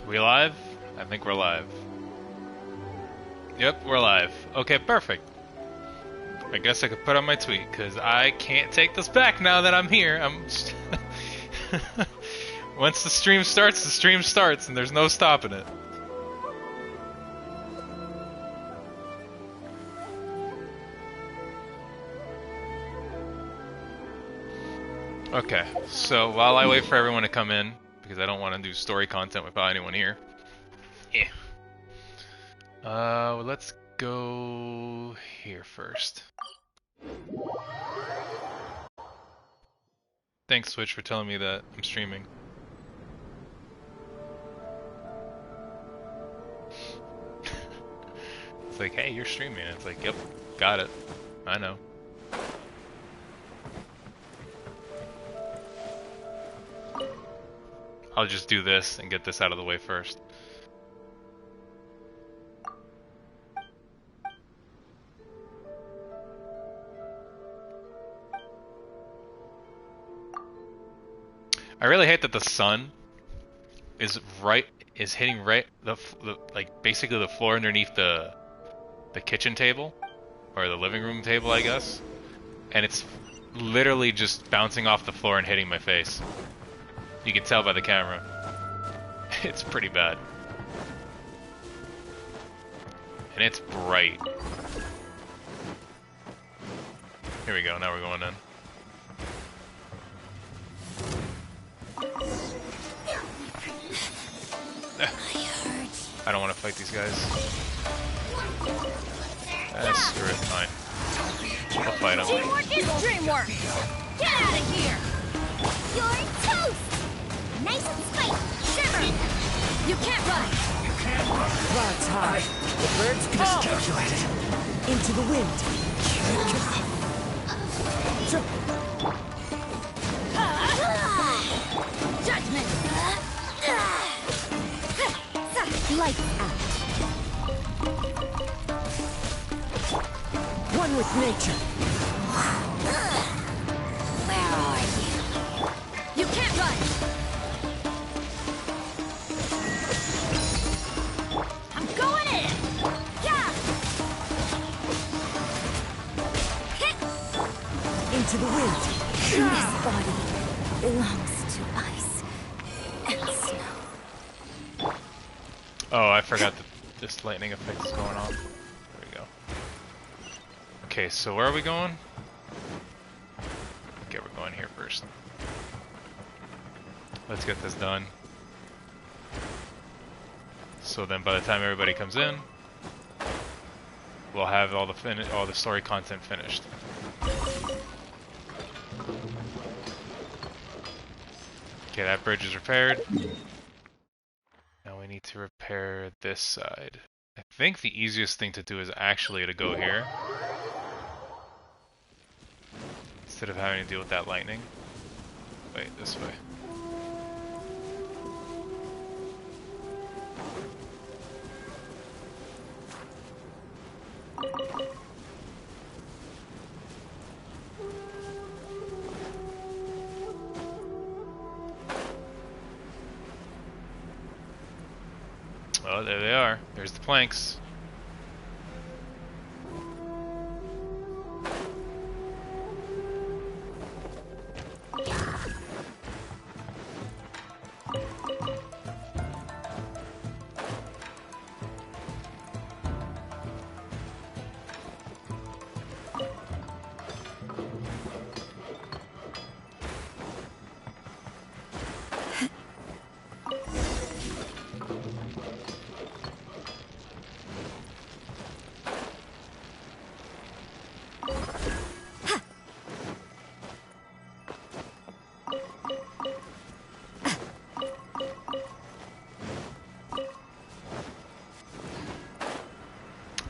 We live? I think we're live. Yep, we're live. Okay, perfect. I guess I could put on my tweet, because I can't take this back now that I'm here. Once the stream starts, and there's no stopping it. Okay, so while I wait for everyone to come in, because I don't want to do story content without anyone here. Yeah. Let's go here first. Thanks, Switch, for telling me that I'm streaming. It's like, hey, you're streaming. It's like, yep, got it. I know. I'll just do this and get this out of the way first. I really hate that the sun is hitting like basically the floor underneath the kitchen table or the living room table, I guess, and it's literally just bouncing off the floor and hitting my face. You can tell by the camera. It's pretty bad. And it's bright. Here we go, now we're going in. I don't want to fight these guys. Screw it, fine. I'll fight them. Teamwork is dreamwork! Get out of here! You're toast! Nice and spicy! Shiver! You can't run! Clouds high. The birds miscalculated. Into the wind. Judgment! Lights out. One with nature. Where are you? You can't run! I'm going in! Yeah! Into the wind. This body belongs to ice and snow. Oh, I forgot that this lightning effect is going on. There we go. Okay, so where are we going? Okay, we're going here first. Let's get this done. So then by the time everybody comes in, we'll have all the story content finished. Okay, that bridge is repaired. Now we need to repair this side. I think the easiest thing to do is actually to go here, instead of having to deal with that lightning. Wait, this way. Oh, there they are. There's the planks.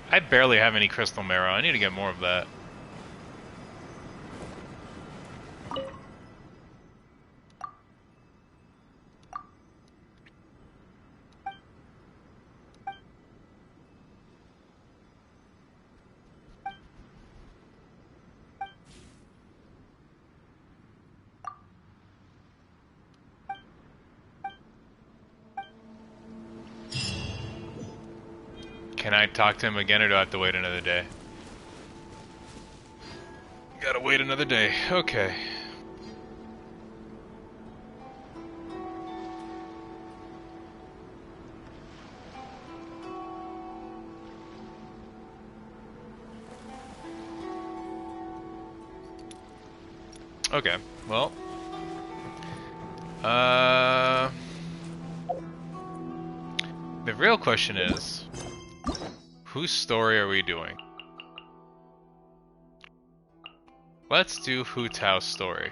I barely have any crystal marrow. I need to get more of that. Can I talk to him again, or do I have to wait another day? Gotta wait another day. Okay. Okay, well. The real question is, whose story are we doing? Let's do Hu Tao's story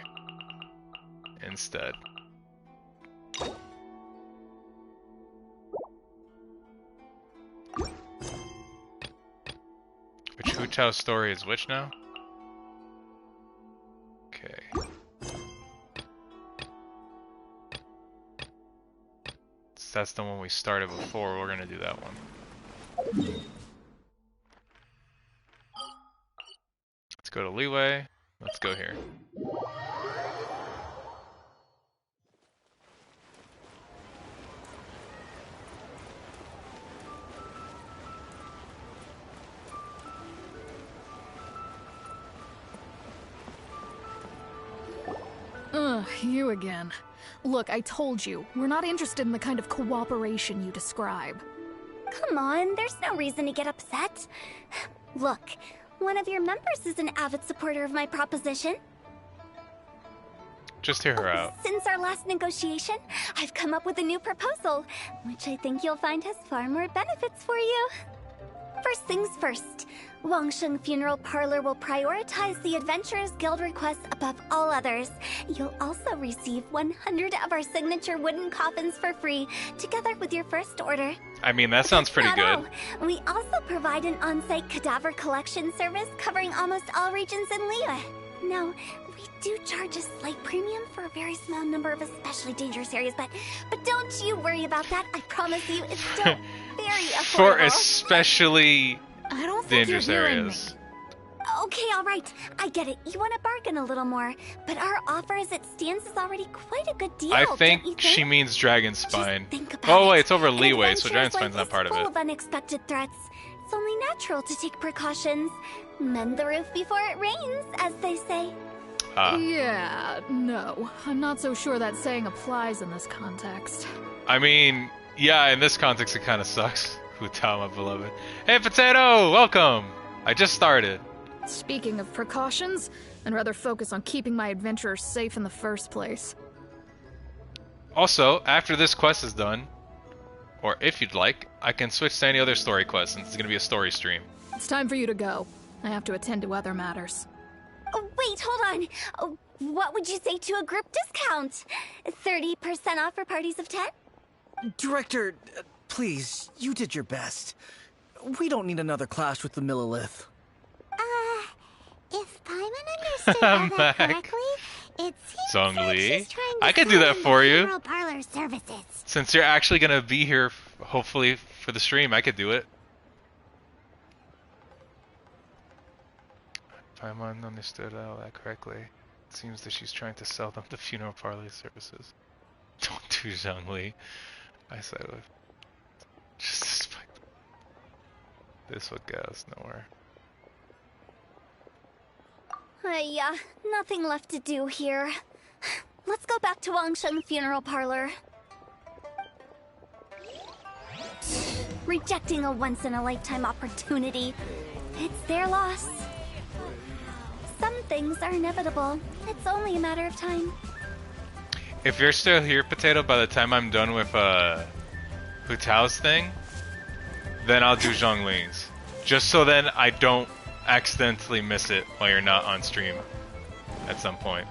instead. Which Hu Tao's story is which now? Okay. So that's the one we started before. We're gonna do that one. Let's go to Liyue. Let's go here. You again. Look, I told you, we're not interested in the kind of cooperation you describe. Come on, there's no reason to get upset. Look, one of your members is an avid supporter of my proposition. Just hear her out. Since our last negotiation, I've come up with a new proposal, which I think you'll find has far more benefits for you. First things first, Wangsheng Funeral Parlor will prioritize the Adventurers Guild requests above all others. You'll also receive 100 of our signature wooden coffins for free, together with your first order. I mean, that sounds pretty Not good. all. We also provide an on-site cadaver collection service covering almost all regions in Liyue. Now, we do charge a slight premium for a very small number of especially dangerous areas, but don't you worry about that. I promise you, it's still very affordable. For especially I don't think dangerous you're hearing areas. me. Okay, all right. I get it. You want to bargain a little more, but our offer as it stands is already quite a good deal. I don't you think she means Dragon Spine. Just think about Oh wait, it. it's over An Liyue, so adventurer's Dragon Spine's life not part is of full it. of unexpected threats. It's only natural to take precautions. Mend the roof before it rains, as they say. Yeah, no. I'm not so sure that saying applies in this context. I mean, yeah, in this context it kind of sucks. Hu Tao, my beloved. Hey, Potato! Welcome! I just started. Speaking of precautions, I'd rather focus on keeping my adventurers safe in the first place. Also, after this quest is done, or if you'd like, I can switch to any other story quest since it's going to be a story stream. It's time for you to go. I have to attend to other matters. Oh, wait, hold on. Oh, what would you say to a group discount? 30% off for parties of 10? Director, please, you did your best. We don't need another clash with the Millilith. If Paimon understood all that Mac. correctly, it seems like Zhongli, she's trying to I can do that sell for the you. funeral parlor services. Since you're actually going to be here, hopefully, for the stream, I could do it. If I'm understood all that correctly, it seems that she's trying to sell them the funeral parlor services. Don't do Zhongli. I said it. Just despite this would get us nowhere. Yeah, nothing left to do here. Let's go back to Wangsheng Funeral Parlor. Rejecting a once-in-a-lifetime opportunity. It's their loss. Some things are inevitable. It's only a matter of time. If you're still here, Potato, by the time I'm done with Hu Tao's thing, then I'll do Zhongling's. Just so then I don't accidentally miss it while you're not on stream at some point.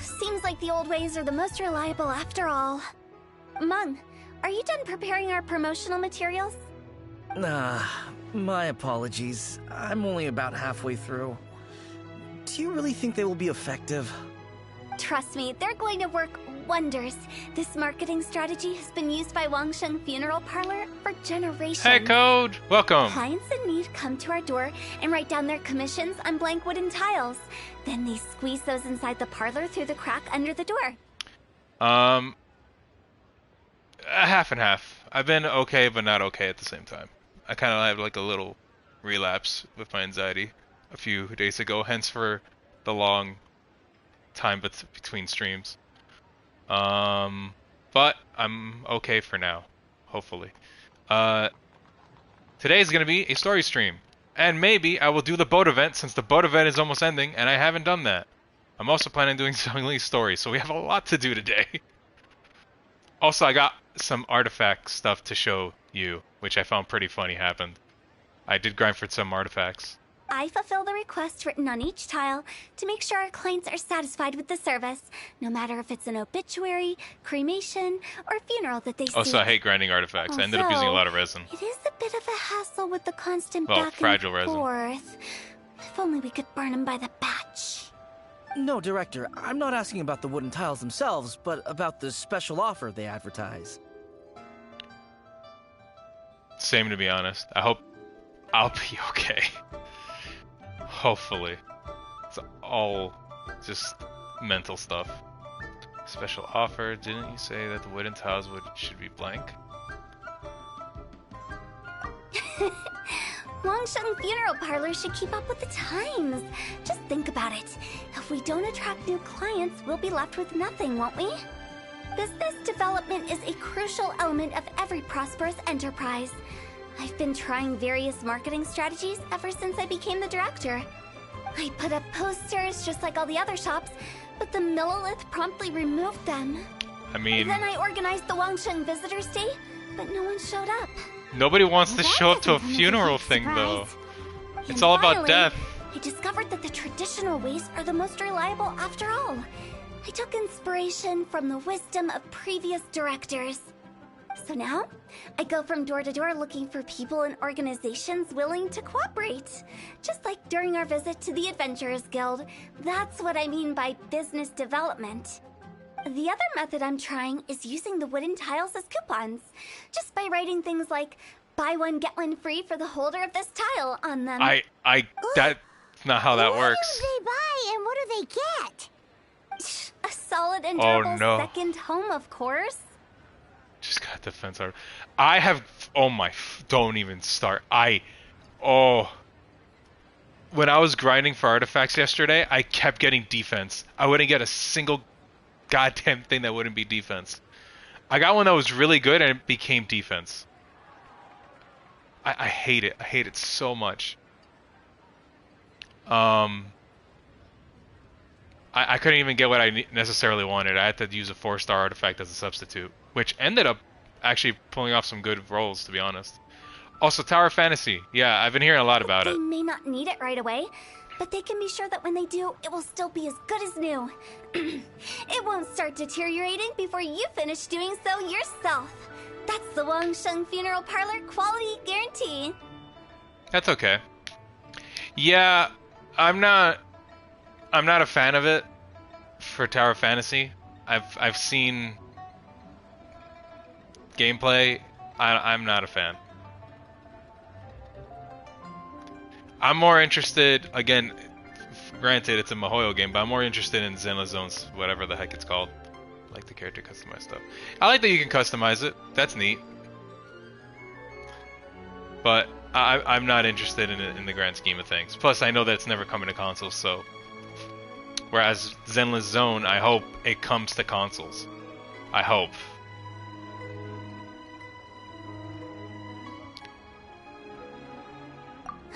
Seems like the old ways are the most reliable after all. Mung, are you done preparing our promotional materials? My apologies. I'm only about halfway through. Do you really think they will be effective? Trust me, they're going to work wonders. This marketing strategy has been used by Wangsheng Funeral Parlor for generations. Hey, Code! Welcome! Clients in need come to our door and write down their commissions on blank wooden tiles. Then they squeeze those inside the parlor through the crack under the door. Half and half. I've been okay, but not okay at the same time. I kind of had like a little relapse with my anxiety a few days ago, hence for the long time between streams. But I'm okay for now, hopefully. Today is going to be a story stream, and maybe I will do the boat event since the boat event is almost ending, and I haven't done that. I'm also planning on doing Xiangling's story, so we have a lot to do today. Also, I got some artifact stuff to show you, which I found pretty funny happened. I did grind for some artifacts. I fulfill the requests written on each tile to make sure our clients are satisfied with the service, no matter if it's an obituary, cremation, or funeral that they seek. Also, I hate grinding artifacts. I ended up using a lot of resin. It is a bit of a hassle with the constant fragile back and resin. forth. If only we could burn them by the batch. No, Director, I'm not asking about the wooden tiles themselves, but about the special offer they advertise. Same, to be honest. I hope I'll be okay. Hopefully. It's all just mental stuff. Special offer. Didn't you say that the wooden tiles should be blank? Wangsheng Funeral Parlor should keep up with the times. Just think about it. If we don't attract new clients, we'll be left with nothing, won't we? Business development is a crucial element of every prosperous enterprise. I've been trying various marketing strategies ever since I became the director. I put up posters just like all the other shops, but the Millilith promptly removed them. I mean... Then I organized the Wangsheng Visitors Day, but no one showed up. Nobody wants to show up to a funeral thing, though. It's all about death. I discovered that the traditional ways are the most reliable after all. I took inspiration from the wisdom of previous directors. So now, I go from door to door looking for people and organizations willing to cooperate. Just like during our visit to the Adventurers Guild. That's what I mean by business development. The other method I'm trying is using the wooden tiles as coupons. Just by writing things like, buy one, get one free for the holder of this tile on them. That's not how that works. What do they buy and what do they get? A solid and durable second home, of course. Just got defense art. I have... Oh my... Don't even start. When I was grinding for artifacts yesterday, I kept getting defense. I wouldn't get a single goddamn thing that wouldn't be defense. I got one that was really good and it became defense. I hate it. I hate it so much. I couldn't even get what I necessarily wanted. I had to use a 4-star artifact as a substitute, which ended up actually pulling off some good rolls, to be honest. Also, Tower of Fantasy. Yeah, I've been hearing a lot about it. They may not need it right away, but they can be sure that when they do, it will still be as good as new. It won't start deteriorating before you finish doing so yourself. That's the Wangsheng Funeral Parlor quality guarantee. That's okay. Yeah, I'm not a fan of it for Tower of Fantasy. I've seen gameplay. I'm not a fan. I'm more interested, again, granted it's a MiHoYo game, but I'm more interested in Zenless Zones, whatever the heck it's called. I like the character customized stuff. I like that you can customize it. That's neat. But I'm not interested in it in the grand scheme of things. Plus, I know that it's never coming to consoles, so... Whereas Zenless Zone, I hope it comes to consoles. I hope.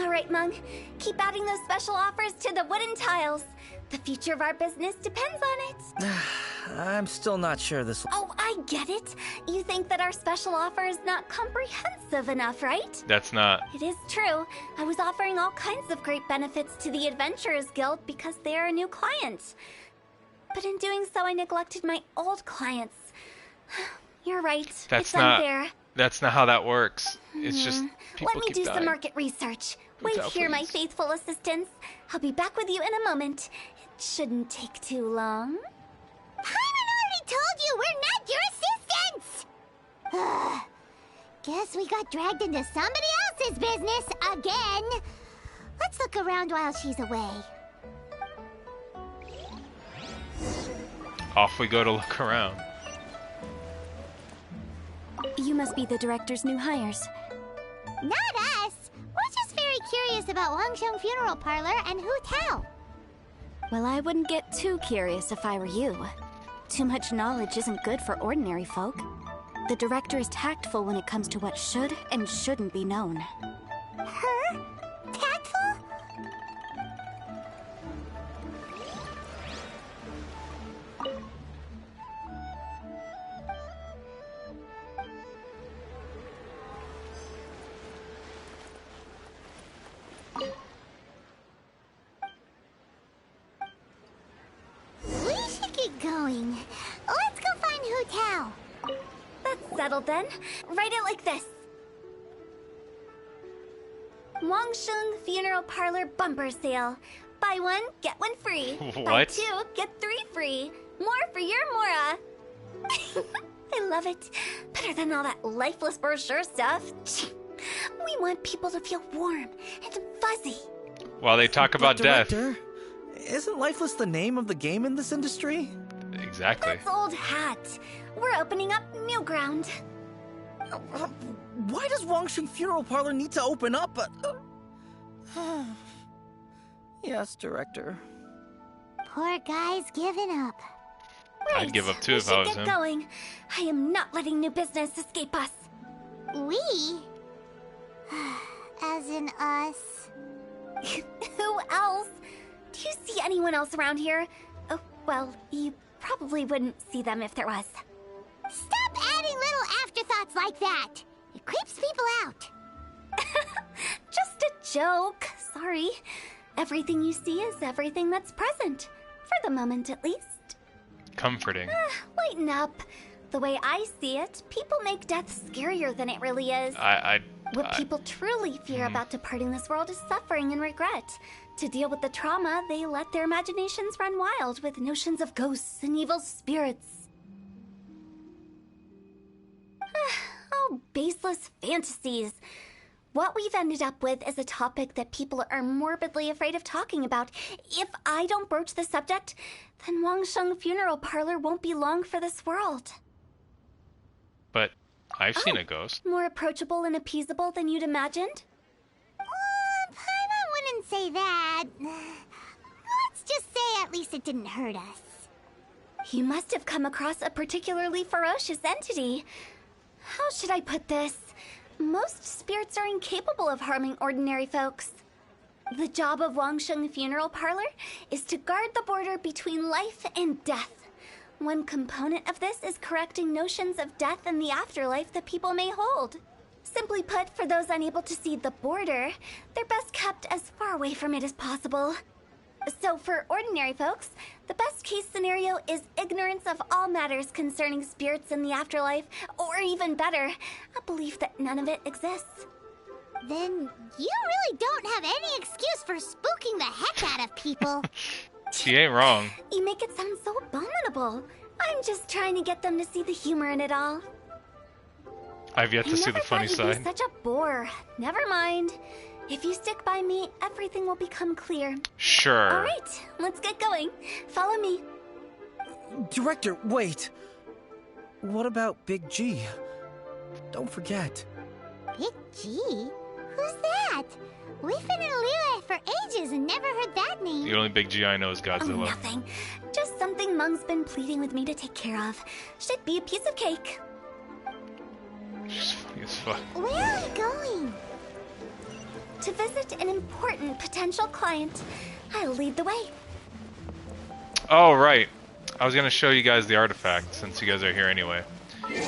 Alright, Mung. Keep adding those special offers to the wooden tiles. The future of our business depends on it. I'm still not sure this... Oh, I get it. You think that our special offer is not comprehensive enough, right? That's not... It is true. I was offering all kinds of great benefits to the Adventurers Guild because they are a new client. But in doing so, I neglected my old clients. You're right. It's unfair. That's not how that works. It's just people Let me do some market research. Wait here, my faithful assistants. I'll be back with you in a moment. It shouldn't take too long. Paimon already told you we're not your assistants! Guess we got dragged into somebody else's business again. Let's look around while she's away. Off we go to look around. You must be the director's new hires. Not us. We're just very curious about Wangsheng Funeral Parlor and Hu Tao. Well, I wouldn't get too curious if I were you. Too much knowledge isn't good for ordinary folk. The director is tactful when it comes to what should and shouldn't be known. Her? Tactful? We should get going. Let's go find Hu Tao. That's settled then. Write it like this. Wangsheng Funeral Parlor Bumper Sale. Buy one, get one free. Buy What? 2, get 3 free. More for your Mora. I love it. Better than all that lifeless brochure stuff. We want people to feel warm and fuzzy. While they talk about death. Director, isn't Lifeless the name of the game in this industry? Exactly. That's old hat. We're opening up new ground. Why does Wangsheng Funeral Parlor need to open up? Yes, Director. Poor guy's giving up. Right. I'd give up too we if I was should him. get going. I am not letting new business escape us. We? As in us. Who else? Do you see anyone else around here? Oh, well, you probably wouldn't see them if there was. Stop adding little afterthoughts like that. It creeps people out. Just a joke. Sorry. Everything you see is everything that's present. For the moment, at least. Comforting. Lighten up. The way I see it, people make death scarier than it really is. What people truly fear about departing this world is suffering and regret. To deal with the trauma, they let their imaginations run wild with notions of ghosts and evil spirits. Oh, baseless fantasies. What we've ended up with is a topic that people are morbidly afraid of talking about. If I don't broach the subject, then Wangsheng Funeral Parlor won't be long for this world. But I've seen a ghost. More approachable and appeasable than you'd imagined? Paimon wouldn't say that. Let's just say at least it didn't hurt us. You must have come across a particularly ferocious entity. How should I put this? Most spirits are incapable of harming ordinary folks. The job of Wangsheng Funeral Parlor is to guard the border between life and death. One component of this is correcting notions of death and the afterlife that people may hold. Simply put, for those unable to see the border, they're best kept as far away from it as possible. So for ordinary folks, the best case scenario is ignorance of all matters concerning spirits in the afterlife, or even better, a belief that none of it exists. Then you really don't have any excuse for spooking the heck out of people. She ain't wrong. You make it sound so abominable. I'm just trying to get them to see the humor in it all. I've yet to see the funny You'd be side. such a bore. Never mind. If you stick by me, everything will become clear. Sure. All right, let's get going. Follow me. Director, wait. What about Big G? Don't forget. Big G? Who's that? We've been in Liyue for ages and never heard that name. The only big G I know is Oh, Godzilla. nothing. Just something Mung's been pleading with me to take care of. Should be a piece of cake. She's funny as fuck. Where are we going? To visit an important potential client. I'll lead the way. Oh, right. I was gonna show you guys the artifact since you guys are here anyway.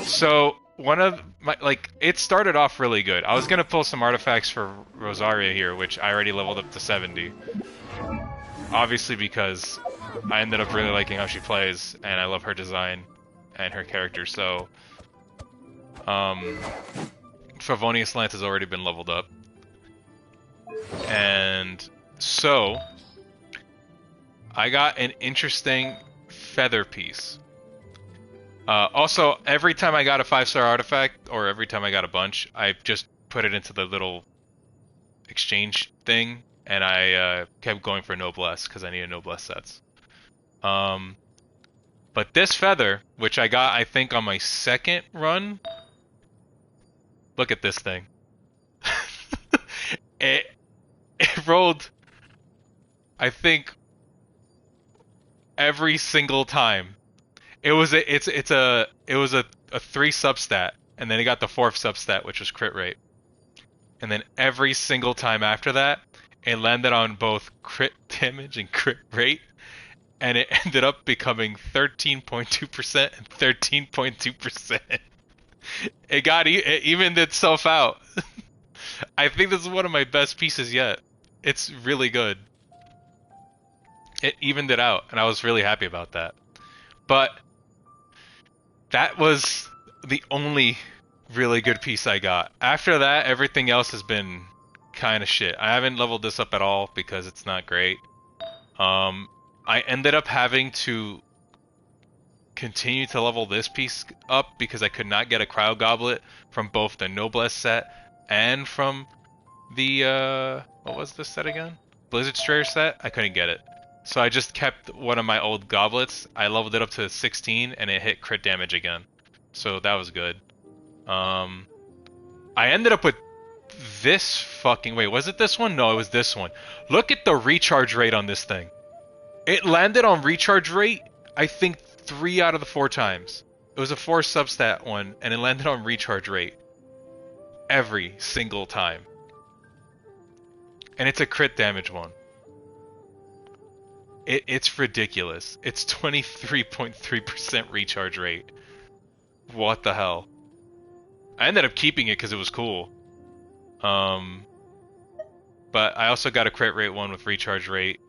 So, one of my, it started off really good. I was gonna pull some artifacts for Rosaria here, which I already leveled up to 70. Obviously because I ended up really liking how she plays, and I love her design and her character, so... Favonius Lance has already been leveled up. And so, I got an interesting feather piece. Also, every time I got a 5-star artifact, or every time I got a bunch, I just put it into the little exchange thing, and I kept going for noblesse because I needed noblesse sets. But this feather, which I got, I think, on my second run. Look at this thing. it rolled, I think, every single time. It was a 3 substat, and then it got the 4th substat, which was crit rate. And then every single time after that, it landed on both crit damage and crit rate, and it ended up becoming 13.2% and 13.2%. It evened itself out. I think this is one of my best pieces yet. It's really good. It evened it out, and I was really happy about that. But that was the only really good piece I got. After that, everything else has been kind of shit. I haven't leveled this up at all because it's not great. I ended up having to continue to level this piece up because I could not get a cryo goblet from both the noblesse set and from the what was this set again? Blizzard Strayer set. I couldn't get it, so I just kept one of my old goblets. I leveled it up to 16 and it hit crit damage again, so that was good. I ended up with this fucking... Wait, was it this one? No, it was this one. Look at the recharge rate on this thing. It landed on recharge rate, I think, 3 out of the 4 times. It was a 4 substat one, and it landed on recharge rate every single time. And it's a crit damage one. It's ridiculous. It's 23.3% recharge rate. What the hell? I ended up keeping it because it was cool. But I also got a crit rate one with recharge rate.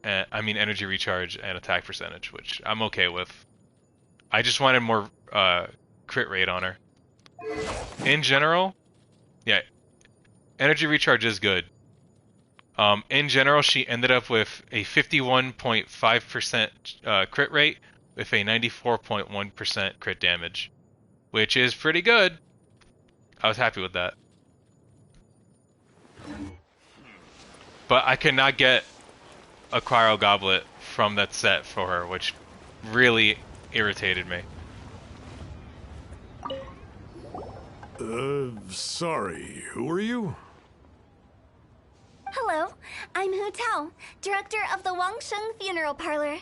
Energy recharge and attack percentage, which I'm okay with. I just wanted more crit rate on her. In general, yeah, energy recharge is good. In general, she ended up with a 51.5% crit rate with a 94.1% crit damage, which is pretty good. I was happy with that. But I could not get a cryo goblet from that set for her, which really irritated me. Sorry, who are you? Hello, I'm Hu Tao, director of the Wangsheng Funeral Parlor.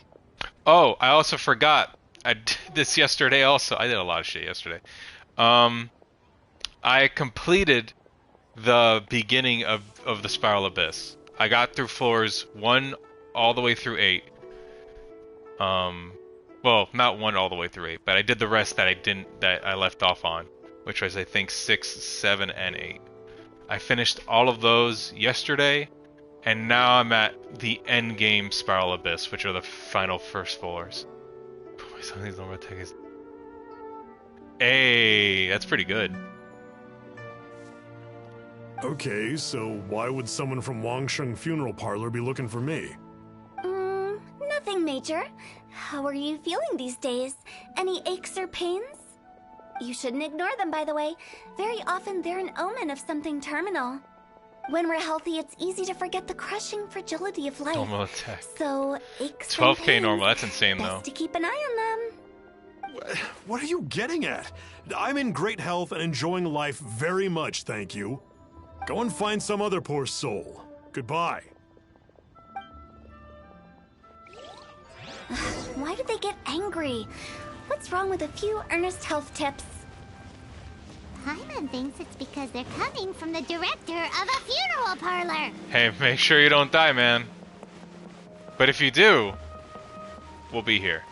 Oh, I also forgot. I did this yesterday also. I did a lot of shit yesterday. I completed the beginning of the Spiral Abyss. I got through floors 1 all the way through 8. Well, not 1 all the way through 8, but I did the rest that I left off on, which was I think 6, 7, and 8. I finished all of those yesterday, and now I'm at the end game Spiral Abyss, which are the final first floors. Hey, that's pretty good. Okay, so why would someone from Wangsheng Funeral Parlor be looking for me? Nothing major. How are you feeling these days? Any aches or pains? You shouldn't ignore them, by the way. Very often they're an omen of something terminal. When we're healthy, it's easy to forget the crushing fragility of life. Normal attack. So, aches 12k and pains, normal, that's insane though. best to keep an eye on them. What are you getting at? I'm in great health and enjoying life very much, thank you. Go and find some other poor soul. Goodbye. Why did they get angry? What's wrong with a few earnest health tips? Paimon thinks it's because they're coming from the director of a funeral parlor. Hey, make sure you don't die, man. But if you do, we'll be here.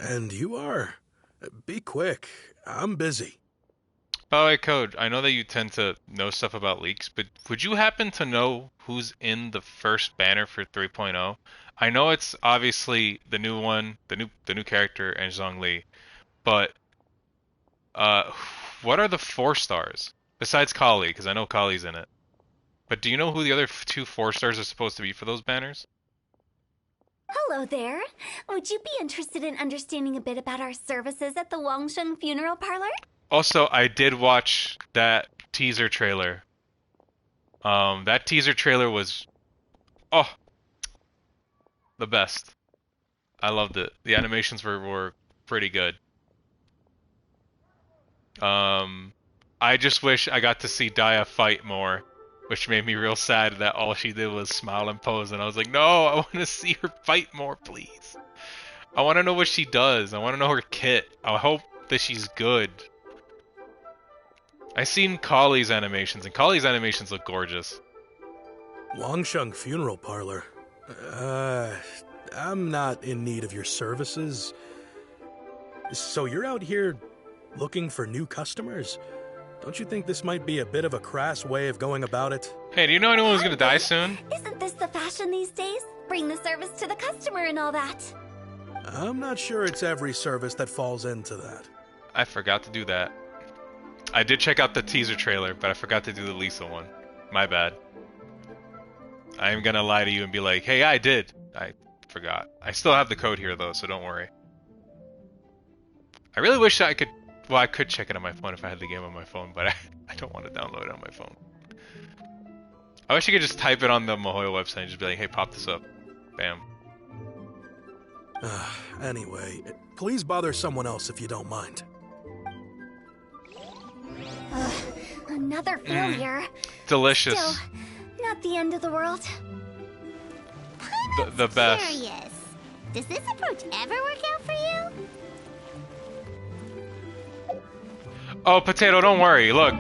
And you are? Be quick. I'm busy. By the way, Code, I know that you tend to know stuff about leaks, but would you happen to know who's in the first banner for 3.0? I know it's obviously the new one, the new character, and Zhongli, but uh, what are the 4 stars besides Klee? Because I know Kali's in it. But do you know who the other 2 4 stars are supposed to be for those banners? Hello there. Would you be interested in understanding a bit about our services at the Wangsheng Funeral Parlor? Also, I did watch that teaser trailer. That teaser trailer was, oh, the best. I loved it. The animations were pretty good. I just wish I got to see Daya fight more, which made me real sad that all she did was smile and pose, and I was like, no, I want to see her fight more, please. I want to know what she does. I want to know her kit. I hope that she's good. I seen Kali's animations, and Kali's animations look gorgeous. Wangsheng Funeral Parlor. I'm not in need of your services. So you're out here looking for new customers? Don't you think this might be a bit of a crass way of going about it? Hey, do you know anyone who's gonna die soon? Isn't this the fashion these days? Bring the service to the customer and all that. I'm not sure it's every service that falls into that. I forgot to do that. I did check out the teaser trailer, but I forgot to do the Lisa one. My bad. I am gonna lie to you and be like, hey, I did. I forgot. I still have the code here though, so don't worry. I really wish I could... Well, I could check it on my phone if I had the game on my phone, but I don't want to download it on my phone. I wish you could just type it on the Mihoyo website and just be like, hey, pop this up. Bam. Anyway, please bother someone else if you don't mind. Another failure. Delicious. Still, not the end of the world. The best. Curious. Does this approach ever work out for you? Oh, Potato, don't worry. Look,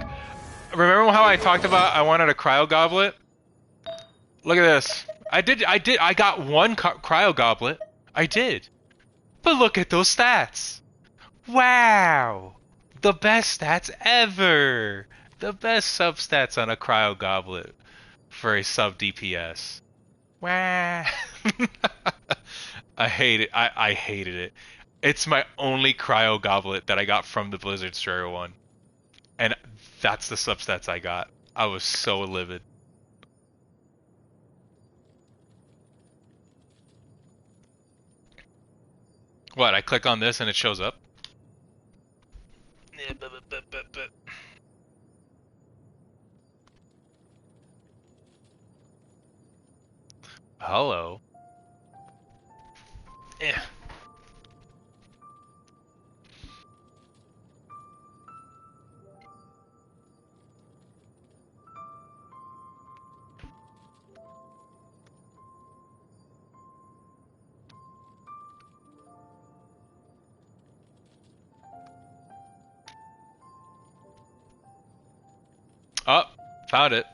remember how I talked about I wanted a cryo goblet? Look at this. I got one cryo goblet. I did. But look at those stats. Wow. The best stats ever. The best sub stats on a cryo goblet for a sub DPS. Wow. I hate it. I hated it. It's my only cryo goblet that I got from the Blizzard Destroyer one. And that's the substats I got. I was so livid. What, I click on this and it shows up? Hello. Yeah. Oh, found it.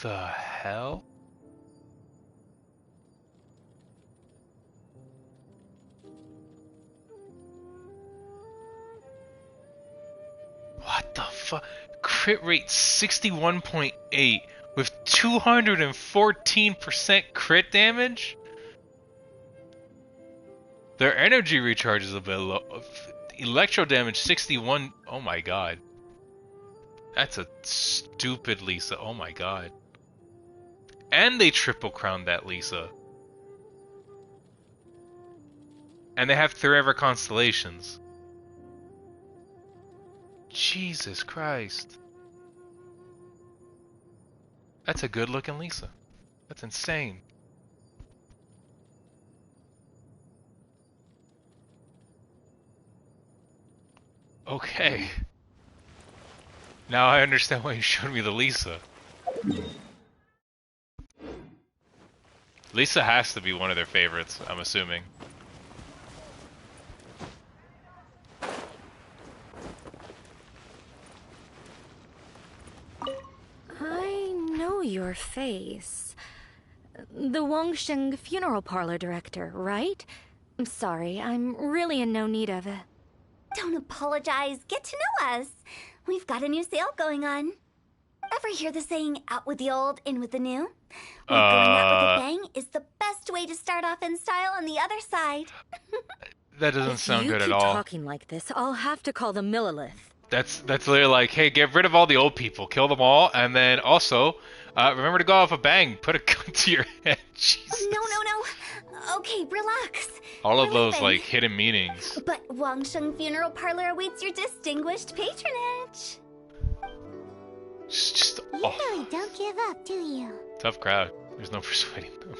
The hell? What the fuck? Crit rate 61.8 with 214% crit damage? Their energy recharge is a bit low. Electro damage 61. Oh my god. That's a stupid Lisa. Oh my god. And they triple crowned that Lisa. And they have forever constellations. Jesus Christ. That's a good looking Lisa. That's insane. Okay. Now I understand why you showed me the Lisa. Lisa has to be one of their favorites, I'm assuming. I know your face. The Wangsheng Funeral Parlor director, right? I'm sorry, I'm really in no need of it. Don't apologize. Get to know us. We've got a new sale going on. Ever hear the saying, out with the old, in with the new? Well, going out with a bang is the best way to start off in style on the other side. That doesn't sound good at all. If you keep talking like this, I'll have to call the Millilith. That's literally like, hey, get rid of all the old people, kill them all, and then also, remember to go off a bang, put a gun to your head. Jesus. No. Okay, relax. All of We're those, leaving. like, hidden meanings. But Wangsheng Funeral Parlor awaits your distinguished patronage. Just You really don't give up, do you? tough crowd. There's no persuading them.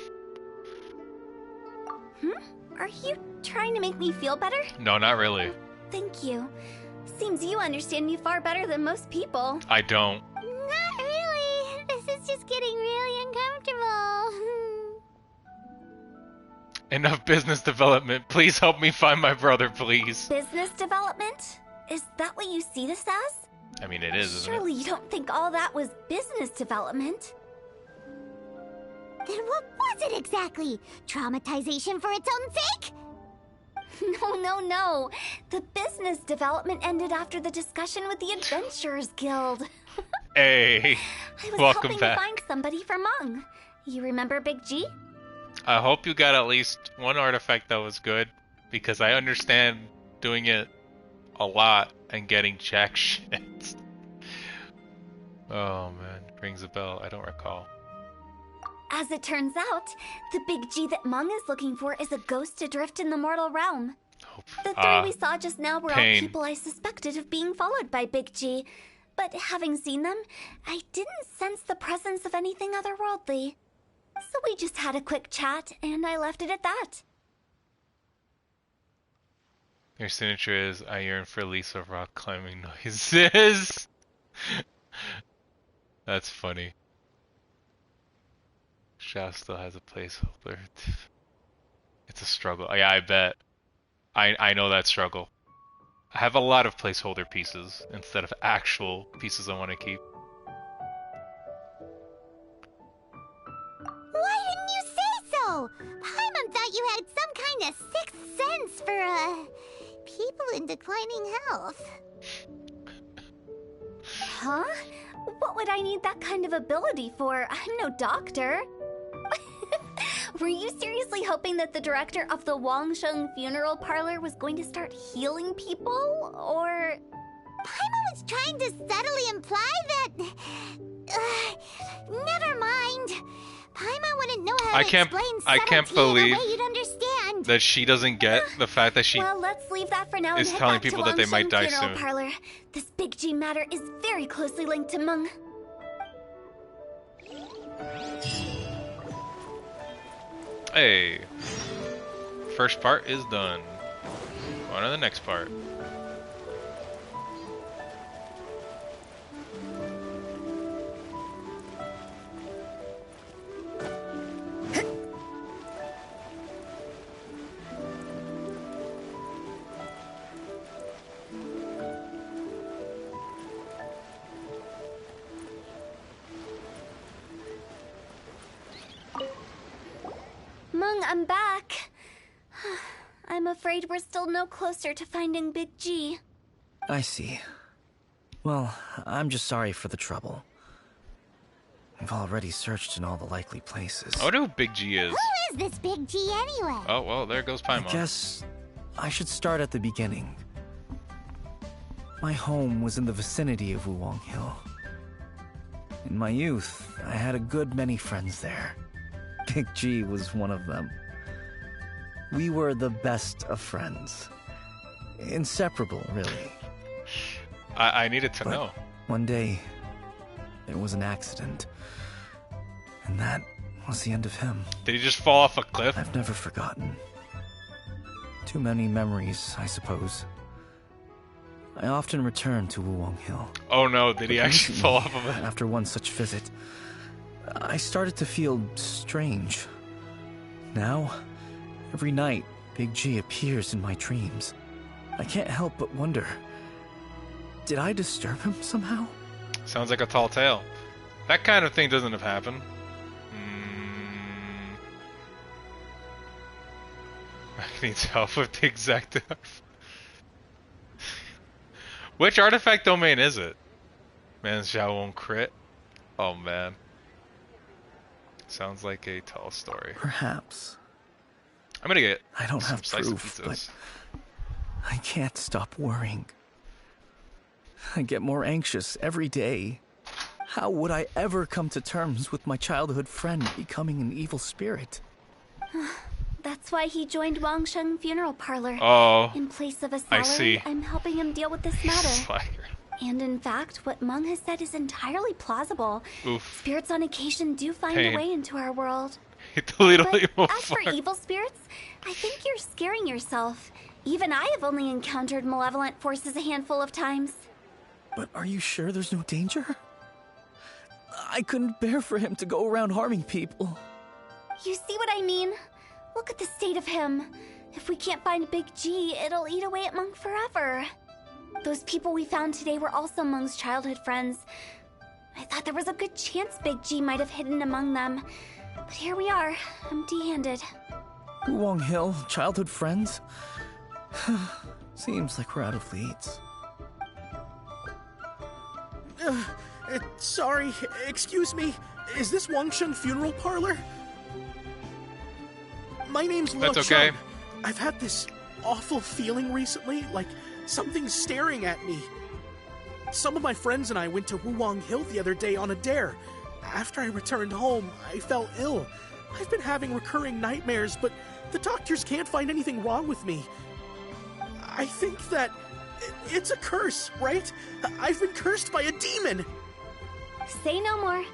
Are you trying to make me feel better? No, not really. Thank you. Seems you understand me far better than most people. I don't. Not really. This is just getting really uncomfortable. Enough business development. Please help me find my brother, please. Business development? Is that what you see this as? I mean, it is, isn't Surely you don't think all that was business development? Then what was it exactly? Traumatization for its own sake? No. The business development ended after the discussion with the Adventurers Guild. Hey, I was welcome helping back. to find somebody for Mung. You remember Big G? I hope you got at least one artifact that was good, because I understand doing it a lot and getting jack shit. Oh man, rings a bell. I don't recall. As it turns out, the Big G that Mung is looking for is a ghost adrift in the mortal realm. The three we saw just now were pain. all people I suspected of being followed by Big G. But having seen them, I didn't sense the presence of anything otherworldly. So we just had a quick chat, and I left it at that. Your signature is, I yearn for Lisa rock climbing noises. That's funny. Xiao still has a placeholder. It's a struggle. Yeah, I bet. I know that struggle. I have a lot of placeholder pieces instead of actual pieces I want to keep. Why didn't you say so? Paimon thought you had some kind of sixth sense for, people in declining health. Huh? What would I need that kind of ability for? I'm no doctor. Were you seriously hoping that the director of the Wangsheng Funeral Parlor was going to start healing people, or...? Paimon was trying to subtly imply that... never mind. Paimon wouldn't know how to explain I can't subtlety in believe a way you'd understand. that she doesn't get the fact that she Well, let's leave that for now is and head telling back to people that they might Wangsheng die Funeral soon. Parlor. This Big G matter is very closely linked to Mung. Hey, first part is done. On to the next part. Mung, I'm back. I'm afraid we're still no closer to finding Big G. I see. Well, I'm just sorry for the trouble. We've already searched in all the likely places. I wonder who Big G is. Who is this Big G anyway? Oh, well, there goes I Paimon. guess I should start at the beginning. My home was in the vicinity of Wuwang Hill. In my youth, I had a good many friends there. Big G was one of them. We were the best of friends. Inseparable, really. I needed to But know. one day, there was an accident. And that was the end of him. Did he just fall off a cliff? I've never forgotten. Too many memories, I suppose. I often return to Wuwang Hill. Oh no, did he But actually recently, fall off of it? After one such visit, I started to feel strange. Now, every night, Big G appears in my dreams. I can't help but wonder, did I disturb him somehow? Sounds like a tall tale. That kind of thing doesn't have happened. Needs help with the exact. Which artifact domain is it? Man, Xiao won't crit. Oh man. Sounds like a tall story. Perhaps. I'm gonna get I don't some have slice proof, of pizzas. but I can't stop worrying. I get more anxious every day. How would I ever come to terms with my childhood friend becoming an evil spirit? That's why he joined Wangsheng Funeral Parlor. Oh, in place of a I salary, see. I'm helping him deal with this matter. Slacker. And in fact, what Meng has said is entirely plausible. Oof. Spirits on occasion do find Pain. a way into our world. Hit the little But evil as for fuck. evil spirits, I think you're scaring yourself. Even I have only encountered malevolent forces a handful of times. But are you sure there's no danger? I couldn't bear for him to go around harming people. You see what I mean? Look at the state of him. If we can't find Big G, it'll eat away at Meng forever. Those people we found today were also Meng's childhood friends. I thought there was a good chance Big G might have hidden among them. But here we are, empty-handed. Wuwang Hill, childhood friends? Seems like we're out of leads. Sorry, excuse me. Is this Wangsheng Funeral Parlor? My name's Lo That's okay. Chun. I've had this awful feeling recently, like something's staring at me. Some of my friends and I went to Wuwang Hill the other day on a dare. After I returned home, I fell ill. I've been having recurring nightmares, but the doctors can't find anything wrong with me. I think that it's a curse, right? I've been cursed by a demon. Say no more.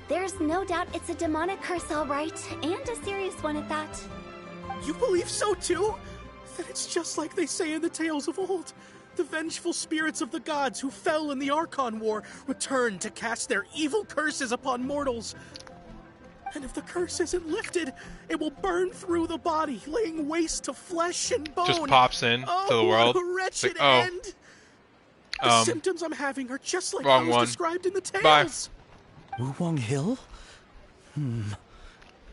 There's no doubt it's a demonic curse, all right, and a serious one at that. You believe so too? Then it's just like they say in the tales of old. The vengeful spirits of the gods who fell in the Archon War return to cast their evil curses upon mortals. And if the curse isn't lifted, it will burn through the body, laying waste to flesh and bone. Just pops in to the world. What a wretched It's like, end! The symptoms I'm having are just like wrong how it was one. described in the Bye. tales. Wuwang Hill?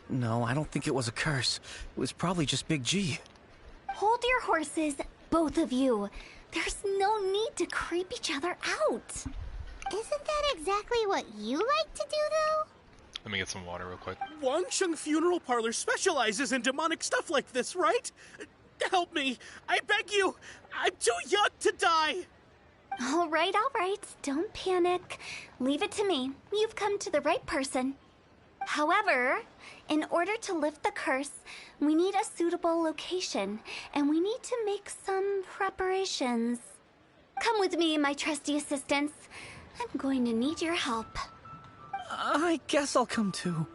No, I don't think it was a curse. It was probably just Big G. Hold your horses, both of you. There's no need to creep each other out. Isn't that exactly what you like to do, though? Let me get some water real quick. Wangsheng Funeral Parlor specializes in demonic stuff like this, right? Help me. I beg you. I'm too young to die. All right. Don't panic. Leave it to me. You've come to the right person. However, in order to lift the curse, we need a suitable location, and we need to make some preparations. Come with me, my trusty assistants. I'm going to need your help. I guess I'll come too.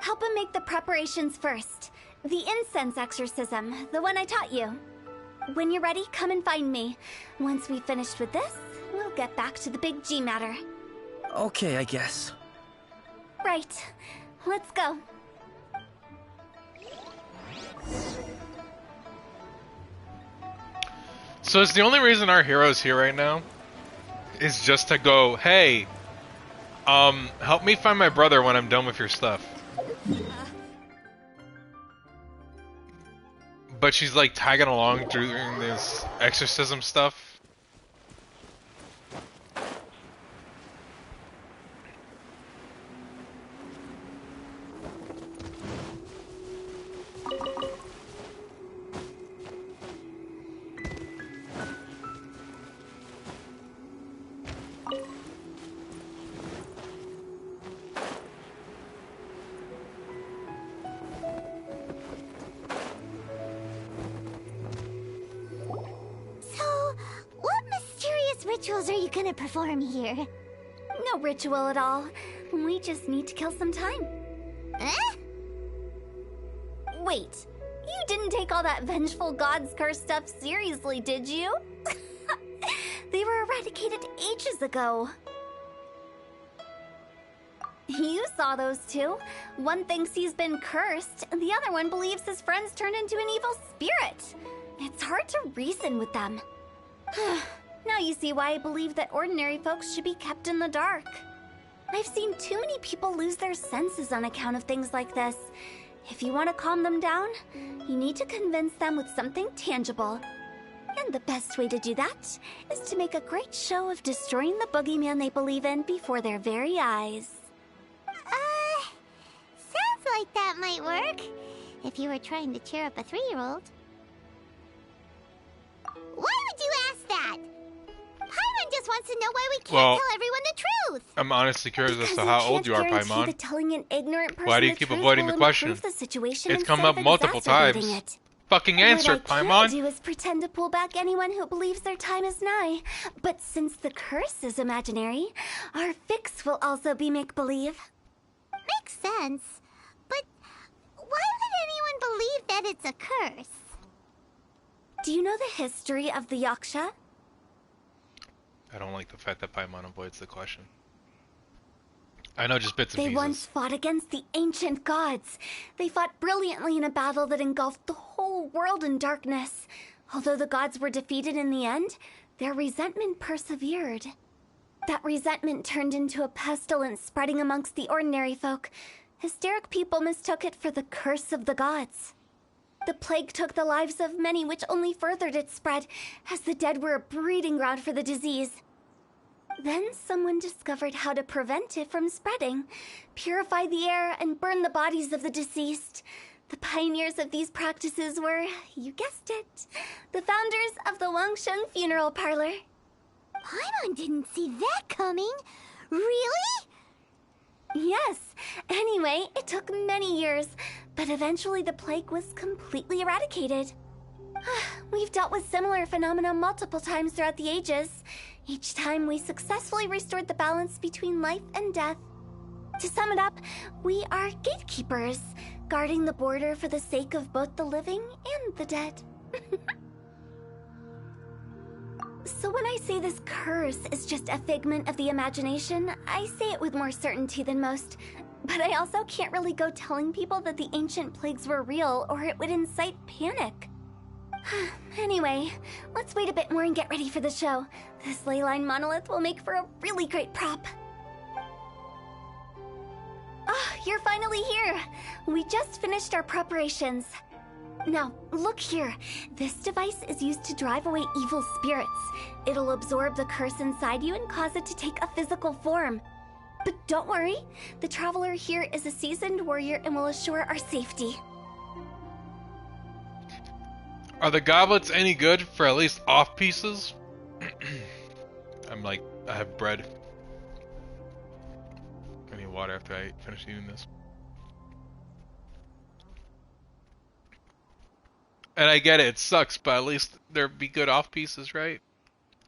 Help him make the preparations first. The incense exorcism, the one I taught you. When you're ready, come and find me. Once we've finished with this, we'll get back to the Big G matter. Okay, I guess. Right. Let's go. So it's the only reason our hero's here right now is just to go, hey, help me find my brother when I'm done with your stuff. But she's like tagging along during this exorcism stuff. Rituals are you gonna perform here? No ritual at all. We just need to kill some time. Eh? Wait, you didn't take all that vengeful god's curse stuff seriously, did you? They were eradicated ages ago. You saw those two. One thinks he's been cursed, and the other one believes his friends turned into an evil spirit. It's hard to reason with them. Now you see why I believe that ordinary folks should be kept in the dark. I've seen too many people lose their senses on account of things like this. If you want to calm them down, you need to convince them with something tangible. And the best way to do that is to make a great show of destroying the boogeyman they believe in before their very eyes. Sounds like that might work. If you were trying to cheer up a 3-year-old. Why would you ask that? Paimon just wants to know why we can't tell everyone the truth. I'm honestly curious as to how old you are, Paimon. Why do you keep avoiding the question? It's come up multiple times. Fucking answer it, Paimon. What I can't do is pretend to pull back anyone who believes their time is nigh. But since the curse is imaginary, our fix will also be make-believe. Makes sense. But why would anyone believe that it's a curse? Do you know the history of the Yaksha? I don't like the fact that Paimon avoids the question. I know just bits and pieces. They once fought against the ancient gods. They fought brilliantly in a battle that engulfed the whole world in darkness. Although the gods were defeated in the end, their resentment persevered. That resentment turned into a pestilence spreading amongst the ordinary folk. Hysteric people mistook it for the curse of the gods. The plague took the lives of many, which only furthered its spread, as the dead were a breeding ground for the disease. Then someone discovered how to prevent it from spreading, purify the air, and burn the bodies of the deceased. The pioneers of these practices were, you guessed it, the founders of the Wangsheng funeral parlor. Paimon didn't see that coming. Really? Yes. Anyway, it took many years, but eventually the plague was completely eradicated. We've dealt with similar phenomena multiple times throughout the ages. Each time we successfully restored the balance between life and death. To sum it up, we are gatekeepers, guarding the border for the sake of both the living and the dead. So when I say this curse is just a figment of the imagination, I say it with more certainty than most. But I also can't really go telling people that the ancient plagues were real, or it would incite panic. Anyway, let's wait a bit more and get ready for the show. This leyline monolith will make for a really great prop. Oh, you're finally here! We just finished our preparations. Now, look here. This device is used to drive away evil spirits. It'll absorb the curse inside you and cause it to take a physical form. But don't worry, the traveler here is a seasoned warrior and will assure our safety. Are the goblets any good for at least off pieces? I have bread. I need water after I finish eating this. And I get it, it sucks, but at least there'd be good off pieces, right?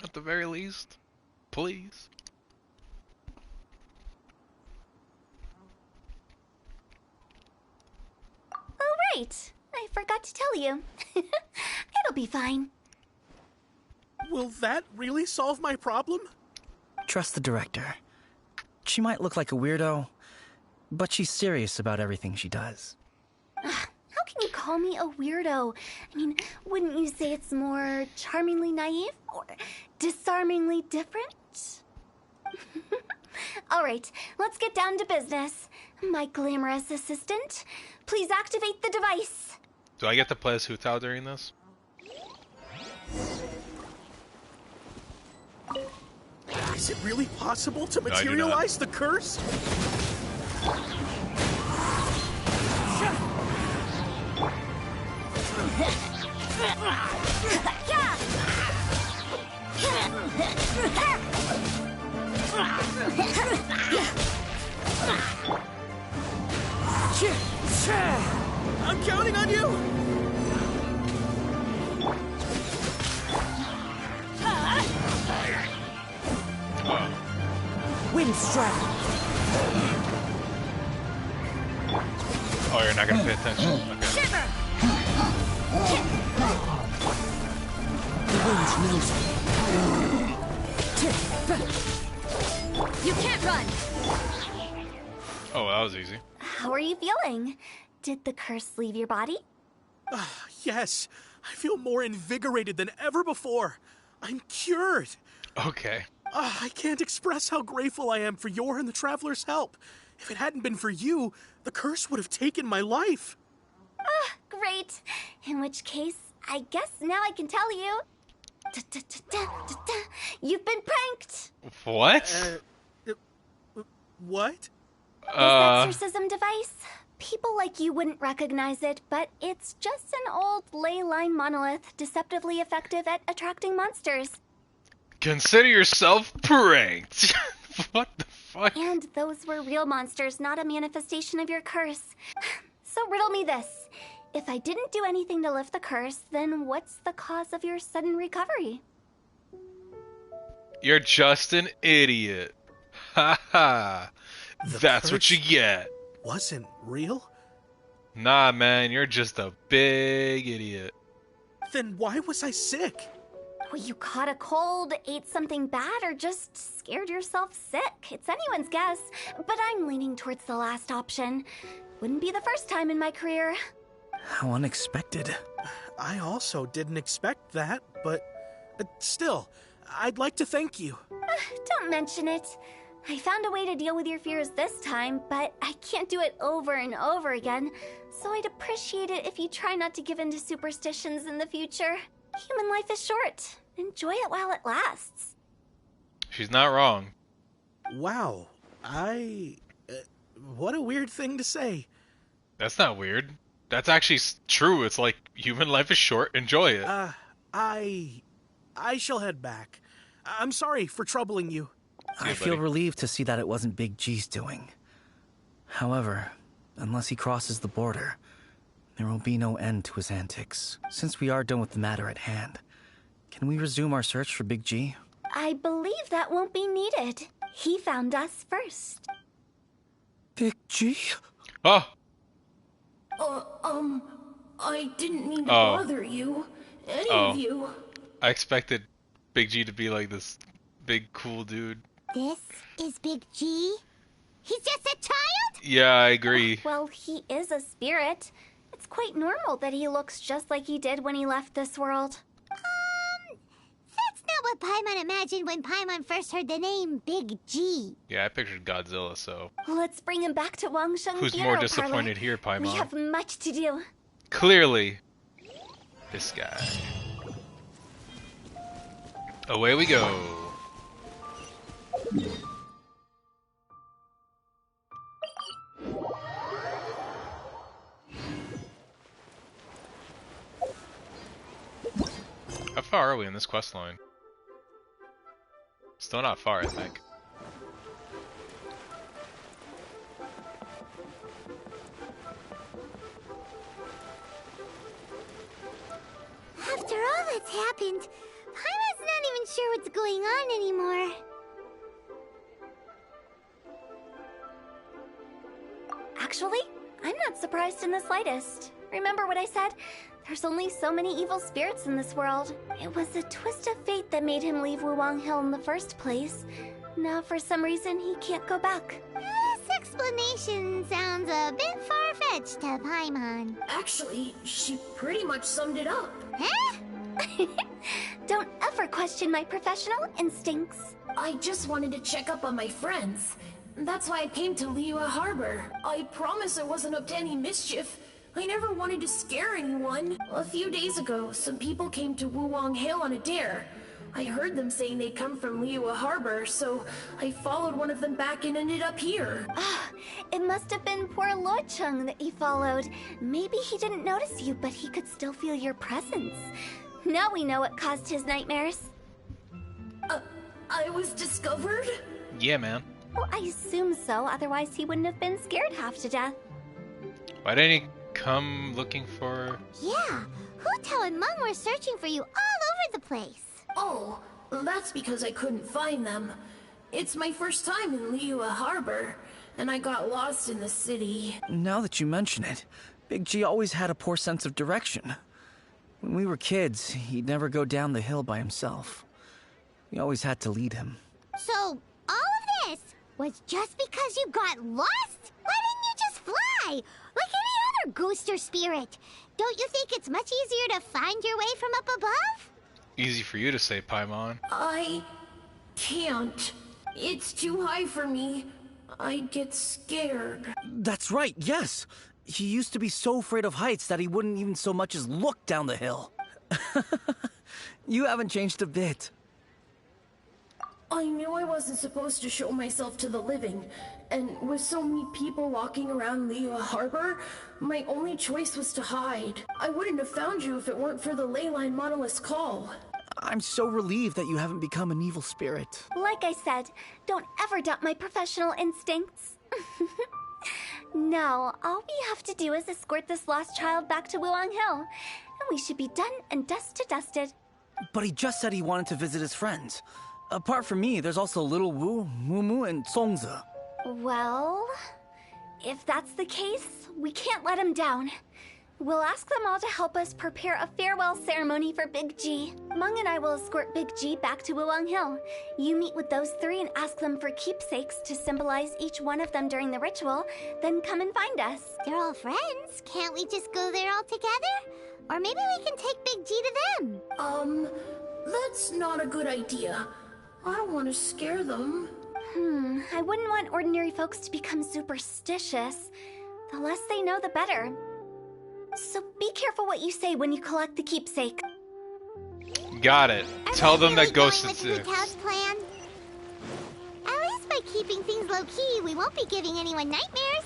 At the very least. Please. Oh, right. I forgot to tell you. It'll be fine. Will that really solve my problem? Trust the director. She might look like a weirdo, but she's serious about everything she does. How can you call me a weirdo? I mean, wouldn't you say it's more charmingly naive or disarmingly different? All right, let's get down to business. My glamorous assistant, please activate the device. Do I get to play as Hu Tao during this? Is it really possible to materialize the curse? I'm counting on you! Wind strike. Oh, you're not gonna pay attention. Okay. The wind knows it. You can't run. Oh, that was easy. How are you feeling? Did the curse leave your body? Yes, I feel more invigorated than ever before. I'm cured. Okay. I can't express how grateful I am for your and the Traveler's help. If it hadn't been for you, the curse would have taken my life. Great. In which case, I guess now I can tell you. You've been pranked. What? What? This exorcism device. People like you wouldn't recognize it, but it's just an old ley line monolith, deceptively effective at attracting monsters. Consider yourself pranked. What the fuck? And those were real monsters, not a manifestation of your curse. So riddle me this. If I didn't do anything to lift the curse, then what's the cause of your sudden recovery? You're just an idiot. Ha ha. That's what you get. Wasn't real? Nah, man, you're just a big idiot. Then why was I sick? Well, you caught a cold, ate something bad, or just scared yourself sick. It's anyone's guess, but I'm leaning towards the last option. Wouldn't be the first time in my career. How unexpected. I also didn't expect that, but still, I'd like to thank you. Don't mention it. I found a way to deal with your fears this time, but I can't do it over and over again, so I'd appreciate it if you try not to give in to superstitions in the future. Human life is short. Enjoy it while it lasts. She's not wrong. Wow, what a weird thing to say. That's not weird. That's actually true. It's like, human life is short, enjoy it. I shall head back. I'm sorry for troubling you. I feel relieved to see that it wasn't Big G's doing. However, unless he crosses the border, there will be no end to his antics. Since we are done with the matter at hand, can we resume our search for Big G? I believe that won't be needed. He found us first. Big G? Oh! I didn't mean to bother you. Any of you. I expected Big G to be like this big cool dude. This is Big G? He's just a child? Yeah, I agree. Well, he is a spirit. It's quite normal that he looks just like he did when he left this world. That's not what Paimon imagined when Paimon first heard the name Big G. Yeah, I pictured Godzilla, so... Let's bring him back to Wangsheng Who's Funeral more disappointed Parlor. here, Paimon? We have much to do. Clearly. This guy. Away we go. How far are we in this quest line? Still not far, I think. After all that's happened, Paimon's not even sure what's going on anymore. Actually, I'm not surprised in the slightest. Remember what I said? There's only so many evil spirits in this world. It was a twist of fate that made him leave Wuwang Hill in the first place. Now, for some reason, he can't go back. This explanation sounds a bit far-fetched to Paimon. Actually, she pretty much summed it up. Huh? Don't ever question my professional instincts. I just wanted to check up on my friends. That's why I came to Liyue Harbor. I promise I wasn't up to any mischief. I never wanted to scare anyone. A few days ago, some people came to Wuwang Hill on a dare. I heard them saying they'd come from Liyue Harbor, so I followed one of them back and ended up here. It must have been poor Luocheng that you followed. Maybe he didn't notice you, but he could still feel your presence. Now we know what caused his nightmares. I was discovered? Yeah, man. Well, I assume so, otherwise he wouldn't have been scared half to death. Why didn't he come looking for... Yeah, Hu Tao and Meng were searching for you all over the place. Oh, that's because I couldn't find them. It's my first time in Liyue Harbor, and I got lost in the city. Now that you mention it, Big G always had a poor sense of direction. When we were kids, he'd never go down the hill by himself. We always had to lead him. So, all of this was just because you got lost? Why didn't you just fly? Like any other ghost or spirit. Don't you think it's much easier to find your way from up above? Easy for you to say, Paimon. I can't. It's too high for me. I'd get scared. That's right, yes. He used to be so afraid of heights that he wouldn't even so much as look down the hill. You haven't changed a bit. I knew I wasn't supposed to show myself to the living, and with so many people walking around Liyue Harbor, my only choice was to hide. I wouldn't have found you if it weren't for the Leyline Monolith's call. I'm so relieved that you haven't become an evil spirit. Like I said, don't ever doubt my professional instincts. Now, all we have to do is escort this lost child back to Wuang Hill, and we should be done and dust to dusted. But he just said he wanted to visit his friends. Apart from me, there's also Little Wu, Mumu, and Zongzi. Well, if that's the case, we can't let him down. We'll ask them all to help us prepare a farewell ceremony for Big G. Meng and I will escort Big G back to Wuang Hill. You meet with those three and ask them for keepsakes to symbolize each one of them during the ritual, then come and find us. They're all friends. Can't we just go there all together? Or maybe we can take Big G to them. That's not a good idea. I don't want to scare them. I wouldn't want ordinary folks to become superstitious. The less they know, the better. So be careful what you say when you collect the keepsake. Got it. Tell them that ghosts exist. Plan? At least by keeping things low-key, we won't be giving anyone nightmares.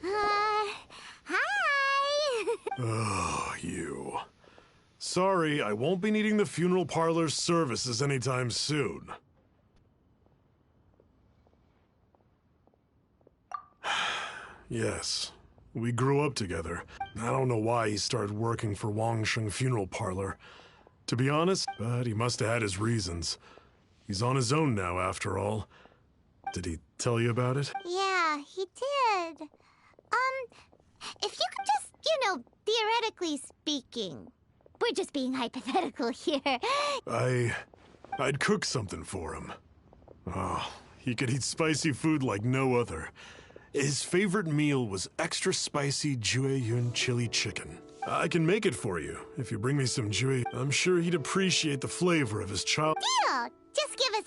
Hi! Oh, you. Sorry, I won't be needing the funeral parlor's services anytime soon. Yes, we grew up together. I don't know why he started working for Wangsheng Funeral Parlor. To be honest, but he must have had his reasons. He's on his own now, after all. Did he tell you about it? Yeah, he did. If you could just, theoretically speaking. We're just being hypothetical here. I'd cook something for him. Oh, he could eat spicy food like no other. His favorite meal was extra spicy Jueyun chili chicken. I can make it for you if you bring me some Juey. I'm sure he'd appreciate the flavor of his child. Deal! Just give us...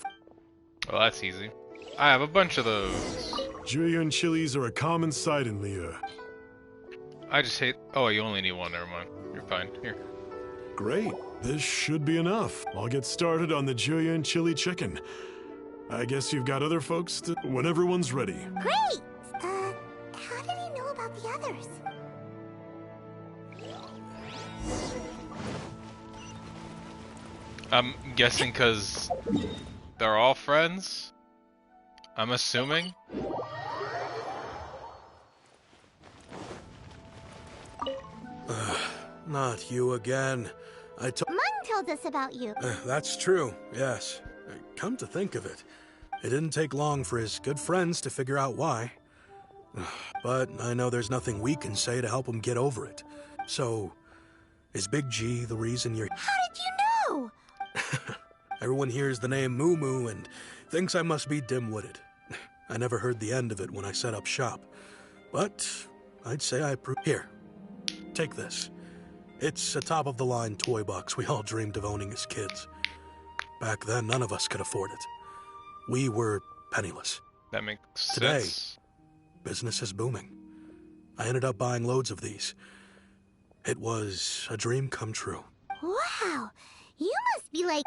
Well, that's easy. I have a bunch of those. Jueyun chilies are a common sight in Liyue. I just hate... Oh, you only need one. Never mind. You're fine. Here. Great. This should be enough. I'll get started on the Jueyun chili chicken. I guess you've got other folks when everyone's ready. Great! How did he know about the others? I'm guessing because they're all friends? I'm assuming? Not you again. Meng told us about you. That's true, yes. Come to think of it, it didn't take long for his good friends to figure out why. But I know there's nothing we can say to help him get over it. So, is Big G the reason you're... How did you know? Everyone hears the name Moo Moo and thinks I must be dim-witted. I never heard the end of it when I set up shop. But I'd say I Here, take this. It's a top-of-the-line toy box we all dreamed of owning as kids. Back then, none of us could afford it. We were penniless. That makes Today, sense. Business is booming. I ended up buying loads of these. It was a dream come true. Wow, you must be like...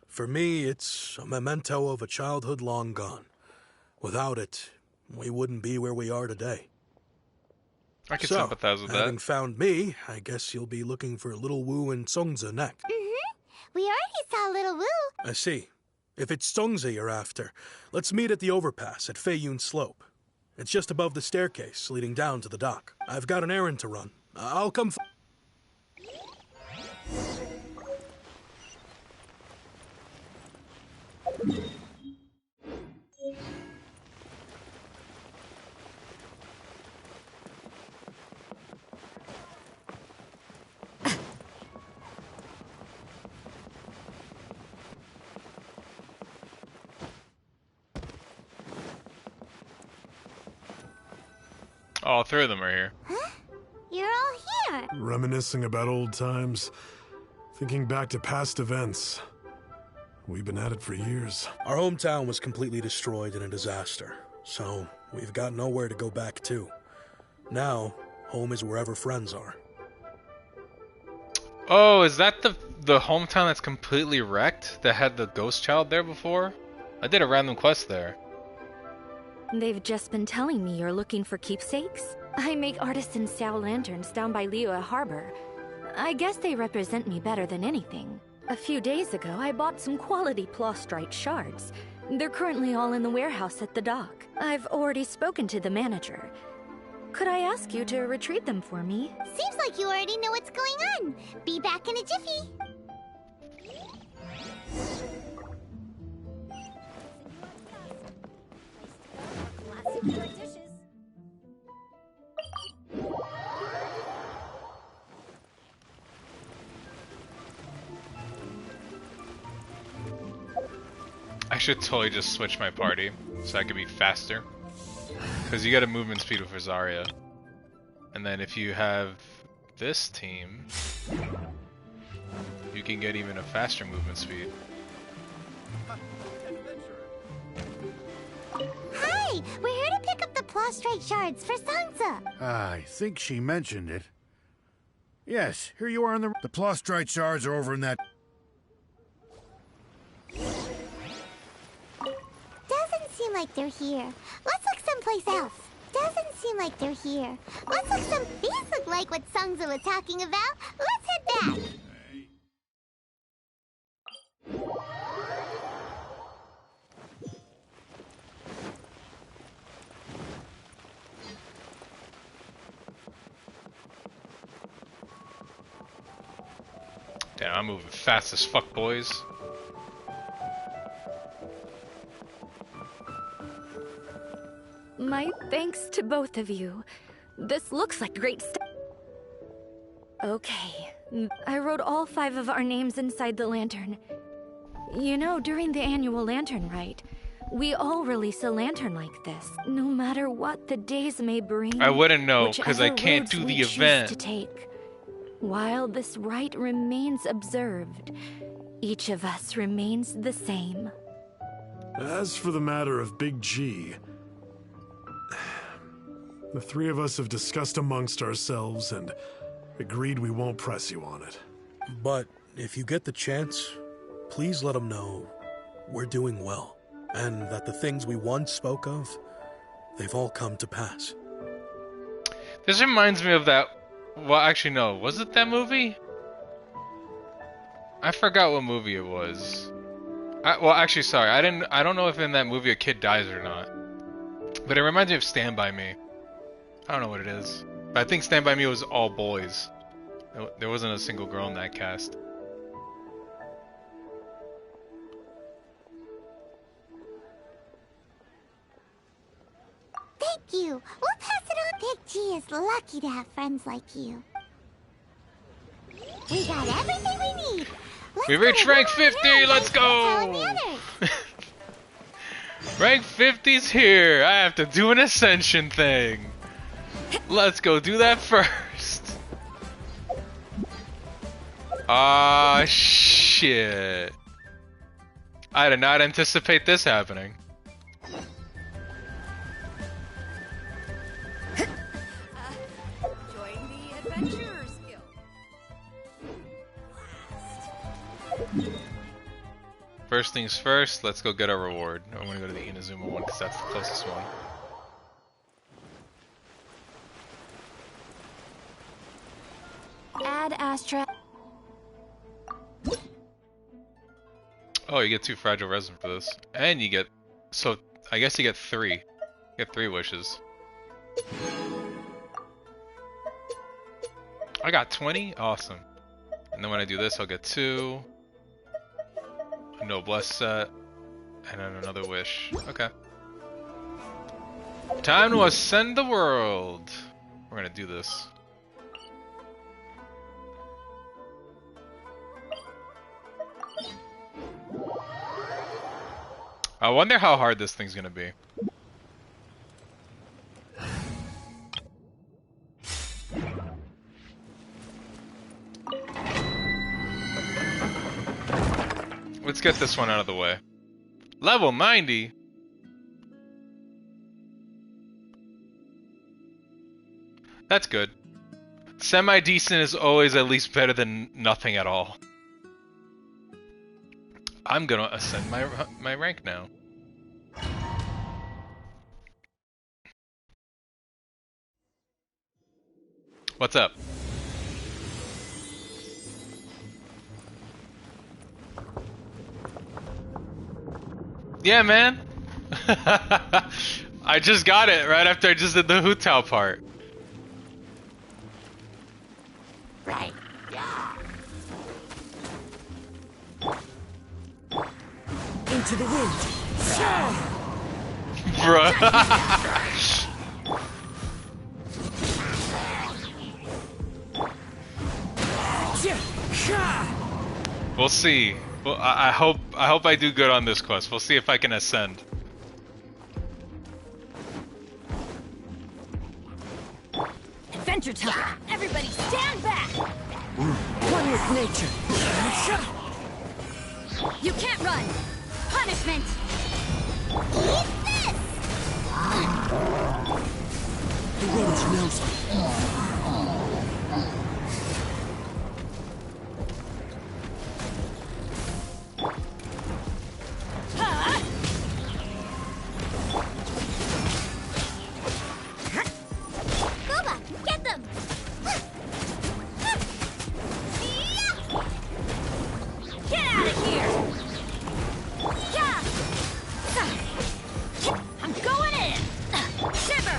For me, it's a memento of a childhood long gone. Without it, we wouldn't be where we are today. I can sympathize with that. Having found me, I guess you'll be looking for Little Wu and Zongzi next. We already saw Little Wu. I see. If it's Zongzi you're after, let's meet at the overpass at Feiyun Slope. It's just above the staircase leading down to the dock. I've got an errand to run. I'll come... All three of them are here. Huh? You're all here. Reminiscing about old times. Thinking back to past events, we've been at it for years. Our hometown was completely destroyed in a disaster, so we've got nowhere to go back to. Now, home is wherever friends are. Oh, is that the hometown that's completely wrecked that had the ghost child there before? I did a random quest there. They've just been telling me you're looking for keepsakes. I make artisan Xiao lanterns down by Liyue Harbor. I guess they represent me better than anything. A few days ago, I bought some quality plastrite shards. They're currently all in the warehouse at the dock. I've already spoken to the manager. Could I ask you to retrieve them for me? Seems like you already know what's going on. Be back in a jiffy. I should totally just switch my party so I could be faster. Because you get a movement speed with Rosaria. And then if you have this team, you can get even a faster movement speed. Hi! We're here to pick up the plastrite shards for Sansa. I think she mentioned it. Yes, here you are on the plastrite shards are over in that... Doesn't seem like they're here. Let's look someplace else. Doesn't seem like they're here. Let's look some... These look like what Sansa was talking about. Let's head back. Damn, I'm moving fast as fuck, boys. My thanks to both of you. This looks like great stuff. Okay, I wrote all 5 of our names inside the lantern. You know, during the annual lantern rite, we all release a lantern like this, no matter what the days may bring. I wouldn't know, because I can't whichever do the roads we choose event. to take. While this rite remains observed, each of us remains the same. As for the matter of Big G, the 3 of us have discussed amongst ourselves and agreed we won't press you on it. But if you get the chance, please let them know we're doing well, and that the things we once spoke of, they've all come to pass. This reminds me of that... Well, actually, no. Was it that movie? I forgot what movie it was. Well, actually, sorry. I don't know if in that movie a kid dies or not. But it reminds me of Stand By Me. I don't know what it is. But I think Stand By Me was all boys. There wasn't a single girl in that cast. Thank you. We'll pass it on. Big G is lucky to have friends like you. We got everything we need. We reached rank 50! Let's go! Rank 50's here! I have to do an ascension thing! Let's go do that first! Ah, shit. I did not anticipate this happening. Join the Adventurers Guild. First things first, let's go get our reward. I'm gonna go to the Inazuma one because that's the closest one. Add Astra. Oh, you get 2 fragile resin for this. And you get... So, I guess you get 3. You get 3 wishes. I got 20? Awesome. And then when I do this, I'll get 2. A noblesse set. And then another wish. Okay. Time to ascend the world! We're gonna do this. I wonder how hard this thing's gonna be. Let's get this one out of the way. Level 90? That's good. Semi-decent is always at least better than nothing at all. I'm gonna ascend my rank now. What's up? Yeah, man. I just got it right after I just did the Hu Tao part. Right. Yeah. Into the wind. Bruh. We'll see. Well, I hope I do good on this quest. We'll see if I can ascend. Adventure time! Everybody stand back! One with nature. You can't run! Punishment! Eat this! The wind knows me. Boba, get them! Get out of here! Yeah! I'm going in! Shiver!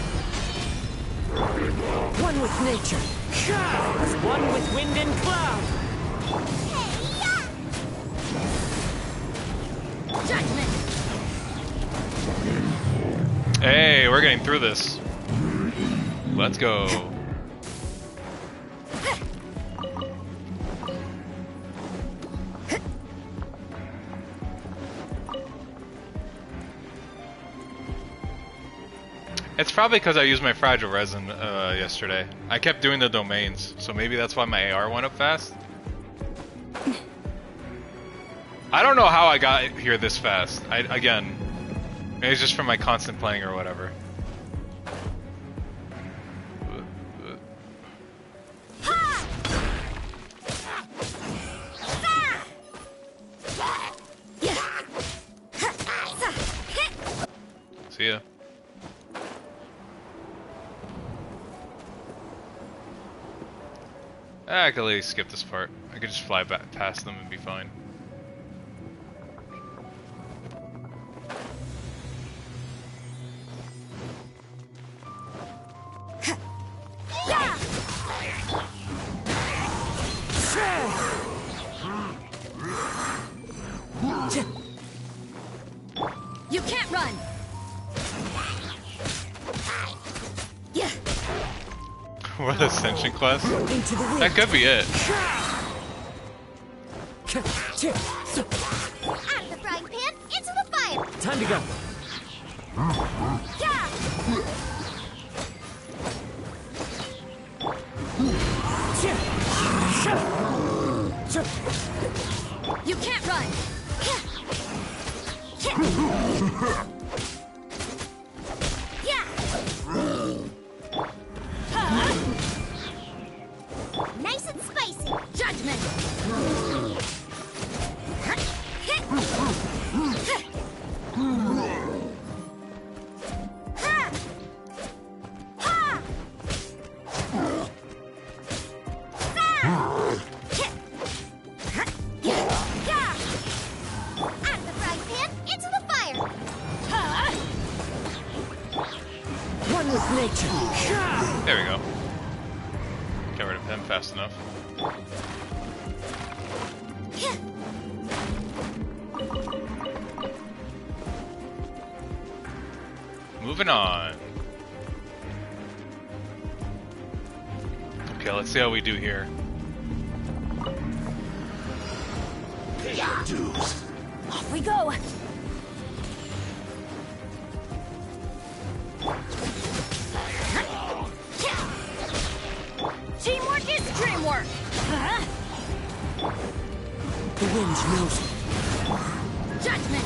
One with nature. One with wind and cloud. Judgment! Hey, we're getting through this. Let's go. It's probably because I used my fragile resin yesterday. I kept doing the domains, so maybe that's why my AR went up fast. I don't know how I got here this fast. Again, maybe it's just from my constant playing or whatever. See ya. I could at least skip this part. I could just fly back past them and be fine. You can't run! Yeah. What ascension class? That could be it. Out of the frying pan, into the fire! Time to go. Yeah! You can't run! Yeah! Nice and spicy! Judgment! There we go. Get rid of him fast enough. Moving on. Okay, let's see how we do here. Off we go! Teamwork is dreamwork! The wind knows me. Judgment!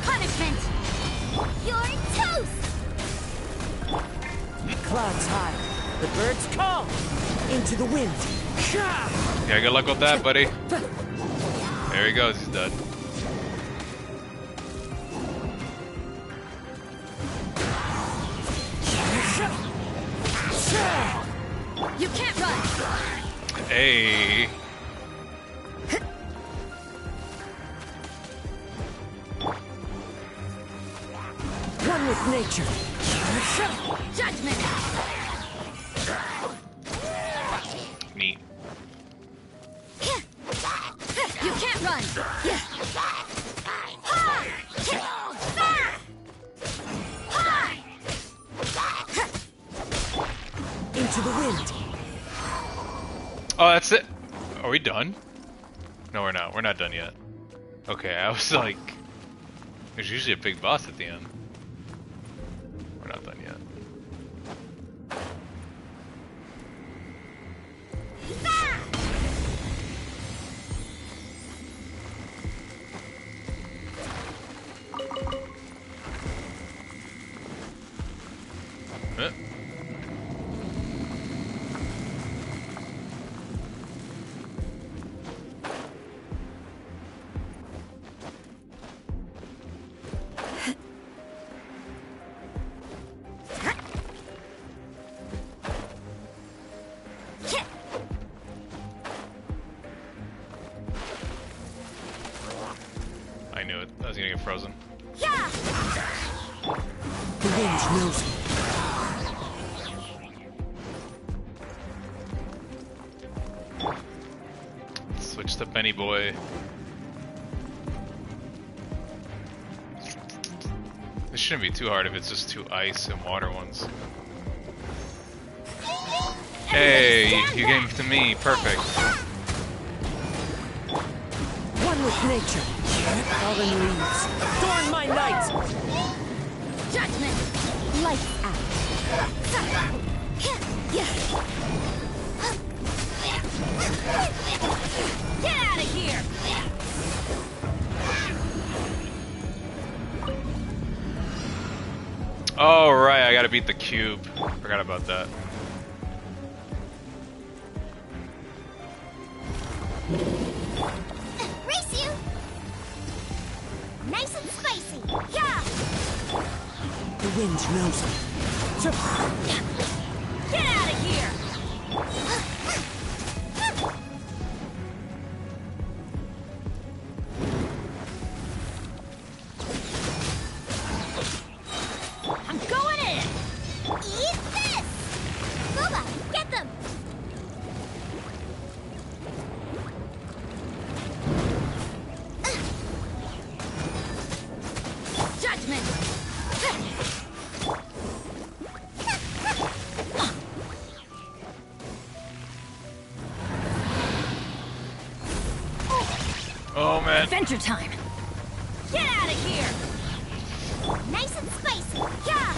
Punishment! You're toast! Clouds high. The birds call. Into the wind. Yeah, good luck with that, buddy. There he goes, he's dead. You can't run! Hey. One with nature. Judgment! Neat. You can't run! Into the wind. Oh, that's it. Are we done? No, we're not. We're not done yet. Okay, I was like... There's usually a big boss at the end. We're not done yet. Eh. I knew it. I was gonna get frozen. The wind knows me. Switch to Benny Boy. This shouldn't be too hard if it's just two ice and water ones. Hey, you gave it to me. Perfect. One with nature. Fallen leaves. Adorn my night. Judgment! Lights out. Get out of here! Oh, right. I gotta beat the cube. Forgot about that. Race you! Nice and spicy. Yeah! The wind knows me. Get out of here! I'm going in! Eat this! Loba, get them! Judgment! Oh, man. Adventure time! Get out of here! Nice and spicy. Yeah!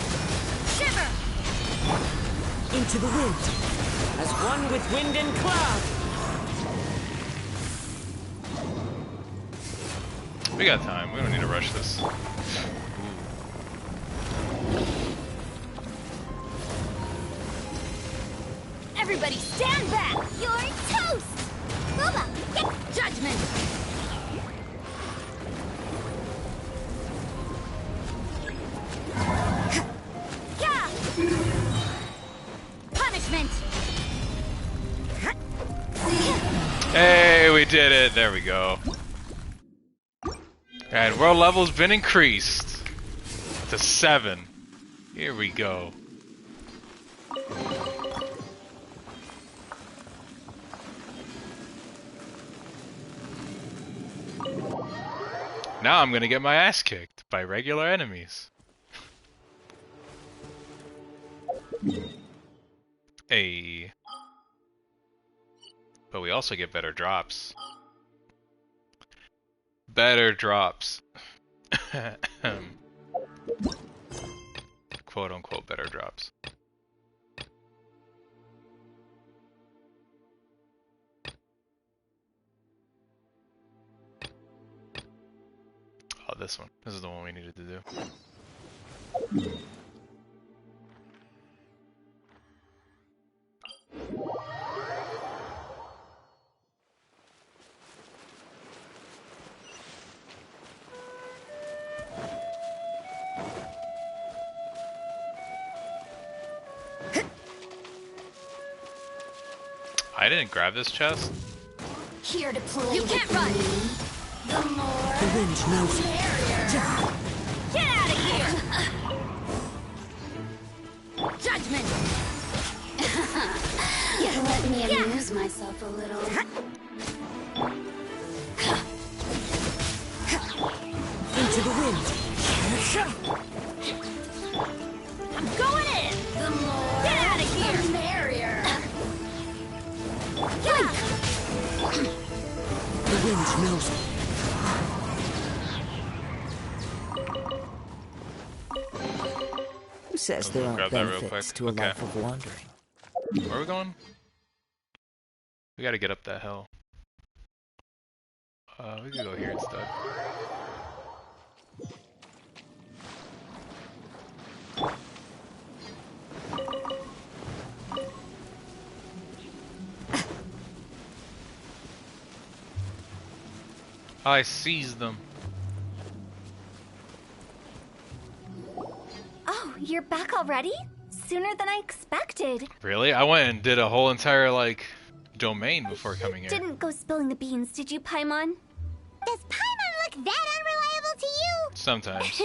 Shiver! Into the wind. As one with wind and cloud. We got time. We don't need to rush this. Everybody stand back! You're toast! Loba, get... Judgment! Yeah! Punishment! Hey, we did it. There we go. And world level's been increased to 7. Here we go. Now I'm gonna get my ass kicked by regular enemies. Hey. But we also get better drops. Better drops. Quote unquote better drops. Oh, this one. This is the one we needed to do. I didn't grab this chest. Here to play. You can't run. The more, The wind knows it. get out of here! Judgment! You let me amuse myself a little. Into the wind. I'm going in! The more, Get out of here! the merrier. The wind knows it. Who says there aren't Grab that real benefits quick. to a Okay. life of wandering? Where are we going? We gotta get up that hill. We could go here instead. I seized them. Oh, you're back already? Sooner than I expected. Really? I went and did a whole entire, like, domain before coming here. Didn't go spilling the beans, did you, Paimon? Does Paimon look that unreliable to you? Sometimes.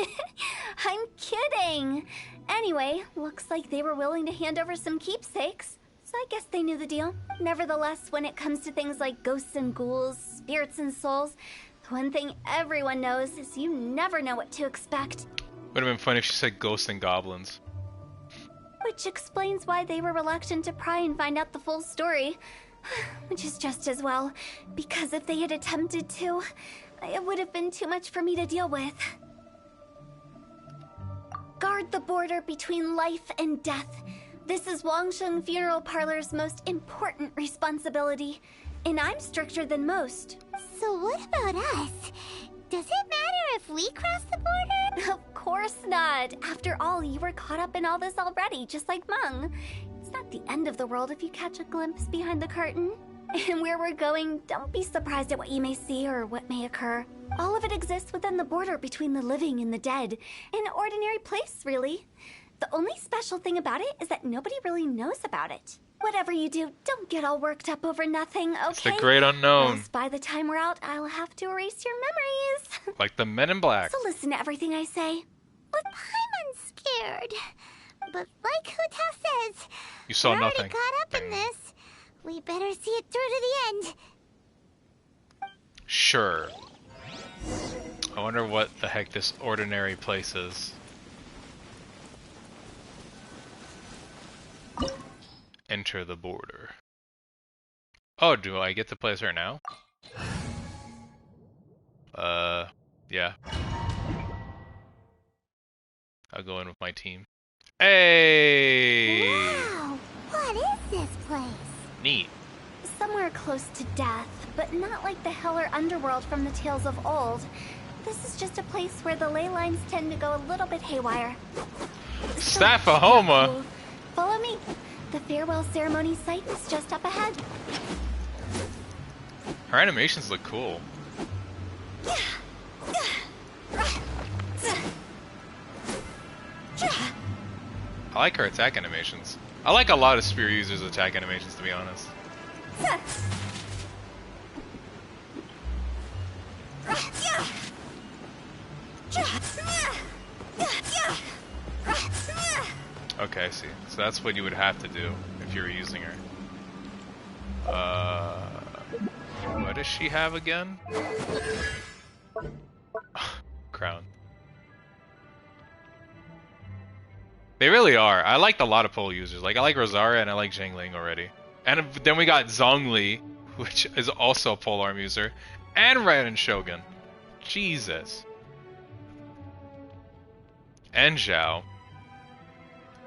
I'm kidding. Anyway, looks like they were willing to hand over some keepsakes. So I guess they knew the deal. Nevertheless, when it comes to things like ghosts and ghouls, spirits and souls, the one thing everyone knows is you never know what to expect. Would have been funny if she said ghosts and goblins. Which explains why they were reluctant to pry and find out the full story. Which is just as well, because if they had attempted to, it would have been too much for me to deal with. Guard the border between life and death. This is Wangsheng Funeral Parlor's most important responsibility, and I'm stricter than most. So what about us? Does it matter if we cross the border? Of course not. After all, you were caught up in all this already, just like Meng. It's not the end of the world if you catch a glimpse behind the curtain. And where we're going, don't be surprised at what you may see or what may occur. All of it exists within the border between the living and the dead. An ordinary place, really. The only special thing about it is that nobody really knows about it. Whatever you do, don't get all worked up over nothing, okay? It's the great unknown. Else by the time we're out, I'll have to erase your memories. Like the Men in Black. So listen to everything I say. But Paimon's scared. But like Huta says, You saw we're nothing. already caught up in this. We better see it through to the end. Sure. I wonder what the heck this ordinary place is. Enter the border. Oh, do I get to place her now? Yeah. I'll go in with my team. Hey! Wow, what is this place? Neat. Somewhere close to death, but not like the hell or underworld from the tales of old. This is just a place where the ley lines tend to go a little bit haywire. Staphahoma! Follow me. The farewell ceremony site is just up ahead. Her animations look cool. I like her attack animations. I like a lot of spear users' attack animations, to be honest. Okay, I see. So that's what you would have to do if you were using her. What does she have again? Crown. They really are. I liked a lot of pole users. Like, I like Rosaria and I like Xiangling already. And then we got Zhongli, which is also a polearm user. And Raiden Shogun. Jesus. And Xiao.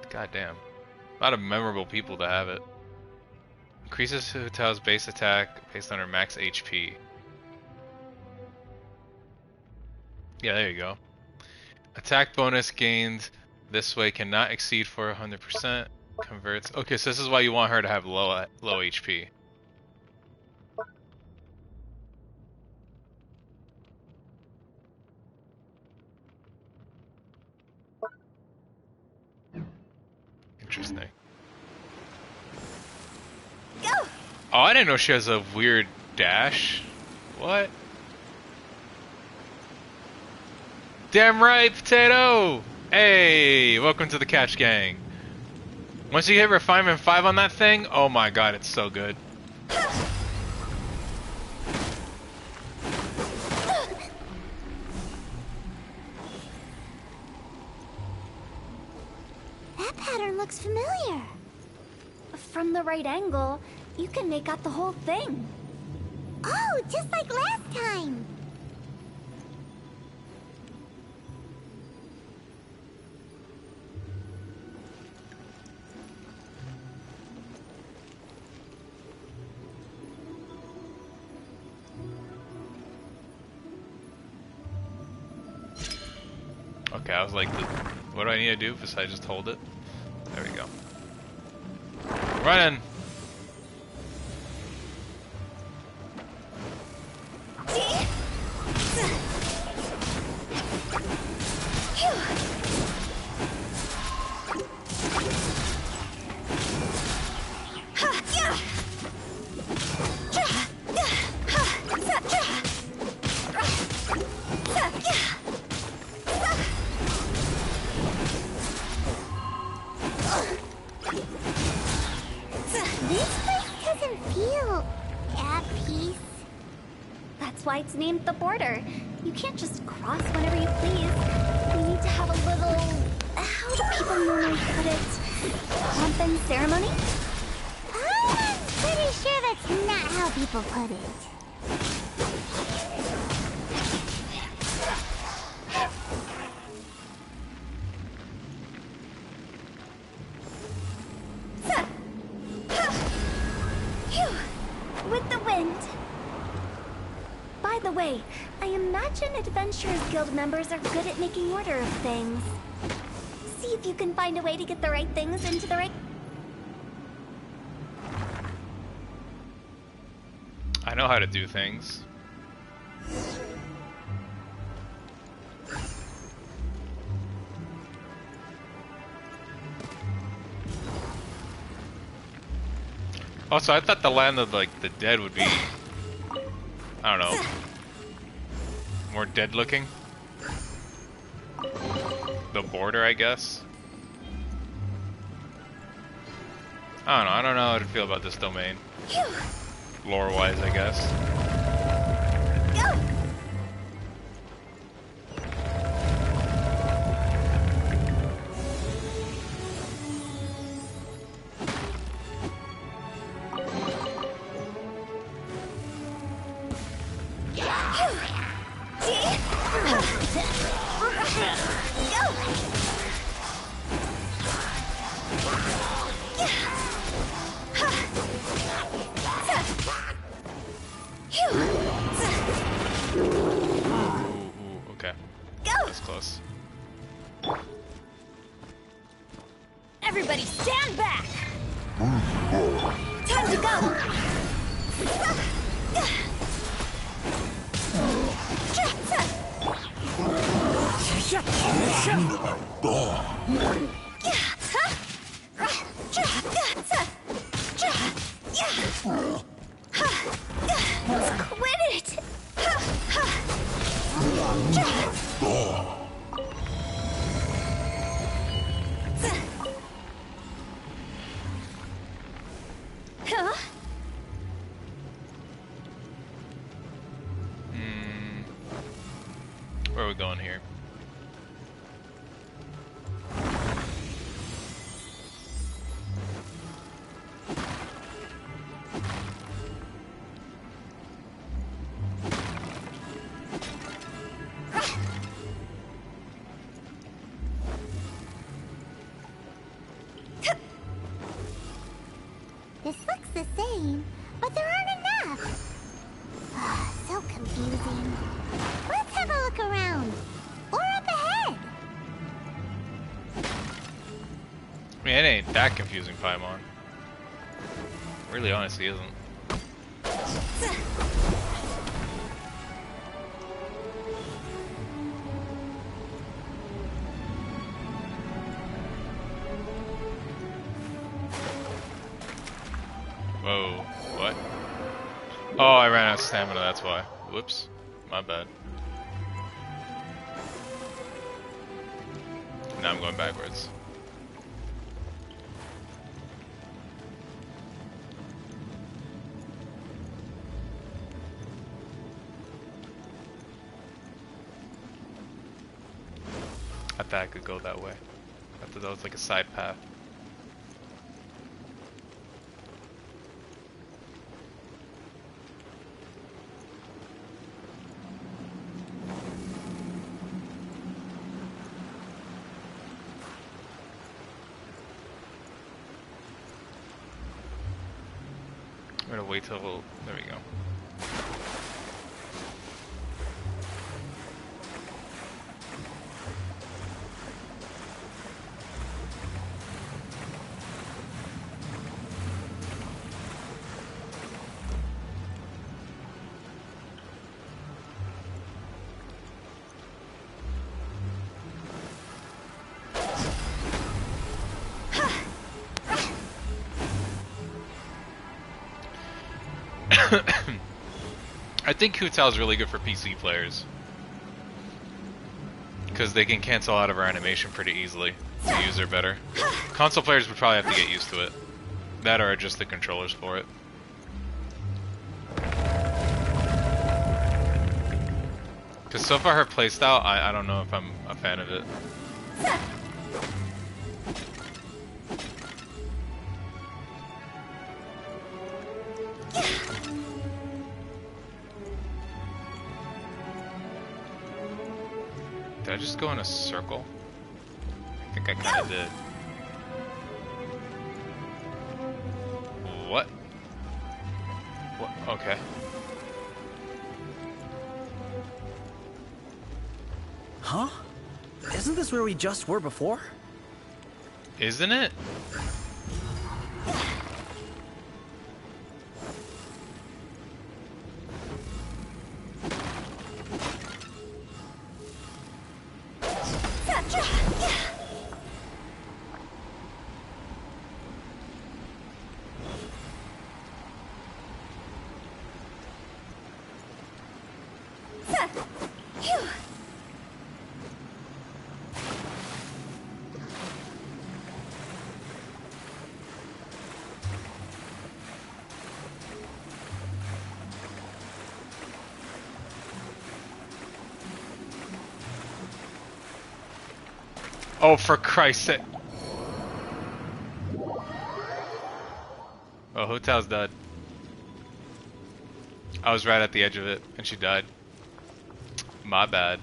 Goddamn. A lot of memorable people to have it. Increases Hutao's base attack based on her max HP. Yeah, there you go. Attack bonus gained this way cannot exceed 400%. Converts. Okay, so this is why you want her to have low HP. Interesting. Go! Oh, I didn't know she has a weird dash. What? Damn right, potato! Hey, welcome to the catch gang. Once you hit refinement 5 on that thing, oh my god, it's so good. That pattern looks familiar. From the right angle, you can make out the whole thing. Oh, just like last time. Okay, I was like, what do I need to do besides just hold it? There we go. Running! It's named the border. You can't just cross whenever you please. You need to have a little... How do people normally put it? Pomp and ceremony? I'm pretty sure that's not how people put it. With the wind. By the way, I imagine Adventurers Guild members are good at making order of things. See if you can find a way to get the right things into the right... I know how to do things. Also, I thought the land of like the dead would be, I don't know, more dead looking. The border, I guess. I don't know how to feel about this domain. Lore-wise, I guess. Go! Okay. Go! That's close. Everybody stand back! Time to go! Quit it! Where are we going here? This looks the same, but there aren't enough. So confusing. Let's have a look around. I mean, it ain't that confusing, Paimon. Really, honestly, isn't. Whoa, what? Oh, I ran out of stamina, that's why. Whoops, my bad. Now I'm going backwards. I thought I could go that way. I thought that was like a side path. I'm gonna wait till, there we go. I think Hu Tao is really good for PC players because they can cancel out of our animation pretty easily to use her better. Console players would probably have to get used to it. That or adjust the controllers for it. Because so far her playstyle, I don't know if I'm a fan of it. Did I just go in a circle? I think I kind of did. What? What? Okay. Huh? Isn't this where we just were before? Isn't it? Oh, for Christ's sake. Oh, Hu Tao's dead. I was right at the edge of it, and she died. My bad.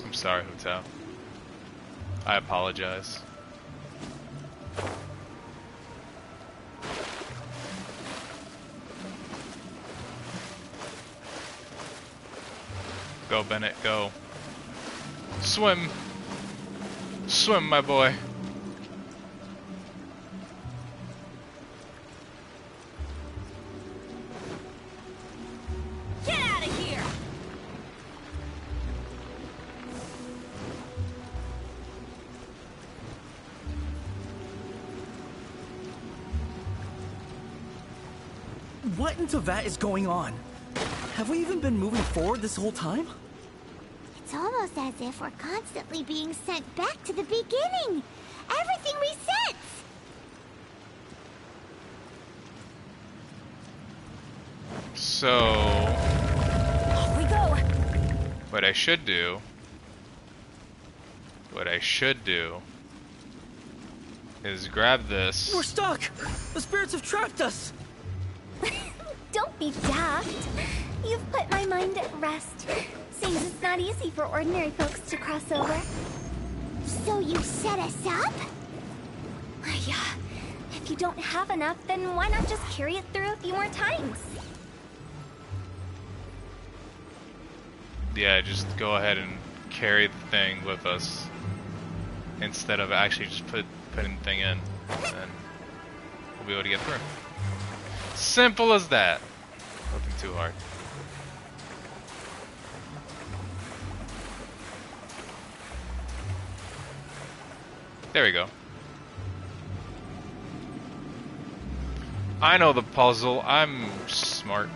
I'm sorry, Hu Tao. I apologize. Go, Bennett, go. Swim. Swim, my boy. Get out of here! What in Teyvat is going on? Have we even been moving forward this whole time? It's almost as if we're constantly being sent back to the beginning. Everything resets. So... Off we go! What I should do is grab this. We're stuck! The spirits have trapped us! Don't be daft. You've put my mind at rest. Seems it's not easy for ordinary folks to cross over. So you set us up? Yeah. If if you don't have enough, then why not just carry it through a few more times? Yeah, just go ahead and carry the thing with us instead of actually just putting the thing in, and we'll be able to get through. Simple as that. Nothing too hard. There we go. I know the puzzle. I'm smart.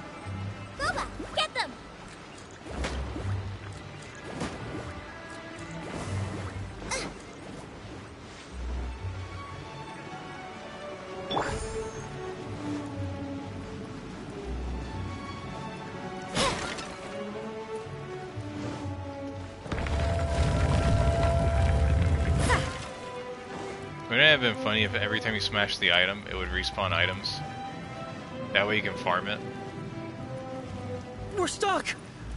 Boba, get them! Wouldn't it have been funny if every time you smash the item, it would respawn items? That way you can farm it. We're stuck!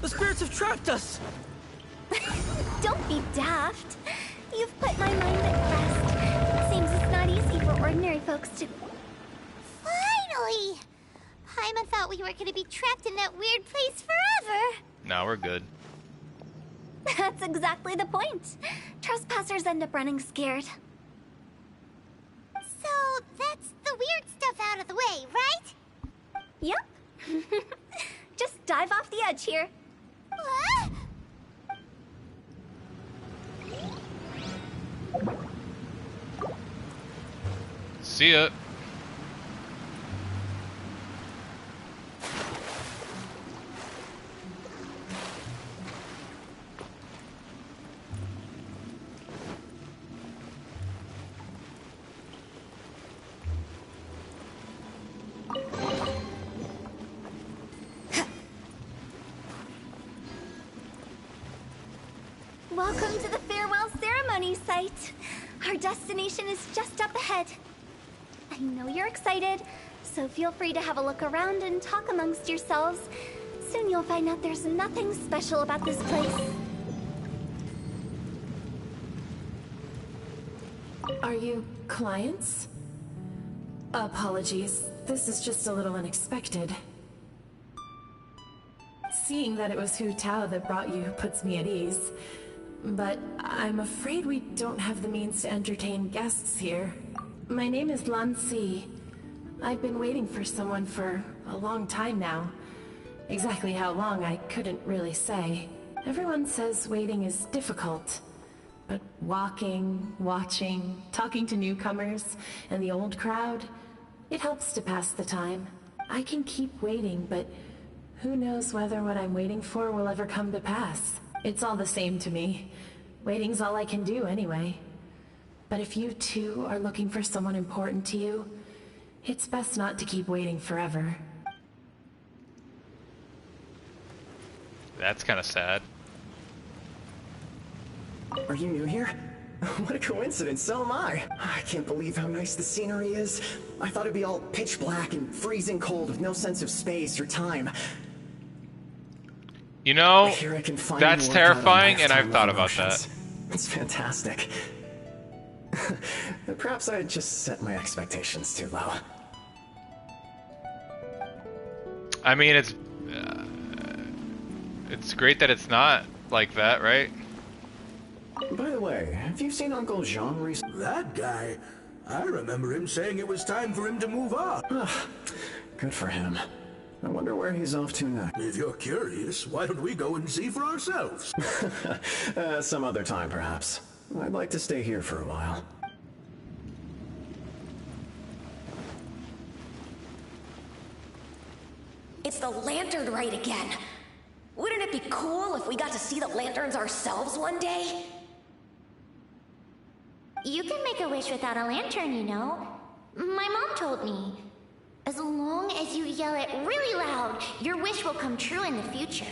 The spirits have trapped us! Don't be daft. You've put my mind at rest. Seems it's not easy for ordinary folks to... Finally! Paimon thought we were gonna be trapped in that weird place forever. Now we're good. That's exactly the point. Trespassers end up running scared. So, that's the weird stuff out of the way, right? Yep. Just dive off the edge here. What? See ya. Welcome to the farewell ceremony site. Our destination is just up ahead. I know you're excited, so feel free to have a look around and talk amongst yourselves. Soon you'll find out there's nothing special about this place. Are you clients? Apologies, this is just a little unexpected. Seeing that it was Hu Tao that brought you puts me at ease. But I'm afraid we don't have the means to entertain guests here. My name is Lan Si. I've been waiting for someone for a long time now. Exactly how long, I couldn't really say. Everyone says waiting is difficult. But walking, watching, talking to newcomers, and the old crowd, it helps to pass the time. I can keep waiting, but who knows whether what I'm waiting for will ever come to pass. It's all the same to me. Waiting's all I can do anyway. But if you too are looking for someone important to you, it's best not to keep waiting forever. That's kind of sad. Are you new here? What a coincidence, so am I. I can't believe how nice the scenery is. I thought it'd be all pitch black and freezing cold with no sense of space or time. You know, Here I can find that's more terrifying, and lifetime I've thought about emotions. that. It's fantastic. Perhaps I just set my expectations too low. I mean, it's great that it's not like that, right? By the way, have you seen Uncle Jean recently? That guy? I remember him saying it was time for him to move on. Good for him. I wonder where he's off to next. If you're curious, why don't we go and see for ourselves? Some other time, perhaps. I'd like to stay here for a while. It's the lantern rite again. Wouldn't it be cool if we got to see the lanterns ourselves one day? You can make a wish without a lantern, you know. My mom told me. As long as you yell it really loud, your wish will come true in the future.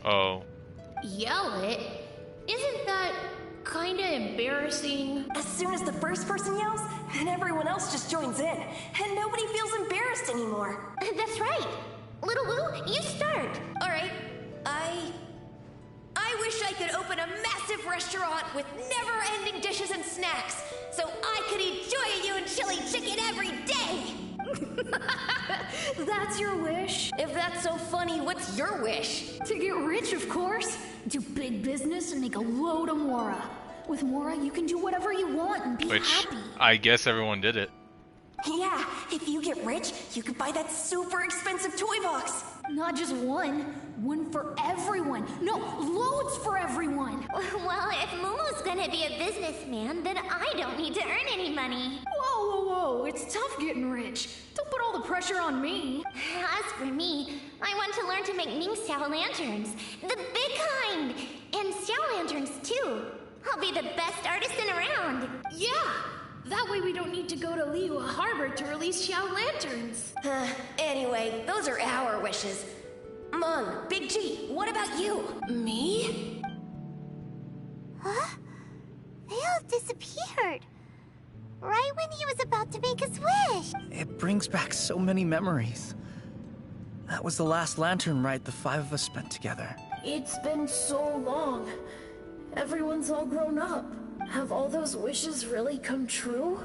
Oh. Yell it? Isn't that kinda embarrassing? As soon as the first person yells, then everyone else just joins in, and nobody feels embarrassed anymore. That's right. Little Wu, you start. Alright, I wish I could open a massive restaurant with never-ending dishes and snacks, so I could eat Joya and chili chicken every day! That's your wish? If that's so funny, what's your wish? To get rich, of course. Do big business and make a load of Mora. With Mora, you can do whatever you want and be happy. I guess everyone did it. Yeah, if you get rich, you could buy that super expensive toy box. Not just one. One for everyone. No, loads for everyone. Well, if Momo's gonna be a businessman, then I don't need to earn any money. Whoa, whoa, whoa. It's tough getting rich. Don't put all the pressure on me. As for me, I want to learn to make Ming Xiao lanterns. The big kind! And Xiao lanterns, too. I'll be the best artisan around. Yeah! That way we don't need to go to Liyue Harbor to release Xiao lanterns. Anyway, those are our wishes. Mung, Big G, what about you? Me? Huh? They all disappeared. Right when he was about to make his wish. It brings back so many memories. That was the last lantern ride the 5 of us spent together. It's been so long. Everyone's all grown up. Have all those wishes really come true?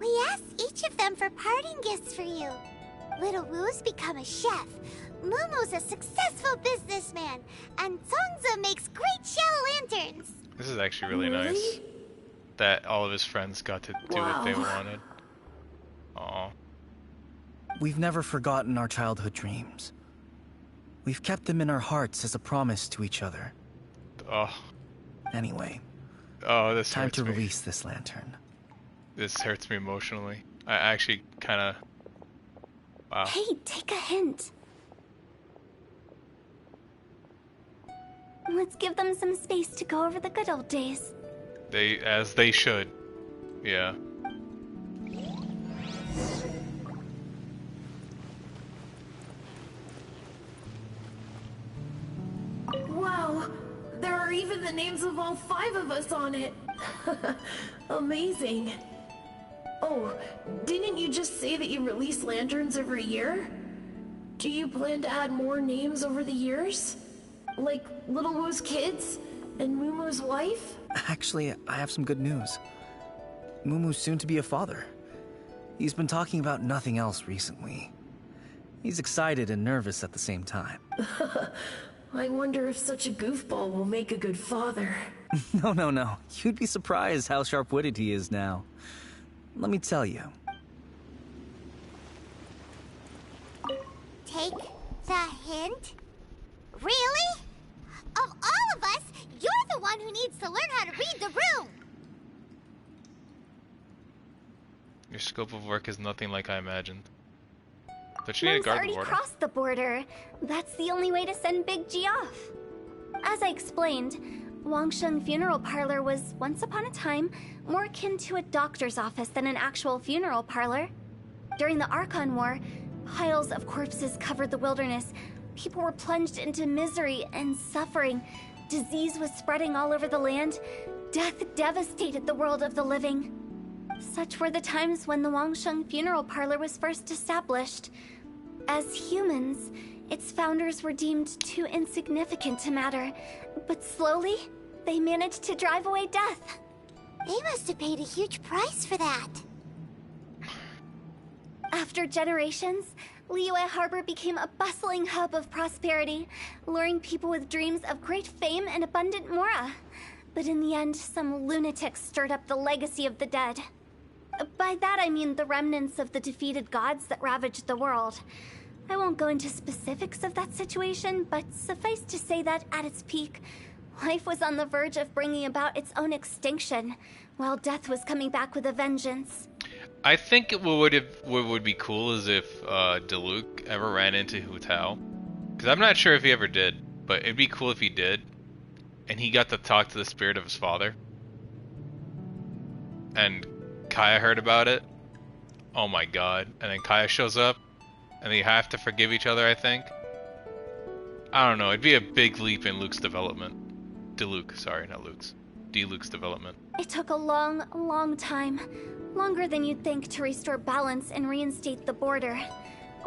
We asked each of them for parting gifts for you. Little Wu's become a chef. Momo's a successful businessman. And Zongzi makes great Xiao lanterns. This is actually really nice. That all of his friends got to do what they wanted. Aw. We've never forgotten our childhood dreams. We've kept them in our hearts as a promise to each other. Oh. Anyway. Oh, this time hurts to me. release this lantern. This hurts me emotionally. I actually kind of... Wow. Hey, take a hint. Let's give them some space to go over the good old days. As they should. Yeah. Wow, there are even the names of all 5 of us on it. Amazing. Oh, didn't you just say that you release lanterns every year? Do you plan to add more names over the years? Like Little Wu's kids and Mumu's wife? Actually, I have some good news. Mumu's soon to be a father. He's been talking about nothing else recently. He's excited and nervous at the same time. I wonder if such a goofball will make a good father. No. You'd be surprised how sharp-witted he is now. Let me tell you. Take the hint? Really? Of all of us, you're the one who needs to learn how to read the room. Your scope of work is nothing like I imagined. But you need a Mung's guard already the border. crossed the border. That's the only way to send Big G off. As I explained, Wangsheng Funeral Parlor was, once upon a time, more akin to a doctor's office than an actual funeral parlor. During the Archon War, piles of corpses covered the wilderness. People were plunged into misery and suffering. Disease was spreading all over the land. Death devastated the world of the living. Such were the times when the Wangsheng Funeral Parlor was first established. As humans, its founders were deemed too insignificant to matter, but slowly, they managed to drive away death. They must have paid a huge price for that. After generations, Liyue Harbor became a bustling hub of prosperity, luring people with dreams of great fame and abundant mora. But in the end, some lunatics stirred up the legacy of the dead. By that I mean the remnants of the defeated gods that ravaged the world. I won't go into specifics of that situation, but suffice to say that at its peak, life was on the verge of bringing about its own extinction, while death was coming back with a vengeance. I think what would be cool is if Diluc ever ran into Hu Tao. Because I'm not sure if he ever did, but it'd be cool if he did. And he got to talk to the spirit of his father. And Kaeya heard about it. Oh my god. And then Kaeya shows up. And they have to forgive each other, I think. I don't know. It'd be a big leap in Luke's development. Diluc, sorry, not Luke's. Diluc's development. It took a long, long time. Longer than you'd think to restore balance and reinstate the border.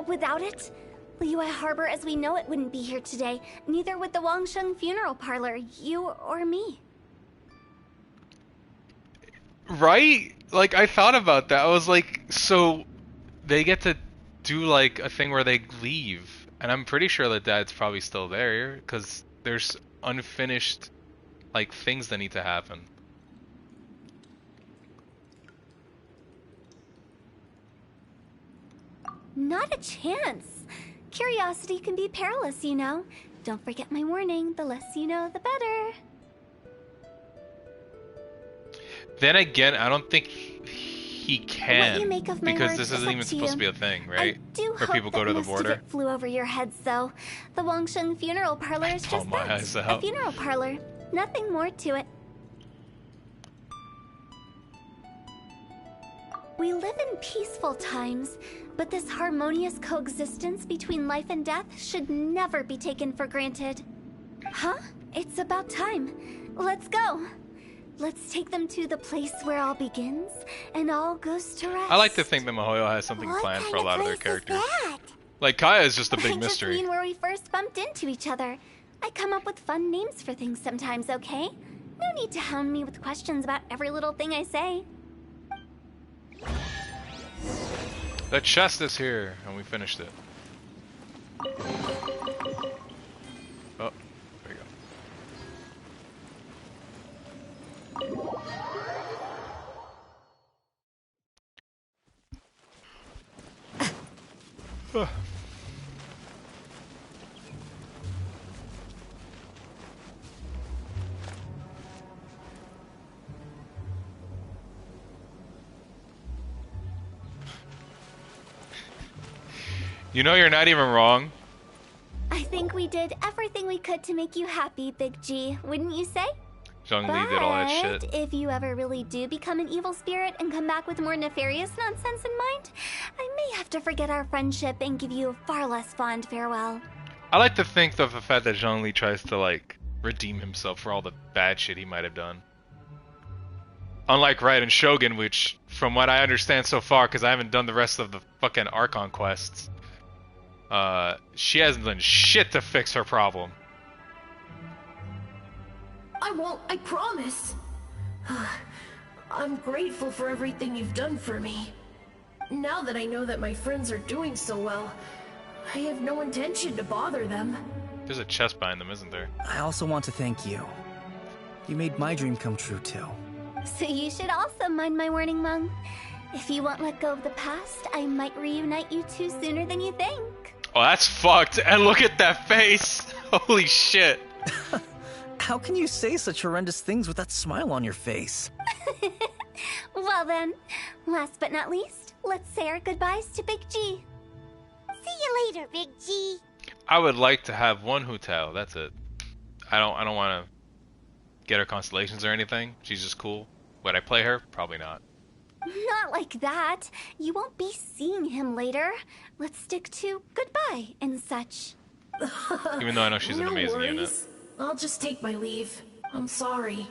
Without it, Liyue Harbor as we know it wouldn't be here today. Neither would the Wangsheng funeral parlor, you or me. Right? Like, I thought about that. I was like, so they get to do like a thing where they leave, and I'm pretty sure that Dad's probably still there because there's unfinished like things that need to happen. Not a chance. Curiosity can be perilous, you know. Don't forget my warning. The less you know, the better. Then again, I don't think he can, What you make of my because words this is isn't up even to supposed to you. be a thing, right? I do Where hope people go that to the most of border. it flew over your heads, though. The Wangsheng funeral parlor is just my that, eyes a out. funeral parlor. Nothing more to it. We live in peaceful times, but this harmonious coexistence between life and death should never be taken for granted. Huh? It's about time. Let's go. Let's take them to the place where all begins and all goes to rest. I like to think that Mihoyo has something planned for a lot of their characters. Like Kaeya is just a big I mystery. just mean where we first bumped into each other. I come up with fun names for things sometimes, okay? No need to hound me with questions about every little thing I say. The chest is here, and we finished it. Oh, there you go. You know you're not even wrong. I think we did everything we could to make you happy, Big G, wouldn't you say? Zhongli did all that shit. But if you ever really do become an evil spirit and come back with more nefarious nonsense in mind, I may have to forget our friendship and give you a far less fond farewell. I like to think of the fact that Zhongli tries to like redeem himself for all the bad shit he might have done. Unlike Raiden Shogun, which, from what I understand so far, because I haven't done the rest of the fucking Archon quests, she hasn't done shit to fix her problem. I won't, I promise. I'm grateful for everything you've done for me. Now that I know that my friends are doing so well, I have no intention to bother them. There's a chest behind them, isn't there? I also want to thank you. You made my dream come true, too. So you should also mind my warning, Mung. If you won't let go of the past, I might reunite you two sooner than you think. Oh, that's fucked. And look at that face. Holy shit. How can you say such horrendous things with that smile on your face? Well then, last but not least, let's say our goodbyes to Big G. See you later, Big G. I would like to have one Hu Tao. That's it. I don't want to get her constellations or anything. She's just cool. Would I play her? Probably not. Not like that. You won't be seeing him later. Let's stick to goodbye and such. Even though I know she's an amazing unit. I'll just take my leave. I'm sorry.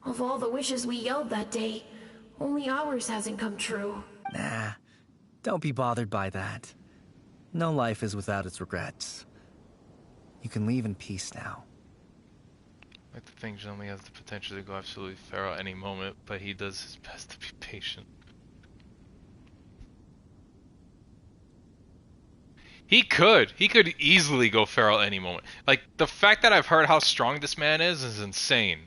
Of all the wishes we yelled that day, only ours hasn't come true. Nah, don't be bothered by that. No life is without its regrets. You can leave in peace now. I like to think Zhongli has the potential to go absolutely feral at any moment, but he does his best to be patient. He could easily go feral any moment. Like, the fact that I've heard how strong this man is insane.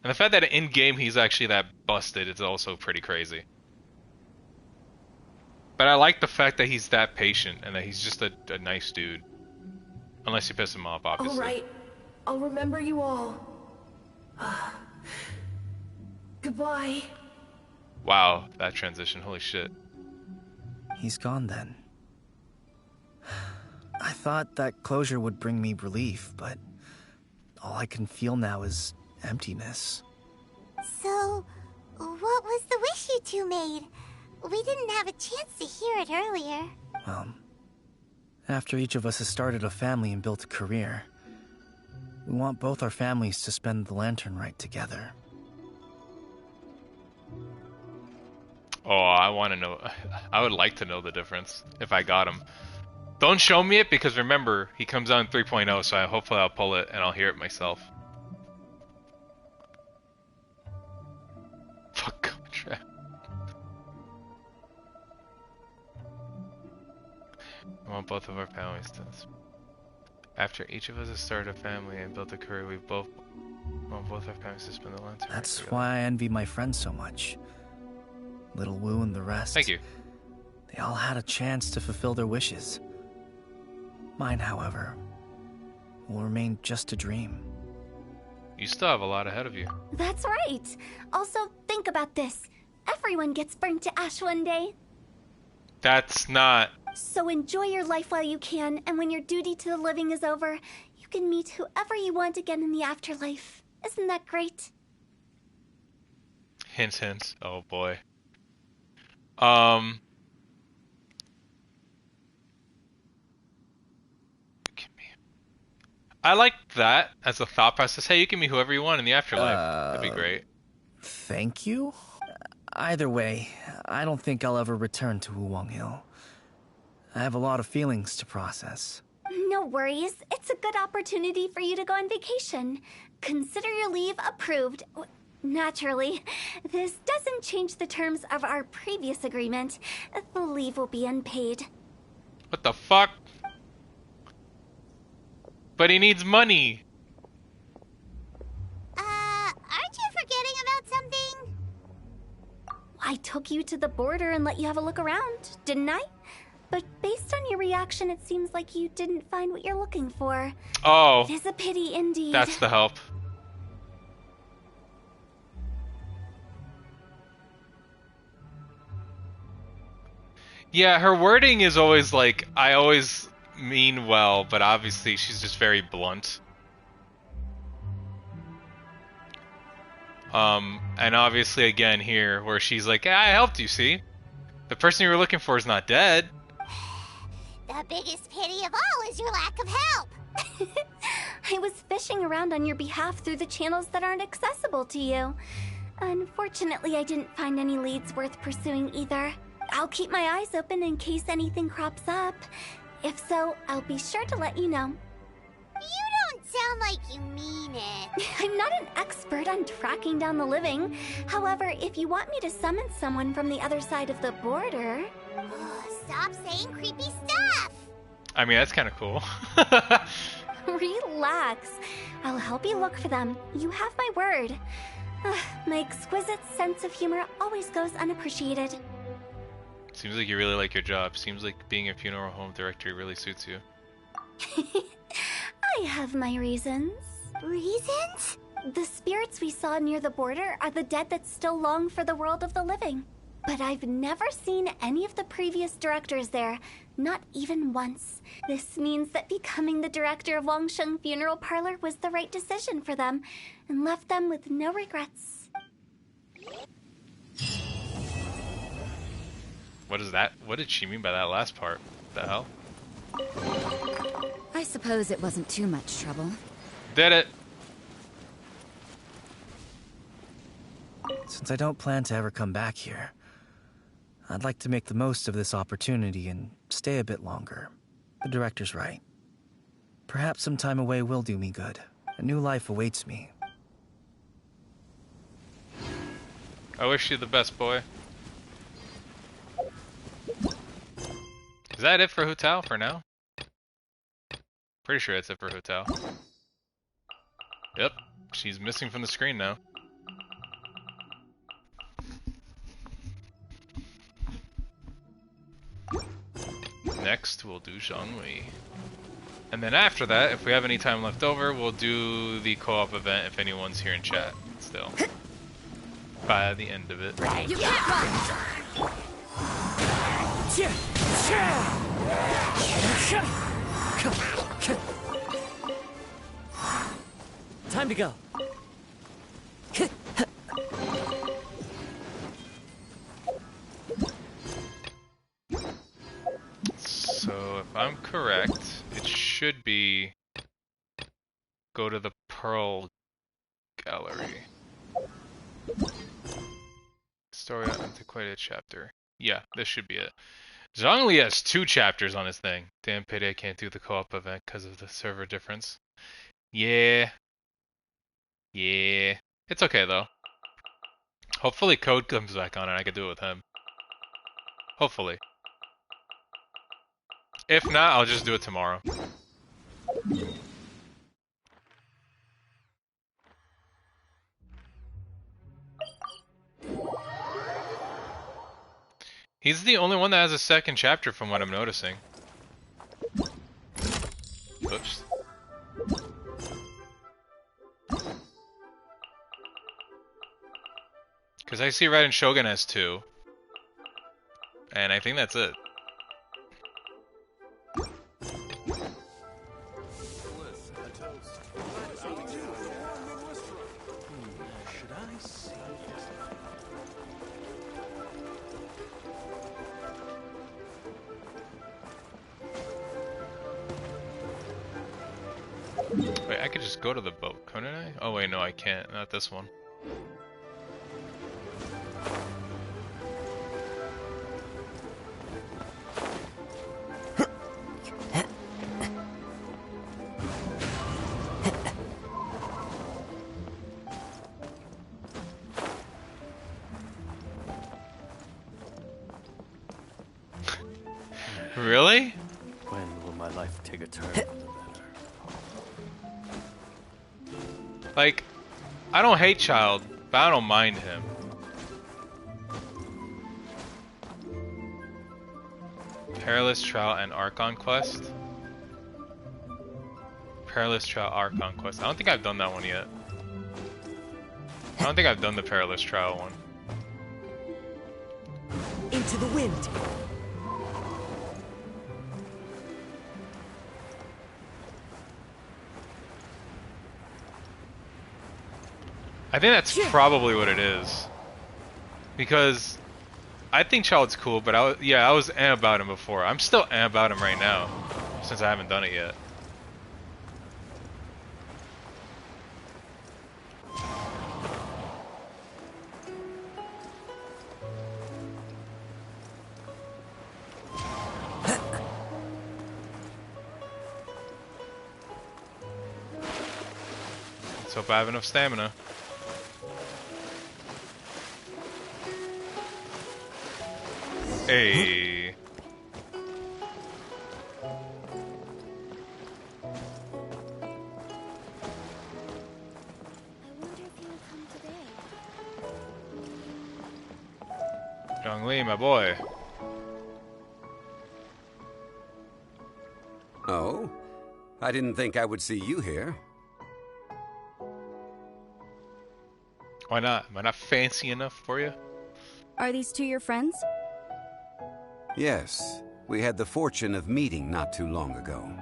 And the fact that in-game he's actually that busted is also pretty crazy. But I like the fact that he's that patient and that he's just a nice dude. Unless you piss him off, obviously. Alright, I'll remember you all. Goodbye. Wow, that transition, holy shit. He's gone then. I thought that closure would bring me relief, but all I can feel now is emptiness. So, what was the wish you two made? We didn't have a chance to hear it earlier. Well, after each of us has started a family and built a career, we want both our families to spend the Lantern Rite together. Oh, I want to know. I would like to know the difference if I got him. Don't show me it because remember, he comes out in 3.0, so hopefully I'll pull it and I'll hear it myself. Fuck contract. I want both of our families to. After each of us has started a family and built a career, we both want both our families to spend the long term. That's why I envy my friends so much. Little Wu and the rest. Thank you. They all had a chance to fulfill their wishes. Mine, however, will remain just a dream. You still have a lot ahead of you. That's right. Also, think about this. Everyone gets burnt to ash one day. That's not... So enjoy your life while you can, and when your duty to the living is over, you can meet whoever you want again in the afterlife. Isn't that great? Hint, hint. Oh boy. I like that as a thought process. Hey, you can meet whoever you want in the afterlife. That'd be great. Thank you? Either way, I don't think I'll ever return to Wuwang Hill. I have a lot of feelings to process. No worries. It's a good opportunity for you to go on vacation. Consider your leave approved. Naturally, this doesn't change the terms of our previous agreement. The leave will be unpaid. What the fuck? But he needs money. Aren't you forgetting about something? I took you to the border and let you have a look around, didn't I? But based on your reaction, it seems like you didn't find what you're looking for. Oh. It is a pity indeed. That's the help. Yeah, her wording is always like, I always mean well, but obviously she's just very blunt. And obviously again here, where she's like, I helped you, see? The person you were looking for is not dead. The biggest pity of all is your lack of help. I was fishing around on your behalf through the channels that aren't accessible to you. Unfortunately, I didn't find any leads worth pursuing either. I'll keep my eyes open in case anything crops up. If so, I'll be sure to let you know. You don't sound like you mean it. I'm not an expert on tracking down the living. However, if you want me to summon someone from the other side of the border... Stop saying creepy stuff! I mean, that's kind of cool. Relax. I'll help you look for them. You have my word. My exquisite sense of humor always goes unappreciated. Seems like you really like your job. Seems like being a funeral home director really suits you. I have my reasons. Reasons? The spirits we saw near the border are the dead that still long for the world of the living. But I've never seen any of the previous directors there, not even once. This means that becoming the director of Wangsheng Funeral Parlor was the right decision for them, and left them with no regrets. What is that? What did she mean by that last part? What the hell? I suppose it wasn't too much trouble. Did it! Since I don't plan to ever come back here, I'd like to make the most of this opportunity and stay a bit longer. The director's right. Perhaps some time away will do me good. A new life awaits me. I wish you the best, boy. Is that it for Hu Tao for now? Pretty sure that's it for Hu Tao. Yep, she's missing from the screen now. Next, we'll do Zhongli. And then after that, if we have any time left over, we'll do the co-op event if anyone's here in chat still. By the end of it. You can't run! Time to go. So, if I'm correct, it should be go to the Pearl Gallery. Story on Antiquated chapter. Yeah, this should be it. Zhongli has 2 chapters on his thing. Damn pity I can't do the co-op event because of the server difference. Yeah. Yeah. It's okay though. Hopefully Code comes back on and I can do it with him. Hopefully. If not, I'll just do it tomorrow. He's the only one that has a second chapter from what I'm noticing. Oops. Because I see Raiden Shogun has 2. And I think that's it. Wait, I could just go to the boat, couldn't I? Oh wait, no I can't. Not this one. Really? When will my life take a turn for the better? Like, I don't hate Childe, but I don't mind him. Perilous Trial and Archon Quest? Perilous Trial, Archon Quest. I don't think I've done that one yet. I don't think I've done the Perilous Trial one. Into the wind. I think that's probably what it is. Because I think Childe's cool, but I was about him before. I'm still about him right now, since I haven't done it yet. Let's hope I have enough stamina. Hey. Zhongli, my boy. Oh? I didn't think I would see you here. Why not? Am I not fancy enough for you? Are these 2 your friends? Yes, we had the fortune of meeting not too long ago.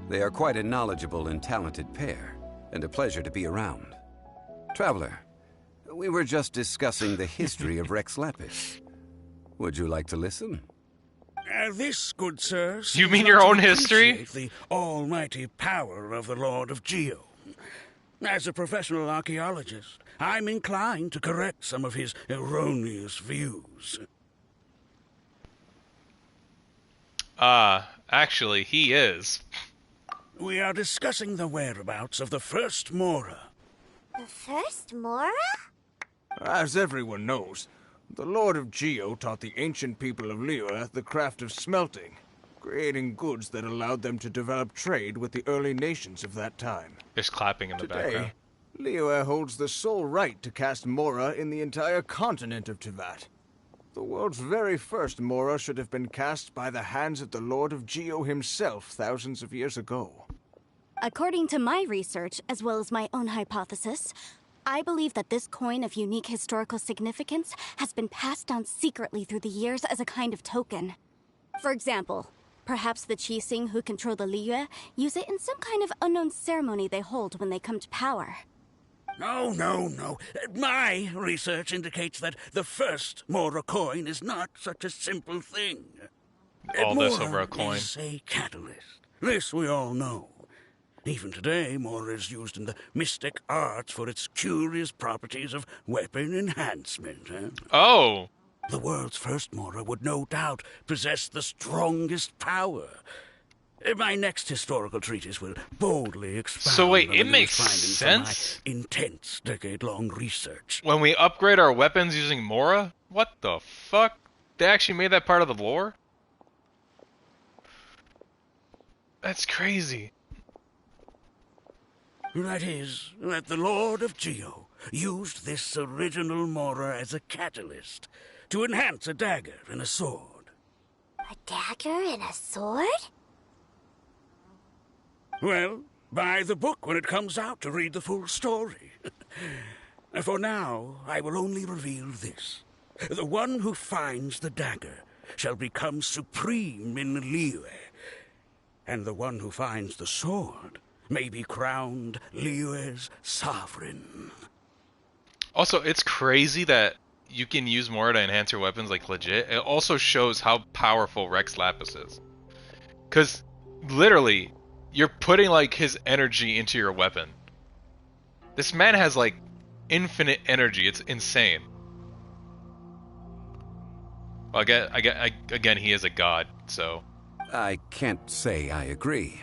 They are quite a knowledgeable and talented pair, and a pleasure to be around. Traveler, we were just discussing the history of Rex Lapis. Would you like to listen? This, good sir, you mean your own history? The almighty power of the Lord of Geo. As a professional archaeologist, I'm inclined to correct some of his erroneous views. Actually, he is. We are discussing the whereabouts of the first Mora. The first Mora? As everyone knows, the Lord of Geo taught the ancient people of Liyue the craft of smelting, creating goods that allowed them to develop trade with the early nations of that time. There's clapping in the background. Today, Liyue holds the sole right to cast Mora in the entire continent of Teyvat. The world's very first Mora should have been cast by the hands of the Lord of Geo himself thousands of years ago. According to my research, as well as my own hypothesis, I believe that this coin of unique historical significance has been passed down secretly through the years as a kind of token. For example, perhaps the Keqing who control the Liyue use it in some kind of unknown ceremony they hold when they come to power. No. My research indicates that the first Mora coin is not such a simple thing. All this over a coin. Is a catalyst. This we all know. Even today, Mora is used in the mystic arts for its curious properties of weapon enhancement. Oh! The world's first Mora would no doubt possess the strongest power. My next historical treatise will boldly expound So wait, on it the makes newest findings sense? from my intense decade-long research. When we upgrade our weapons using Mora? What the fuck? They actually made that part of the lore? That's crazy. That is, that the Lord of Geo used this original Mora as a catalyst to enhance a dagger and a sword. A dagger and a sword? Well, buy the book when it comes out to read the full story. For now, I will only reveal this. The one who finds the dagger shall become supreme in Liyue, and the one who finds the sword may be crowned Liyue's sovereign. Also, it's crazy that you can use Mora to enhance your weapons, like, legit. It also shows how powerful Rex Lapis is. Because, literally, you're putting, like, his energy into your weapon. This man has, like, infinite energy. It's insane. Well, again, he is a god, so... I can't say I agree.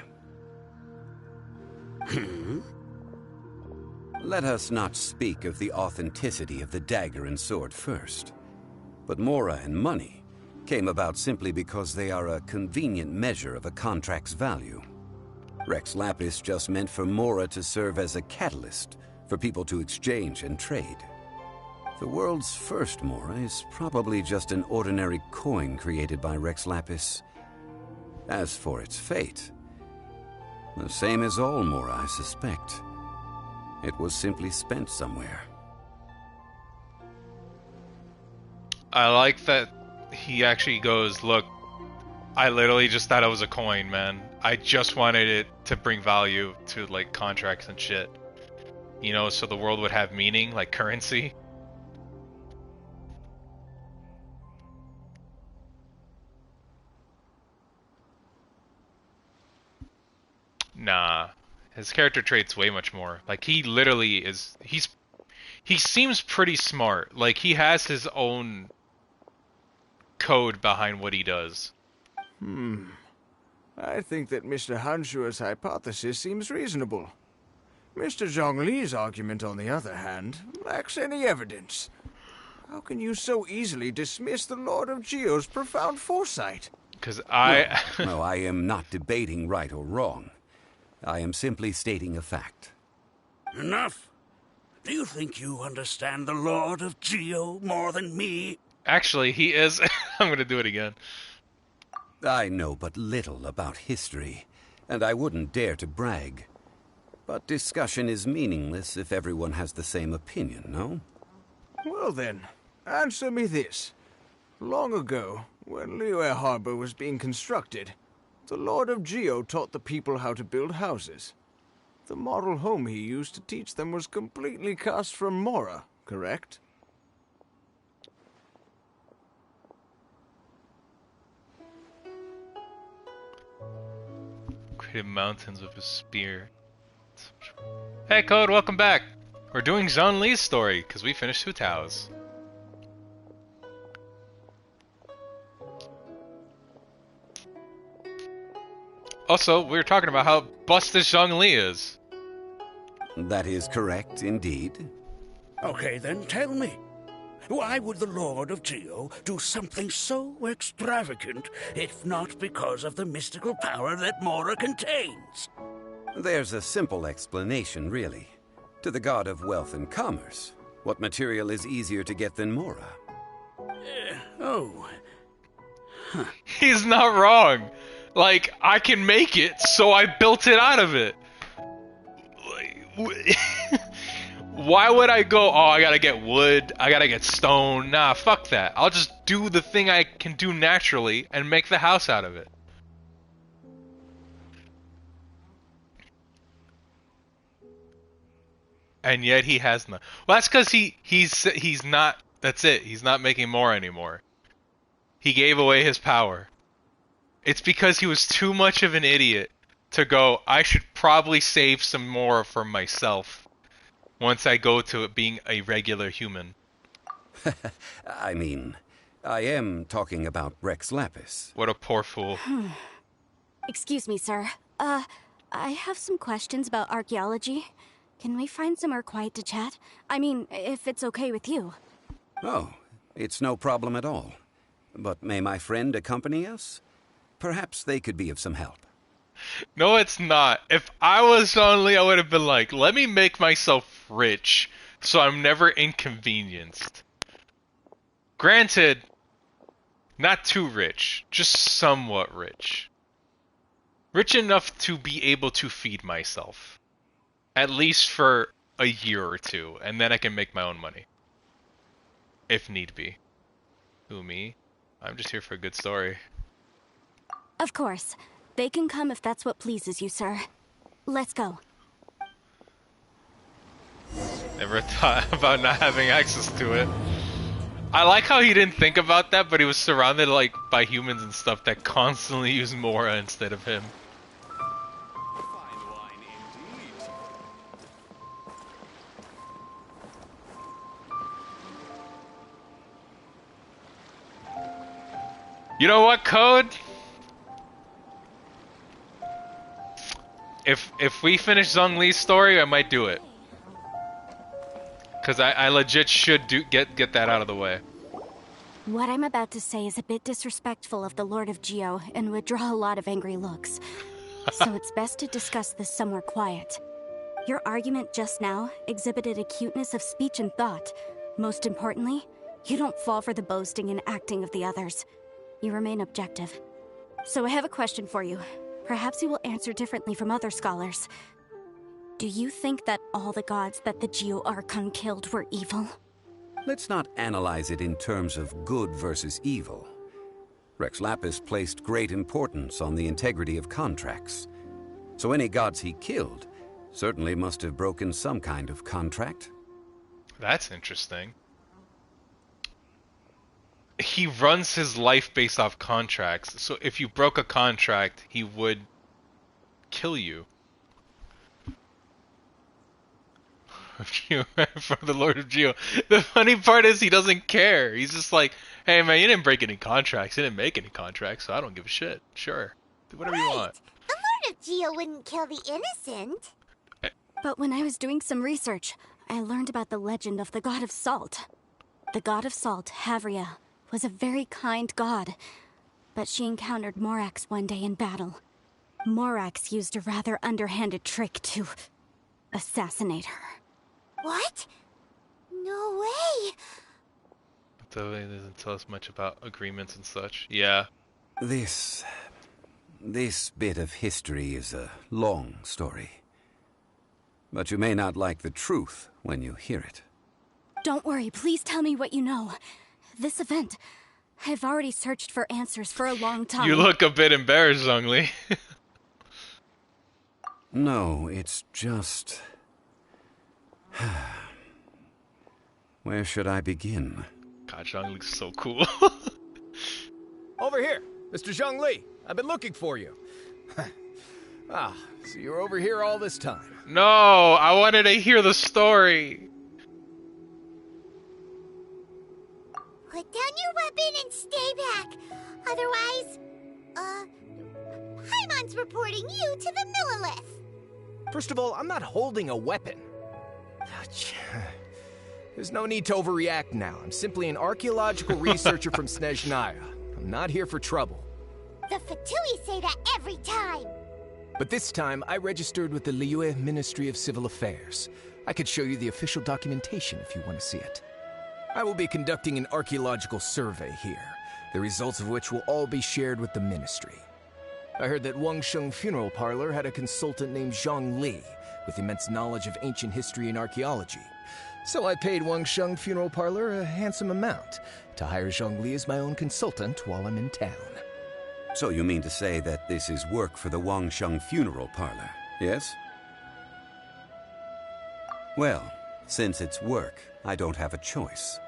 Let us not speak of the authenticity of the dagger and sword first. But Mora and money came about simply because they are a convenient measure of a contract's value. Rex Lapis just meant for Mora to serve as a catalyst for people to exchange and trade. The world's first Mora is probably just an ordinary coin created by Rex Lapis. As for its fate, the same as all Mora, I suspect. It was simply spent somewhere. I like that he actually goes, look, I literally just thought it was a coin, man. I just wanted it to bring value to, like, contracts and shit. You know, so the world would have meaning, like currency. Nah. His character trait's way much more. Like, he literally is... He seems pretty smart. Like, he has his own code behind what he does. I think that Mr. Hanshua's hypothesis seems reasonable. Mr. Zhongli's argument, on the other hand, lacks any evidence. How can you so easily dismiss the Lord of Geo's profound foresight? Because I... No, I am not debating right or wrong. I am simply stating a fact. Enough! Do you think you understand the Lord of Geo more than me? Actually, he is... I'm gonna do it again. I know but little about history, and I wouldn't dare to brag. But discussion is meaningless if everyone has the same opinion, no? Well then, answer me this. Long ago, when Liyue Harbor was being constructed, the Lord of Geo taught the people how to build houses. The model home he used to teach them was completely cast from Mora, correct? Created mountains with his spear. Hey Code, welcome back! We're doing Zhongli's story, because we finished Hu Tao's. Also, we were talking about how busted Zhongli is. That is correct, indeed. Okay, then tell me. Why would the Lord of Geo do something so extravagant, if not because of the mystical power that Mora contains? There's a simple explanation, really. To the god of wealth and commerce, what material is easier to get than Mora? Oh. Huh. He's not wrong. Like, I can make it, so I built it out of it. Like, why would I go, oh, I gotta get wood, I gotta get stone? Nah, fuck that. I'll just do the thing I can do naturally and make the house out of it. And yet he has not. Well, that's because he's not, that's it. He's not making more anymore. He gave away his power. It's because he was too much of an idiot to go, I should probably save some more for myself once I go to it being a regular human. I mean, I am talking about Rex Lapis. What a poor fool. Excuse me, sir. I have some questions about archaeology. Can we find somewhere quiet to chat? I mean, if it's okay with you. Oh, it's no problem at all. But may my friend accompany us? Perhaps they could be of some help. No, it's not. If I was Zhongli, I would have been like, let me make myself rich so I'm never inconvenienced. Granted, not too rich, just somewhat rich. Rich enough to be able to feed myself. At least for a year or two, and then I can make my own money. If need be. Who, me? I'm just here for a good story. Of course. They can come if that's what pleases you, sir. Let's go. Never thought about not having access to it. I like how he didn't think about that, but he was surrounded like by humans and stuff that constantly use Mora instead of him. You know what, Code? If we finish Zhongli's story, I might do it. Cause I legit should get that out of the way. What I'm about to say is a bit disrespectful of the Lord of Geo and would draw a lot of angry looks. So it's best to discuss this somewhere quiet. Your argument just now exhibited acuteness of speech and thought. Most importantly, you don't fall for the boasting and acting of the others. You remain objective. So I have a question for you. Perhaps you will answer differently from other scholars. Do you think that all the gods that the Geo Archon killed were evil? Let's not analyze it in terms of good versus evil. Rex Lapis placed great importance on the integrity of contracts. So any gods he killed certainly must have broken some kind of contract. That's interesting. He runs his life based off contracts, so if you broke a contract, he would kill you. For the Lord of Geo. The funny part is he doesn't care. He's just like, hey man, you didn't break any contracts. You didn't make any contracts, so I don't give a shit. Sure. Do whatever you want. The Lord of Geo wouldn't kill the innocent. But when I was doing some research, I learned about the legend of the god of salt. The god of salt, Havria, was a very kind god, but she encountered Morax one day in battle. Morax used a rather underhanded trick to assassinate her. What? No way! So it doesn't tell us much about agreements and such. Yeah. This bit of history is a long story. But you may not like the truth when you hear it. Don't worry, please tell me what you know. This event, I've already searched for answers for a long time. You look a bit embarrassed, Zhongli. No, it's just... Where should I begin? God, Zhongli's so cool. Over here, Mr. Zhongli. I've been looking for you. So you're over here all this time. No, I wanted to hear the story. Put down your weapon and stay back. Otherwise, Paimon's reporting you to the Millilith. First of all, I'm not holding a weapon. There's no need to overreact now. I'm simply an archaeological researcher from Snezhnaya. I'm not here for trouble. The Fatui say that every time. But this time, I registered with the Liyue Ministry of Civil Affairs. I could show you the official documentation if you want to see it. I will be conducting an archaeological survey here, the results of which will all be shared with the ministry. I heard that Wangsheng Funeral Parlor had a consultant named Zhongli, with immense knowledge of ancient history and archaeology. So I paid Wangsheng Funeral Parlor a handsome amount to hire Zhongli as my own consultant while I'm in town. So you mean to say that this is work for the Wangsheng Funeral Parlor, yes? Well, since it's work, I don't have a choice.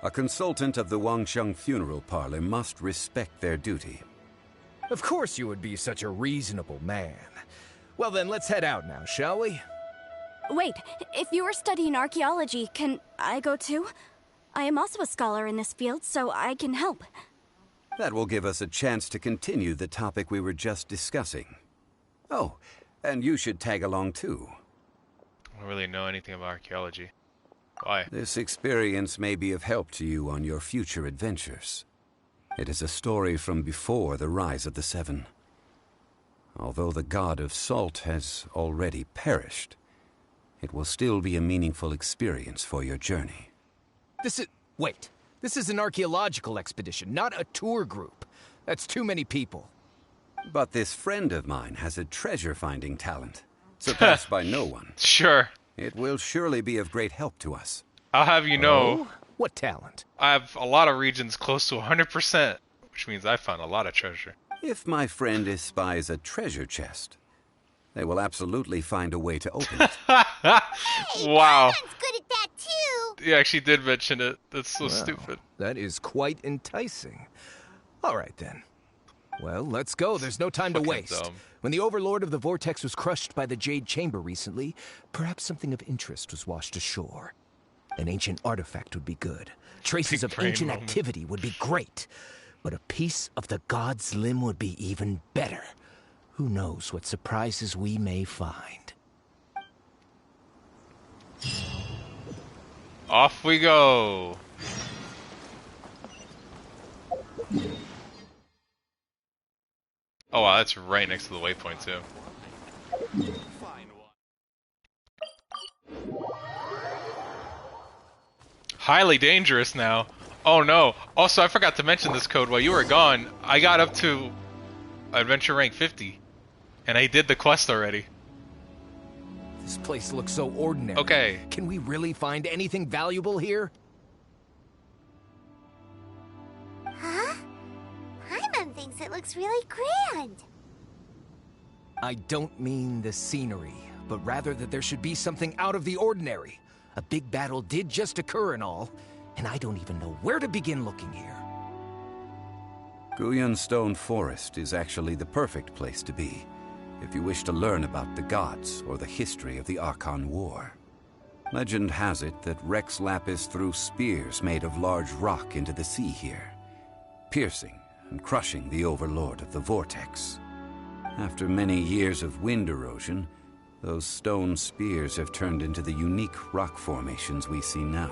A consultant of the Wangsheng Funeral Parlor must respect their duty. Of course you would be such a reasonable man. Well then, let's head out now, shall we? Wait, if you are studying archaeology, can I go too? I am also a scholar in this field, so I can help. That will give us a chance to continue the topic we were just discussing. Oh, and you should tag along too. I don't really know anything about archaeology. Why? This experience may be of help to you on your future adventures. It is a story from before the rise of the Seven. Although the god of salt has already perished, it will still be a meaningful experience for your journey. Wait. This is an archaeological expedition, not a tour group. That's too many people. But this friend of mine has a treasure-finding talent, surpassed by no one. Sure. It will surely be of great help to us. I'll have you know. Oh? What talent? I have a lot of regions close to 100%, which means I found a lot of treasure. If my friend espies a treasure chest, they will absolutely find a way to open it. Hey, wow. Conrad's good at that too. You actually did mention it. That's so Wow, stupid. That is quite enticing. All right, then. Well, let's go. There's no time to waste. Dumb. When the Overlord of the Vortex was crushed by the Jade Chamber recently, perhaps something of interest was washed ashore. An ancient artifact would be good. Traces of ancient activity would be great. But a piece of the god's limb would be even better. Who knows what surprises we may find. Off we go. Oh wow, that's right next to the waypoint too. Highly dangerous now. Oh no. Also, I forgot to mention this code while you were gone. I got up to adventure rank 50. And I did the quest already. This place looks so ordinary. Okay. Can we really find anything valuable here? Huh? Paimon thinks it looks really grand. I don't mean the scenery, but rather that there should be something out of the ordinary. A big battle did just occur and all, and I don't even know where to begin looking here. Guyun Stone Forest is actually the perfect place to be, if you wish to learn about the gods or the history of the Archon War. Legend has it that Rex Lapis threw spears made of large rock into the sea here, piercing and crushing the Overlord of the Vortex. After many years of wind erosion, those stone spears have turned into the unique rock formations we see now.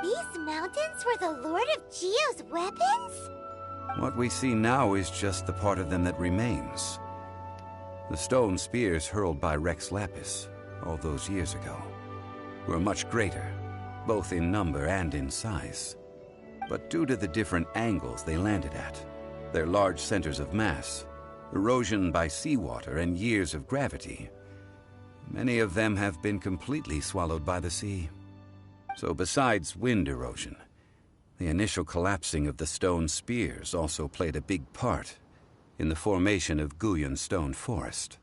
These mountains were the Lord of Geo's weapons? What we see now is just the part of them that remains. The stone spears hurled by Rex Lapis all those years ago were much greater, both in number and in size. But due to the different angles they landed at, their large centers of mass, erosion by seawater, and years of gravity, many of them have been completely swallowed by the sea. So besides wind erosion, the initial collapsing of the stone spears also played a big part in the formation of Guyun Stone Forest.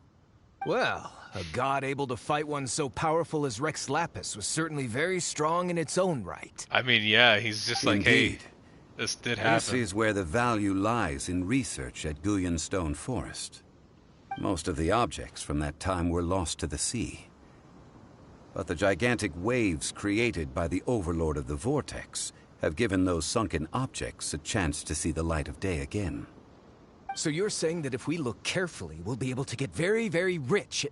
Well, a god able to fight one so powerful as Rex Lapis was certainly very strong in its own right. I mean, yeah, he's just like, Indeed. hey, this did happen. This is where the value lies in research at Guyun Stone Forest. Most of the objects from that time were lost to the sea. But the gigantic waves created by the Overlord of the Vortex have given those sunken objects a chance to see the light of day again. So you're saying that if we look carefully, we'll be able to get very, very rich.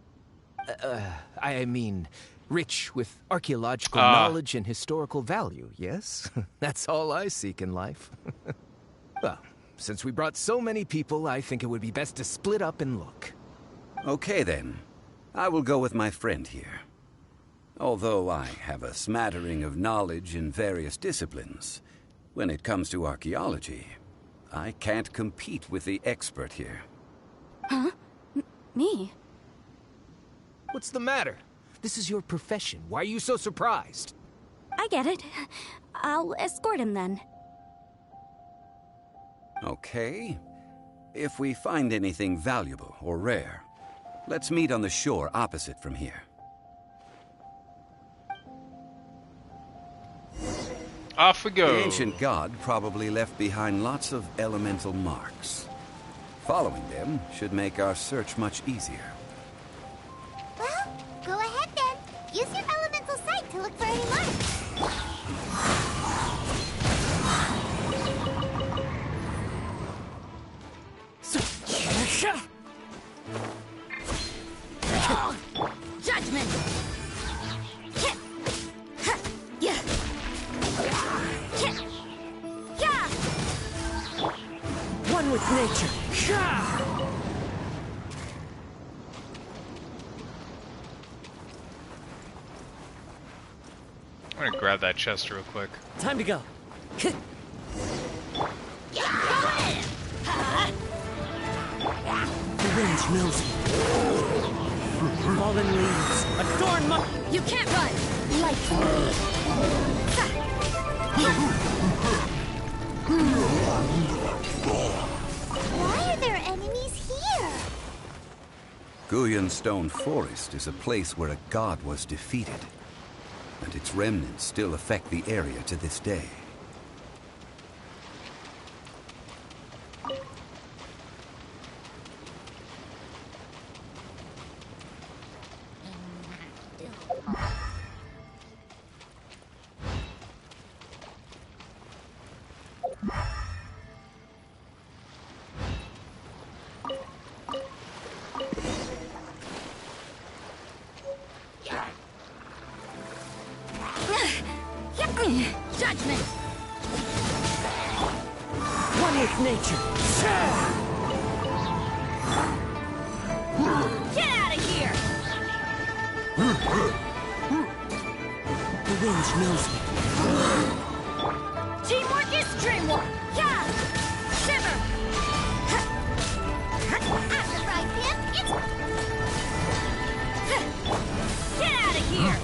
I mean, rich with archaeological knowledge and historical value, yes? That's all I seek in life. Well, since we brought so many people, I think it would be best to split up and look. Okay then. I will go with my friend here. Although I have a smattering of knowledge in various disciplines, when it comes to archaeology, I can't compete with the expert here. Huh? Me? What's the matter? This is your profession. Why are you so surprised? I get it. I'll escort him then. Okay. If we find anything valuable or rare, let's meet on the shore opposite from here. Off we go. The ancient god probably left behind lots of elemental marks. Following them should make our search much easier. Well, go ahead then. Use your elemental sight to look for any marks. I'm gonna grab that chest real quick. Time to go. The wind knows me. Fallen leaves. Adorn my... You can't run! Like Why are there enemies here? Guyan Stone Forest is a place where a god was defeated, and its remnants still affect the area to this day. Judgment! one with nature. Get out of here! The wind knows me. Teamwork is dreamwork! Yeah! Shiver! After fried pan, it's... Get out of here!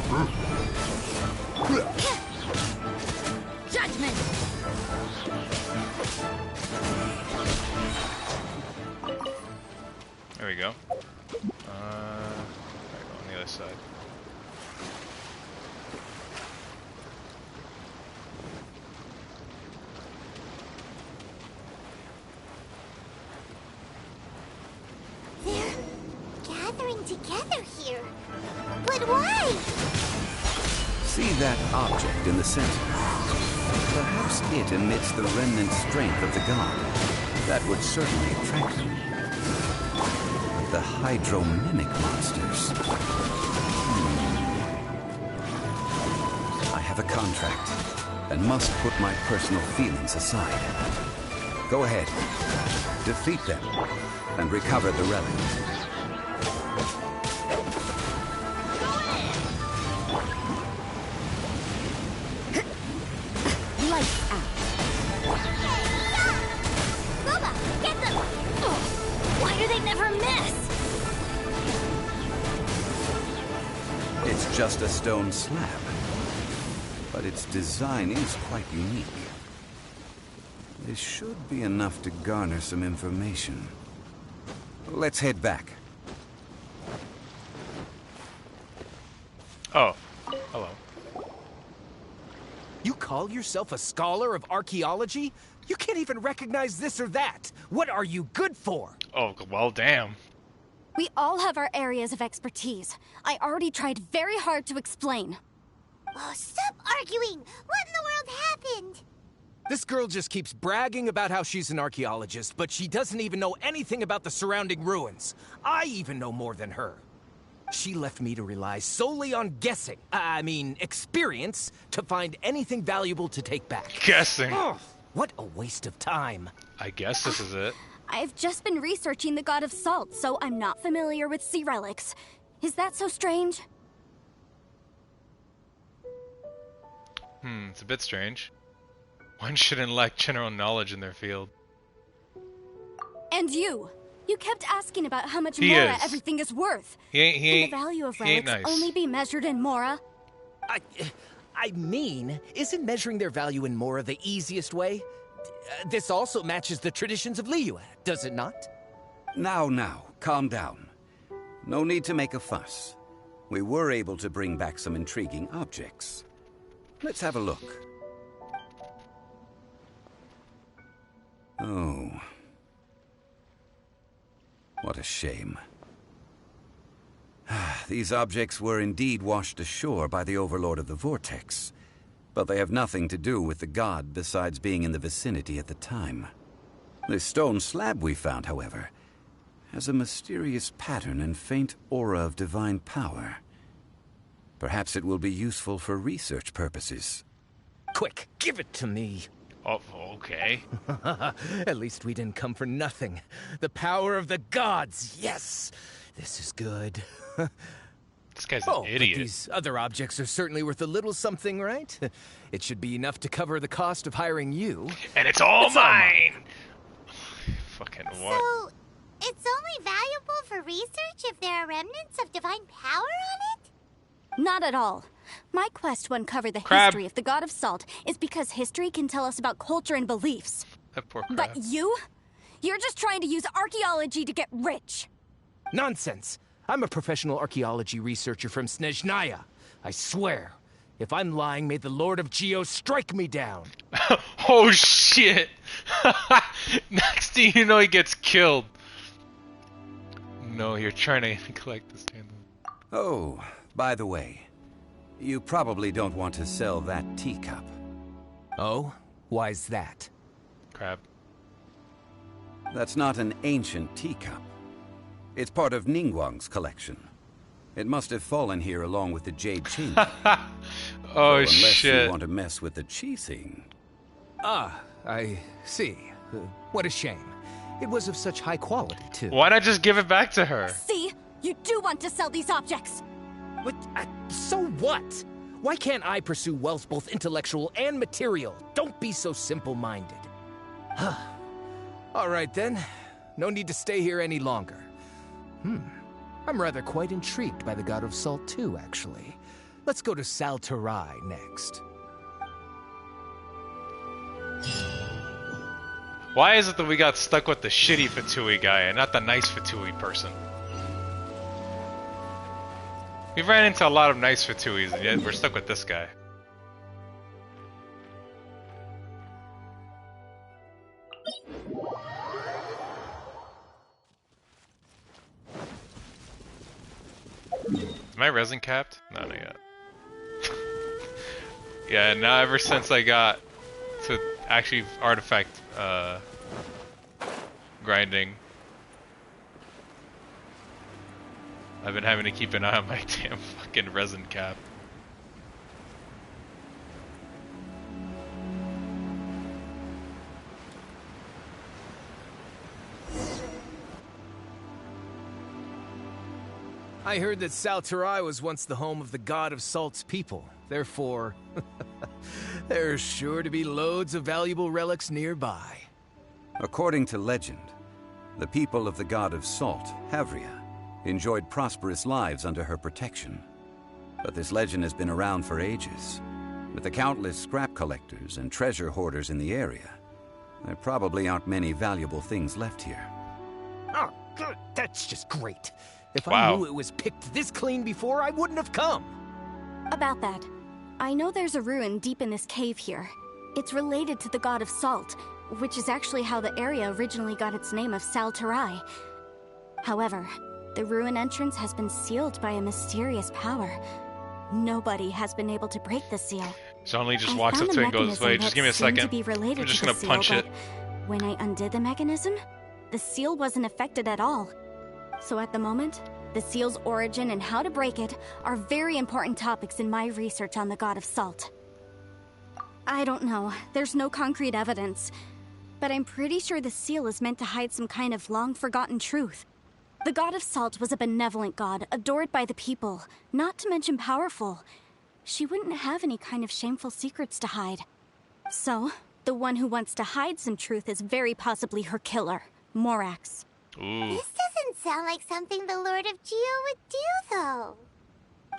Judgment! There we go. Alright, go on the other side. They're gathering together here. But why? See that object in the center? Perhaps it emits the remnant strength of the god. That would certainly attract them. But the hydro-mimic monsters... I have a contract, and must put my personal feelings aside. Go ahead. Defeat them, and recover the relic. Lights out. Loba, get them! Why do they never miss? It's just a stone slab, but its design is quite unique. This should be enough to garner some information. Let's head back. Oh, hello. You call yourself a scholar of archaeology? You can't even recognize this or that. What are you good for? Oh, well, damn. We all have our areas of expertise. I already tried very hard to explain. Oh, stop arguing! What in the world happened? This girl just keeps bragging about how she's an archaeologist, but she doesn't even know anything about the surrounding ruins. I even know more than her. She left me to rely solely on guessing, experience, to find anything valuable to take back. Guessing. Oh, what a waste of time. I guess this is it. I've just been researching the god of salt, so I'm not familiar with sea relics. Is that so strange? It's a bit strange. One shouldn't lack general knowledge in their field. And you kept asking about how much He Mora is. everything is worth. He Can ain't, the value of he ain't relics nice. only be measured in Mora? Isn't measuring their value in Mora the easiest way? This also matches the traditions of Liyue, does it not? Now, calm down. No need to make a fuss. We were able to bring back some intriguing objects. Let's have a look. Oh. What a shame. These objects were indeed washed ashore by the Overlord of the Vortex, but they have nothing to do with the god besides being in the vicinity at the time. The stone slab we found, however, has a mysterious pattern and faint aura of divine power. Perhaps it will be useful for research purposes. Quick, give it to me. Oh, okay. At least we didn't come for nothing. The power of the gods, yes! This is good. This guy's an idiot. But these other objects are certainly worth a little something, right? It should be enough to cover the cost of hiring you. And it's all mine! Fucking what? So, it's only valuable for research if there are remnants of divine power on it? Not at all. My quest to uncover the history of the God of Salt is because history can tell us about culture and beliefs. That poor crab. But you're just trying to use archaeology to get rich. Nonsense. I'm a professional archaeology researcher from Snezhnaya. I swear, if I'm lying, may the Lord of Geo strike me down. Oh shit! Next thing you know, he gets killed. No, you're trying to collect this candle. Oh, by the way, you probably don't want to sell that teacup. Oh? Why's that? Crab. That's not an ancient teacup. It's part of Ningguang's collection. It must have fallen here along with the jade chamber. Oh, unless shit. you want to mess with the Keqing. Ah, I see. What a shame. It was of such high quality, too. Why not just give it back to her? See? You do want to sell these objects. But, so what? Why can't I pursue wealth both intellectual and material? Don't be so simple-minded. All right, then. No need to stay here any longer. I'm rather quite intrigued by the God of Salt, too, actually. Let's go to Sal Terai next. Why is it that we got stuck with the shitty Fatui guy and not the nice Fatui person? We've ran into a lot of nice Fatuis, and yet we're stuck with this guy. Is my resin capped? No, not yet. Yeah, now ever since I got to actually artifact grinding, I've been having to keep an eye on my damn fucking resin cap. I heard that Sal Terai was once the home of the God of Salt's people. Therefore, there's sure to be loads of valuable relics nearby. According to legend, the people of the God of Salt, Havria, enjoyed prosperous lives under her protection. But this legend has been around for ages. With the countless scrap collectors and treasure hoarders in the area, there probably aren't many valuable things left here. Oh, good. That's just great. If I knew it was picked this clean before, I wouldn't have come. About that, I know there's a ruin deep in this cave here. It's related to the God of Salt, which is actually how the area originally got its name of Sal Terai. However, the ruin entrance has been sealed by a mysterious power. Nobody has been able to break the seal. Zhongli just walks up to it and goes, wait, just give me a second. I'm just gonna punch it. When I undid the mechanism, the seal wasn't affected at all. So at the moment, the seal's origin and how to break it are very important topics in my research on the God of Salt. I don't know, there's no concrete evidence, but I'm pretty sure the seal is meant to hide some kind of long-forgotten truth. The God of Salt was a benevolent god, adored by the people, not to mention powerful. She wouldn't have any kind of shameful secrets to hide. So, the one who wants to hide some truth is very possibly her killer, Morax. Ooh. This doesn't sound like something the Lord of Geo would do, though.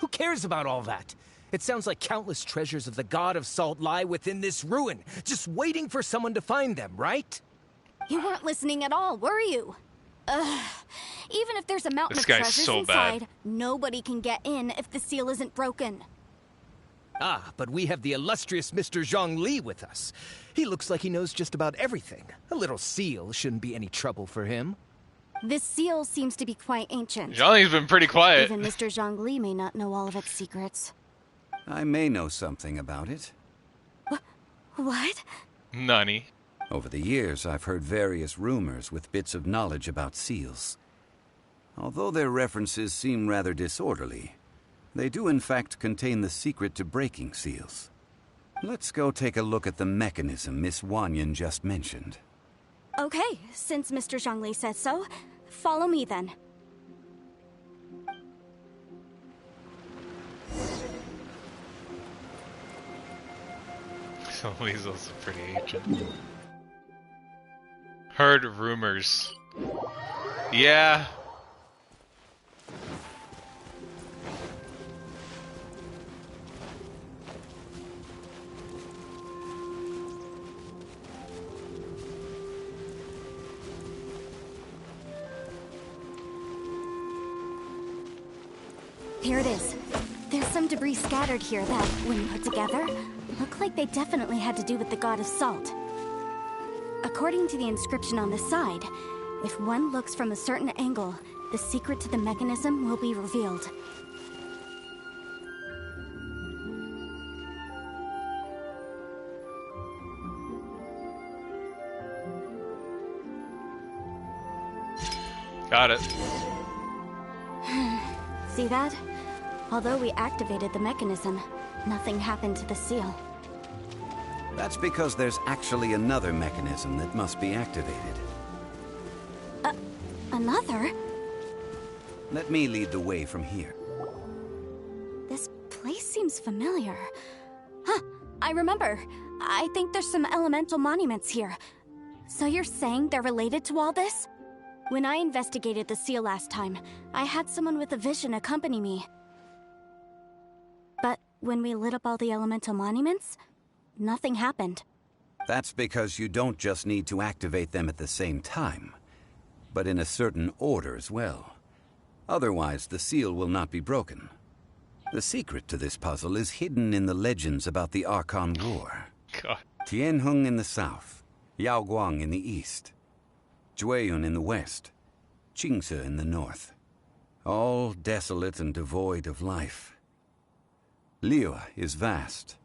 Who cares about all that? It sounds like countless treasures of the God of Salt lie within this ruin, just waiting for someone to find them, right? You weren't listening at all, were you? Even if there's a mountain of treasures so inside, bad. nobody can get in if the seal isn't broken. Ah, but we have the illustrious Mr. Zhongli with us. He looks like he knows just about everything. A little seal shouldn't be any trouble for him. This seal seems to be quite ancient. Zhongli's been pretty quiet. Even Mr. Zhongli may not know all of its secrets. I may know something about it. What? Nani. Over the years, I've heard various rumors with bits of knowledge about seals. Although their references seem rather disorderly, they do in fact contain the secret to breaking seals. Let's go take a look at the mechanism Miss Wanyan just mentioned. Okay, since Mr. Zhongli says so, follow me then. Zhongli's also pretty ancient. Heard rumors. Yeah. Here it is. There's some debris scattered here that, when put together, look like they definitely had to do with the god of salt. According to the inscription on the side, if one looks from a certain angle, the secret to the mechanism will be revealed. Got it. See that? Although we activated the mechanism, nothing happened to the seal. That's because there's actually another mechanism that must be activated. Another? Let me lead the way from here. This place seems familiar. Huh, I remember. I think there's some elemental monuments here. So you're saying they're related to all this? When I investigated the seal last time, I had someone with a vision accompany me. But when we lit up all the elemental monuments, nothing happened. That's because you don't just need to activate them at the same time, but in a certain order as well. Otherwise, the seal will not be broken. The secret to this puzzle is hidden in the legends about the Archon War. God. Tianheng in the south, Yaoguang in the east, Jueyun in the west, Qingce in the north. All desolate and devoid of life. Liyue is vast,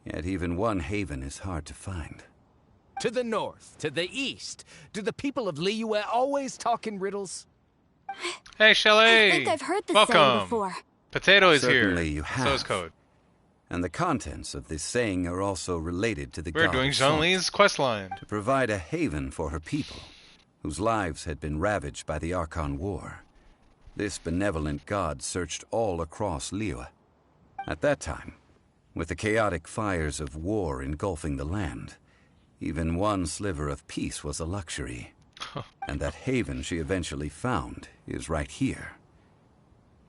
yet even one haven is hard to find. To the north, to the east. Do the people of Liyue always talk in riddles? Hey, Childe! I think I've heard this saying before. Potato is Certainly here. You have. So is Code. And the contents of this saying are also related to the We're god doing of salt, Zhongli's questline. to provide a haven for her people, whose lives had been ravaged by the Archon War. This benevolent god searched all across Liyue. At that time, with the chaotic fires of war engulfing the land, even one sliver of peace was a luxury. And that haven she eventually found is right here.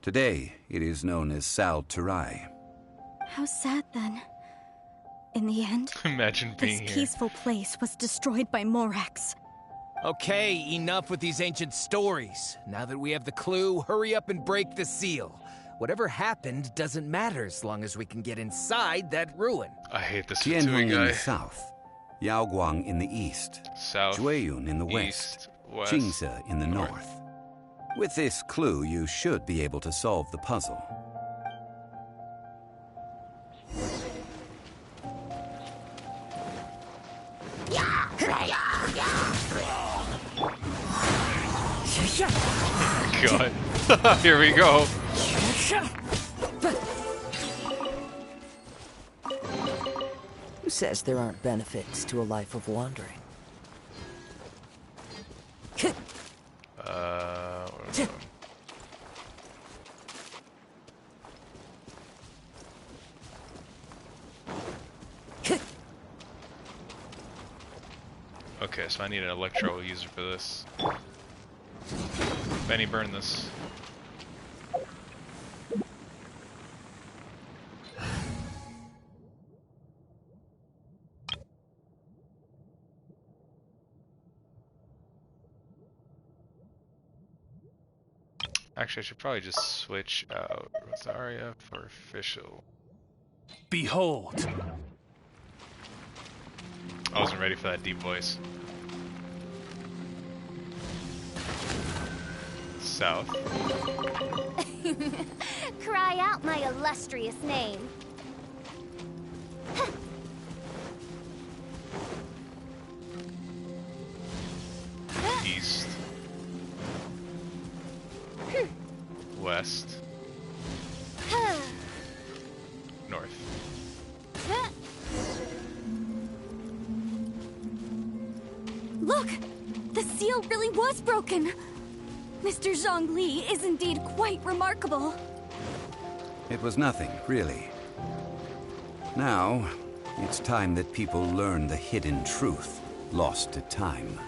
Today, it is known as Sal Turai. How sad then. In the end, Imagine being this here. peaceful place was destroyed by Morax. Okay, enough with these ancient stories. Now that we have the clue, hurry up and break the seal. Whatever happened doesn't matter as long as we can get inside that ruin. I hate this Tianheng in guy. the south, Yaoguang in the east, South, Jueyun in the east, west, Qingce in the north. With this clue, you should be able to solve the puzzle. God. Here we go. Who says there aren't benefits to a life of wandering? Where was it? Okay, so I need an electro user for this. Benny, burn this. Actually, I should probably just switch out Rosaria for official. Behold. I wasn't ready for that deep voice. South. Cry out my illustrious name. East. West. North. Look! The seal really was broken! Mr. Zhongli is indeed quite remarkable. It was nothing, really. Now, It's time that people learn the hidden truth, lost to time.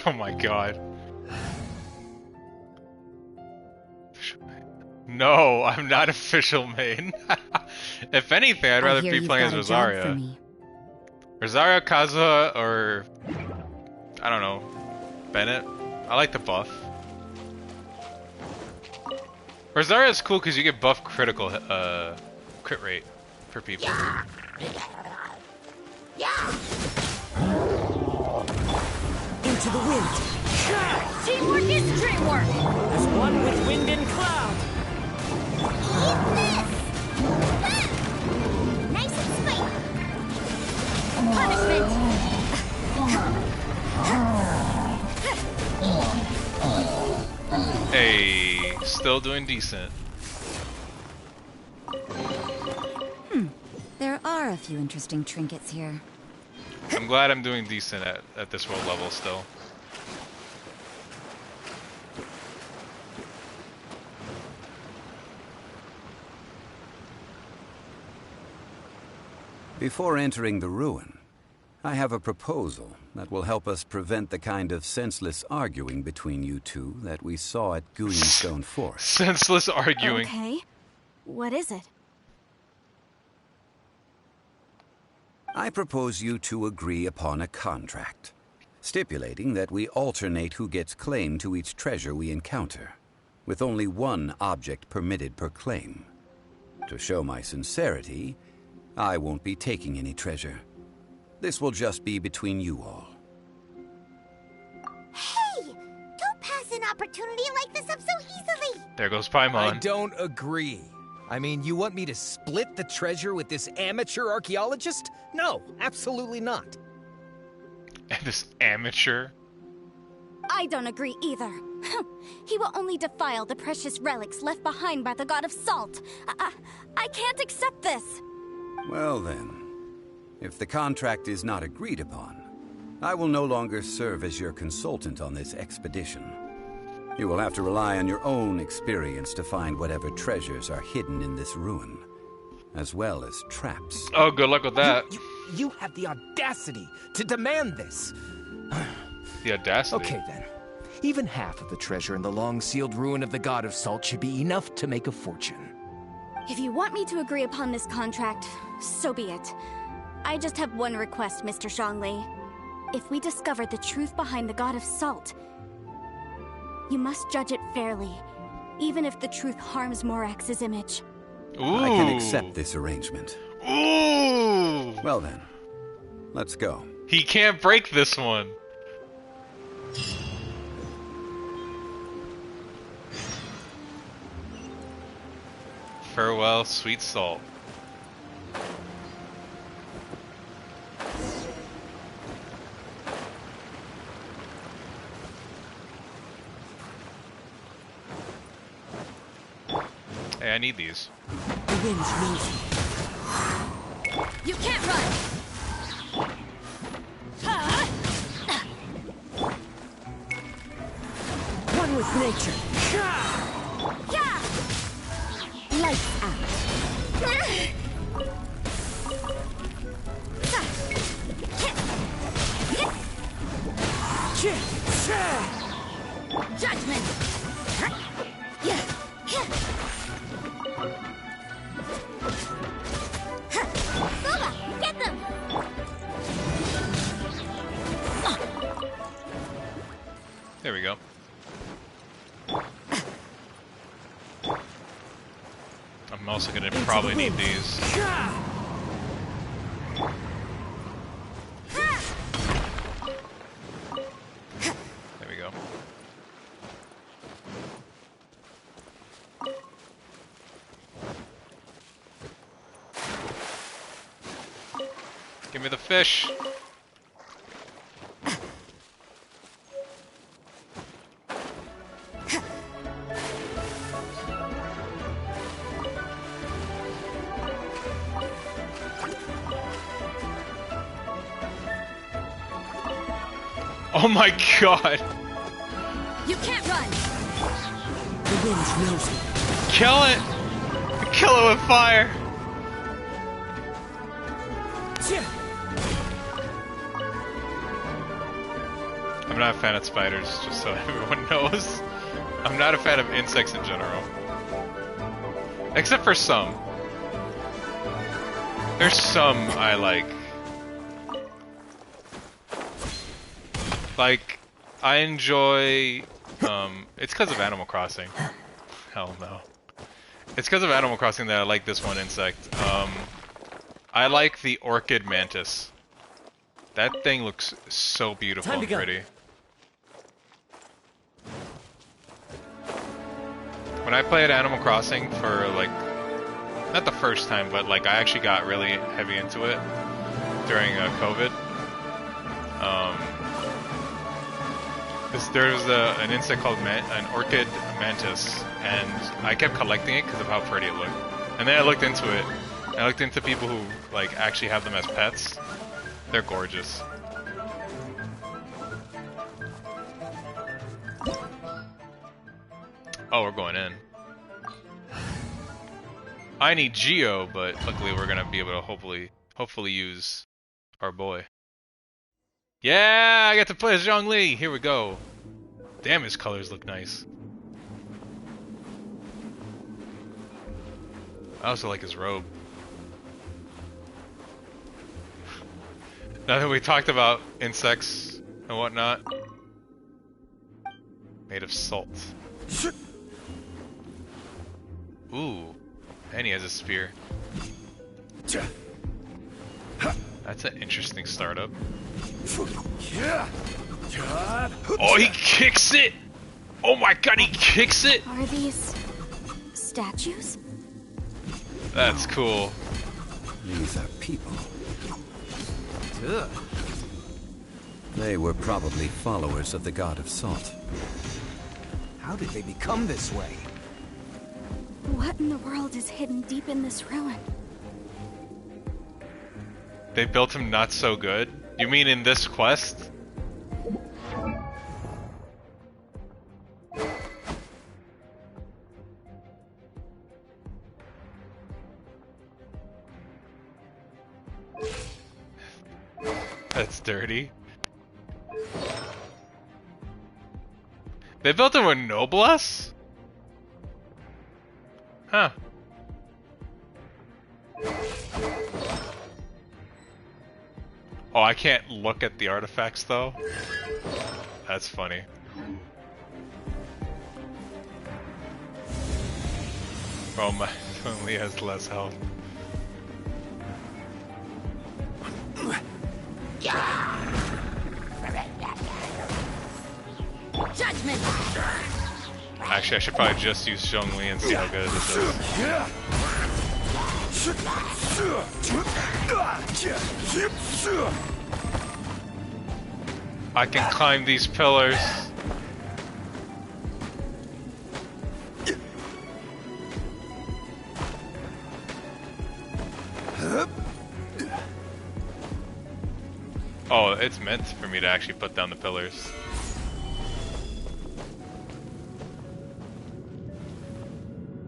Oh my god. No, I'm not official main. If anything, I'd rather be playing as Rosaria. Rosaria, Kazuha, or I don't know, Bennett. I like the buff. Rosaria is cool because you get buff critical crit rate for people. Into the wind. Teamwork is dreamwork. As one with wind and cloud. Nice and spiky. Punishment. Hey, still doing decent. There are a few interesting trinkets here. I'm glad I'm doing decent at this world level still. Before entering the ruin, I have a proposal that will help us prevent the kind of senseless arguing between you two that we saw at Stone Forest. Senseless arguing. Okay. What is it? I propose you two agree upon a contract, stipulating that we alternate who gets claim to each treasure we encounter, with only one object permitted per claim. To show my sincerity, I won't be taking any treasure. This will just be between you all. Hey! Don't pass an opportunity like this up so easily! There goes Paimon. I don't agree. I mean, you want me to split the treasure with this amateur archaeologist? No, absolutely not. And this amateur? I don't agree either. He will only defile the precious relics left behind by the god of salt. I can't accept this. Well then, if the contract is not agreed upon, I will no longer serve as your consultant on this expedition. You will have to rely on your own experience to find whatever treasures are hidden in this ruin, as well as traps. Oh, good luck with that. You have the audacity to demand this. The audacity? Okay then. Even half of the treasure in the long-sealed ruin of the God of Salt should be enough to make a fortune. If you want me to agree upon this contract, so be it. I just have one request, Mr. Zhongli. If we discover the truth behind the God of Salt, you must judge it fairly, even if the truth harms Morax's image. Ooh. I can accept this arrangement. Ooh! Well then, let's go. He can't break this one. Farewell, sweet salt. Hey, I need these. The wind's moving. You can't run. One with nature. Lights out. Judgment. Loba, get them! There we go. I'm also gonna probably need these. There we go. Give me the fish. Oh my god! You can't run. The wind's nosy. Kill it! Kill it with fire! I'm not a fan of spiders, just so everyone knows. I'm not a fan of insects in general. Except for some. There's some I like. Like, I enjoy... it's because of Animal Crossing. Hell no. It's because of Animal Crossing that I like this one insect. I like the orchid mantis. That thing looks so beautiful and pretty. When I played Animal Crossing for, like, not the first time, but, like, I actually got really heavy into it during COVID. There was an insect called an orchid mantis, and I kept collecting it because of how pretty it looked. And then I looked into it. I looked into people who like actually have them as pets. They're gorgeous. Oh, we're going in. I need Geo, but luckily we're gonna be able to hopefully use our boy. Yeah, I get to play as Zhongli. Here we go. Damn, his colors look nice. I also like his robe. Now that we talked about insects and whatnot. Made of salt. Ooh. And he has a spear. That's an interesting startup. Oh, he kicks it! Oh my god, he kicks it! Are these statues? That's cool. These are people. They were probably followers of the god of salt. How did they become this way? What in the world is hidden deep in this ruin? They built him not so good? You mean in this quest? That's dirty. They built him with noblesse? Huh. Oh, I can't look at the artifacts though? That's funny. Oh my, only has less health. Judgment. Actually, I should probably just use Zhongli and see how good this is. I can climb these pillars. Oh, it's meant for me to actually put down the pillars.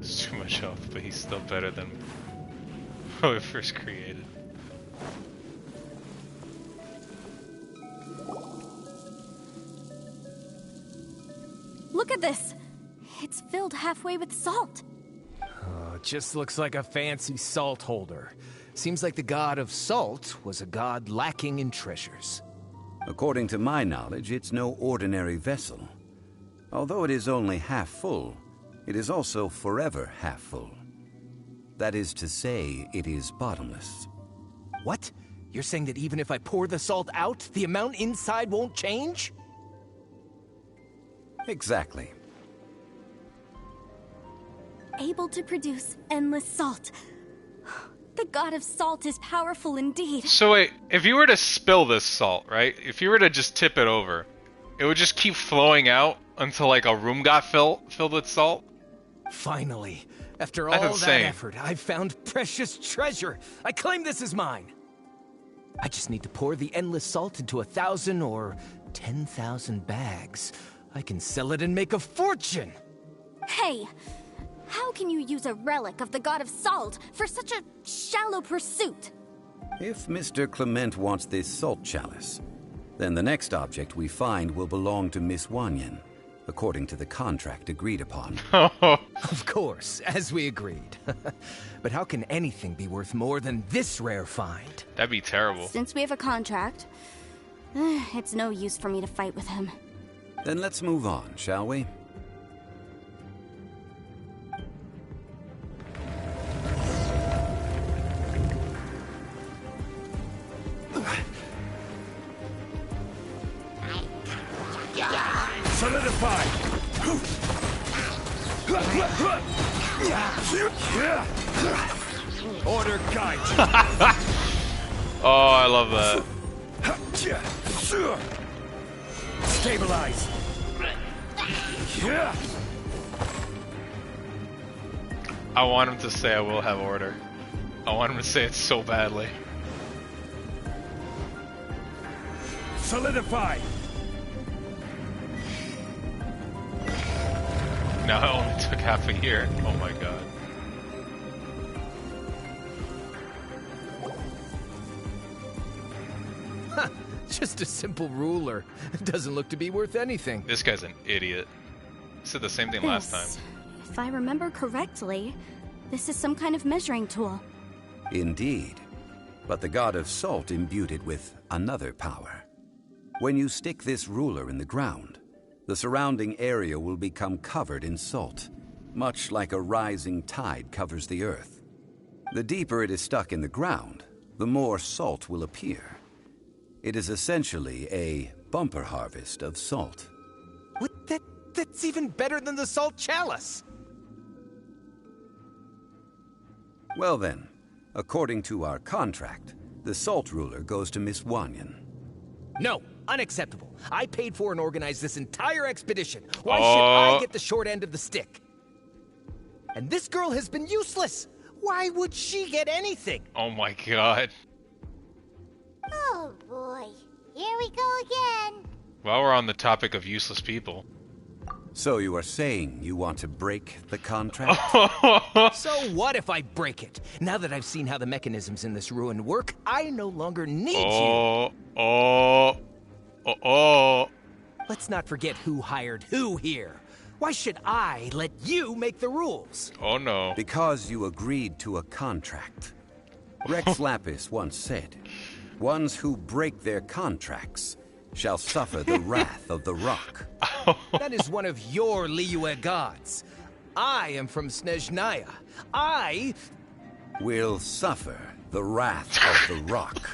It's too much health, but he's still better than when we first created. Look at this! It's filled halfway with salt. Oh, it just looks like a fancy salt holder. Seems like the god of salt was a god lacking in treasures. According to my knowledge, it's no ordinary vessel. Although it is only half full, it is also forever half full. That is to say, it is bottomless. What? You're saying that even if I pour the salt out, the amount inside won't change? Exactly. Able to produce endless salt. The god of salt is powerful indeed. So wait, if you were to spill this salt, right? If you were to just tip it over, it would just keep flowing out until like a room got filled with salt? Finally, after That's all insane. that effort, I've found precious treasure. I claim this as mine. I just need to pour the endless salt into 1,000 or 10,000 bags. I can sell it and make a fortune. Hey, How can you use a relic of the god of salt for such a shallow pursuit? If Mr. Clement wants this salt chalice, then the next object we find will belong to Miss Wanyan, according to the contract agreed upon. Of course, as we agreed. But how can anything be worth more than this rare find? That'd be terrible. Since we have a contract, it's no use for me to fight with him. Then let's move on, shall we? Solidify! Order guide you. Oh, I love that. Stabilize. I want him to say I will have order. I want him to say it so badly. Solidify. No, it only took half a year. Oh my god. Just a simple ruler. It doesn't look to be worth anything. This guy's an idiot. He said the same thing last time. If I remember correctly, this is some kind of measuring tool. Indeed. But the god of salt imbued it with another power. When you stick this ruler in the ground, the surrounding area will become covered in salt, much like a rising tide covers the earth. The deeper it is stuck in the ground, the more salt will appear. It is essentially a bumper harvest of salt. What? That's even better than the salt chalice! Well then, according to our contract, the salt ruler goes to Miss Wanyan. No, unacceptable. I paid for and organized this entire expedition. Why should I get the short end of the stick? And this girl has been useless. Why would she get anything? Oh my god. Oh boy, here we go again. While we're on the topic of useless people. So you are saying you want to break the contract? So what if I break it? Now that I've seen how the mechanisms in this ruin work, I no longer need you. Let's not forget who hired who here. Why should I let you make the rules? Oh no. Because you agreed to a contract. Rex Lapis once said, ones who break their contracts shall suffer the wrath of the rock. That is one of your Liyue gods. I am from Snezhnaya. I will suffer the wrath of the rock.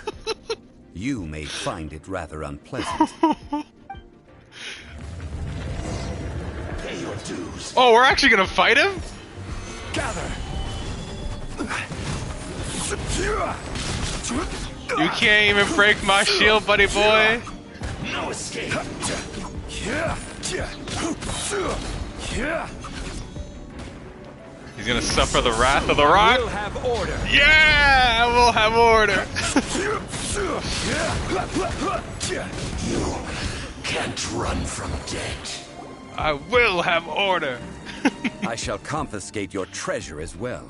You may find it rather unpleasant. Pay your dues. Oh, we're actually gonna fight him? Gather. You can't even break my shield, buddy boy. No escape. He's gonna suffer the wrath of the rock. We'll have order. Yeah, we'll have order. You can't run from death. I will have order. I shall confiscate your treasure as well.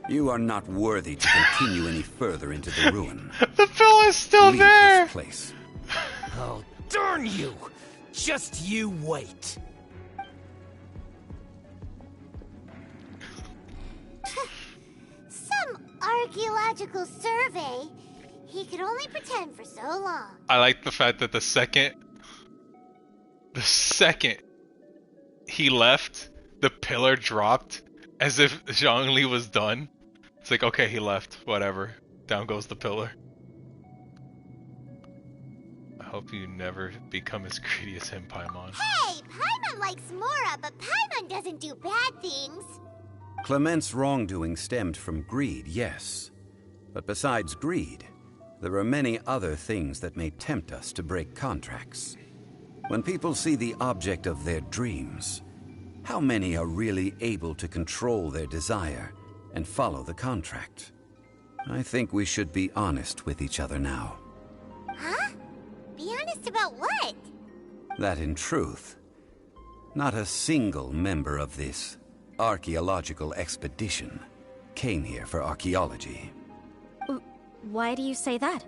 You are not worthy to continue any further into the ruin. The fella's still Leave there. this place. Oh, darn you! Just you wait. Some archaeological survey. He could only pretend for so long. I like the fact that the second he left, the pillar dropped as if Zhongli was done. It's like, okay, he left, whatever. Down goes the pillar. I hope you never become as greedy as him, Paimon. Hey, Paimon likes Mora, but Paimon doesn't do bad things. Clement's wrongdoing stemmed from greed, yes. But besides greed, there are many other things that may tempt us to break contracts. When people see the object of their dreams, how many are really able to control their desire and follow the contract? I think we should be honest with each other now. Huh? Be honest about what? That in truth, not a single member of this archaeological expedition came here for archaeology. Why do you say that?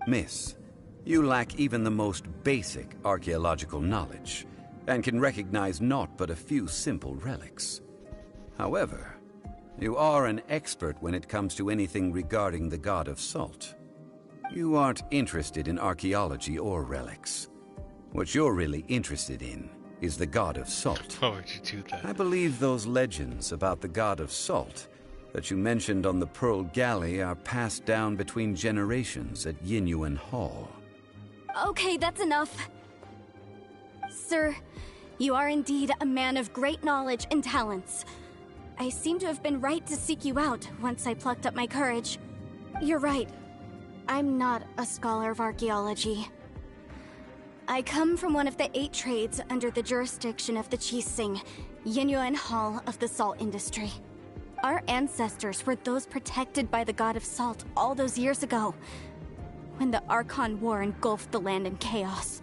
Miss, you lack even the most basic archaeological knowledge, and can recognize naught but a few simple relics. However, you are an expert when it comes to anything regarding the god of salt. You aren't interested in archaeology or relics. What you're really interested in is the god of salt. Why would you do that? I believe those legends about the god of salt that you mentioned on the Pearl Galley are passed down between generations at Yinyuan Hall. Okay, that's enough. Sir, you are indeed a man of great knowledge and talents. I seem to have been right to seek you out once I plucked up my courage. You're right. I'm not a scholar of archaeology. I come from one of the 8 trades under the jurisdiction of the Keqing, Yinyuan Hall of the salt industry. Our ancestors were those protected by the god of salt all those years ago, when the Archon War engulfed the land in chaos.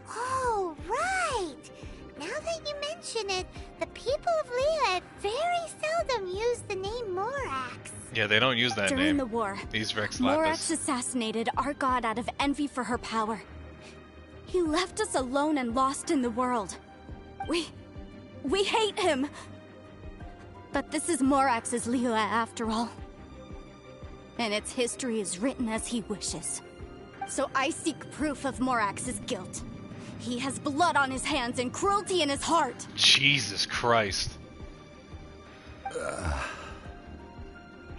Oh, right! Now that you mention it, the people of Liyue very seldom use the name Morax. Yeah, they don't use that name. During the war, These Rex Morax assassinated our god out of envy for her power. He left us alone and lost in the world. We hate him! But this is Morax's Liyue after all. And its history is written as he wishes. So I seek proof of Morax's guilt. He has blood on his hands and cruelty in his heart. Jesus Christ.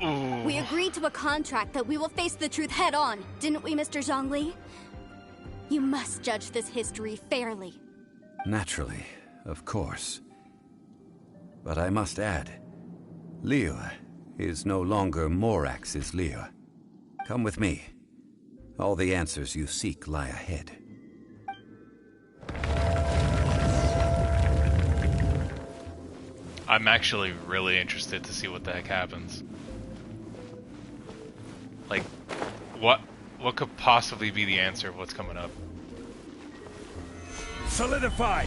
We agreed to a contract that we will face the truth head on, didn't we, Mr. Zhongli? You must judge this history fairly. Naturally, of course. But I must add, Liyue is no longer Morax's Liyue. Come with me. All the answers you seek lie ahead. I'm actually really interested to see what the heck happens. Like, what could possibly be the answer of what's coming up? Solidify!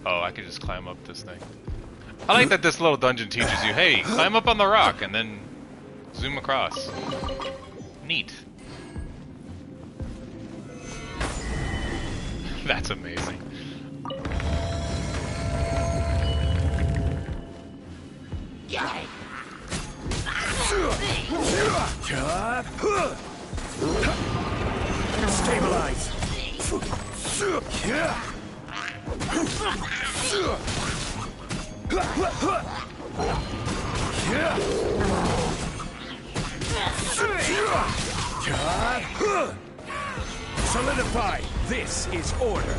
Oh, I could just climb up this thing. I like that this little dungeon teaches you, hey, climb up on the rock and then zoom across. Neat. That's amazing. Stabilize. Solidify. This is order.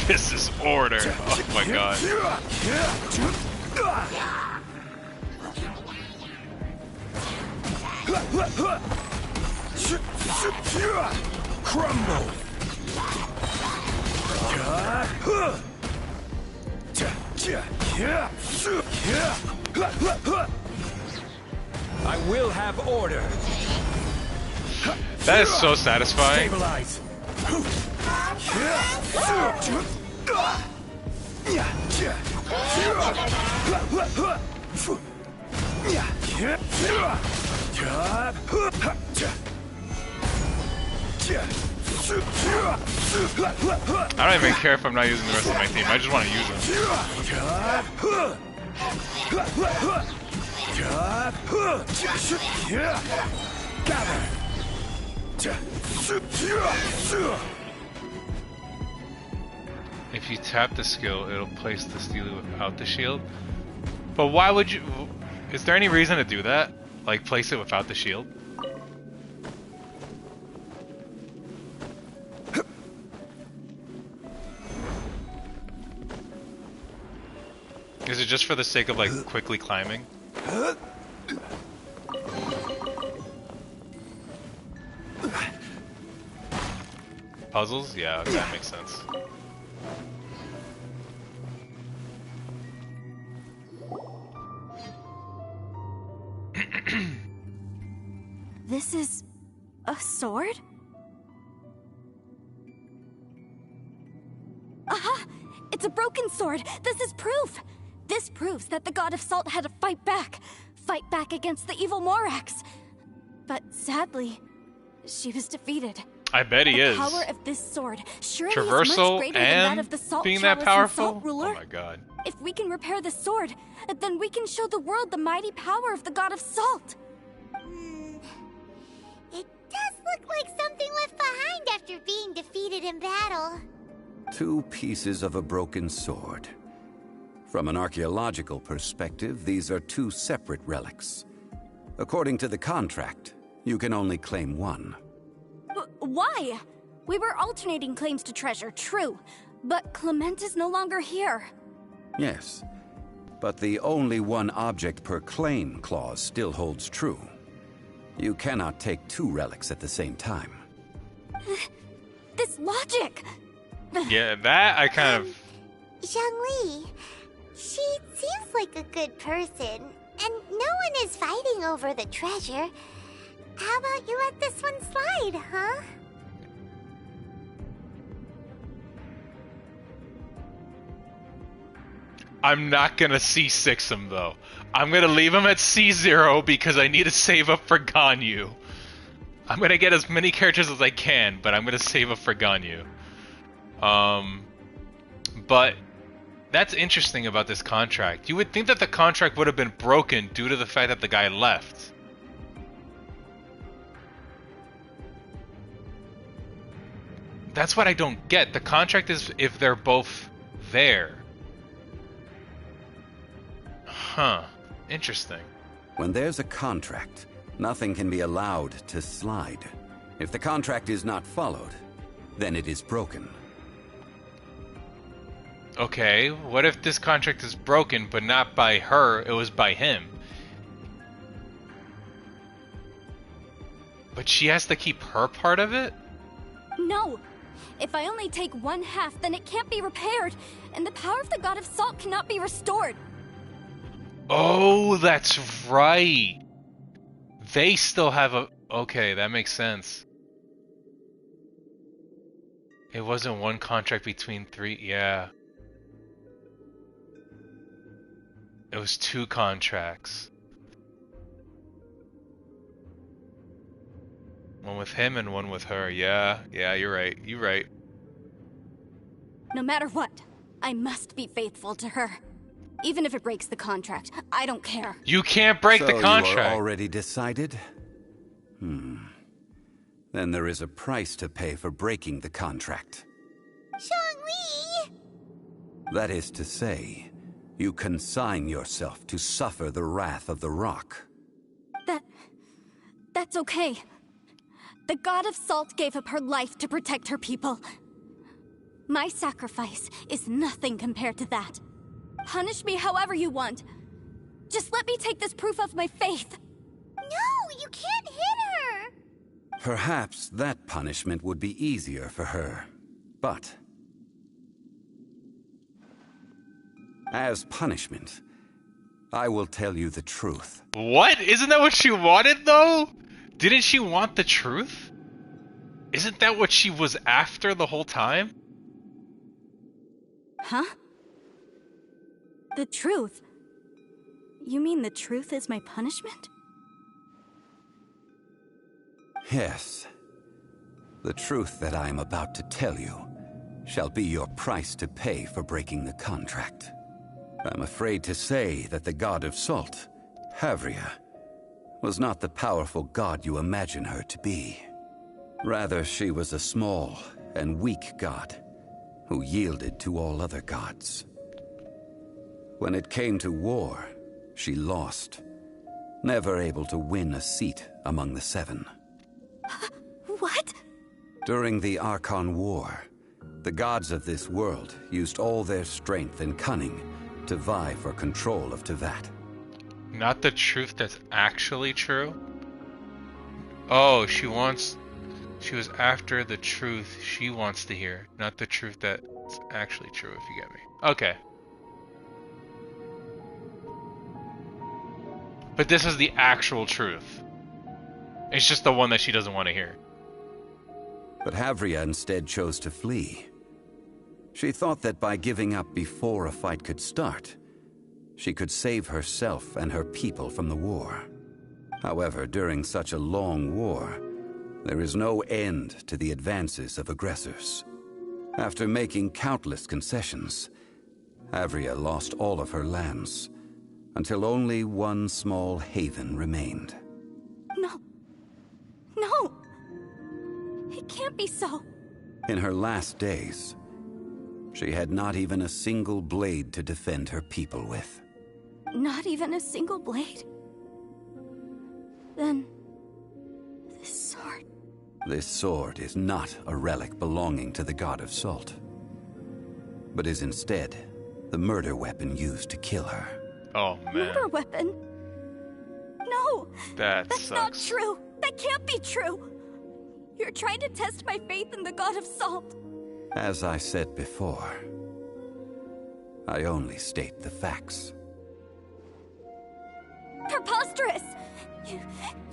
This is order. Oh my god. Crumble. I will have order. That is so satisfying. Stabilize. I don't even care if I'm not using the rest of my team. I just want to use them. If you tap the skill, it'll place the Steely without the shield. But why would you... Is there any reason to do that? Like, place it without the shield? Is it just for the sake of, like, quickly climbing? Puzzles? Yeah, okay, that makes sense. This is a sword? It's a broken sword. This is proof. This proves that the God of Salt had to fight back against the evil Morax. But sadly, she was defeated. I bet he is. The power of this sword surely is Traversal much greater than that of the Salt being that Chalice and powerful? Salt Ruler. Oh my god. If we can repair the sword, then we can show the world the mighty power of the God of Salt. It does look like something left behind after being defeated in battle. 2 pieces of a broken sword. From an archaeological perspective, these are 2 separate relics. According to the contract, you can only claim 1. Why? We were alternating claims to treasure, true. But Clement is no longer here. Yes, but the only 1 object per claim clause still holds true. You cannot take 2 relics at the same time. This logic! Yeah, that I kind of... Zhongli, she seems like a good person, and no one is fighting over the treasure. How about you let this one slide, huh? I'm not gonna C6 him though. I'm gonna leave him at C0 because I need to save up for Ganyu. I'm gonna get as many characters as I can, but I'm gonna save up for Ganyu. But that's interesting about this contract. You would think that the contract would have been broken due to the fact that the guy left. That's what I don't get. The contract is if they're both there. Huh. Interesting. When there's a contract, nothing can be allowed to slide. If the contract is not followed, then it is broken. Okay, what if this contract is broken, but not by her, it was by him? But she has to keep her part of it? No! If I only take 1/2, then it can't be repaired, and the power of the God of Salt cannot be restored. Oh, that's right! They still have a... Okay, that makes sense. It wasn't 1 contract between 3... Yeah. It was 2 contracts. One with him and 1 with her. Yeah, you're right. You're right. No matter what, I must be faithful to her. Even if it breaks the contract, I don't care. You can't break the contract. You are already decided? Then there is a price to pay for breaking the contract. Zhongli! That is to say, you consign yourself to suffer the wrath of the rock. That's okay. The God of Salt gave up her life to protect her people. My sacrifice is nothing compared to that. Punish me however you want. Just let me take this proof of my faith. No, you can't hit her! Perhaps that punishment would be easier for her, but... as punishment, I will tell you the truth. What? Isn't that what she wanted, though? Didn't she want the truth? Isn't that what she was after the whole time? Huh? The truth? You mean the truth is my punishment? Yes. The truth that I am about to tell you shall be your price to pay for breaking the contract. I'm afraid to say that the God of Salt, Havria, was not the powerful god you imagine her to be. Rather, she was a small and weak god who yielded to all other gods. When it came to war, she lost, never able to win a seat among the 7. What? During the Archon War, the gods of this world used all their strength and cunning to vie for control of Teyvat. Not the truth that's actually true? Oh, she was after the truth she wants to hear, not the truth that's actually true, if you get me. Okay. But this is the actual truth. It's just the one that she doesn't want to hear. But Havria instead chose to flee. She thought that by giving up before a fight could start, she could save herself and her people from the war. However, during such a long war, there is no end to the advances of aggressors. After making countless concessions, Avria lost all of her lands, until only one small haven remained. No. No! It can't be so. In her last days, she had not even a single blade to defend her people with. Not even a single blade? Then... this sword... This sword is not a relic belonging to the god of salt, but is instead the murder weapon used to kill her. Oh, man. Murder weapon? No! That's not true! That can't be true! You're trying to test my faith in the god of salt! As I said before, I only state the facts. Preposterous!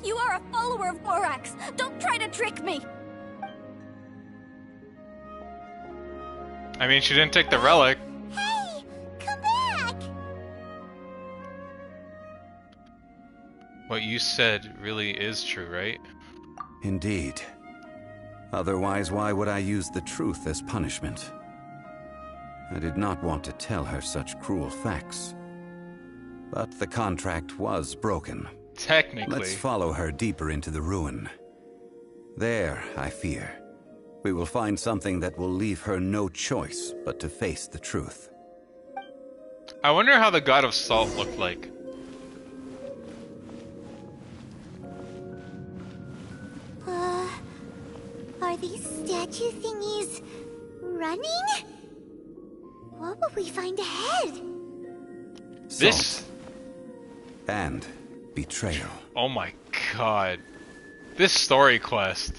You are a follower of Morax! Don't try to trick me! I mean, she didn't take the relic. Hey! Come back! What you said really is true, right? Indeed. Otherwise, why would I use the truth as punishment? I did not want to tell her such cruel facts. But the contract was broken. Technically. Let's follow her deeper into the ruin. There, I fear, we will find something that will leave her no choice but to face the truth. I wonder how the god of salt looked like. Are these statue thingies running? What will we find ahead? This and betrayal. Oh my god. This story quest.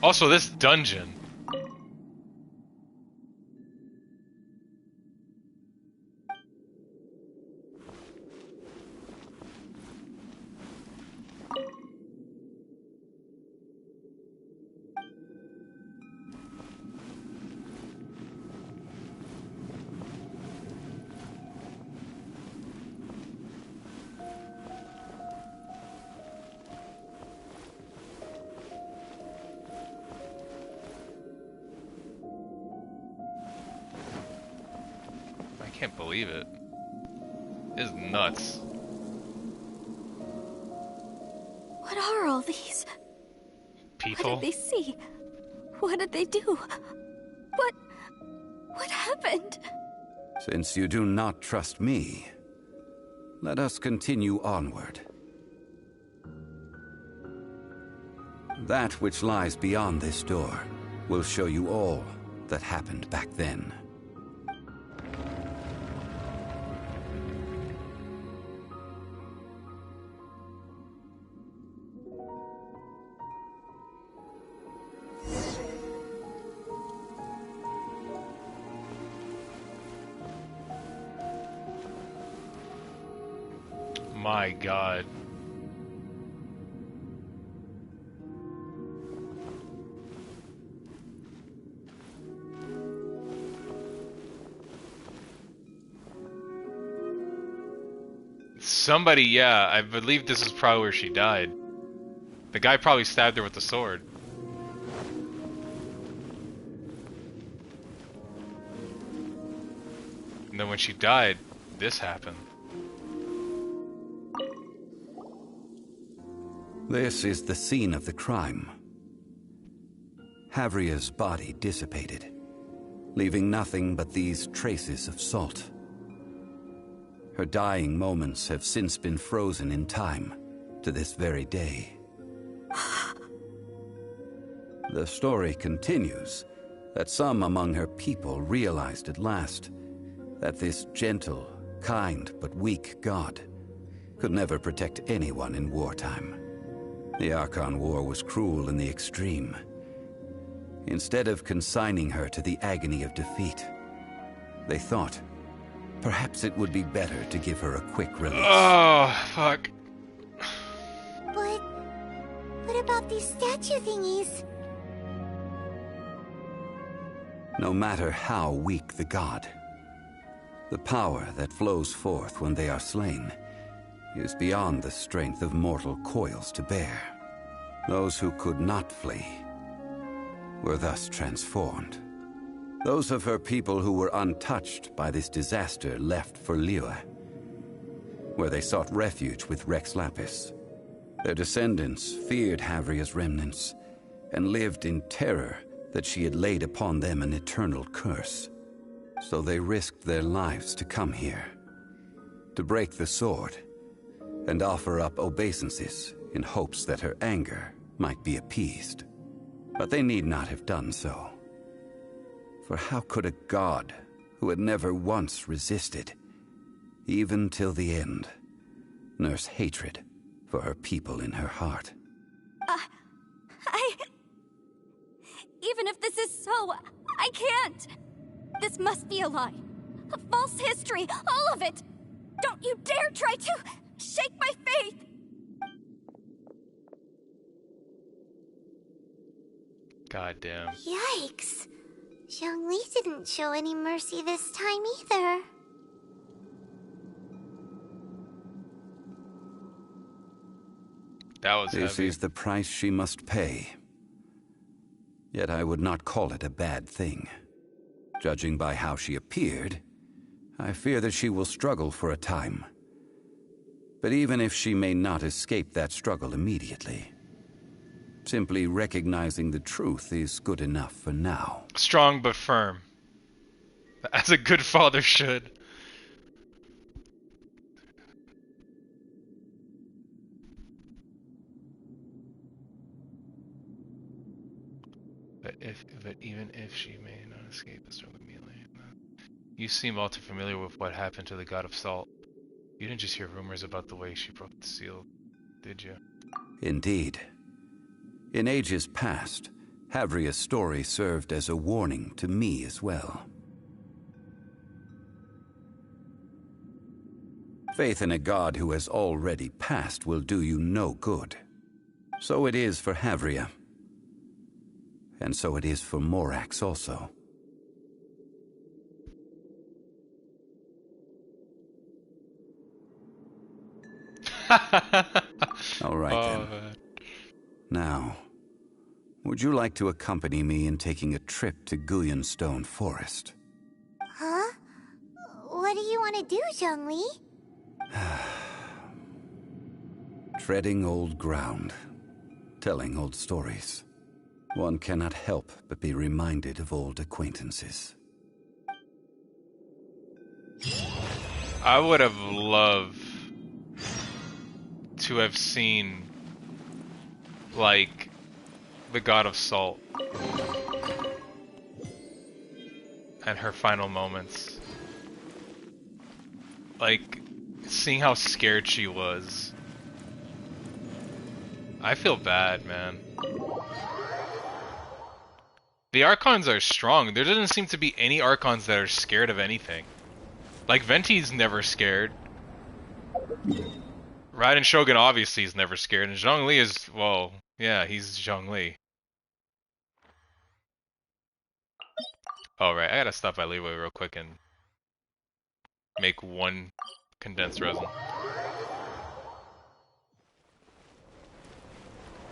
Also, this dungeon. I can't believe it. It's nuts. What are all these? People? What did they see? What did they do? What happened? Since you do not trust me, let us continue onward. That which lies beyond this door will show you all that happened back then. My god. Somebody, yeah, I believe this is probably where she died. The guy probably stabbed her with the sword. And then when she died, this happened. This is the scene of the crime. Havria's body dissipated, leaving nothing but these traces of salt. Her dying moments have since been frozen in time to this very day. The story continues that some among her people realized at last that this gentle, kind, but weak god could never protect anyone in wartime. The Archon War was cruel in the extreme. Instead of consigning her to the agony of defeat, they thought perhaps it would be better to give her a quick release. Oh, fuck. But what about about these statue thingies? No matter how weak the god, the power that flows forth when they are slain is beyond the strength of mortal coils to bear. Those who could not flee were thus transformed. Those of her people who were untouched by this disaster left for Liyue, where they sought refuge with Rex Lapis. Their descendants feared Havria's remnants and lived in terror that she had laid upon them an eternal curse. So they risked their lives to come here, to break the sword, and offer up obeisances in hopes that her anger might be appeased. But they need not have done so. For how could a god who had never once resisted, even till the end, nurse hatred for her people in her heart? Even if this is so, I can't! This must be a lie. A false history, all of it! Don't you dare try to shake my faith! God damn. Yikes. Zhongli didn't show any mercy this time either. That was This heavy. is the price she must pay. Yet I would not call it a bad thing. Judging by how she appeared, I fear that she will struggle for a time. But even if she may not escape that struggle immediately, simply recognizing the truth is good enough for now. Strong but firm. As a good father should. But even if she may not escape the struggle immediately, you seem all too familiar with what happened to the god of salt. You didn't just hear rumors about the way she broke the seal, did you? Indeed. In ages past, Havria's story served as a warning to me as well. Faith in a god who has already passed will do you no good. So it is for Havria. And so it is for Morax also. All right then. Man. Now, would you like to accompany me in taking a trip to Guyonstone Forest? Huh? What do you want to do, Zhongli? Treading old ground, telling old stories. One cannot help but be reminded of old acquaintances. I would have loved to have seen, like, the god of salt and her final moments. Like, seeing how scared she was. I feel bad, man. The Archons are strong. There doesn't seem to be any Archons that are scared of anything. Like, Venti's never scared. Raiden Shogun obviously is never scared, and Zhongli is, well, yeah, he's Zhongli. Alright, I gotta stop by Liyue real quick and make one condensed resin.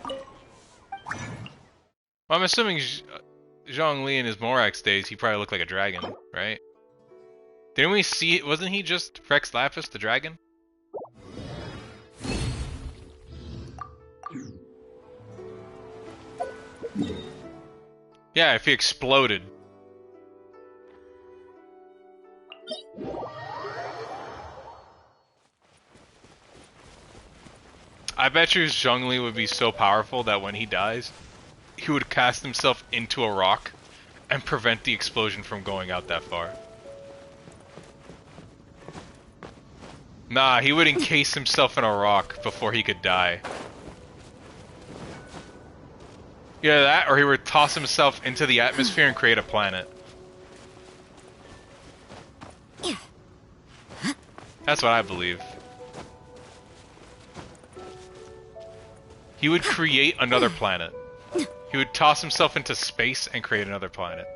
Well, I'm assuming Zhongli in his Morax days, he probably looked like a dragon, right? Didn't we see it? Wasn't he just Rex Lapis, the dragon? Yeah, if he exploded. I bet you Zhongli would be so powerful that when he dies, he would cast himself into a rock and prevent the explosion from going out that far. Nah, he would encase himself in a rock before he could die. Either that, or he would toss himself into the atmosphere and create a planet. That's what I believe. He would create another planet. He would toss himself into space and create another planet.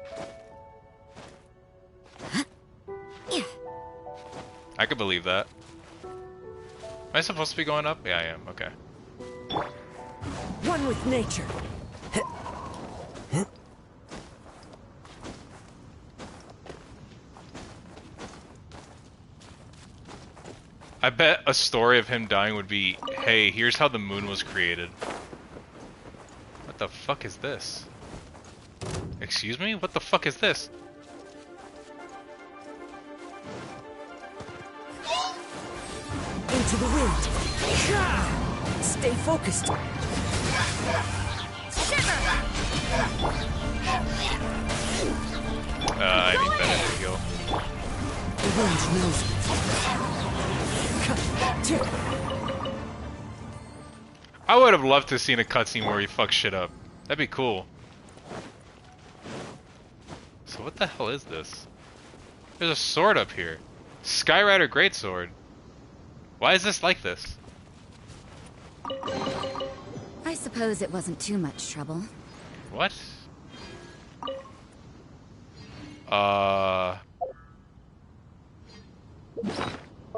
I could believe that. Am I supposed to be going up? Yeah, I am. Okay. One with nature. I bet a story of him dying would be, hey, here's how the moon was created. What the fuck is this? Excuse me? What the fuck is this? Into the wind. Stay focused. I need better to heal. The wind knows it. I would have loved to have seen a cutscene where he fucks shit up. That'd be cool. So what the hell is this? There's a sword up here. Skyrider Greatsword. Why is this like this? I suppose it wasn't too much trouble. What?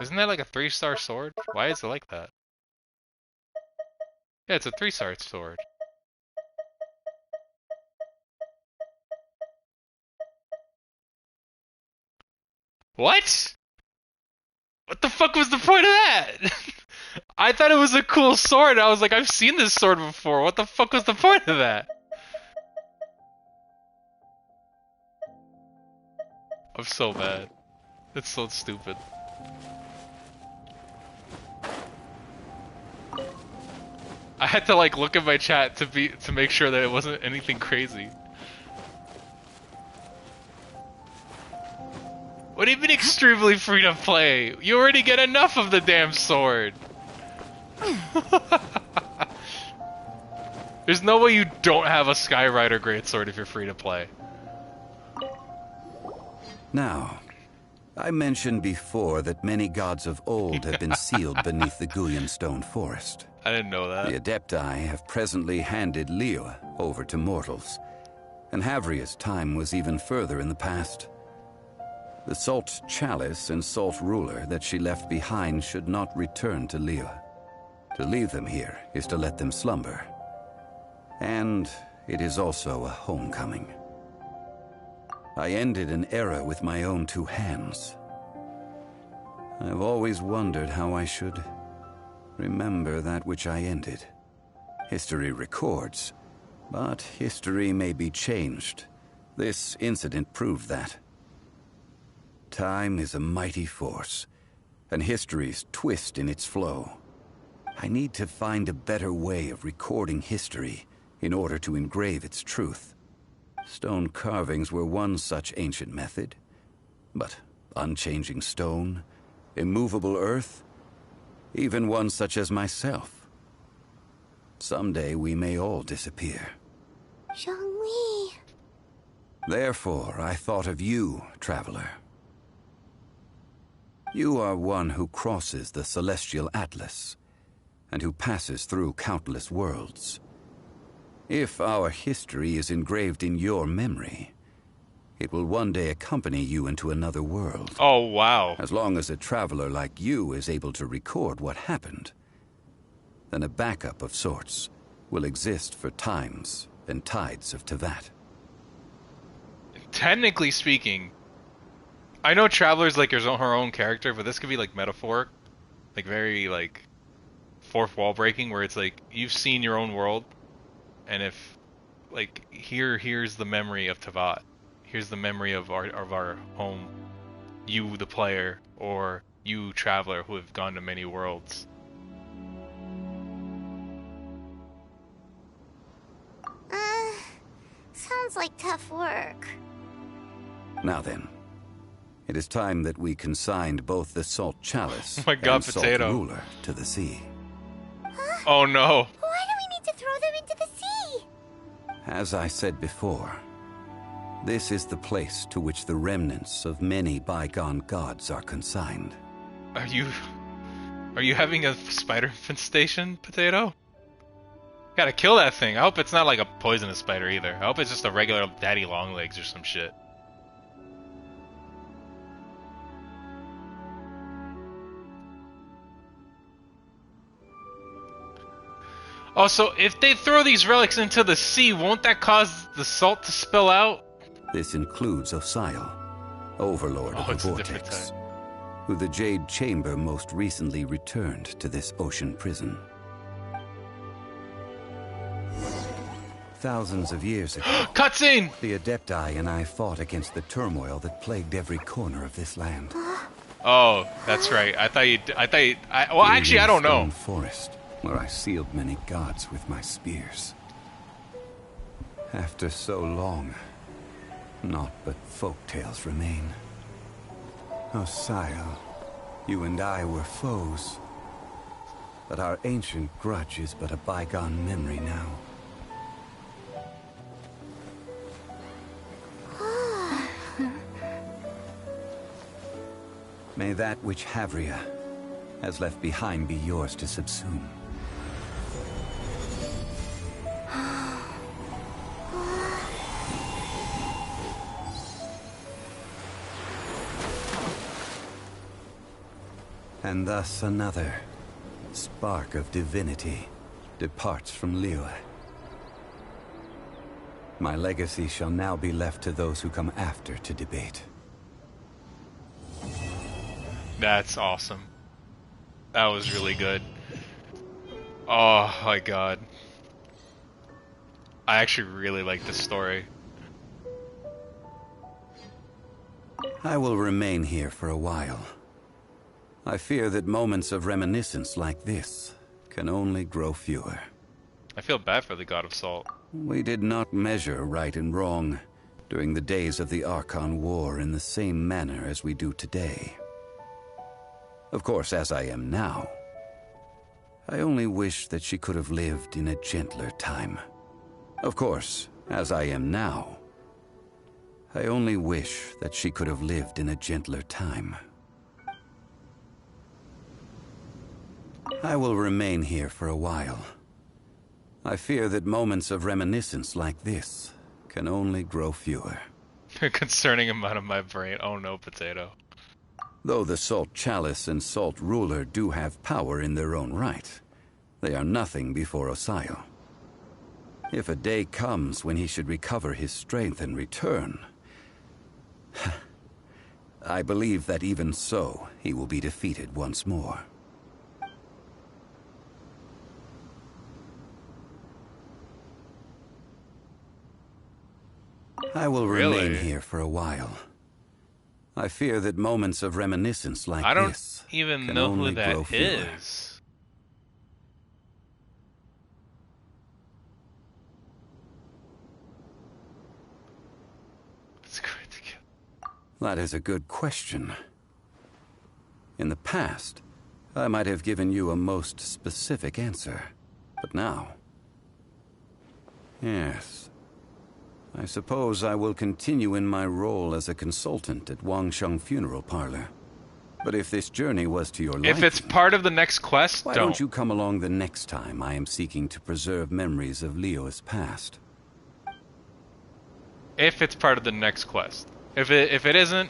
Isn't that like a 3-star sword? Why is it like that? Yeah, it's a 3-star sword. What? What the fuck was the point of that? I thought it was a cool sword. I was like, I've seen this sword before. What the fuck was the point of that? I'm so mad. It's so stupid. I had to like look at my chat to make sure that it wasn't anything crazy. What do you mean extremely free to play? You already get enough of the damn sword. There's no way you don't have a Skyrider Greatsword if you're free to play. Now, I mentioned before that many gods of old have been sealed beneath the Guyan stone forest. I didn't know that. The Adepti have presently handed Liyue over to mortals, and Havria's time was even further in the past. The Salt Chalice and Salt Ruler that she left behind should not return to Liyue. To leave them here is to let them slumber. And it is also a homecoming. I ended an era with my own 2 hands. I've always wondered how I should remember that which I ended. History records, but history may be changed. This incident proved that. Time is a mighty force, and history's twist in its flow. I need to find a better way of recording history in order to engrave its truth. Stone carvings were one such ancient method, but unchanging stone, immovable earth, even one such as myself. Someday we may all disappear. Zhongli. Therefore, I thought of you, traveler. You are one who crosses the celestial atlas, and who passes through countless worlds. If our history is engraved in your memory, it will one day accompany you into another world. Oh, wow. As long as a traveler like you is able to record what happened, then a backup of sorts will exist for times and tides of Teyvat. Technically speaking, I know Traveler's like her own character, but this could be like metaphoric, like very like fourth wall breaking, where it's like you've seen your own world, and if like here's the memory of Teyvat, here's the memory of our home, you the player, or you Traveler who have gone to many worlds. Sounds like tough work. Now then, it is time that we consigned both the Salt Chalice oh my God, and Potato. Salt Ruler to the sea. Huh? Oh no. Why do we need to throw them into the sea? As I said before, this is the place to which the remnants of many bygone gods are consigned. Are you having a spider infestation, Potato? Gotta kill that thing. I hope it's not like a poisonous spider either. I hope it's just a regular daddy long legs or some shit. Also, if they throw these relics into the sea, won't that cause the salt to spill out? This includes Xiao, Overlord of the Vortex, who the Jade Chamber most recently returned to this ocean prison. Thousands of years ago, cutscene! The Adepti and I fought against the turmoil that plagued every corner of this land. Oh, that's right. Well, actually, I don't know. Forest, where I sealed many gods with my spears. After so long, naught but folk tales remain. Xiao, you and I were foes, but our ancient grudge is but a bygone memory now. May that which Havria has left behind be yours to subsume. And thus another spark of divinity departs from Liyue. My legacy shall now be left to those who come after to debate. That's awesome. That was really good. Oh my god. I actually really like this story. I will remain here for a while. I fear that moments of reminiscence like this can only grow fewer. I feel bad for the God of Salt. We did not measure right and wrong during the days of the Archon War in the same manner as we do today. Of course, as I am now, I only wish that she could have lived in a gentler time. Of course, as I am now, I only wish that she could have lived in a gentler time. I will remain here for a while. I fear that moments of reminiscence like this can only grow fewer. Concerning amount of my brain. Oh no, potato. Though the Salt Chalice and Salt Ruler do have power in their own right, they are nothing before Xiao. If a day comes when he should recover his strength and return, I believe that even so, he will be defeated once more. I will remain here for a while. I fear that moments of reminiscence like this I don't even can know only who that grow fewer. is. It's great to kill. That is a good question. In the past, I might have given you a most specific answer. But now... Yes. I suppose I will continue in my role as a consultant at Wangsheng Funeral Parlor. But if this journey was to your liking... If it's part of the next quest, why don't you come along the next time I am seeking to preserve memories of Liyue's past? If it's part of the next quest. If it isn't,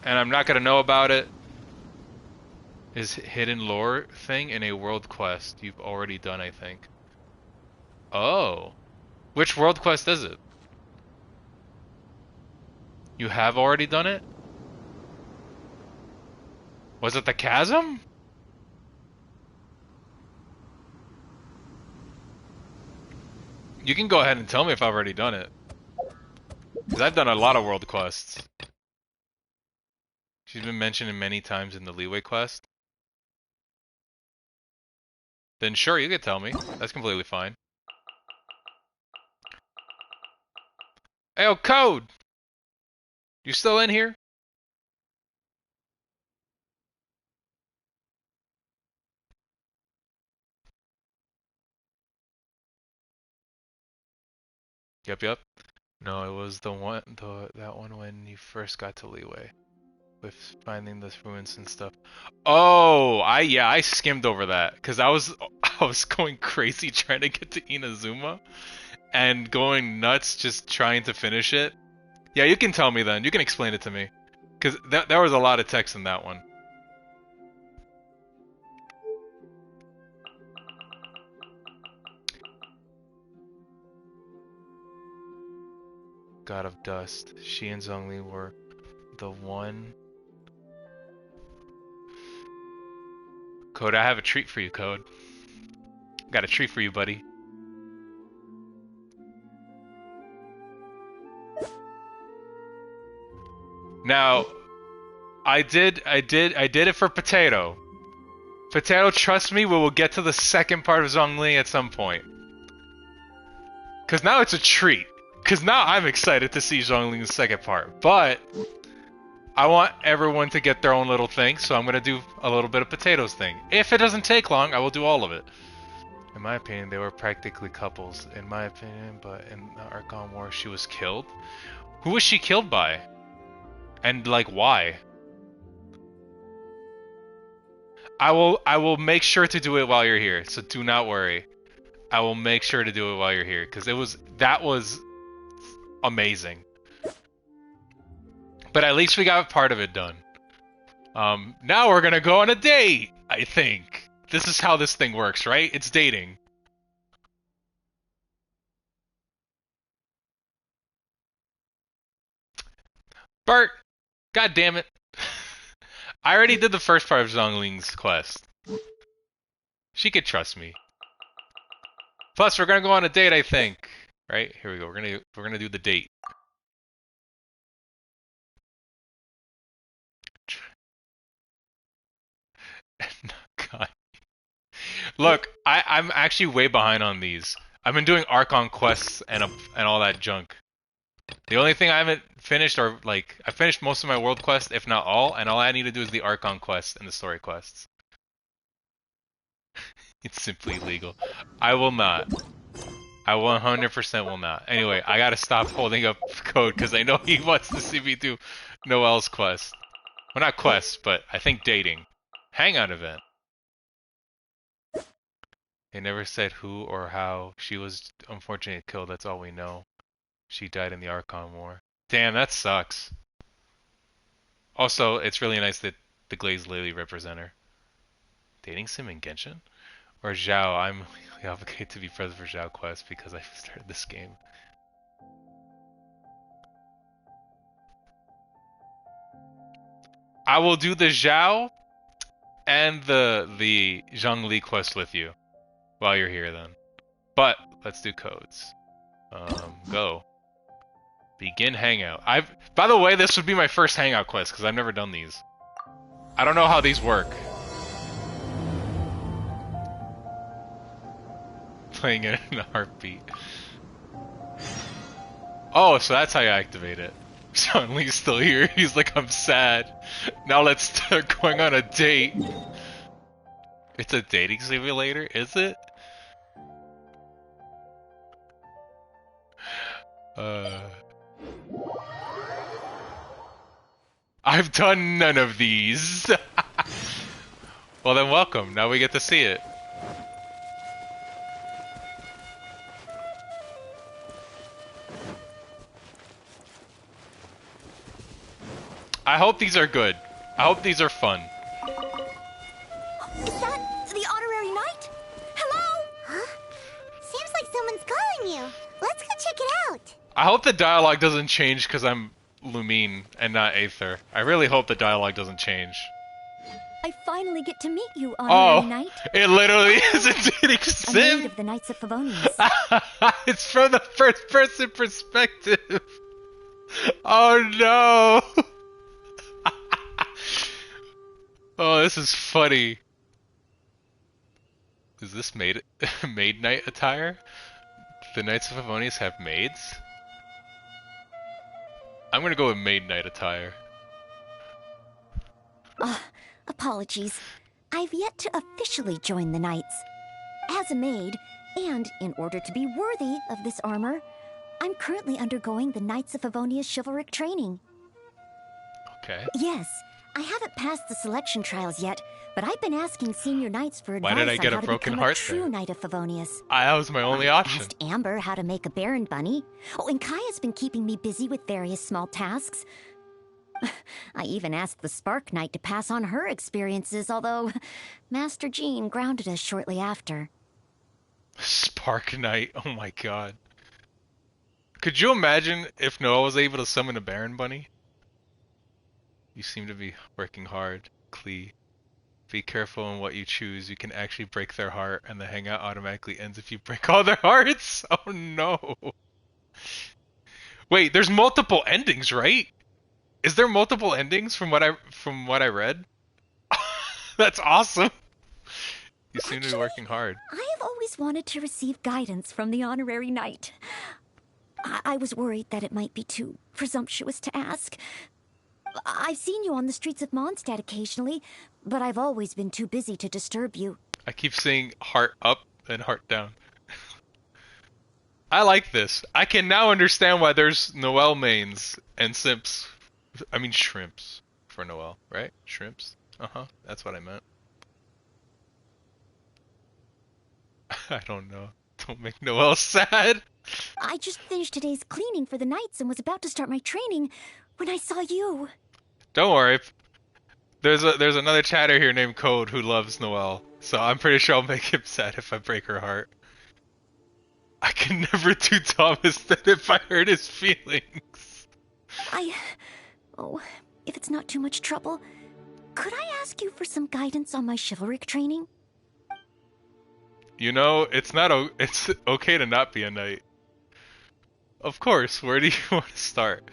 and I'm not gonna know about it, is hidden lore thing in a world quest you've already done, I think. Oh. Which world quest is it? You have already done it? Was it the chasm? You can go ahead and tell me if I've already done it. Because I've done a lot of world quests. She's been mentioned many times in the Liyue quest. Then sure, you could tell me. That's completely fine. Hey, Code! You still in here? Yep. No, it was that one when you first got to Liyue. with finding the ruins and stuff. Oh, I skimmed over that because I was going crazy trying to get to Inazuma and going nuts just trying to finish it. Yeah, you can tell me then. You can explain it to me because there was a lot of text in that one. God of Dust. She and Zhongli were the one. Code, I have a treat for you, Code. Got a treat for you, buddy. Now, I did it for Potato. Potato, trust me, we will get to the second part of Zhongli at some point. Cause now it's a treat. Cause now I'm excited to see Zhongling's second part. But I want everyone to get their own little thing, so I'm gonna do a little bit of Potato's thing. If it doesn't take long, I will do all of it. In my opinion, they were practically couples. In my opinion, but in the Archon War, she was killed. Who was she killed by? And like, why? I will make sure to do it while you're here, so do not worry. I will make sure to do it while you're here, because that was amazing. But at least we got part of it done. Now we're gonna go on a date, I think. This is how this thing works, right? It's dating. Bert! God damn it. I already did the first part of Zhongling's quest. She could trust me. Plus, we're gonna go on a date, I think. Right? Here we go. We're gonna do the date. God. Look, I'm actually way behind on these. I've been doing Archon quests and all that junk. The only thing I haven't finished are like I finished most of my world quests, if not all, and all I need to do is the Archon quests and the story quests. It's simply illegal. I will not. I 100% will not. Anyway, I gotta stop holding up Code because I know he wants to see me do Noelle's quest. Well, not quest, but I think dating. Hangout event. They never said who or how. She was unfortunately killed, that's all we know. She died in the Archon War. Damn, that sucks. Also, it's really nice that the Glazed Lily represent her. Dating sim in Genshin? Or Xiao, I'm legally obligated to be present for Xiao quest because I started this game. I will do the Xiao and the Zhongli quest with you while you're here then. But let's do codes. Go. Begin hangout. By the way, this would be my first hangout quest because I've never done these. I don't know how these work. Playing it in a heartbeat. Oh, so that's how you activate it. Xiangling's still here. He's like, I'm sad. Now let's start going on a date. It's a dating simulator, is it? I've done none of these. Well then welcome, now we get to see it. I hope these are good. I hope these are fun. Is that the honorary knight? Hello? Huh? Seems like someone's calling you. Let's go check it out. I hope the dialogue doesn't change because I'm Lumine and not Aether. I really hope the dialogue doesn't change. I finally get to meet you, honorary knight. It literally is a dating sim. A maid of the Knights of Favonius. It's from the first person perspective. Oh no. Oh, this is funny. Is this maid knight attire? The Knights of Favonius have maids? I'm gonna go with maid knight attire. Apologies. I've yet to officially join the Knights. As a maid, and in order to be worthy of this armor, I'm currently undergoing the Knights of Favonius chivalric training. Okay. Yes, I haven't passed the selection trials yet, but I've been asking senior knights for advice Why did I get on a how to broken become heart a true there? knight of Favonius. That was my only option. I asked Amber how to make a Baron bunny. Oh, and Kaeya's been keeping me busy with various small tasks. I even asked the Spark Knight to pass on her experiences, although Master Jean grounded us shortly after. Spark Knight, oh my god. Could you imagine if Noah was able to summon a Baron bunny? You seem to be working hard, Klee. Be careful in what you choose. You can actually break their heart, and the hangout automatically ends if you break all their hearts. Oh no. Wait, there's multiple endings, right? Is there multiple endings from what I read? That's awesome. You seem to be working hard. I have always wanted to receive guidance from the honorary knight. I was worried that it might be too presumptuous to ask. I've seen you on the streets of Mondstadt occasionally, but I've always been too busy to disturb you. I keep seeing heart up and heart down. I like this. I can now understand why there's Noelle mains and simps. I mean shrimps for Noelle, right? Shrimps? Uh-huh. That's what I meant. I don't know. Don't make Noelle sad. I just finished today's cleaning for the knights and was about to start my training when I saw you. Don't worry. There's another chatter here named Code who loves Noelle, so I'm pretty sure I'll make him sad if I break her heart. I can never do Thomas that if I hurt his feelings. Oh, if it's not too much trouble, could I ask you for some guidance on my chivalric training? You know, it's okay to not be a knight. Of course, where do you want to start?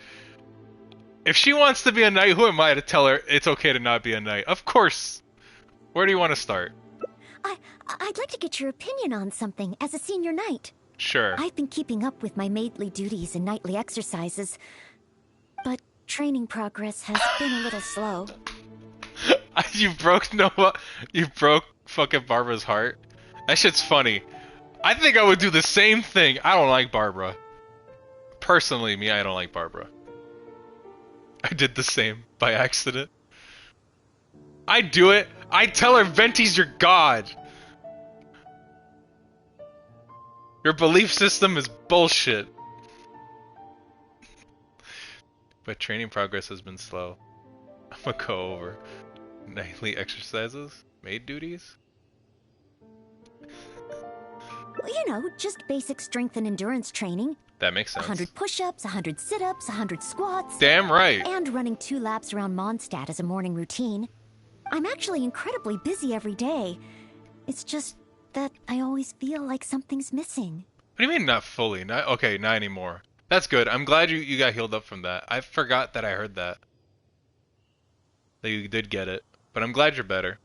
If she wants to be a knight, who am I to tell her it's okay to not be a knight? Of course. Where do you want to start? I'd like to get your opinion on something as a senior knight. Sure. I've been keeping up with my maidly duties and nightly exercises, but training progress has been a little slow. You broke Noah. You broke fucking Barbara's heart. That shit's funny. I think I would do the same thing. I don't like Barbara. Personally, I don't like Barbara. I did the same by accident. I do it. I tell her Venti's your god. Your belief system is bullshit. But training progress has been slow. I'm gonna go over nightly exercises, maid duties. Well, you know, just basic strength and endurance training. That makes sense. 100 push-ups, 100 sit-ups, 100 squats. Damn right. And running 2 laps around Mondstadt as a morning routine. I'm actually incredibly busy every day. It's just that I always feel like something's missing. What do you mean not fully? Not anymore. That's good. I'm glad you got healed up from that. I forgot that I heard that. That you did get it. But I'm glad you're better.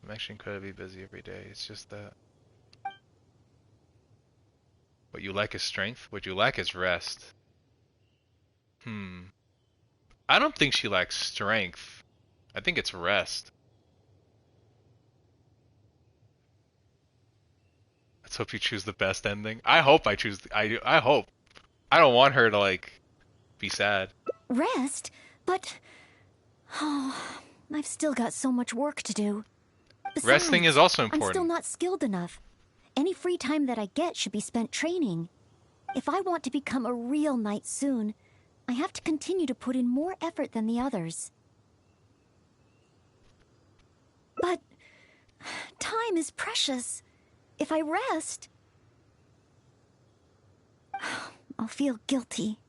I'm actually incredibly busy every day. It's just that. What you lack is strength. What you lack is rest. I don't think she lacks strength. I think it's rest. Let's hope you choose the best ending. I hope I choose. I hope. I don't want her to like be sad. Rest? But I've still got so much work to do. Besides, resting is also important. I'm still not skilled enough. Any free time that I get should be spent training. If I want to become a real knight soon, I have to continue to put in more effort than the others. But time is precious. If I rest, I'll feel guilty.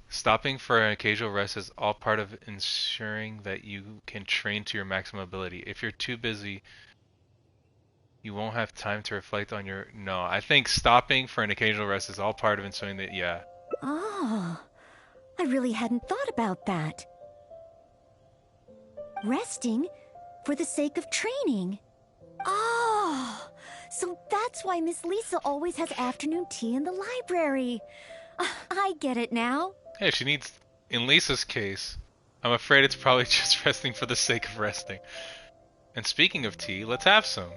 Stopping for an occasional rest is all part of ensuring that you can train to your maximum ability. If you're too busy, you won't have time to reflect on your... No, I think stopping for an occasional rest is all part of ensuring that, yeah. Oh, I really hadn't thought about that. Resting for the sake of training. Oh, so that's why Miss Lisa always has afternoon tea in the library. I get it now. Yeah, she needs... In Lisa's case, I'm afraid it's probably just resting for the sake of resting. And speaking of tea, let's have some.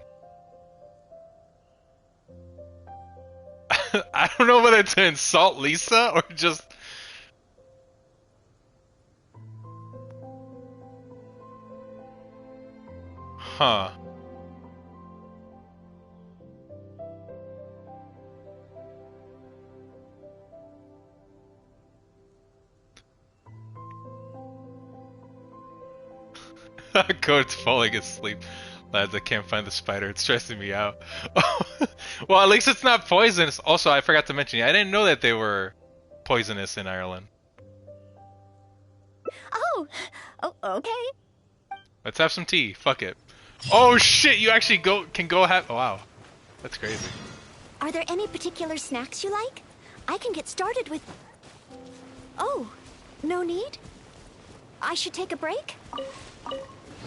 I don't know whether to insult Lisa or just... Huh. Code's falling asleep. Lads, I can't find the spider. It's stressing me out. Well, at least it's not poisonous. Also, I forgot to mention, I didn't know that they were poisonous in Ireland. Oh, okay. Let's have some tea. Fuck it. Oh shit! You actually can go have. Oh, wow, that's crazy. Are there any particular snacks you like? I can get started with. Oh, no need? I should take a break?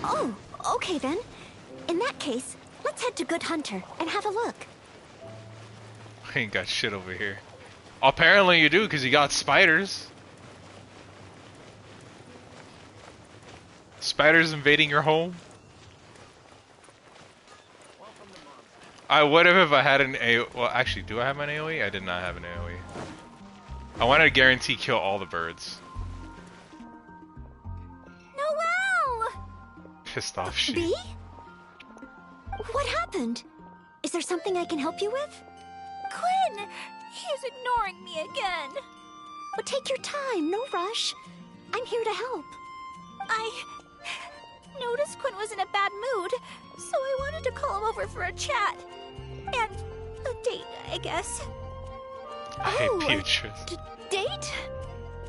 Oh, okay then. In that case, let's head to Good Hunter and have a look. I ain't got shit over here. Apparently you do, because you got spiders. Spiders invading your home? I would have if I had an AoE. Well, actually, do I have an AoE? I did not have an AoE. I wanted to guarantee kill all the birds. Noelle! Pissed off sheep. B? What happened? Is there something I can help you with? Quinn! He's ignoring me again. But take your time, no rush. I'm here to help. I noticed Quinn was in a bad mood, so I wanted to call him over for a chat. And a date, I guess. I hate Beatrice. Date?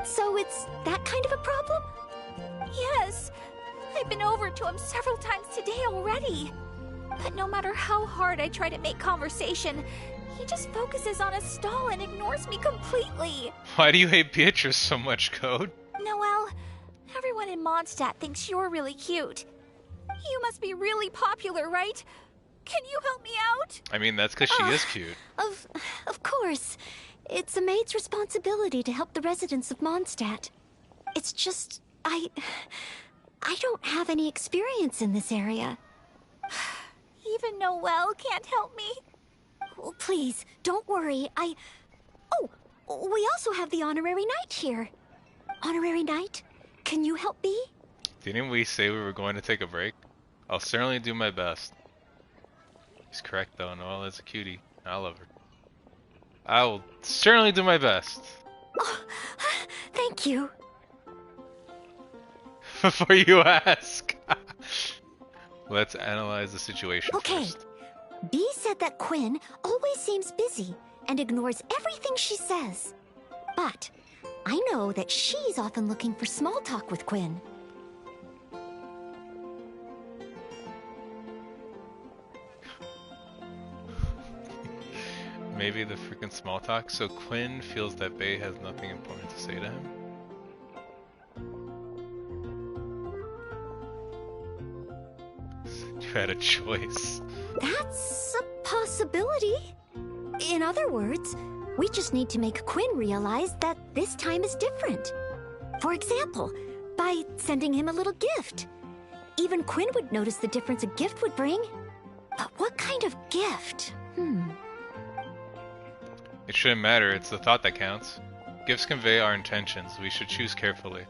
So it's that kind of a problem? Yes. I've been over to him several times today already. But no matter how hard I try to make conversation, he just focuses on his stall and ignores me completely. Why do you hate Beatrice so much, Code? Noelle, everyone in Mondstadt thinks you're really cute. You must be really popular, right? Can you help me out? I mean, that's because she is cute. Of course. It's a maid's responsibility to help the residents of Mondstadt. It's just, I don't have any experience in this area. Even Noelle can't help me? Well, please, don't worry. Oh, we also have the Honorary Knight here. Honorary Knight, can you help me? Didn't we say we were going to take a break? I'll certainly do my best. He's correct though, Noelle is a cutie. I love her. I will certainly do my best. Oh, thank you. Before you ask. Let's analyze the situation first. B said that Quinn always seems busy and ignores everything she says. But I know that she's often looking for small talk with Quinn. Maybe the freaking small talk. So Quinn feels that Bae has nothing important to say to him. You had a choice. That's a possibility. In other words, we just need to make Quinn realize that this time is different. For example, by sending him a little gift. Even Quinn would notice the difference a gift would bring. But what kind of gift? It shouldn't matter, it's the thought that counts. Gifts convey our intentions, we should choose carefully.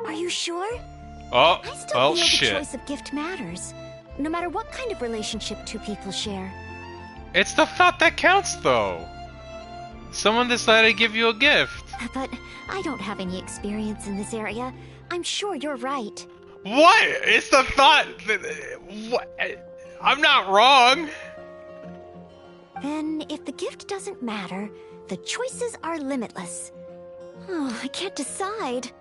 Are you sure? Oh, I still well, feel shit. The choice of gift matters, no matter what kind of relationship two people share. It's the thought that counts, though. Someone decided to give you a gift. But I don't have any experience in this area. I'm sure you're right. What? It's the thought. What? I'm not wrong. Then, if the gift doesn't matter, the choices are limitless. Oh, I can't decide.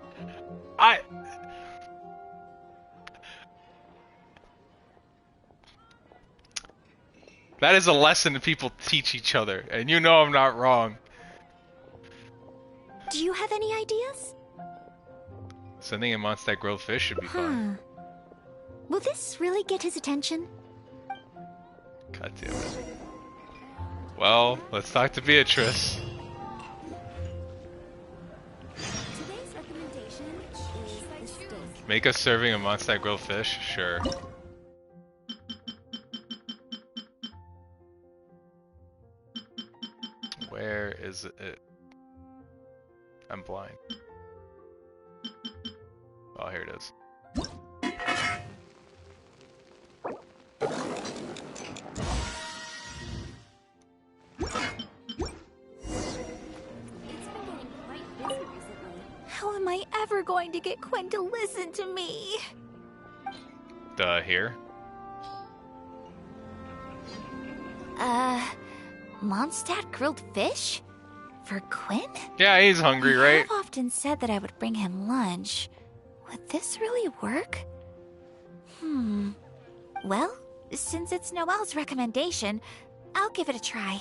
That is a lesson that people teach each other, and you know I'm not wrong. Do you have any ideas? Sending him Mondstadt grilled fish should be fun. Will this really get his attention? God damn it. Well, let's talk to Beatrice. Today's recommendation is the steak. Make us serving a Mondstadt grilled fish? Sure. Where is it? I'm blind. Oh, here it is. going to get Quinn to listen to me. Here? Mondstadt grilled fish? For Quinn? Yeah, he's hungry, right? I've often said that I would bring him lunch. Would this really work? Well, since it's Noelle's recommendation, I'll give it a try.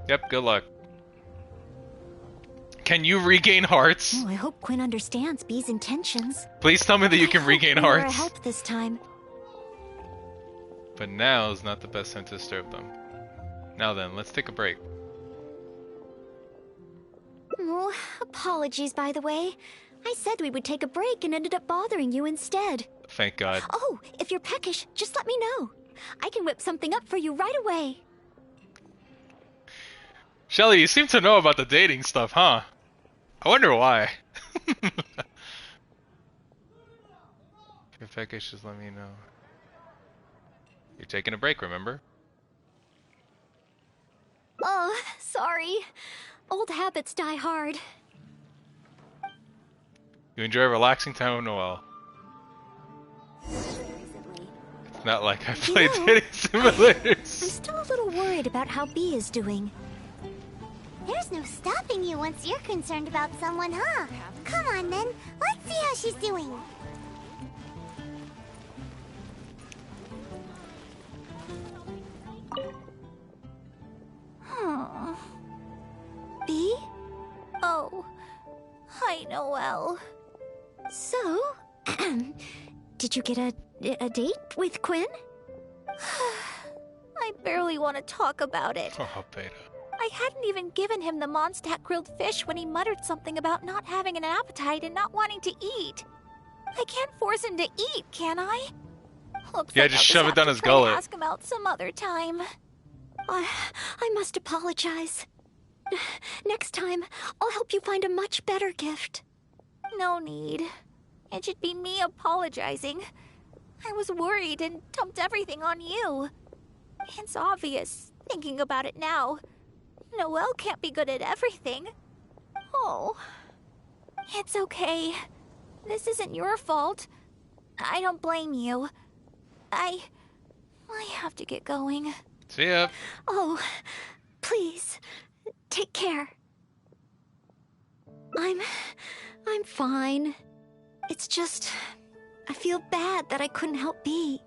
Yep, good luck. Can you regain hearts? Oh, I hope Quinn understands Bee's intentions. Please tell me that you can regain More hearts. help this time. But now is not the best time to disturb them. Now then, let's take a break. Oh, apologies, by the way. I said we would take a break and ended up bothering you instead. Thank God. Oh, if you're peckish, just let me know. I can whip something up for you right away. Shelly, you seem to know about the dating stuff, huh? I wonder why. If you're peckish, just let me know. You're taking a break, remember? Oh, sorry. Old habits die hard. You enjoy a relaxing time with Noelle. It's not like I played dating simulators. I'm still a little worried about how Bee is doing. There's no stopping you once you're concerned about someone, huh? Come on, then. Let's see how she's doing. Bee? Oh, hi, Noelle. So, did you get a date with Quinn? I barely want to talk about it. Oh, Beidou. I hadn't even given him the Mondstadt grilled fish when he muttered something about not having an appetite and not wanting to eat. I can't force him to eat, can I? Looks Yeah, like just I'll shove it have down to his try to gullet. Ask him out some other time. I must apologize. Next time, I'll help you find a much better gift. No need. It should be me apologizing. I was worried and dumped everything on you. It's obvious, thinking about it now. Noelle can't be good at everything. Oh. It's okay. This isn't your fault. I don't blame you. I have to get going. See ya. Oh, please, take care. I'm fine. It's just, I feel bad that I couldn't help Bee.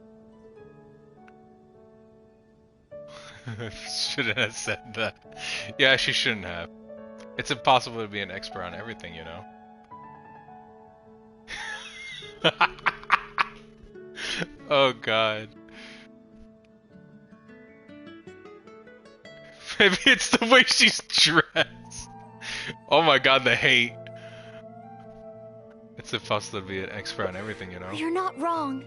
Shouldn't have said that. Yeah, she shouldn't have. It's impossible to be an expert on everything, you know. Oh God. Maybe it's the way she's dressed. Oh my God, the hate. It's impossible to be an expert on everything, you know. You're not wrong.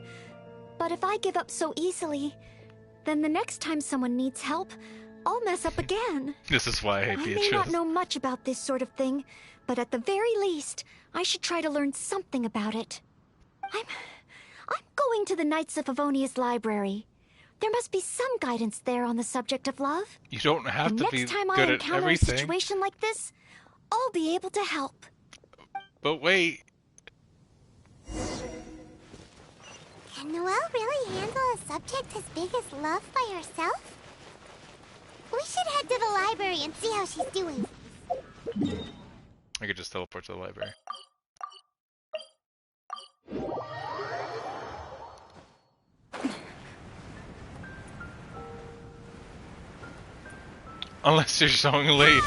But if I give up so easily, then the next time someone needs help, I'll mess up again. This is why I hate I may Beatrice. not know much about this sort of thing, but at the very least, I should try to learn something about it. I'm going to the Knights of Favonia's library. There must be some guidance there on the subject of love. You don't have to be Next time I good at encounter a everything. situation like this, I'll be able to help. But wait. Can Noelle really handle a subject as big as love by herself? We should head to the library and see how she's doing. I could just teleport to the library. Unless you're Zhongli.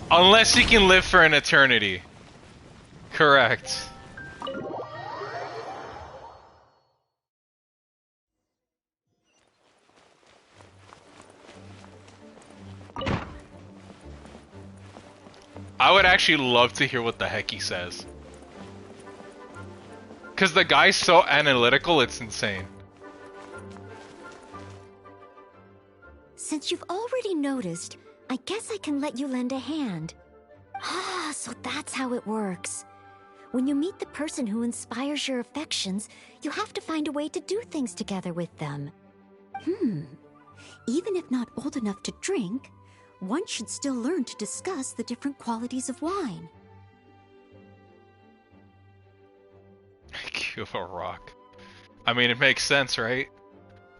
Unless you can live for an eternity. Correct. I would actually love to hear what the heck he says. Because the guy's so analytical, it's insane. Since you've already noticed, I guess I can let you lend a hand. Ah, so that's how it works. When you meet the person who inspires your affections, you have to find a way to do things together with them. Even if not old enough to drink, one should still learn to discuss the different qualities of wine. You have a rock. I mean, it makes sense, right?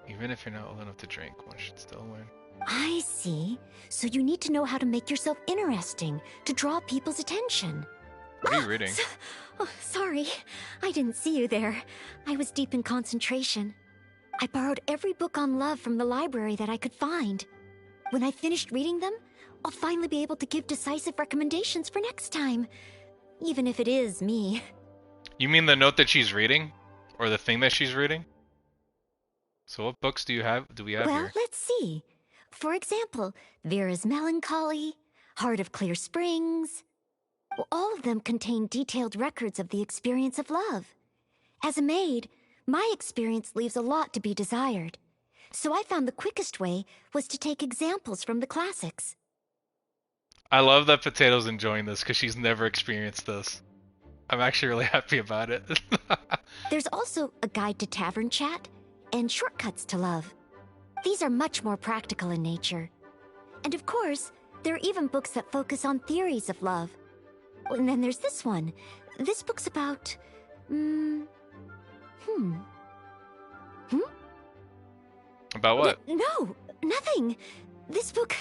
Even if you're not old enough to drink, one should still learn. I see. So you need to know how to make yourself interesting, to draw people's attention. What are you reading? Oh, sorry. I didn't see you there. I was deep in concentration. I borrowed every book on love from the library that I could find. When I finished reading them, I'll finally be able to give decisive recommendations for next time. Even if it is me. You mean the note that she's reading? Or the thing that she's reading? So what books do we have Well, here? let's see. For example, Vera's Melancholy, Heart of Clear Springs. Well, all of them contain detailed records of the experience of love. As a maid, my experience leaves a lot to be desired. So I found the quickest way was to take examples from the classics. I love that Potato's enjoying this because she's never experienced this. I'm actually really happy about it. There's also a guide to tavern chat and shortcuts to love. These are much more practical in nature. And of course, there are even books that focus on theories of love. And then there's this one. This book's about... About what? No, nothing. This book...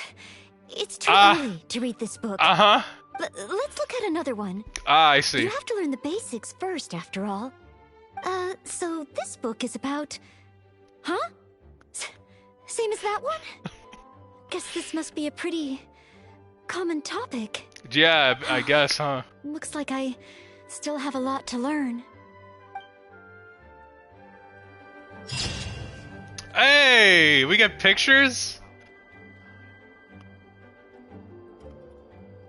It's too early to read this book. Uh-huh. Let's look at another one. I see. You have to learn the basics first, after all. So this book is about... Huh? Same as that one? Guess this must be a pretty... common topic. Yeah, I guess, huh? Looks like I still have a lot to learn. Hey! We got pictures?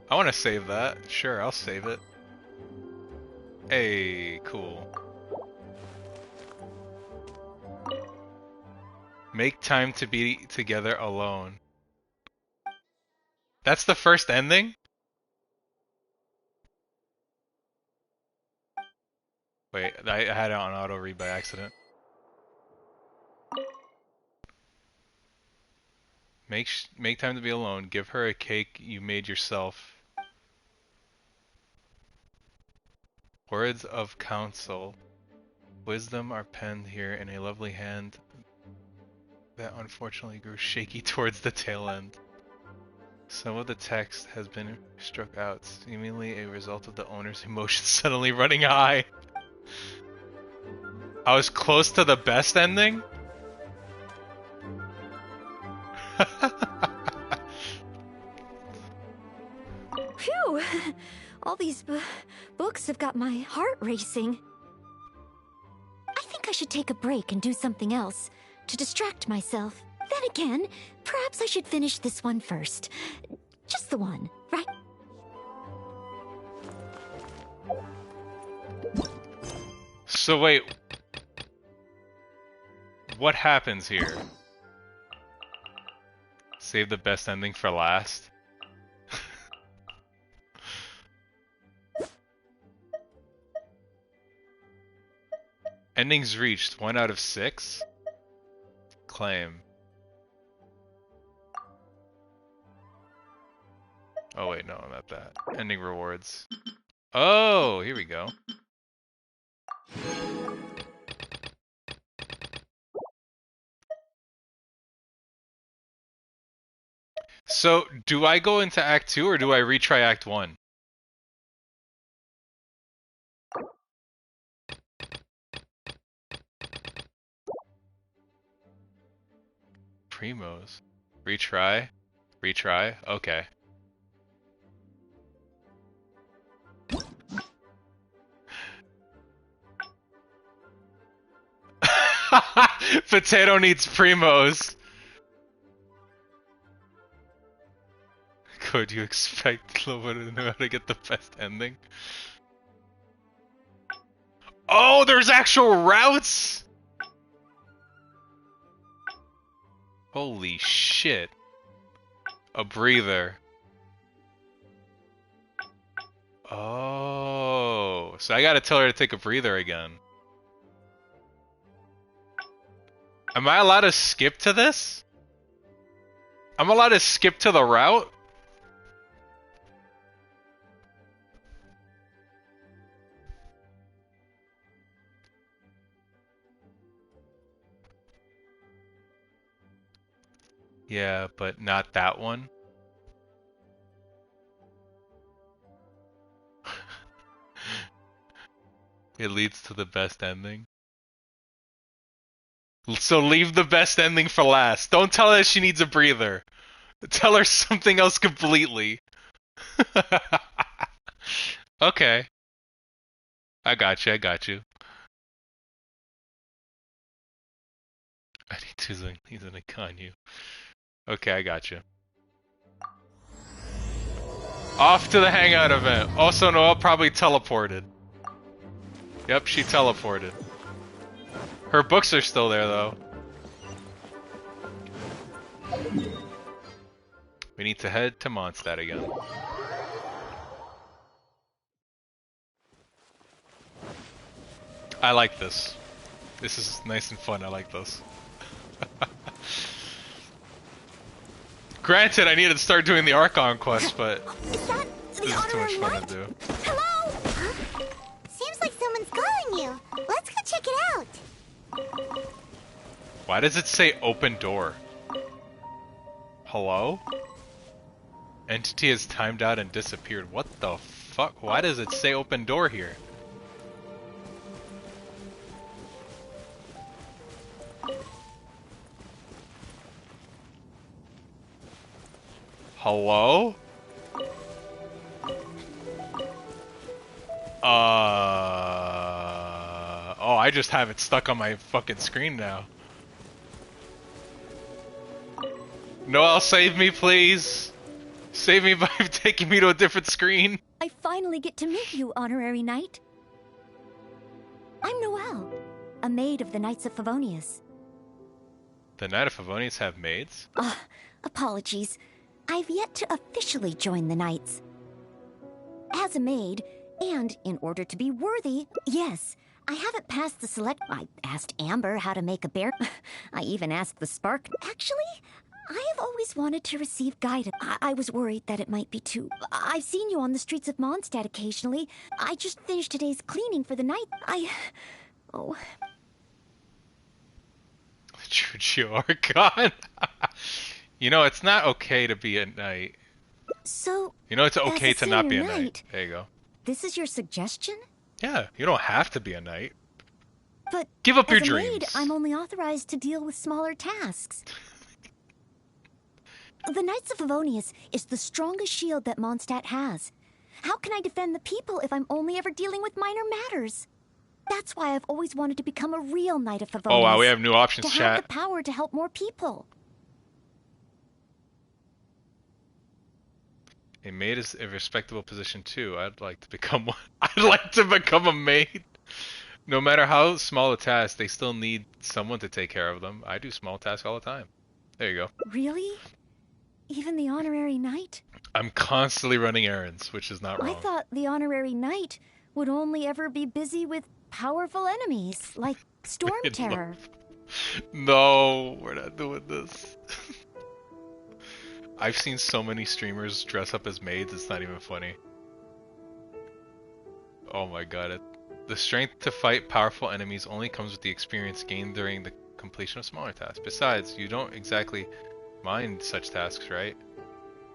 I want to save that. Sure, I'll save it. Hey, cool. Make time to be together alone. That's the first ending? Wait, I had it on auto read by accident. Make time to be alone. Give her a cake you made yourself. Words of counsel. Wisdom are penned here in a lovely hand that unfortunately grew shaky towards the tail end. Some of the text has been struck out, seemingly a result of the owner's emotions suddenly running high. I was close to the best ending? Phew! All these books have got my heart racing. I think I should take a break and do something else to distract myself. Then again, perhaps I should finish this one first. Just the one, right? So wait, what happens here? Save the best ending for last? Endings reached, 1 out of 6? Claim. Oh wait, no, not that. Ending rewards. Oh, here we go. So, do I go into Act 2 or do I retry Act 1? Primos. Retry? Retry? Okay. Potato needs Primos. Could you expect Lobo to know how to get the best ending? Oh, there's actual routes? Holy shit. A breather. Oh, so I gotta tell her to take a breather again. Am I allowed to skip to this? I'm allowed to skip to the route? Yeah, but not that one. It leads to the best ending. So leave the best ending for last. Don't tell her she needs a breather. Tell her something else completely. Okay. I got you, I got you. I need to he's in a Ganyu. Okay, I got you. Off to the hangout event. Also, Noelle probably teleported. Yep, she teleported. Her books are still there, though. We need to head to Mondstadt again. I like this. This is nice and fun. I like this. Granted, I needed to start doing the Archon quest, but this is too much fun to do. Hello? Huh? Seems like someone's calling you. Let's go check it out. Why does it say open door? Hello? Entity has timed out and disappeared. What the fuck? Why does it say open door here? Hello? Oh, I just have it stuck on my fucking screen now. Noelle, save me, please. Save me by taking me to a different screen. I finally get to meet you, Honorary Knight. I'm Noelle, a maid of the Knights of Favonius. The Knight of Favonius have maids? Apologies. I've yet to officially join the Knights. As a maid, and in order to be worthy, yes, I haven't passed the select... I asked Amber how to make a bear... I even asked the Spark... Actually, I have always wanted to receive guidance. I was worried that it might be too... I've seen you on the streets of Mondstadt occasionally. I just finished today's cleaning for the night. Oh... Chichi Archon. You know, it's not okay to be a knight. So... You know, it's okay to not be a knight, knight. There you go. This is your suggestion? Yeah, you don't have to be a knight. But give up your as a dreams. Maid, I'm only authorized to deal with smaller tasks. The Knights of Favonius is the strongest shield that Mondstadt has. How can I defend the people if I'm only ever dealing with minor matters? That's why I've always wanted to become a real Knight of Favonius. Oh wow, we have new options, to chat. have the power to help more people. A maid is a respectable position too. I'd like to become one. I'd like to become a maid. No matter how small a task, they still need someone to take care of them. I do small tasks all the time. There you go. Really? Even the Honorary Knight? I'm constantly running errands, which is not wrong. I thought the Honorary Knight would only ever be busy with powerful enemies, like Storm Terror. No, we're not doing this. I've seen so many streamers dress up as maids, it's not even funny. Oh my god. The strength to fight powerful enemies only comes with the experience gained during the completion of smaller tasks. Besides, you don't exactly mind such tasks, right?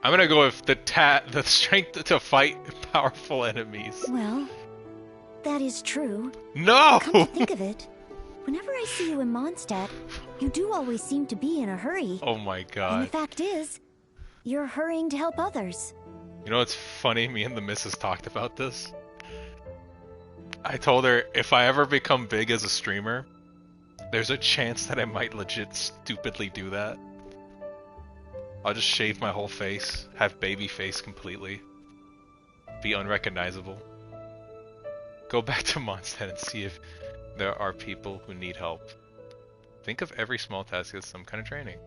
I'm gonna go with the strength to fight powerful enemies. Well, that is true. No! Come to think of it, whenever I see you in Mondstadt, you do always seem to be in a hurry. Oh my god. And the fact is, you're hurrying to help others. You know what's funny? Me and the missus talked about this. I told her if I ever become big as a streamer, there's a chance that I might legit stupidly do that. I'll just shave my whole face, have baby face completely, be unrecognizable. Go back to Mondstadt and see if there are people who need help. Think of every small task as some kind of training.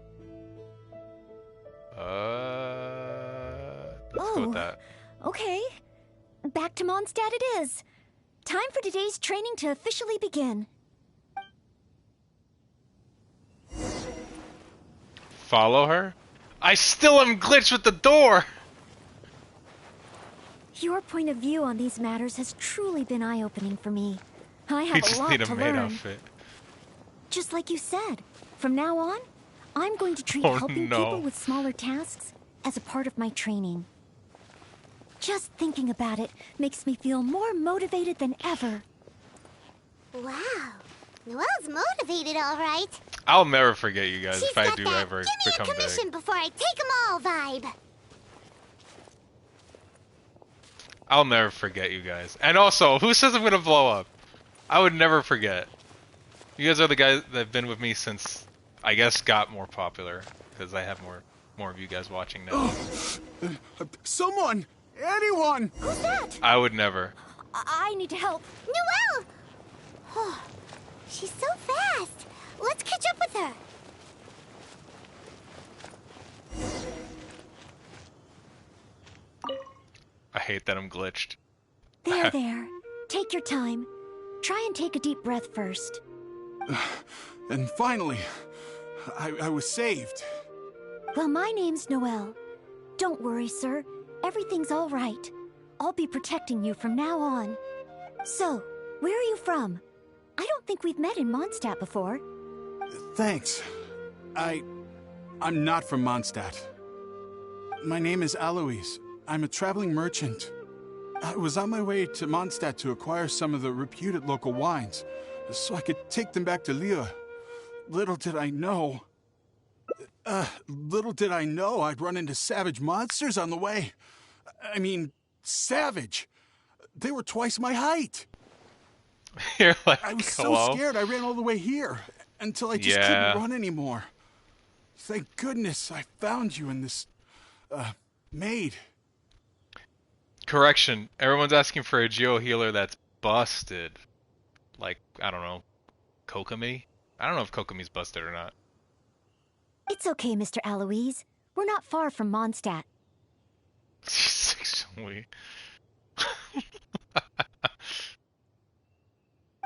Let's go with that. Okay. Back to Mondstadt it is. Time for today's training to officially begin. Follow her? I still am glitched with the door! Your point of view on these matters has truly been eye-opening for me. I have We just a lot need a to maid learn. outfit. Just like you said, from now on, I'm going to treat helping people with smaller tasks as a part of my training. Just thinking about it makes me feel more motivated than ever. Wow. Noelle's motivated, all right. I'll never forget you guys She's if I got do that ever give me become a commission big. before I take them all vibe. I'll never forget you guys. And also, who says I'm gonna blow up? I would never forget. You guys are the guys that have been with me since, I guess, got more popular. Because I have more of you guys watching now. Someone! Anyone! Who's that? I would never. I need to help. Noelle! Oh, she's so fast. Let's catch up with her. I hate that I'm glitched. There, there. Take your time. Try and take a deep breath first. And finally, I was saved. Well, my name's Noelle. Don't worry, sir. Everything's all right. I'll be protecting you from now on. So, where are you from? I don't think we've met in Mondstadt before. Thanks. I'm not from Mondstadt. My name is Alois. I'm a traveling merchant. I was on my way to Mondstadt to acquire some of the reputed local wines, so I could take them back to Liyue. Little did I know I'd run into savage monsters on the way. I mean, savage. They were twice my height. You're like, I was hello? so scared I ran all the way here until I just couldn't run anymore. Thank goodness I found you in this, maid. Correction. Everyone's asking for a Geo healer that's busted. Like, I don't know, Kokomi? I don't know if Kokomi's busted or not. It's okay, Mr. Alois. We're not far from Mondstadt. Sexually.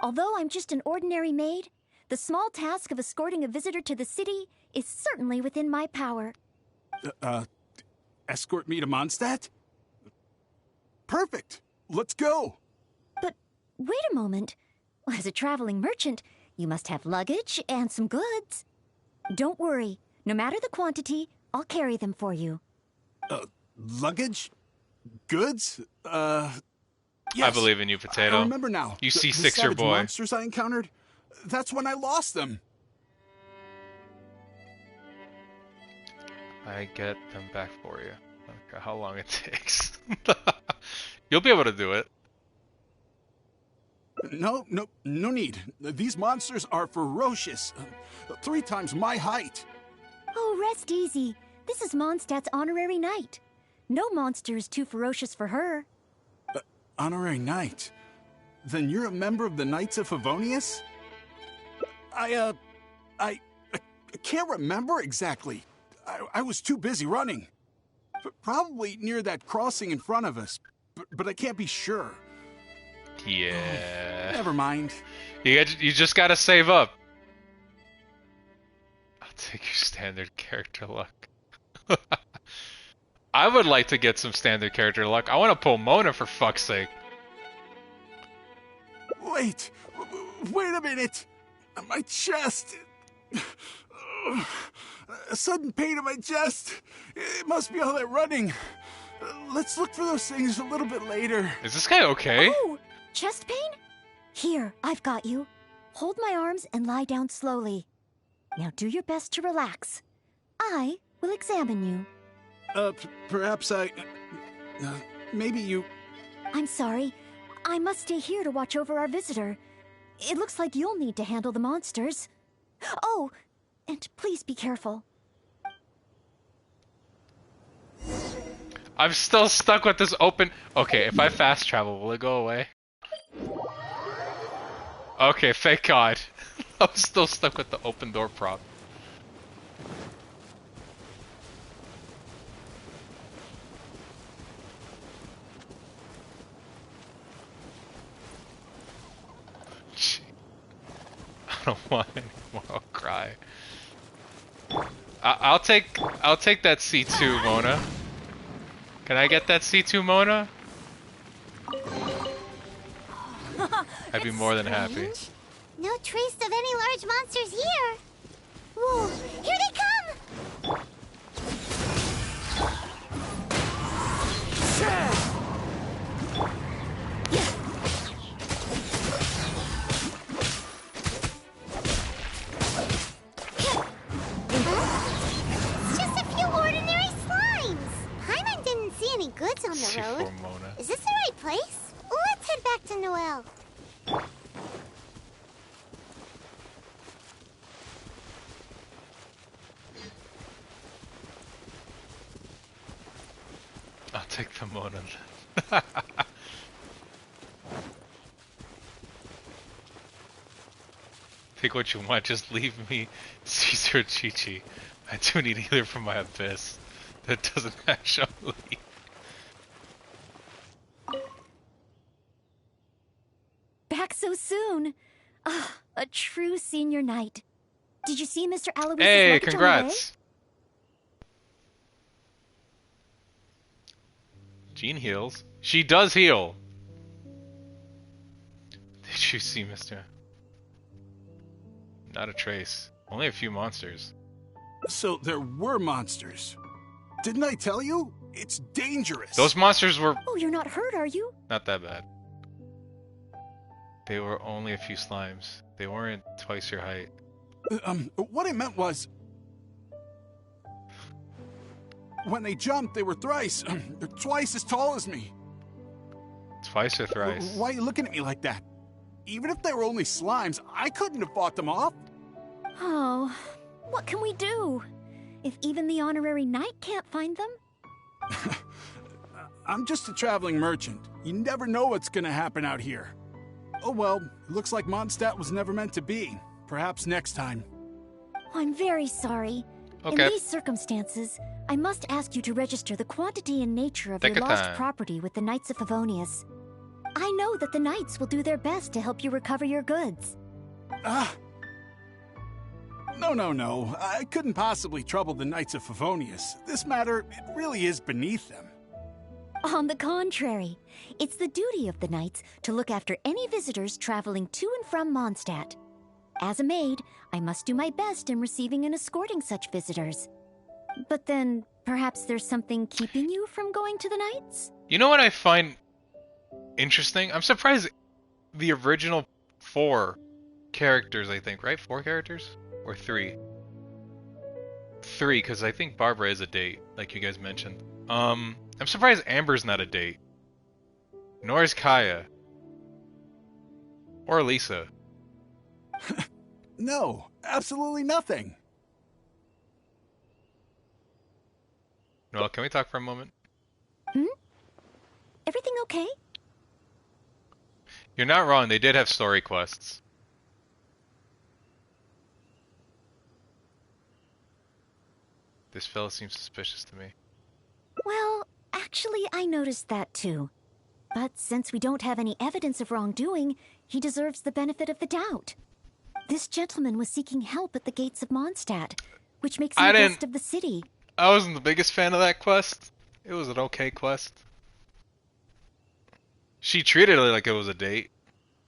Although I'm just an ordinary maid, the small task of escorting a visitor to the city is certainly within my power. Escort me to Mondstadt? Perfect. Let's go. But wait a moment. As a traveling merchant, you must have luggage and some goods. Don't worry. No matter the quantity, I'll carry them for you. Luggage? Goods? Yes. I believe in you, Potato. I remember now. You the C6 your savage boy. monsters I encountered? That's when I lost them. I get them back for you. I don't care how long it takes. You'll be able to do it. No need. These monsters are ferocious. 3 times my height. Oh, rest easy. This is Mondstadt's honorary knight. No monster is too ferocious for her. Honorary knight? Then you're a member of the Knights of Favonius? I can't remember exactly. I was too busy running. Probably near that crossing in front of us, but I can't be sure. Yeah. Never mind. You just gotta save up. I'll take your standard character luck. I would like to get some standard character luck. I want to pull Mona for fuck's sake. Wait a minute. My chest. A sudden pain in my chest. It must be all that running. Let's look for those things a little bit later. Is this guy okay? Oh, chest pain? Here, I've got you. Hold my arms and lie down slowly. Now do your best to relax. I will examine you. Perhaps maybe you... I'm sorry. I must stay here to watch over our visitor. It looks like you'll need to handle the monsters. Oh, and please be careful. I'm still stuck with this open... Okay, if I fast travel, will it go away? Okay, thank God. I'm still stuck with the open door prop. I don't want anymore. I'll cry. I'll take that C2, Mona. Can I get that C2, Mona? I'd be more than happy. No trace of any large monsters here. Whoa, here they come! take the Mona. Take what you want, just leave me Caesar Chichi. I do need healer from my abyss. That doesn't have Zhongli. Back so soon. Ah, a true senior night. Did you see Mr. Aloysius' Hey, luggage congrats! Jean heals. She does heal! Did you see Mr. Not a trace. Only a few monsters. So there were monsters. Didn't I tell you? It's dangerous. Those monsters were Oh, you're not hurt, are you? not that bad. They were only a few slimes. They weren't twice your height. What I meant was... When they jumped, they were thrice, twice as tall as me. Twice or thrice? Why are you looking at me like that? Even if they were only slimes, I couldn't have fought them off. Oh, what can we do? If even the honorary knight can't find them? I'm just a traveling merchant. You never know what's gonna happen out here. Oh well, looks like Mondstadt was never meant to be. Perhaps next time. I'm very sorry. Okay. In these circumstances, I must ask you to register the quantity and nature of Take your your lost time. property with the Knights of Favonius. I know that the Knights will do their best to help you recover your goods. No. I couldn't possibly trouble the Knights of Favonius. This matter, it really is beneath them. On the contrary, it's the duty of the Knights to look after any visitors traveling to and from Mondstadt. As a maid, I must do my best in receiving and escorting such visitors. But then, perhaps there's something keeping you from going to the Knights? You know what I find interesting? I'm surprised the original 4 characters, I think, right? 4 characters? Or 3? 3, because I think Barbara is a date, like you guys mentioned. I'm surprised Amber's not a date. Nor is Kaeya. Or Lisa. No, absolutely nothing. Noel, can we talk for a moment? Everything okay? You're not wrong, they did have story quests. This fella seems suspicious to me. Well, actually, I noticed that too. But since we don't have any evidence of wrongdoing, he deserves the benefit of the doubt. This gentleman was seeking help at the gates of Mondstadt, which makes him a guest of the city. I wasn't the biggest fan of that quest. It was an okay quest. She treated it like it was a date.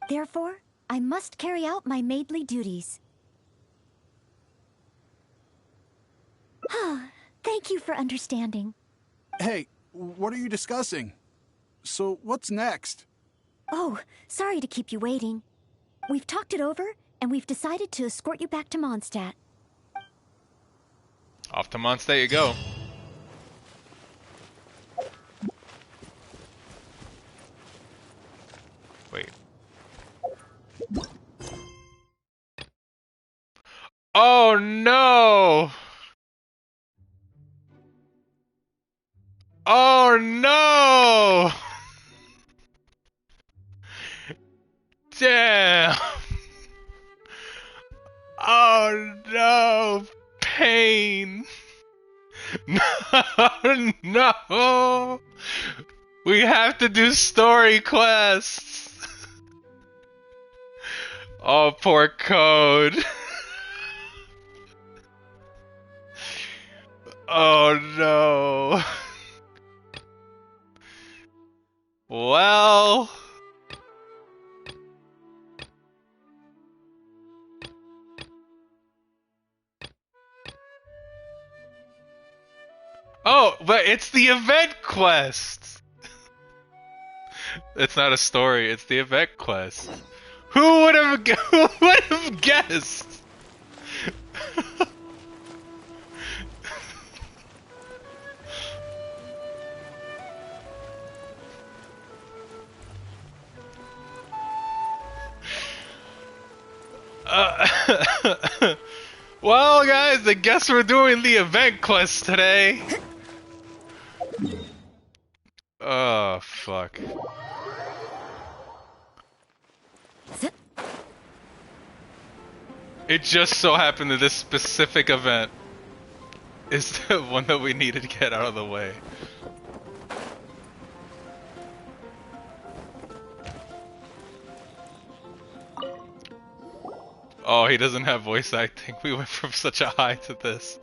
Therefore, I must carry out my maidly duties. Thank you for understanding. Hey, what are you discussing? So, what's next? Oh, sorry to keep you waiting. We've talked it over, and we've decided to escort you back to Mondstadt. Off to Mondstadt you go. Wait. Oh no! Oh no! Damn! Oh no! Pain! No! No! We have to do story quests! Oh, poor Code. Oh no. Well. Oh, but it's the event quest. It's not a story, it's the event quest. Who would have guessed? Well, guys, I guess we're doing the event quest today. Oh, fuck. It just so happened that this specific event is the one that we needed to get out of the way. Oh, he doesn't have voice acting. We went from such a high to this.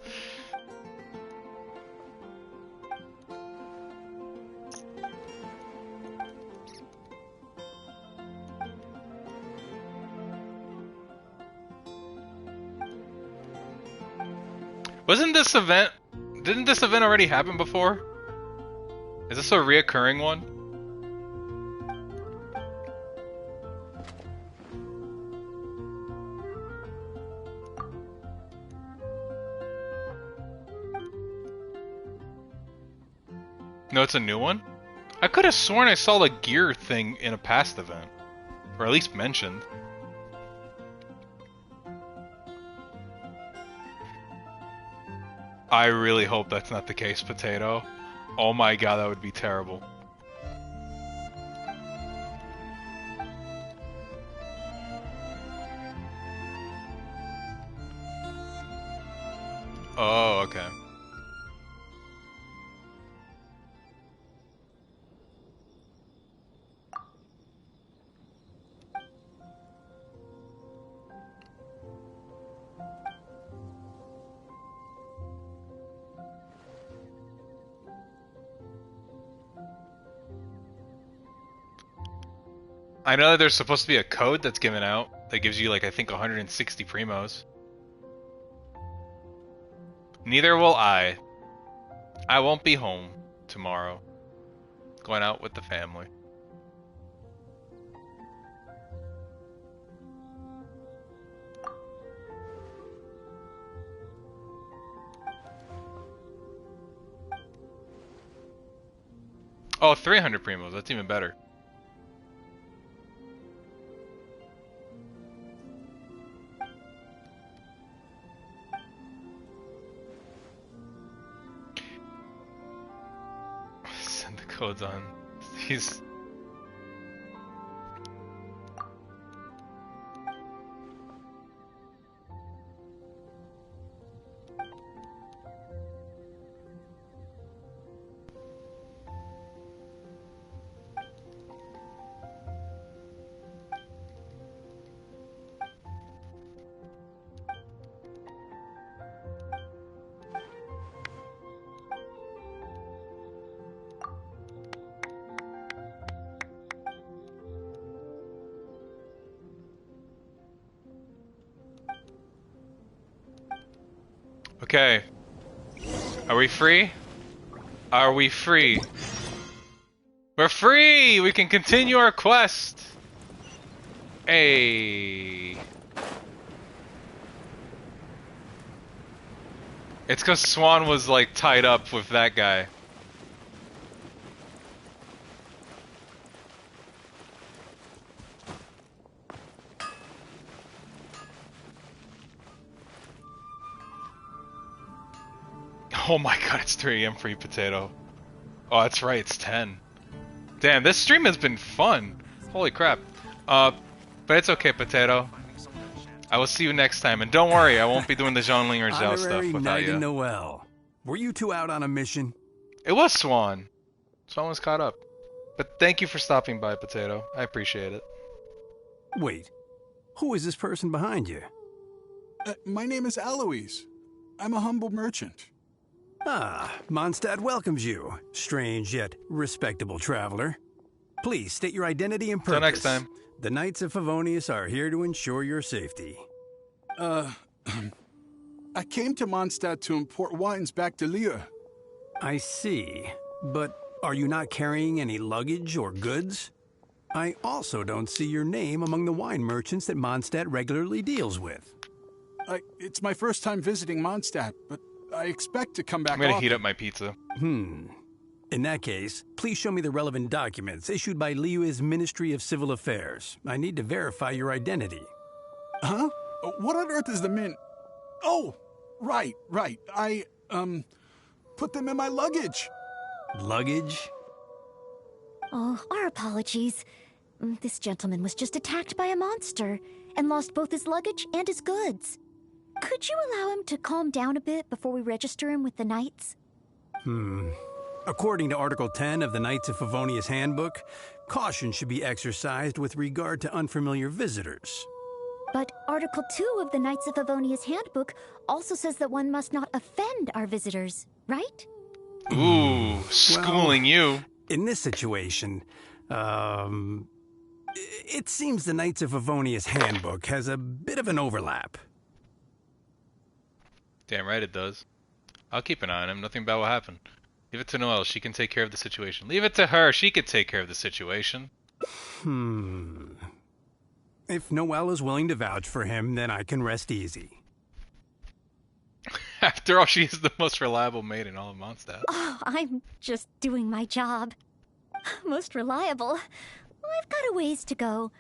Wasn't this event... Didn't this event already happen before? Is this a reoccurring one? No, it's a new one? I could have sworn I saw the gear thing in a past event. Or at least mentioned. I really hope that's not the case, Potato. Oh my god, that would be terrible. Oh, okay. I know that there's supposed to be a code that's given out that gives you, like, I think 160 primos. Neither will I. I won't be home tomorrow. Going out with the family. Oh, 300 primos. That's even better. Send the codes on. He's... Okay. Are we free? Are we free? We're free! We can continue our quest! Hey. It's cause Swan was like tied up with that guy. Oh my god, it's 3 AM for you, Potato. Oh, that's right, it's 10. Damn, this stream has been fun. Holy crap. But it's okay, Potato. I will see you next time, and don't worry, I won't be doing the Xiangling or Xiao stuff without you. Noel. Were you two out on a mission? It was Swan. Swan was caught up. But thank you for stopping by, Potato. I appreciate it. Wait, who is this person behind you? My name is Eloise. I'm a humble merchant. Ah, Mondstadt welcomes you, strange yet respectable traveler. Please state your identity and purpose. Till next time. The Knights of Favonius are here to ensure your safety. I came to Mondstadt to import wines back to Liyue. I see, but are you not carrying any luggage or goods? I also don't see your name among the wine merchants that Mondstadt regularly deals with. It's my first time visiting Mondstadt, but I expect to come back. I'm gonna often. heat up my pizza. In that case, please show me the relevant documents issued by Liyue's Ministry of Civil Affairs. I need to verify your identity. Huh? What on earth is the Min... Oh, right. I, put them in my luggage. Luggage? Oh, our apologies. This gentleman was just attacked by a monster and lost both his luggage and his goods. Could you allow him to calm down a bit before we register him with the Knights? According to Article 10 of the Knights of Favonius Handbook, caution should be exercised with regard to unfamiliar visitors. But Article 2 of the Knights of Favonius Handbook also says that one must not offend our visitors, right? Ooh, schooling you. In this situation, it seems the Knights of Favonius Handbook has a bit of an overlap. Damn right it does. I'll keep an eye on him. Nothing bad will happen. Leave it to Noelle. She can take care of the situation. Leave it to her. She can take care of the situation. If Noelle is willing to vouch for him, then I can rest easy. After all, she is the most reliable maid in all of Mondstadt. Oh, I'm just doing my job. Most reliable. I've got a ways to go,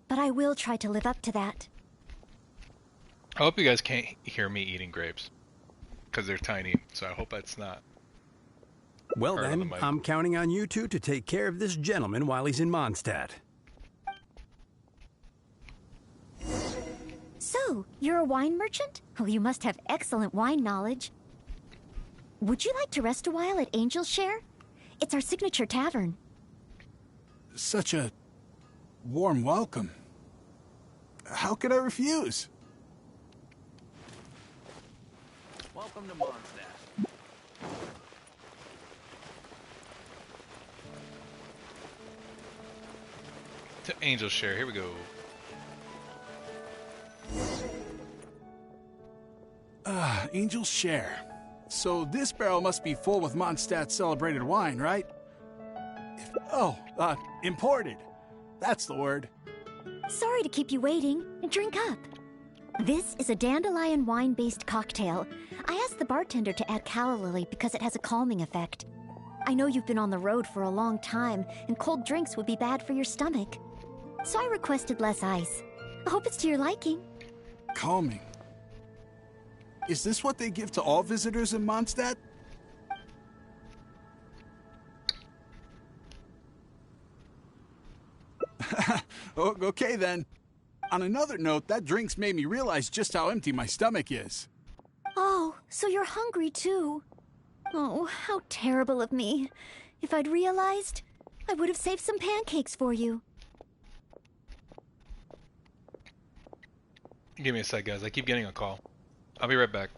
but I will try to live up to that. I hope you guys can't hear me eating grapes, because they're tiny, so I hope that's not. Well then, I'm counting on you two to take care of this gentleman while he's in Mondstadt. So, you're a wine merchant? Oh, you must have excellent wine knowledge. Would you like to rest a while at Angel's Share? It's our signature tavern. Such a warm welcome. How could I refuse? Welcome to Mondstadt. To Angel's Share, here we go. Angel's Share. So this barrel must be full with Mondstadt's celebrated wine, right? Imported. That's the word. Sorry to keep you waiting. Drink up. This is a dandelion wine-based cocktail. I asked the bartender to add calla lily because it has a calming effect. I know you've been on the road for a long time, and cold drinks would be bad for your stomach. So I requested less ice. I hope it's to your liking. Calming. Is this what they give to all visitors in Mondstadt? Okay then. On another note, that drink's made me realize just how empty my stomach is. Oh, so you're hungry too. Oh, how terrible of me. If I'd realized, I would have saved some pancakes for you. Give me a sec, guys. I keep getting a call. I'll be right back.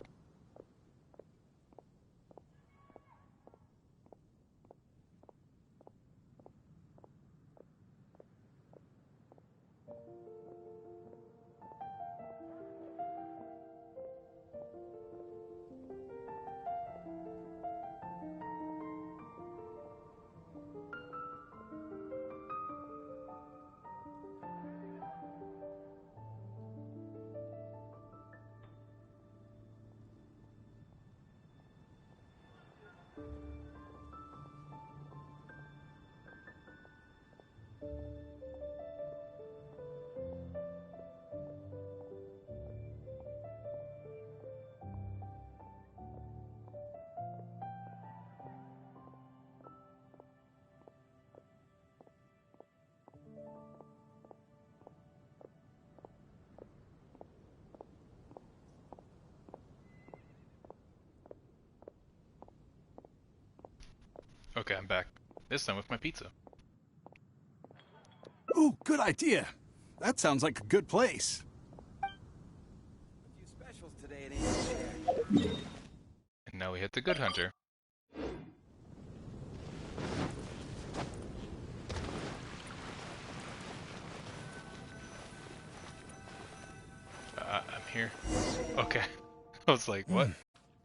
Okay, I'm back. This time with my pizza. Ooh, good idea. That sounds like a good place. A few specials today at Angel's Share. And now we hit the Good Hunter. I'm here. Okay. I was like, what?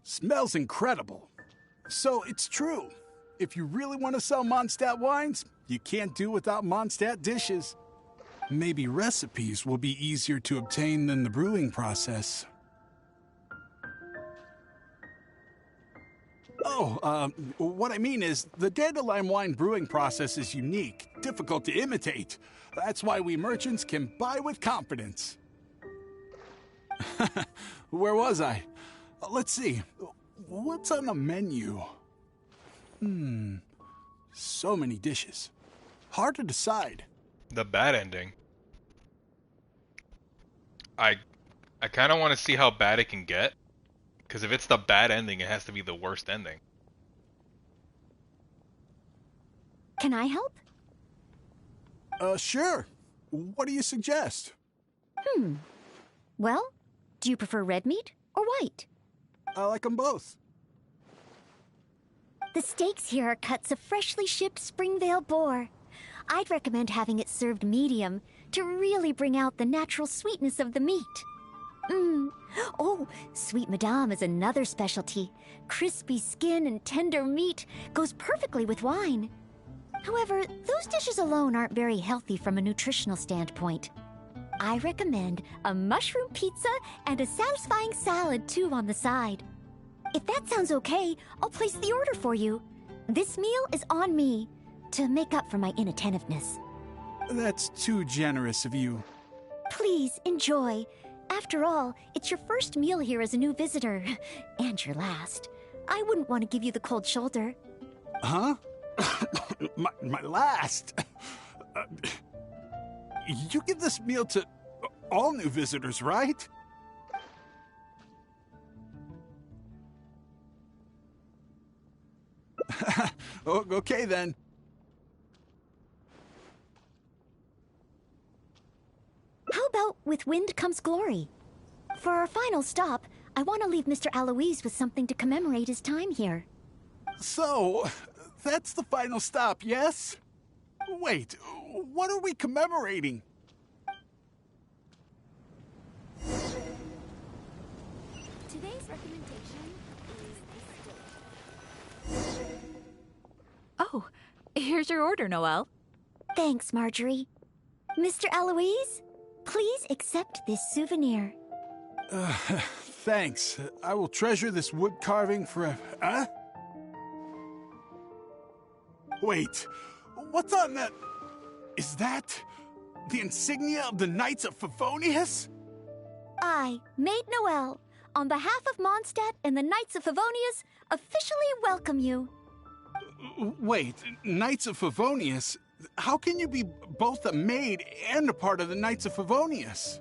Smells incredible. So it's true. If you really want to sell Mondstadt wines, you can't do without Mondstadt dishes. Maybe recipes will be easier to obtain than the brewing process. What I mean is, the dandelion wine brewing process is unique, difficult to imitate. That's why we merchants can buy with confidence. Where was I? Let's see. What's on the menu? So many dishes. Hard to decide. The bad ending. I kind of want to see how bad it can get. Because if it's the bad ending, it has to be the worst ending. Can I help? Sure. What do you suggest? Well, do you prefer red meat or white? I like them both. The steaks here are cuts of freshly shipped Springvale boar. I'd recommend having it served medium to really bring out the natural sweetness of the meat. Oh, Sweet Madame is another specialty. Crispy skin and tender meat goes perfectly with wine. However, those dishes alone aren't very healthy from a nutritional standpoint. I recommend a mushroom pizza and a satisfying salad too on the side. If that sounds okay, I'll place the order for you. This meal is on me to make up for my inattentiveness. That's too generous of you. Please enjoy. After all, it's your first meal here as a new visitor, and your last. I wouldn't want to give you the cold shoulder. Huh? my last? You give this meal to all new visitors, right? Okay then. How about with wind comes glory? For our final stop, I want to leave Mr. Aloise with something to commemorate his time here. So, that's the final stop, yes? Wait, what are we commemorating? Today's recommendation is... Oh, here's your order, Noelle. Thanks, Marjorie. Mr. Aloise, please accept this souvenir. Thanks. I will treasure this wood carving forever. Huh? Wait, what's on that? Is that the insignia of the Knights of Favonius? I, Maid Noelle, on behalf of Mondstadt and the Knights of Favonius, officially welcome you. Wait, Knights of Favonius? How can you be both a maid and a part of the Knights of Favonius?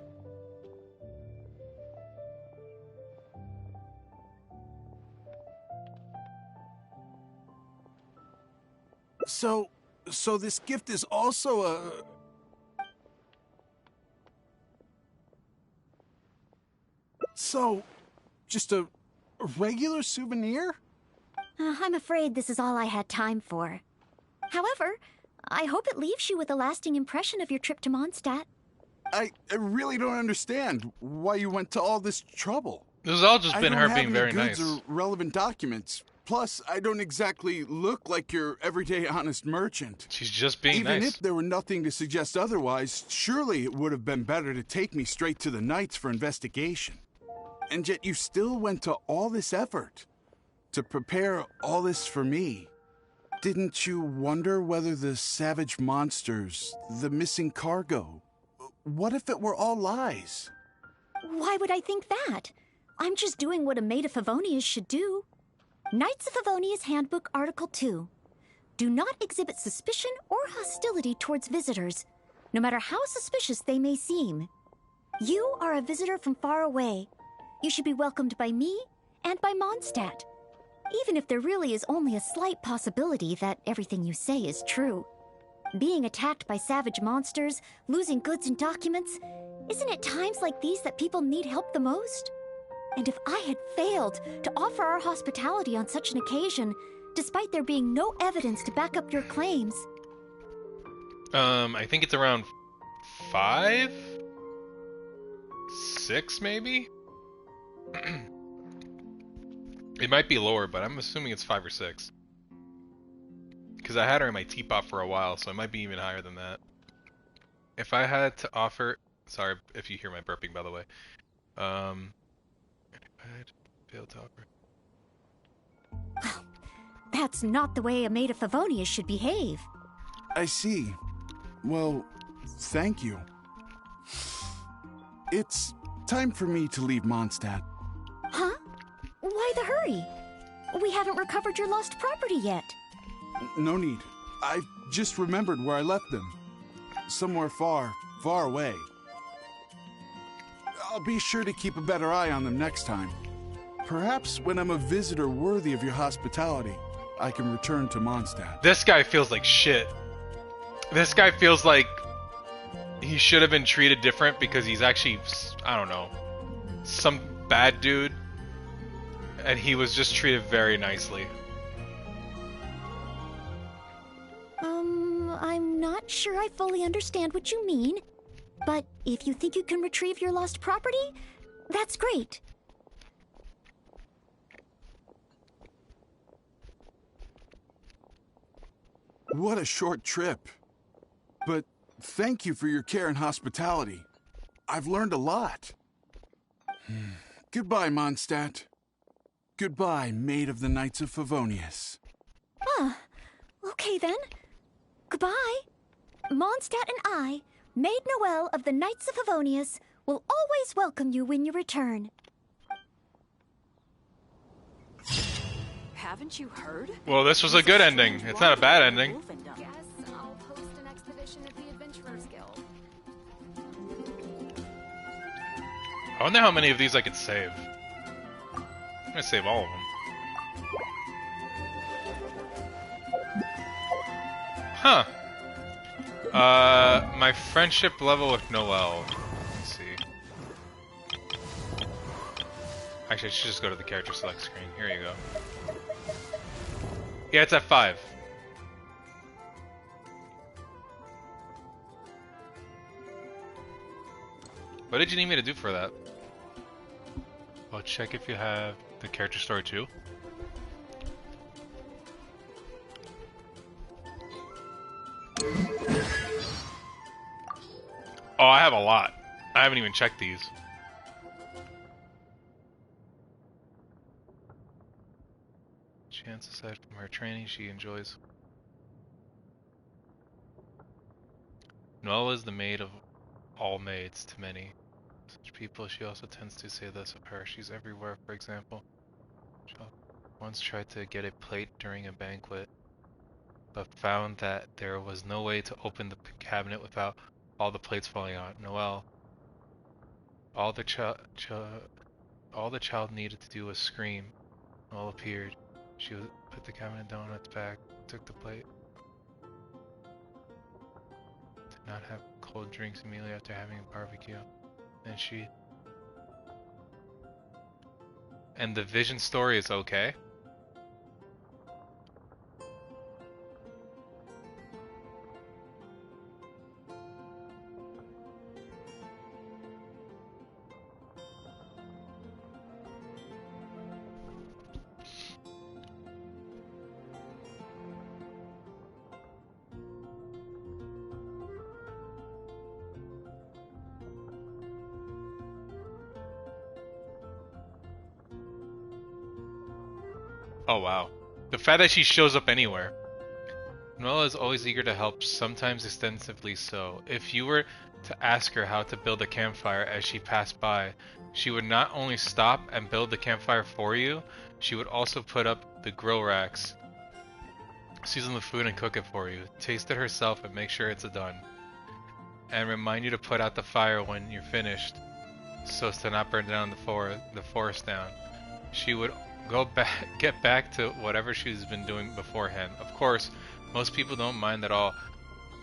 So this gift is also a... So, just a regular souvenir? I'm afraid this is all I had time for. However, I hope it leaves you with a lasting impression of your trip to Mondstadt. I really don't understand why you went to all this trouble. This has all just been her being very nice. I don't have any nice. goods or relevant documents. Plus, I don't exactly look like your everyday honest merchant. She's just being nice. Even nice. if there were nothing to suggest otherwise, surely it would have been better to take me straight to the Knights for investigation. And yet you still went to all this effort to prepare all this for me. Didn't you wonder whether the savage monsters, the missing cargo, what if it were all lies? Why would I think that? I'm just doing what a Maid of Favonius should do. Knights of Favonius Handbook Article 2. Do not exhibit suspicion or hostility towards visitors, no matter how suspicious they may seem. You are a visitor from far away. You should be welcomed by me and by Mondstadt, even if there really is only a slight possibility that everything you say is true. Being attacked by savage monsters, losing goods and documents, isn't it times like these that people need help the most? And if I had failed to offer our hospitality on such an occasion, despite there being no evidence to back up your claims... I think it's around 5? 6, maybe? It might be lower, but I'm assuming it's 5 or 6. Because I had her in my teapot for a while, so it might be even higher than that. If I had to offer... Sorry if you hear my burping, by the way. I'd fail to offer. That's not the way a Maid of Favonius should behave. I see. Well, thank you. It's time for me to leave Mondstadt. Huh? Why the hurry? We haven't recovered your lost property yet. No need. I've just remembered where I left them. Somewhere far, far away. I'll be sure to keep a better eye on them next time. Perhaps when I'm a visitor worthy of your hospitality, I can return to Mondstadt. This guy feels like shit. This guy feels like he should have been treated different because he's actually, I don't know, some bad dude. And he was just treated very nicely. I'm not sure I fully understand what you mean. But if you think you can retrieve your lost property, that's great. What a short trip. But thank you for your care and hospitality. I've learned a lot. Goodbye, Mondstadt. Goodbye, Maid of the Knights of Favonius. Ah, okay then. Goodbye. Mondstadt and I, Maid Noelle of the Knights of Favonius, will always welcome you when you return. Haven't you heard? Well, this was a good ending. It's not a bad ending. Guess I'll host an expedition at the Adventurers Guild. I wonder how many of these I could save. I'm gonna save all of them. Huh. My friendship level with Noelle. Let's see. Actually, I should just go to the character select screen. Here you go. Yeah, it's at 5. What did you need me to do for that? I'll check if you have the character story too. Oh, I have a lot. I haven't even checked these. Chance aside from her training, she enjoys. Noelle is the maid of all maids to many such people. She also tends to say this of her. She's everywhere, for example. She once tried to get a plate during a banquet, but found that there was no way to open the cabinet without all the plates falling out. Noelle, all the child needed to do was scream. Noelle appeared. She put the cabinet down on its back, took the plate. Did not have cold drinks immediately after having a barbecue. And she... And the vision story is okay? Oh wow. The fact that she shows up anywhere. Noelle is always eager to help, sometimes extensively so. If you were to ask her how to build a campfire as she passed by, she would not only stop and build the campfire for you, she would also put up the grill racks, season the food and cook it for you, taste it herself and make sure it's done, and remind you to put out the fire when you're finished, so as to not burn down the forest down. She would get back to whatever she's been doing beforehand. Of course, most people don't mind at all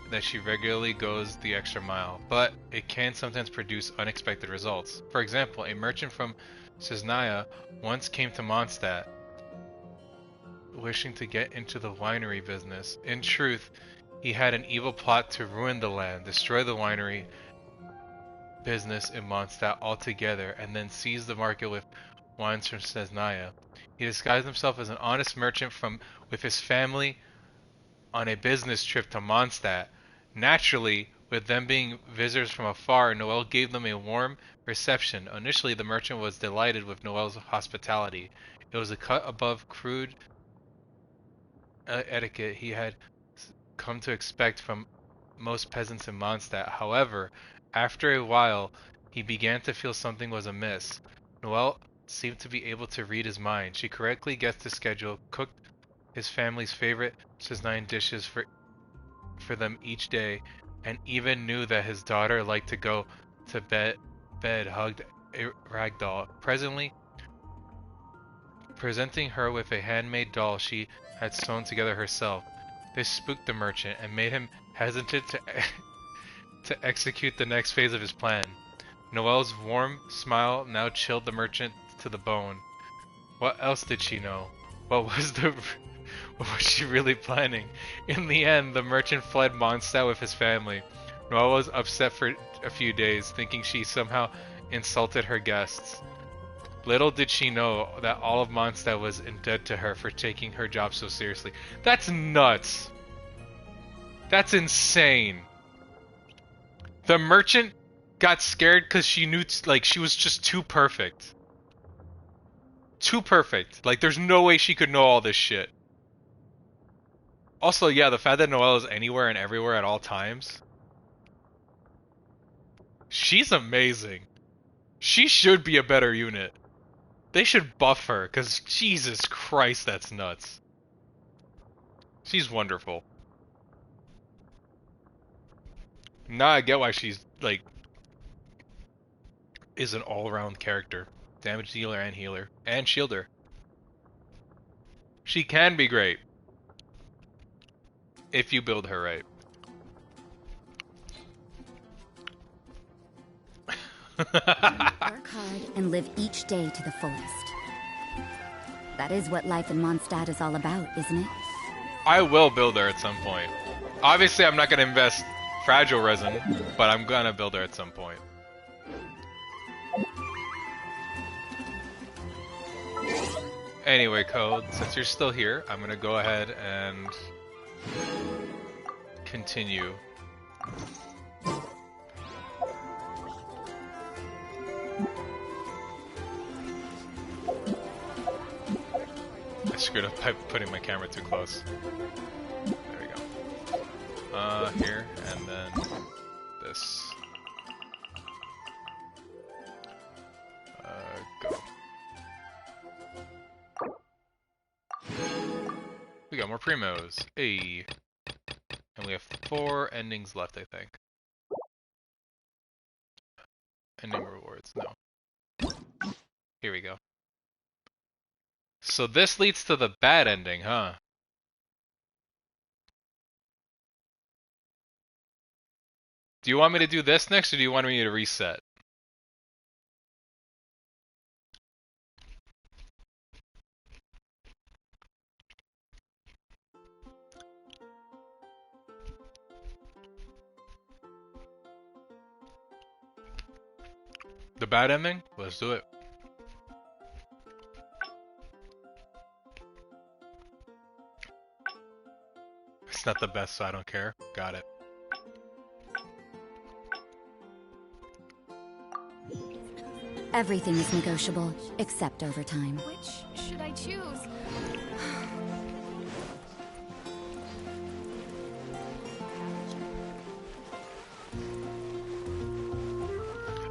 that she regularly goes the extra mile, but it can sometimes produce unexpected results. For example, a merchant from Cisnaya once came to Mondstadt wishing to get into the winery business. In truth, he had an evil plot to ruin the land, destroy the winery business in Mondstadt altogether, and then seize the market with wines from Cisnaya. He disguised himself as an honest merchant with his family on a business trip to Mondstadt. Naturally, with them being visitors from afar, Noelle gave them a warm reception. Initially, the merchant was delighted with Noelle's hospitality. It was a cut above crude etiquette he had come to expect from most peasants in Mondstadt. However, after a while, he began to feel something was amiss. Noelle seemed to be able to read his mind. She correctly guessed his schedule, cooked his family's favorite Cisnine dishes for for them each day, and even knew that his daughter liked to go to bed hugged a ragdoll. Presently, presenting her with a handmade doll she had sewn together herself. This spooked the merchant and made him hesitant to execute the next phase of his plan. Noelle's warm smile now chilled the merchant to the bone. What else did she know? What was she really planning? In the end, the merchant fled Mondstadt with his family. Noelle was upset for a few days, thinking she somehow insulted her guests. Little did she know that all of Mondstadt was in debt to her for taking her job so seriously. That's nuts! That's insane! The merchant got scared because she knew, like, she was just too perfect. Too perfect. Like, there's no way she could know all this shit. Also, yeah, the fact that Noelle is anywhere and everywhere at all times. She's amazing. She should be a better unit. They should buff her, because Jesus Christ, that's nuts. She's wonderful. Now I get why she's, like, is an all-around character. Damage dealer and healer. And shielder. She can be great. If you build her right. Work hard and live each day to the fullest. That is what life in Mondstadt is all about, isn't it? I will build her at some point. Obviously, I'm not going to invest fragile resin, but I'm going to build her at some point. Anyway, Code, since you're still here, I'm going to go ahead and continue. I screwed up by putting my camera too close. There we go. Here, and then this. Go. We got more primos. Hey. And we have 4 endings left, I think. Ending rewards, no. Here we go. So this leads to the bad ending, huh? Do you want me to do this next, or do you want me to reset? The bad ending? Let's do it. It's not the best, so I don't care. Got it. Everything is negotiable, except overtime. Which should I choose?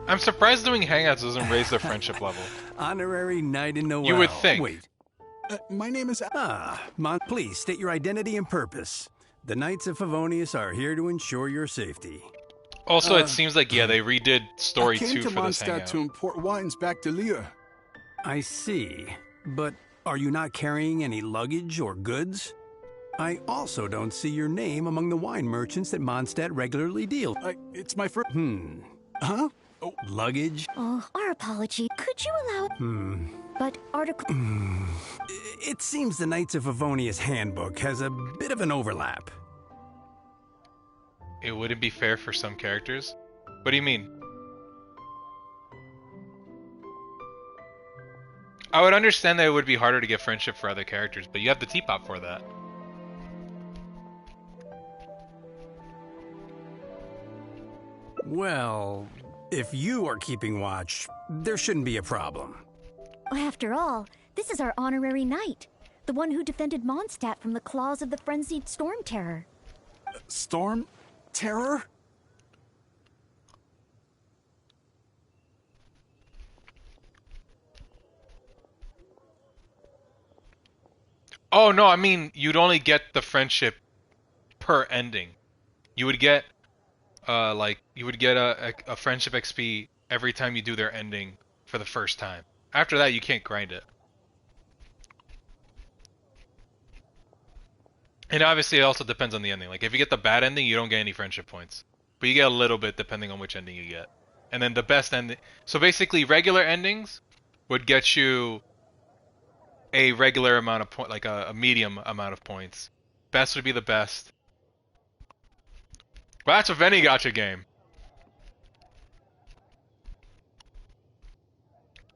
I'm surprised doing hangouts doesn't raise their friendship level. Honorary Knight in Noel. You would think. Wait. My name is... Please state your identity and purpose. The Knights of Favonius are here to ensure your safety. Also, it seems like, yeah, they redid Story 2 for this hangout. I came to Mondstadt to import wines back to Liyue. I see. But are you not carrying any luggage or goods? I also don't see your name among the wine merchants that Mondstadt regularly deals. It's my first... Huh? Oh, luggage? Oh, our apology. Could you allow... But article... It seems the Knights of Favonius handbook has a bit of an overlap. It wouldn't be fair for some characters? What do you mean? I would understand that it would be harder to get friendship for other characters, but you have the teapot for that. Well, if you are keeping watch, there shouldn't be a problem. After all, this is our honorary knight. The one who defended Mondstadt from the claws of the frenzied Storm Terror. Storm Terror? Oh, no, I mean, you'd only get the friendship per ending. you would get a friendship XP every time you do their ending for the first time. After that, you can't grind it. And obviously, it also depends on the ending. Like, if you get the bad ending, you don't get any friendship points. But you get a little bit depending on which ending you get. And then the best ending... So basically, regular endings would get you a regular amount of points, like a medium amount of points. Best would be the best. Well, that's a Venny Gacha game.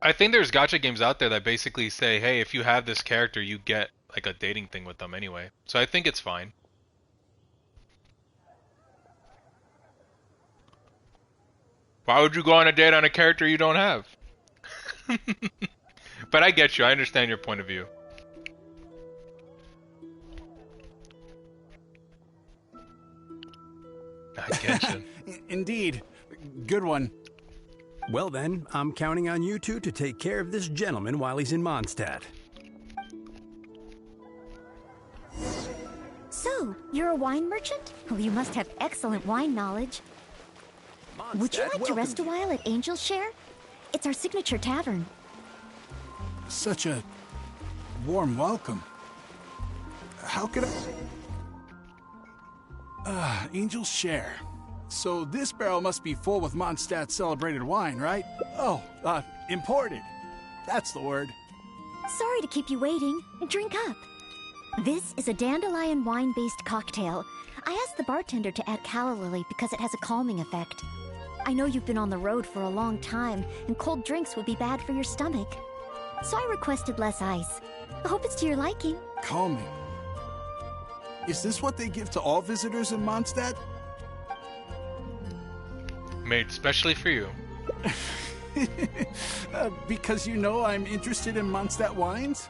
I think there's gacha games out there that basically say, hey, if you have this character, you get like a dating thing with them anyway. So I think it's fine. Why would you go on a date on a character you don't have? But I get you. I understand your point of view. I get you. Indeed. Good one. Well then, I'm counting on you two to take care of this gentleman while he's in Mondstadt. So, you're a wine merchant? Well, you must have excellent wine knowledge. Would you like to rest a while at Angel's Share? It's our signature tavern. Such a warm welcome. How could I... Angel's Share. So this barrel must be full with Mondstadt celebrated wine, right? Oh, imported. That's the word. Sorry to keep you waiting. Drink up. This is a dandelion wine-based cocktail. I asked the bartender to add calla lily because it has a calming effect. I know you've been on the road for a long time, and cold drinks would be bad for your stomach. So I requested less ice. I hope it's to your liking. Calming. Is this what they give to all visitors in Mondstadt? Made specially for you. Because you know I'm interested in Mondstadt wines?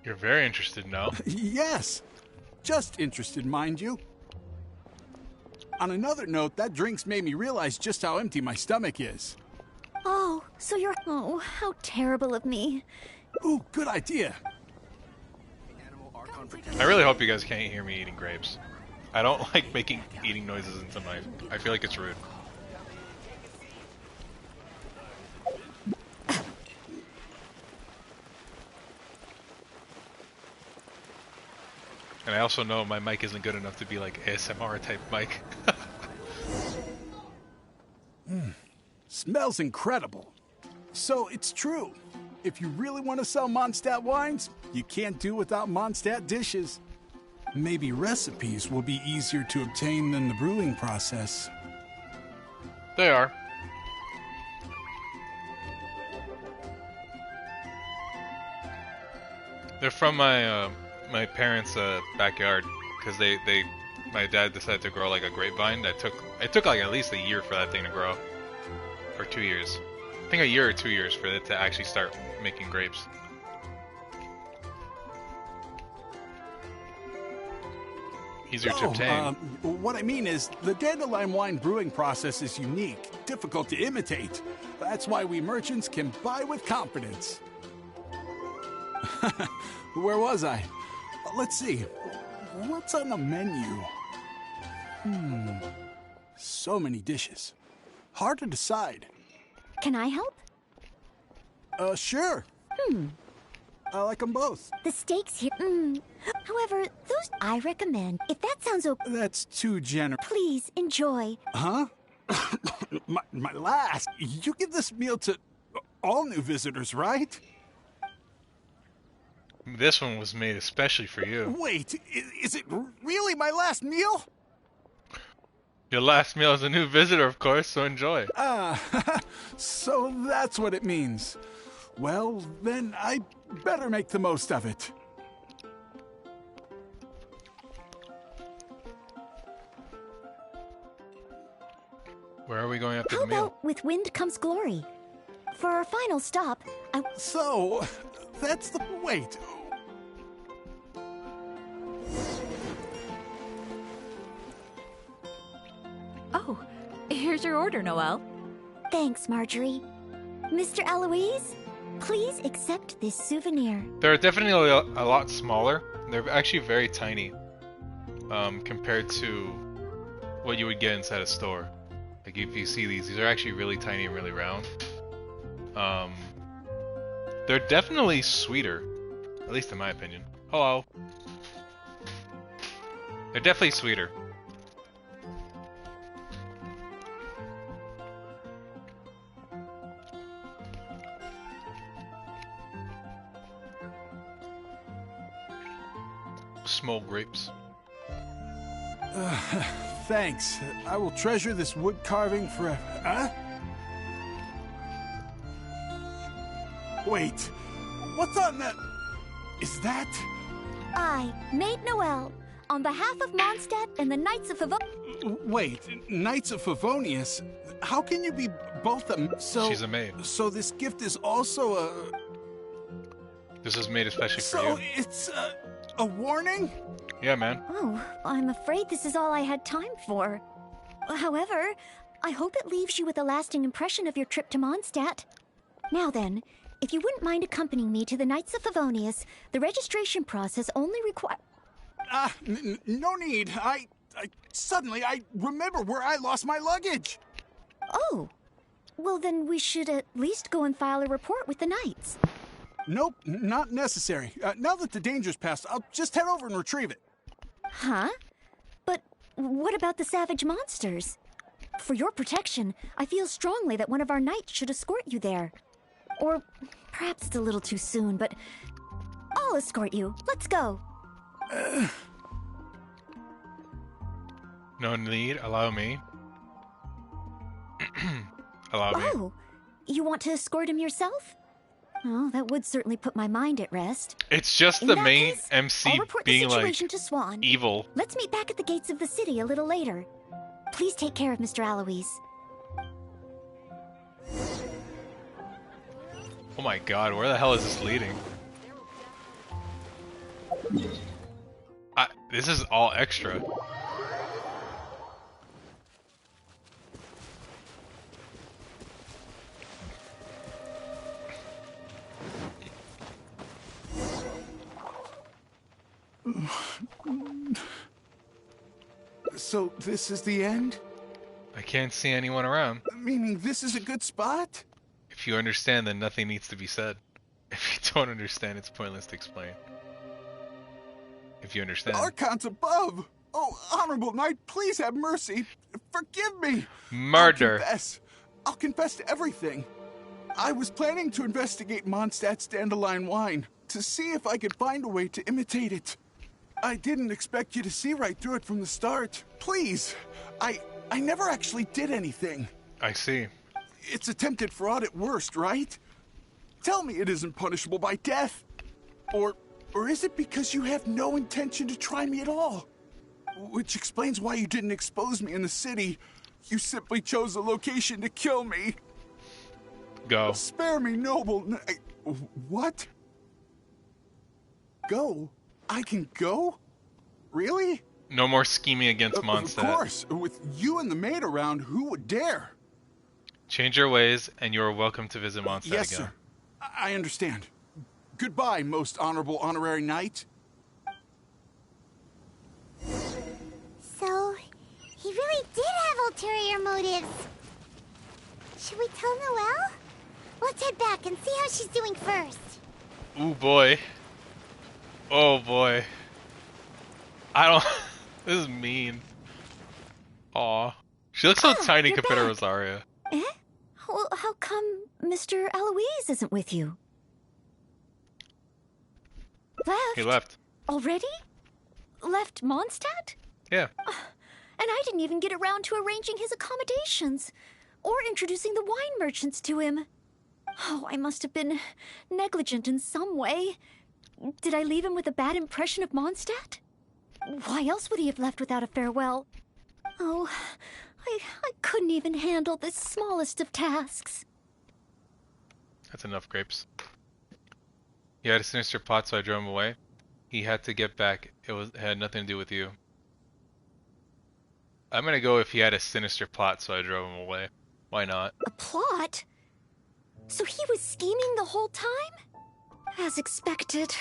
You're very interested now. Yes. Just interested, mind you. On another note, that drink's made me realize just how empty my stomach is. Oh, so you're... Oh, how terrible of me. Ooh, good idea. I really hope you guys can't hear me eating grapes. I don't like making eating noises into my... I feel like it's rude. And I also know my mic isn't good enough to be like ASMR type mic. Smells incredible. So it's true. If you really want to sell Mondstadt wines, you can't do without Mondstadt dishes. Maybe recipes will be easier to obtain than the brewing process. They are. They're from my my parents' backyard, because my dad decided to grow like a grapevine. It took like at least a year for that thing to grow, or 2 years. I think a year or 2 years for it to actually start making grapes. Easier to obtain. What I mean is, the dandelion wine brewing process is unique, difficult to imitate. That's why we merchants can buy with confidence. Where was I? Let's see. What's on the menu? So many dishes. Hard to decide. Can I help? Sure. I like them both. The steaks here... However, those I recommend. If that sounds okay... That's too generous. Please, enjoy. Huh? my last. You give this meal to all new visitors, right? This one was made especially for you. Wait, is it really my last meal? Your last meal is a new visitor, of course, so enjoy. So that's what it means. Well, then I better make the most of it. Where are we going after How the meal? about with wind comes glory? For our final stop, So, that's the... Wait. Oh, here's your order, Noelle. Thanks, Marjorie. Mr. Eloise, please accept this souvenir. They're definitely a lot smaller. They're actually very tiny. compared to what you would get inside a store. Like if you see these are actually really tiny and really round. They're definitely sweeter, at least in my opinion. Hello. They're definitely sweeter. Small grapes. Thanks. I will treasure this wood carving forever. Huh? Wait. What's on that? Is that? I, Maid Noel, on behalf of Mondstadt and the Knights of Wait, Knights of Favonius? How can you be both She's a maid. So this gift is also a... This is made especially for you. So it's a warning? Yeah, man. Oh, I'm afraid this is all I had time for. However, I hope it leaves you with a lasting impression of your trip to Mondstadt. Now then, if you wouldn't mind accompanying me to the Knights of Favonius, the registration process only requires... No need. Suddenly I remember where I lost my luggage. Oh. Well, then we should at least go and file a report with the Knights. Nope, not necessary. Now that the danger's passed, I'll just head over and retrieve it. Huh? But what about the savage monsters? For your protection, I feel strongly that one of our knights should escort you there. Or perhaps it's a little too soon, but I'll escort you. Let's go. No need. Allow me. Allow me. Oh, you want to escort him yourself? Oh, that would certainly put my mind at rest. It's just the main MC I'll report being the situation like to Swan. evil. Let's meet back at the gates of the city a little later. Please take care of Mr. Alois. Oh my god, where the hell is this leading? This is all extra. So this is the end? I can't see anyone around. Meaning this is a good spot? If you understand, then nothing needs to be said. If you don't understand, it's pointless to explain. If you understand. Archons above! Oh, honorable knight, please have mercy. Forgive me. Murder. I'll confess to everything. I was planning to investigate Mondstadt's dandelion wine to see if I could find a way to imitate it. I didn't expect you to see right through it from the start. Please, I never actually did anything. I see. It's attempted fraud at worst, right? Tell me it isn't punishable by death. Or is it because you have no intention to try me at all? Which explains why you didn't expose me in the city. You simply chose a location to kill me. Go. Spare me, noble. What? Go? I can go? Really? No more scheming against Mondstadt. Of course. With you and the maid around, who would dare? Change your ways, and you are welcome to visit Mondstadt yes, again. Sir. I understand. Goodbye, most honorable honorary knight. So, he really did have ulterior motives. Should we tell Noelle? Let's head back and see how she's doing first. Ooh boy. Oh boy. I don't... This is mean. Aw. She looks so tiny compared to Rosaria. Eh? Well, how come Mr. Alois isn't with you? Left? He left. Already? Left Mondstadt? Yeah. And I didn't even get around to arranging his accommodations, or introducing the wine merchants to him. Oh, I must have been negligent in some way. Did I leave him with a bad impression of Mondstadt? Why else would he have left without a farewell? Oh, I couldn't even handle this smallest of tasks. That's enough grapes. He had a sinister plot, so I drove him away. He had to get back. It had nothing to do with you. I'm gonna go if he had a sinister plot, so I drove him away. Why not? A plot? So he was scheming the whole time? As expected.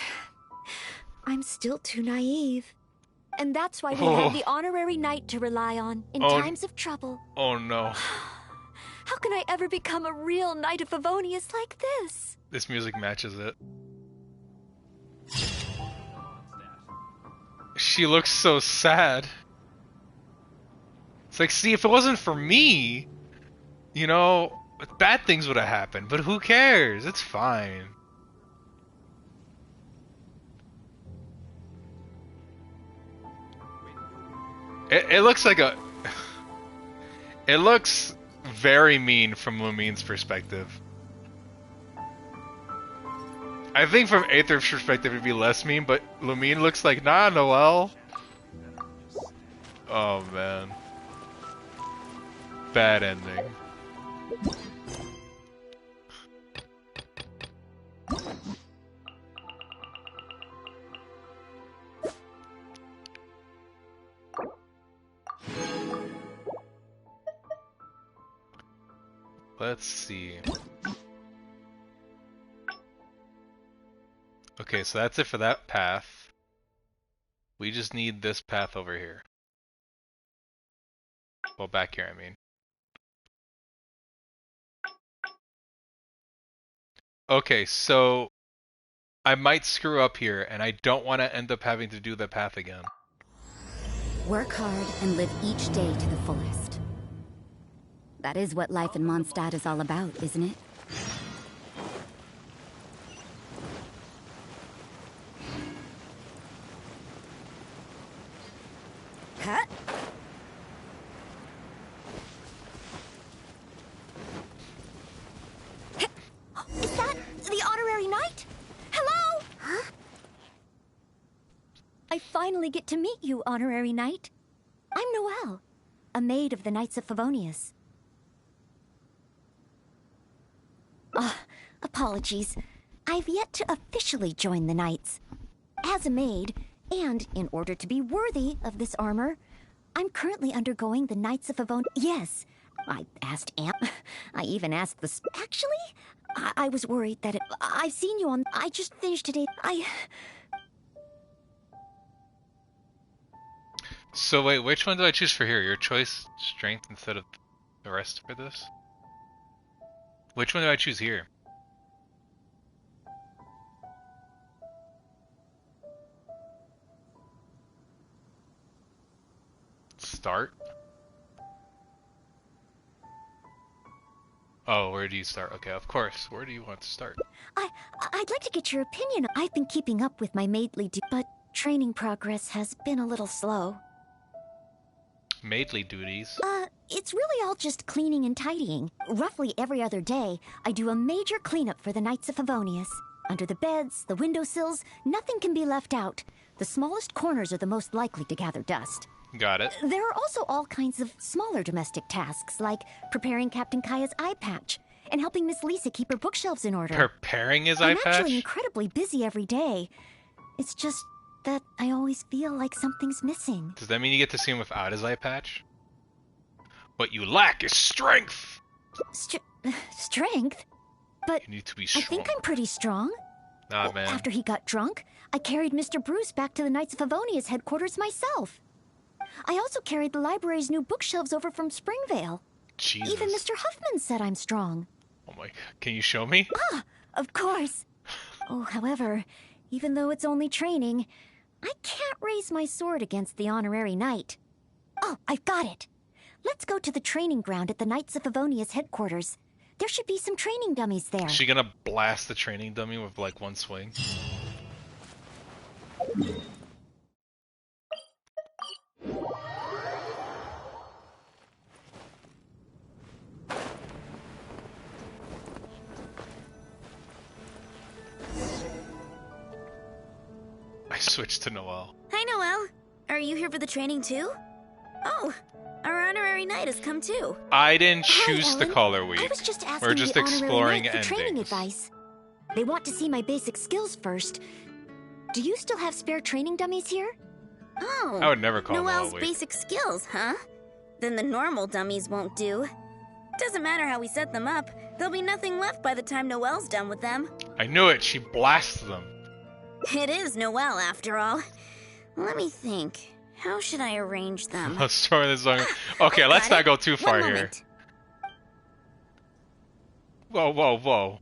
I'm still too naive. And that's why we have the honorary knight to rely on in times of trouble. Oh no. How can I ever become a real knight of Favonius like this? This music matches it. She looks so sad. It's like, see, if it wasn't for me, you know, bad things would have happened, but who cares? It's fine. It looks like a... It looks very mean from Lumine's perspective. I think from Aether's perspective it'd be less mean, but Lumine looks like, nah, Noelle. Oh, man. Bad ending. Let's see. Okay, so that's it for that path. We just need this path over here. Well, back here, I mean. Okay, so I might screw up here, and I don't want to end up having to do the path again. Work hard and live each day to the fullest. That is what life in Mondstadt is all about, isn't it? Huh? Is that the honorary knight? Hello? Huh? I finally get to meet you, honorary knight. I'm Noelle, a maid of the Knights of Favonius. Apologies. I've yet to officially join the Knights. As a maid, and in order to be worthy of this armor, I'm currently undergoing the Knights of Favonius. Yes, I asked I even asked the... Actually, I was worried that I've seen you on... I just finished today. So wait, which one did I choose for here? Your choice, strength instead of the rest for this? Which one do I choose here? Start? Oh, where do you start? Okay, of course. Where do you want to start? I'd like to get your opinion. I've been keeping up with my maidly but training progress has been a little slow. Maidly duties? It's really all just cleaning and tidying. Roughly every other day, I do a major cleanup for the Knights of Favonius. Under the beds, the windowsills, nothing can be left out. The smallest corners are the most likely to gather dust. Got it. There are also all kinds of smaller domestic tasks, like preparing Captain Kaeya's eye patch and helping Miss Lisa keep her bookshelves in order. Preparing his eye patch? I'm actually incredibly busy every day. It's just that I always feel like something's missing. Does that mean you get to see him without his eye patch? What you lack is strength! Strength? But you need to be strong. I think I'm pretty strong. Nah, man. After he got drunk, I carried Mr. Bruce back to the Knights of Favonius headquarters myself. I also carried the library's new bookshelves over from Springvale. Jesus. Even Mr. Huffman said I'm strong. Oh my god. Can you show me? Of course. Oh, however, even though it's only training, I can't raise my sword against the honorary knight. Oh, I've got it. Let's go to the training ground at the Knights of Favonius headquarters. There should be some training dummies there. Is she gonna blast the training dummy with like one swing? I switched to Noelle. Hi, Noelle. Are you here for the training too? Oh, our honorary knight has come too. I didn't choose the color week. I was just asking We're just the honorary exploring knight for training endings. advice. They want to see my basic skills first. Do you still have spare training dummies here? Oh, I would never call Noelle's Noelle weak. basic skills, huh? Then the normal dummies won't do. Doesn't matter how we set them up, there'll be nothing left by the time Noelle's done with them. I knew it. She blasts them. It is Noelle, after all. Let me think. How should I arrange them? Let's store this song. Okay, let's not go too far here. Whoa, whoa, whoa.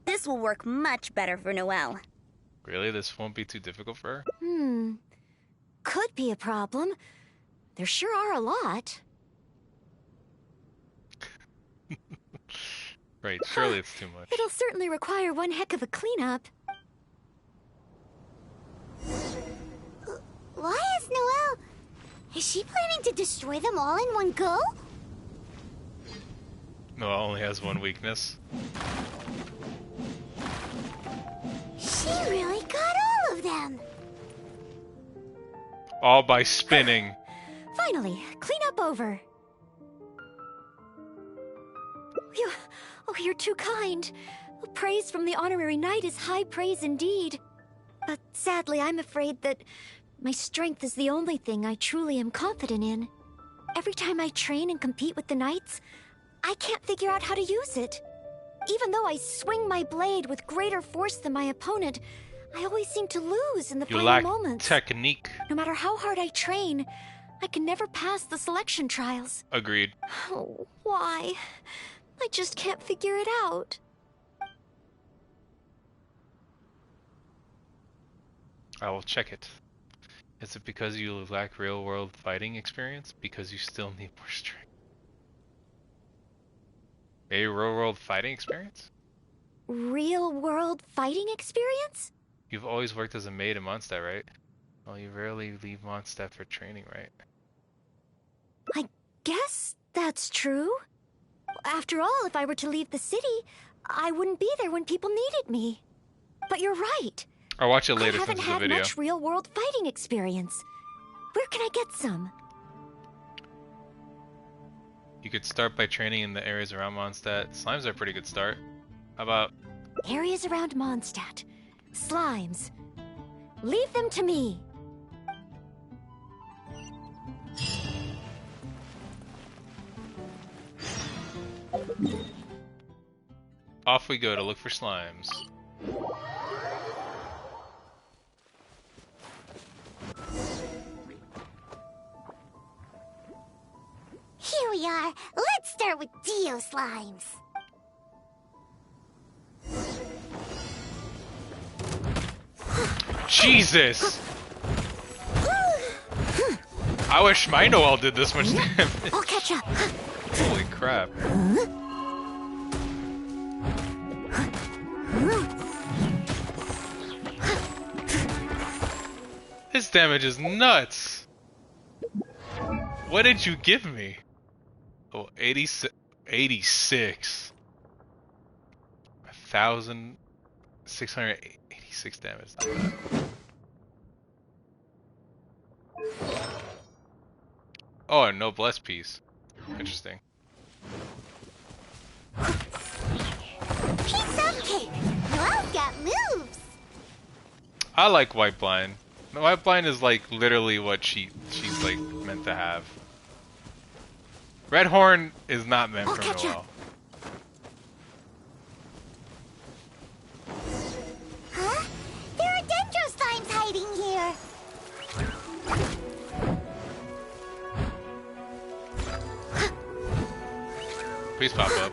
This will work much better for Noelle. Really? This won't be too difficult for her? Could be a problem. There sure are a lot. Right, surely it's too much. It'll certainly require one heck of a cleanup. Why is Noelle... Is she planning to destroy them all in one go? Noelle only has one weakness. She really got all of them. All by spinning. Finally, cleanup over. You're too kind. Praise from the honorary knight is high praise indeed. But sadly, I'm afraid that my strength is the only thing I truly am confident in. Every time I train and compete with the knights, I can't figure out how to use it. Even though I swing my blade with greater force than my opponent, I always seem to lose in the final moments. Technique. No matter how hard I train, I can never pass the selection trials. Agreed. Oh, why? I just can't figure it out. I will check it. Is it because you lack real-world fighting experience? Because you still need more strength. A real-world fighting experience? Real-world fighting experience? You've always worked as a maid in Mondstadt, right? Well, you rarely leave Mondstadt for training, right? I guess that's true. After all, if I were to leave the city, I wouldn't be there when people needed me. But you're right. I'll watch it later I since haven't it's a had video. much real-world fighting experience. Where can I get some? You could start by training in the areas around Mondstadt. Slimes are a pretty good start. How about... Areas around Mondstadt. Slimes. Leave them to me. Off we go to look for slimes. Here we are. Let's start with Dio slimes. Jesus! I wish my Noelle did this much damage. I'll catch up. Holy crap. This damage is nuts. What did you give me? Oh, 86. 1,686 damage. Not bad. Oh, a noblesse piece. Interesting. Piece of cake. Noelle's got moves. I like White Blind. White Blind is like literally what she's like meant to have. Red Horn is not meant for Noelle. Huh? There are dendro slimes hiding here. Please pop up.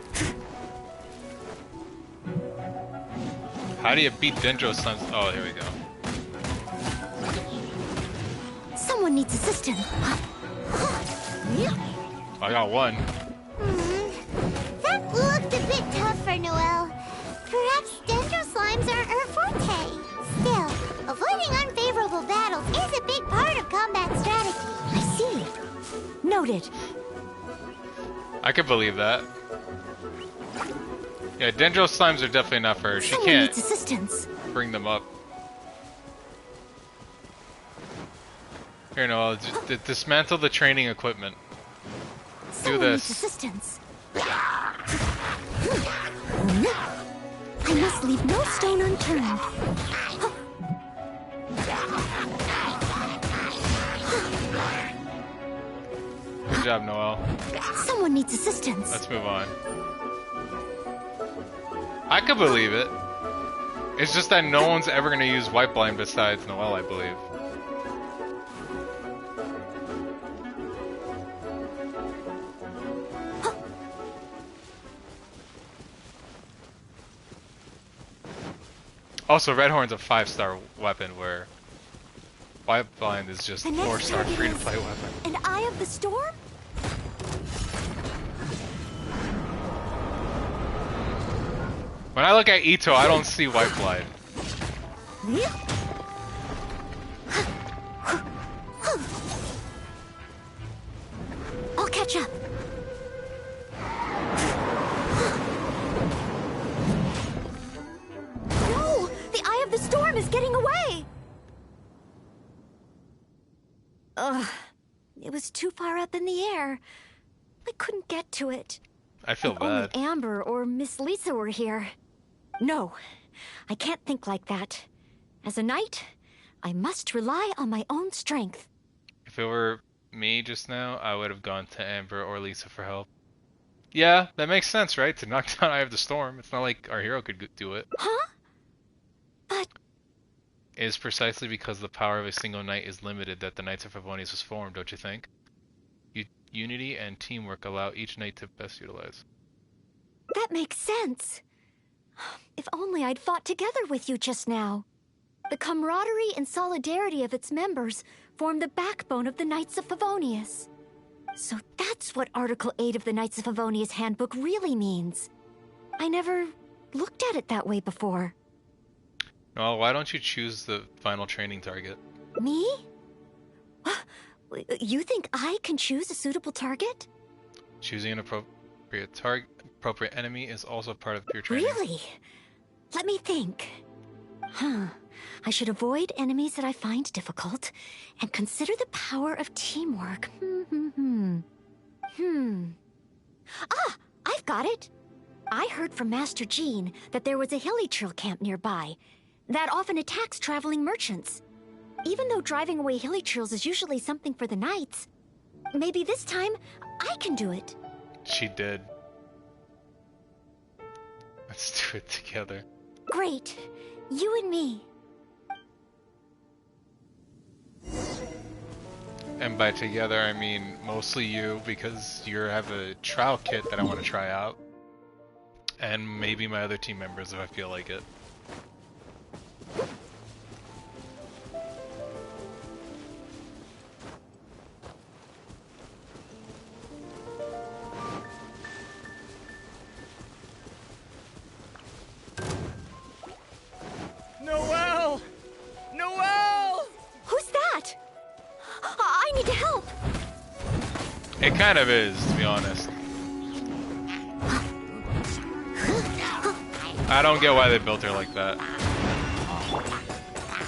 How do you beat Dendro Slimes? Oh, here we go. Someone needs assistance. I got one. That looked a bit tough for Noelle. Perhaps dendro slimes are her forte. Still, avoiding unfavorable battles is a big part of combat strategy. I see. Noted. I could believe that. Yeah, Dendro Slimes are definitely not for her. She Someone can't needs assistance. bring them up. Here, Noelle, dismantle the training equipment. Someone Do needs this. assistance. I must leave no stone unturned. Good job, Noelle. Someone needs assistance. Let's move on. I could believe it. It's just that no one's ever going to use White Blind besides Noelle, I believe. Also, Red Horn's a 5-star weapon, where White Blind is just The next 4-star target free-to-play is weapon. An Eye of the Storm? When I look at Ito, I don't see White Blind. I'll catch up. No! The Eye of the Storm is getting away! Ugh. It was too far up in the air. I couldn't get to it. I feel If bad. only Amber or Miss Lisa were here. No, I can't think like that. As a knight, I must rely on my own strength. If it were me just now, I would have gone to Amber or Lisa for help. Yeah, that makes sense, right? To knock down Eye of the Storm. It's not like our hero could do it. Huh? But... It is precisely because the power of a single knight is limited that the Knights of Favonius was formed, don't you think? Unity and teamwork allow each knight to best utilize. that makes sense. If only I'd fought together with you just now. The camaraderie and solidarity of its members form the backbone of the Knights of Favonius. So that's what Article 8 of the Knights of Favonius Handbook really means. I never looked at it that way before. Well, why don't you choose the final training target? Me? You think I can choose a suitable target? Choosing an appropriate enemy is also part of your training. Really? Let me think. I should avoid enemies that I find difficult and consider the power of teamwork. Ah, I've got it. I heard from Master Jean that there was a Hilly-Trill camp nearby that often attacks traveling merchants. Even though driving away Hilly-Trills is usually something for the knights, maybe this time I can do it. She did. Let's do it together. Great. You and me. And by together, I mean mostly you, because you have a trial kit that I want to try out. And maybe my other team members if I feel like it. Noelle! Noelle! Who's that? I need to help. It kind of is, to be honest. I don't get why they built her like that.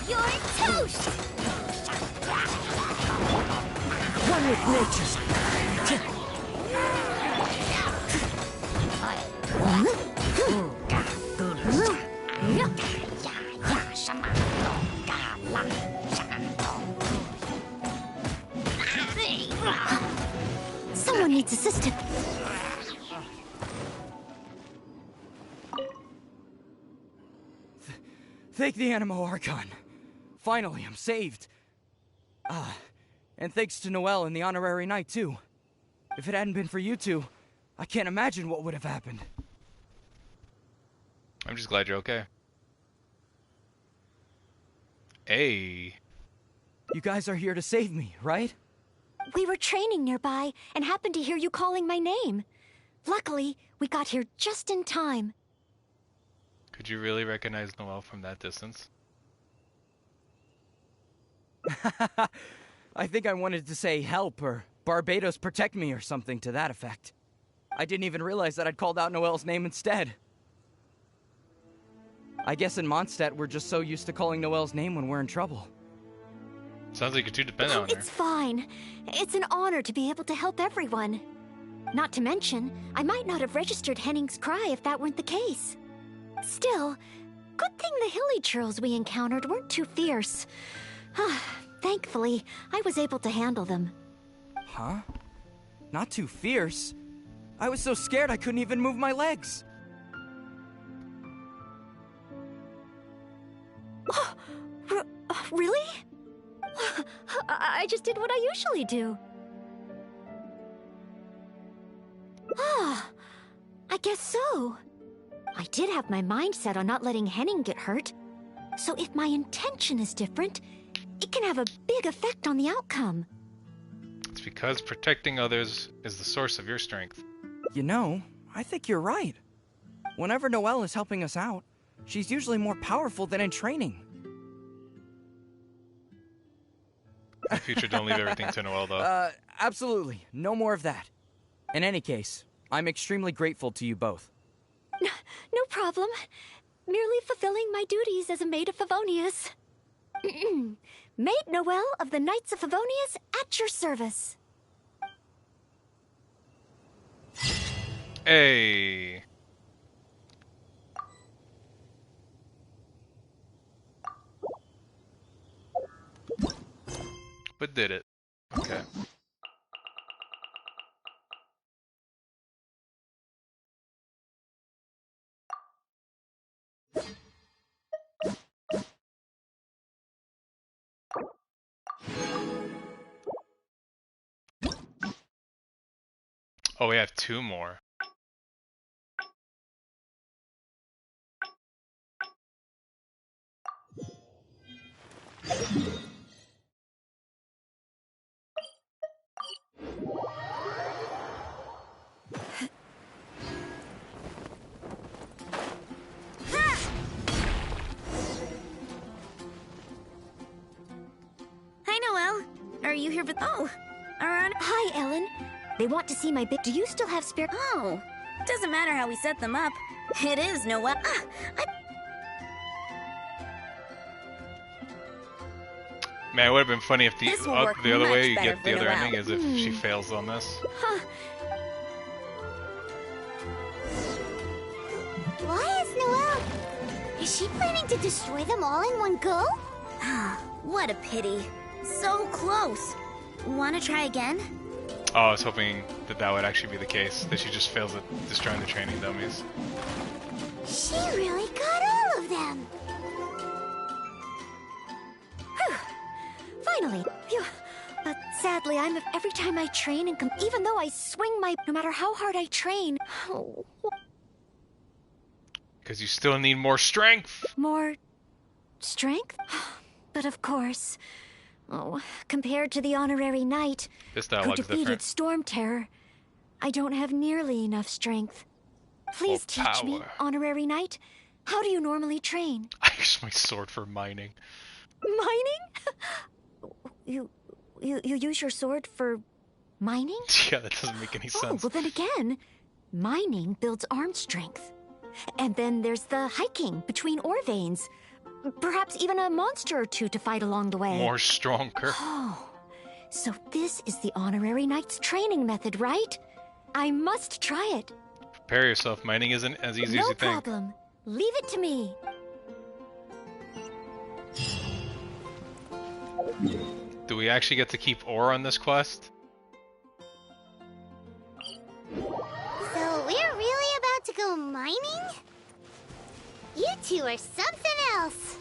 You're toast! One with nature. Someone needs assistance. Thank the Animo Archon. Finally, I'm saved. And thanks to Noelle and the Honorary Knight, too. If it hadn't been for you two, I can't imagine what would have happened. I'm just glad you're okay. Hey. You guys are here to save me, right? We were training nearby and happened to hear you calling my name. Luckily, we got here just in time. Could you really recognize Noelle from that distance? I think I wanted to say help or Barbados protect me or something to that effect. I didn't even realize that I'd called out Noelle's name instead. I guess in Mondstadt we're just so used to calling Noelle's name when we're in trouble. Sounds like you're too dependent on her. It's fine. It's an honor to be able to help everyone. Not to mention, I might not have registered Henning's cry if that weren't the case. Still, good thing the Hilly-Trills we encountered weren't too fierce. Thankfully, I was able to handle them. Huh? Not too fierce? I was so scared I couldn't even move my legs. Really? I just did what I usually do. I guess so. I did have my mind set on not letting Henning get hurt. So if my intention is different, it can have a big effect on the outcome. It's because protecting others is the source of your strength. You know, I think you're right. Whenever Noelle is helping us out, she's usually more powerful than in training. In the future, don't leave everything to Noelle, though. Absolutely. No more of that. In any case, I'm extremely grateful to you both. No problem. Merely fulfilling my duties as a maid of Favonius. Maid Noelle of the Knights of Favonius at your service. Hey. But did it. Okay. Oh, we have 2 more. Hi, Noelle. Are you here for... Oh, around... Hi, Ellen. They want to see my bit. Do you still have spare... Oh, doesn't matter how we set them up. It is Noelle. Man, it would have been funny if the other way you get the other Noelle. ending is if she fails on this. Huh. Why is Noelle? Is she planning to destroy them all in one go? What a pity. So close. Wanna try again? Oh, I was hoping that would actually be the case, that she just fails at destroying the training dummies. She really got all of them. Finally. Phew. But sadly, every time I train and even though I swing no matter how hard I train. Oh. Because you still need more strength. More strength? But of course. Oh, compared to the honorary knight This who dialogue is defeated different. Storm Terror, I don't have nearly enough strength. Please teach me, honorary knight. How do you normally train? I use my sword for mining. Mining? You use your sword for mining? Yeah, that doesn't make any Oh, sense. well then again, mining builds arm strength. And then there's the hiking between ore veins. Perhaps even a monster or two to fight along the way. More stronger. Oh, so this is the honorary knight's training method, right? I must try it. Prepare yourself. Mining isn't as easy as No you think. problem. Leave it to me. Do we actually get to keep ore on this quest? So we're really about to go mining? You two are something else.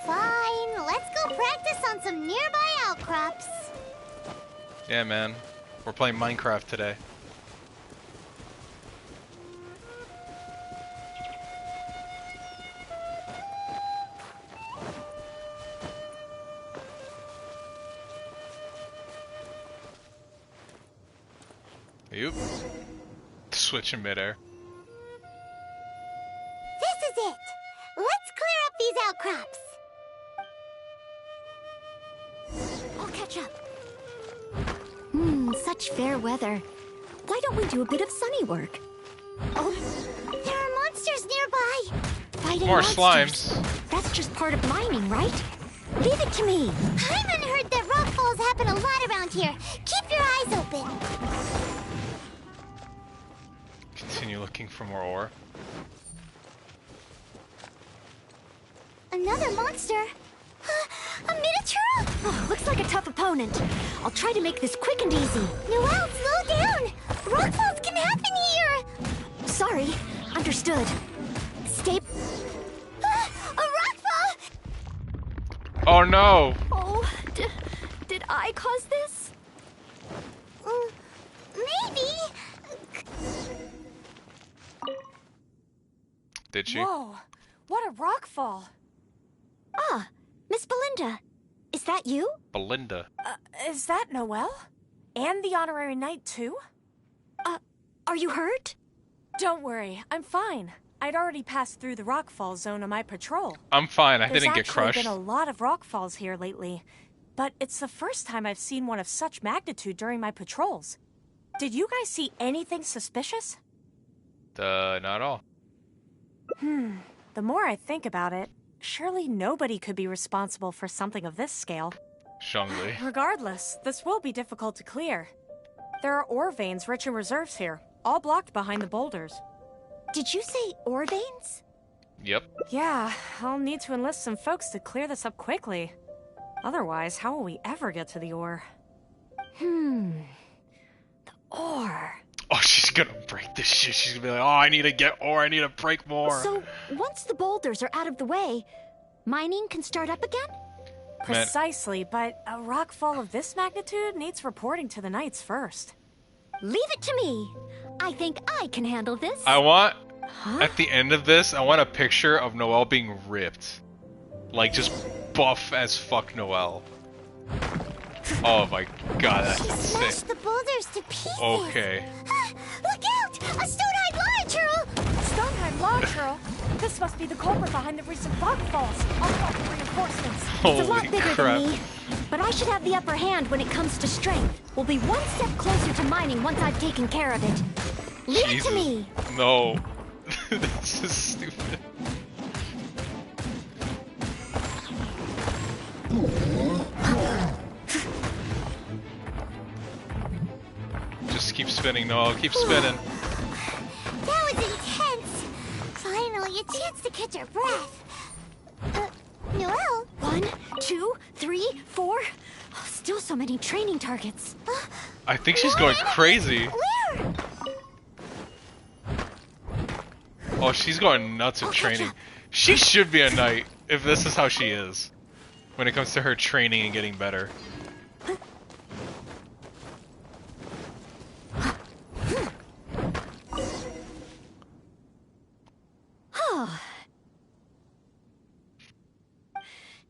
Fine, let's go practice on some nearby outcrops. Yeah, man. We're playing Minecraft today. Oop. Switch in midair. This is it. Let's clear up these outcrops. I'll catch up. Such fair weather. Why don't we do a bit of sunny work? Oh, there are monsters nearby. Fighting More monsters. slimes. That's just part of mining, right? Leave it to me. Hyman heard that rockfalls happen a lot around here. Keep your eyes open. Continue looking for more ore. Another monster. A minotaur? Oh, looks like a tough opponent. I'll try to make this quick and easy. Noelle, slow down. Rockfalls can happen here. Sorry. Understood. Stay... A rockfall! Oh no! Oh, did I cause this? Maybe. Did she? Whoa, what a rockfall. Ah, Miss Belinda. Is that you? Belinda. Is that Noelle? And the honorary knight, too? Are you hurt? Don't worry, I'm fine. I'd already passed through the rockfall zone on my patrol. I'm fine, I didn't get crushed. There's actually been a lot of rockfalls here lately, but it's the first time I've seen one of such magnitude during my patrols. Did you guys see anything suspicious? Not at all. The more I think about it, surely nobody could be responsible for something of this scale. Zhongli. Regardless, this will be difficult to clear. There are ore veins rich in reserves here, all blocked behind the boulders. Did you say ore veins? Yep. Yeah, I'll need to enlist some folks to clear this up quickly. Otherwise, how will we ever get to the ore? The ore. Oh, she's gonna break this shit. She's gonna be like, oh, I need to get ore, I need to break more. So, once the boulders are out of the way, mining can start up again? Precisely, but a rockfall of this magnitude needs reporting to the Knights first. Leave it to me. I think I can handle this. I want, at the end of this, I want a picture of Noelle being ripped. Like, just buff as fuck Noelle. Oh my god, that's insane. Smashed the boulders to pieces. Okay. Look out! A stone-eyed lodge! Stone-eyed lodge! This must be the culprit behind the recent rockfalls. I'll call for reinforcements. Holy It's a lot bigger crap. than me, but I should have the upper hand when it comes to strength. We'll be one step closer to mining once I've taken care of it. Leave it to me. No. This is stupid. Just keep spinning, Noelle. Keep spinning. That was intense. Finally, a chance to catch our breath. Noelle? 1, 2, 3, 4. Oh, still so many training targets. I think she's going crazy. Where? Oh, she's going nuts in training. She should be a knight if this is how she is. When it comes to her training and getting better.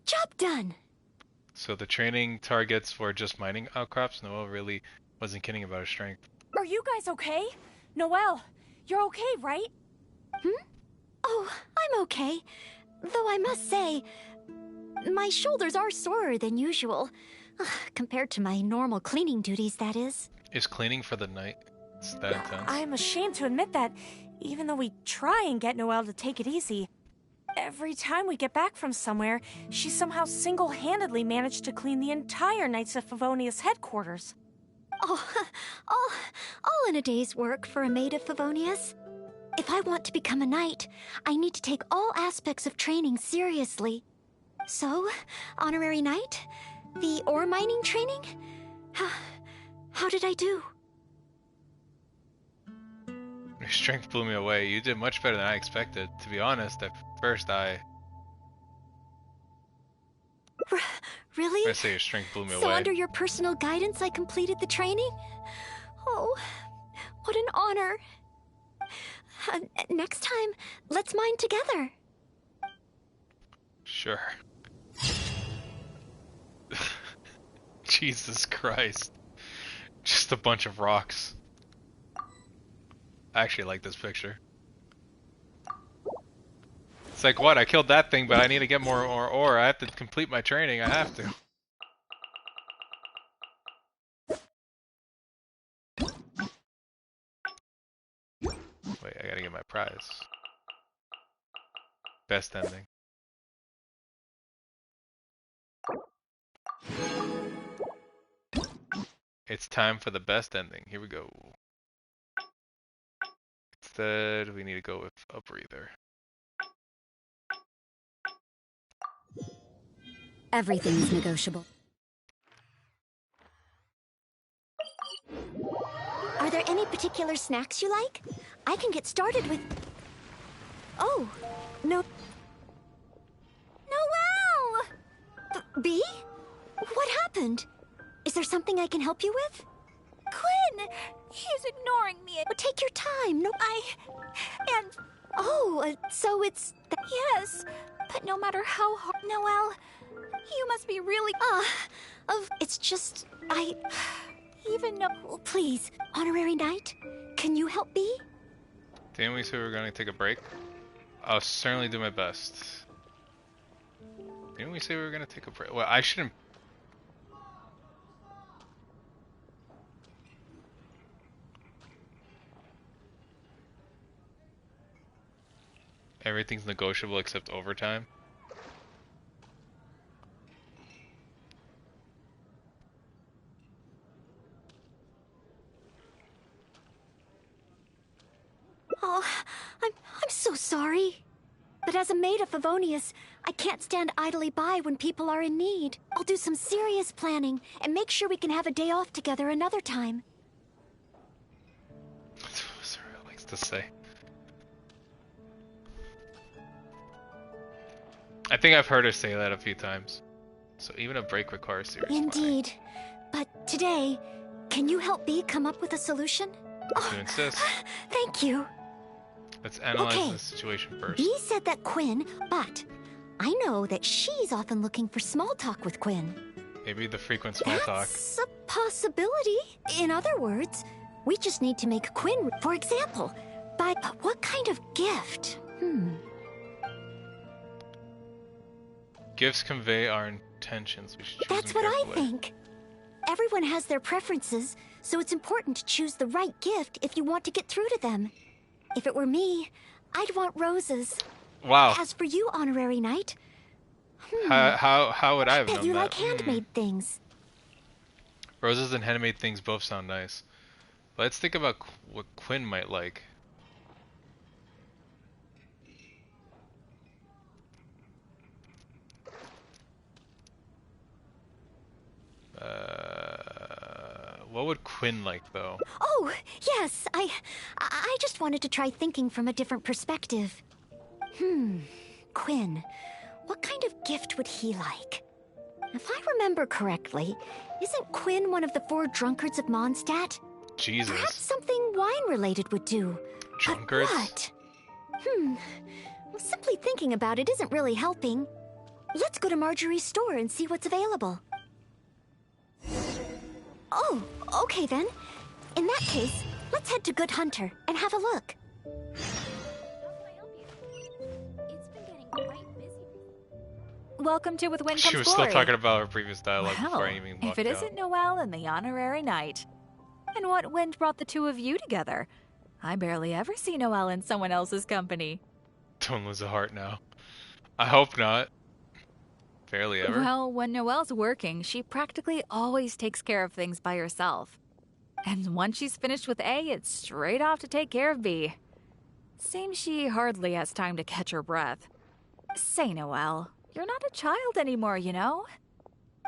Job done. So the training targets were just mining outcrops? Noelle really wasn't kidding about her strength. Are you guys okay? Noelle, you're okay, right? Oh, I'm okay. Though I must say, my shoulders are sorer than usual. Compared to my normal cleaning duties, that is. Is cleaning for the night? It's that intense? I'm ashamed to admit that, even though we try and get Noelle to take it easy, every time we get back from somewhere, she somehow single-handedly managed to clean the entire Knights of Favonius headquarters. Oh, all in a day's work for a maid of Favonius. If I want to become a knight, I need to take all aspects of training seriously. So, honorary knight, the ore mining training? How did I do? Your strength blew me away. You did much better than I expected. To be honest, at first Really? I say your strength blew me So away. under your personal guidance, I completed the training? Oh, what an honor. Next time, let's mine together. Sure. Jesus Christ. Just a bunch of rocks. I actually like this picture. It's like, what? I killed that thing, but I need to get more ore. I have to complete my training. I have to. Wait, I gotta get my prize. Best ending. It's time for the best ending. Here we go. Instead, we need to go with a breather. Everything is negotiable. Are there any particular snacks you like? I can get started with... Oh, no... Noelle! B? What happened? Is there something I can help you with? Quinn! He's ignoring me. But take your time. No, And... Oh, so it's... Yes. But no matter how hard... Noelle, you must be really... It's just... Even no... Oh, please, Honorary Knight, can you help me? Didn't we say we were going to take a break? I'll certainly do my best. Didn't we say we were going to take a break? Well, I shouldn't... Everything's negotiable except overtime. Oh, I'm so sorry. But as a maid of Favonius, I can't stand idly by when people are in need. I'll do some serious planning and make sure we can have a day off together another time. That's what Sarah likes to say. I think I've heard her say that a few times. So even a break requires serious planning. Indeed. But today, can you help me come up with a solution? You insist. Thank you. Let's analyze the situation first. Bee said that Quinn, but I know that she's often looking for small talk with Quinn. Maybe the frequent small talk. That's a possibility. In other words, we just need to make Quinn, for example. But what kind of gift? Gifts convey our intentions. We should choose That's them what I carefully. think. Everyone has their preferences, so it's important to choose the right gift if you want to get through to them. If it were me, I'd want roses. Wow. As for you, Honorary Knight, how would I have bet known you that? like handmade things. Roses and handmade things both sound nice. Let's think about what Quinn might like. What would Quinn like, though? Oh, yes, I just wanted to try thinking from a different perspective. Quinn, what kind of gift would he like? If I remember correctly, isn't Quinn one of the 4 drunkards of Mondstadt? Jesus. Perhaps something wine-related would do. Drunkards? But what? Well, simply thinking about it isn't really helping. Let's go to Marjorie's store and see what's available. Oh, okay then. In that case, let's head to Good Hunter and have a look. Welcome to With Wind Comes She was Glory. still talking about her previous dialogue Well, before I even walked if it out. isn't Noelle and the Honorary Knight. And what wind brought the two of you together? I barely ever see Noelle in someone else's company. Don't lose a heart now. I hope not. Barely ever. Well, when Noelle's working, she practically always takes care of things by herself. And once she's finished with A, it's straight off to take care of B. Seems she hardly has time to catch her breath. Say, Noelle, you're not a child anymore, you know?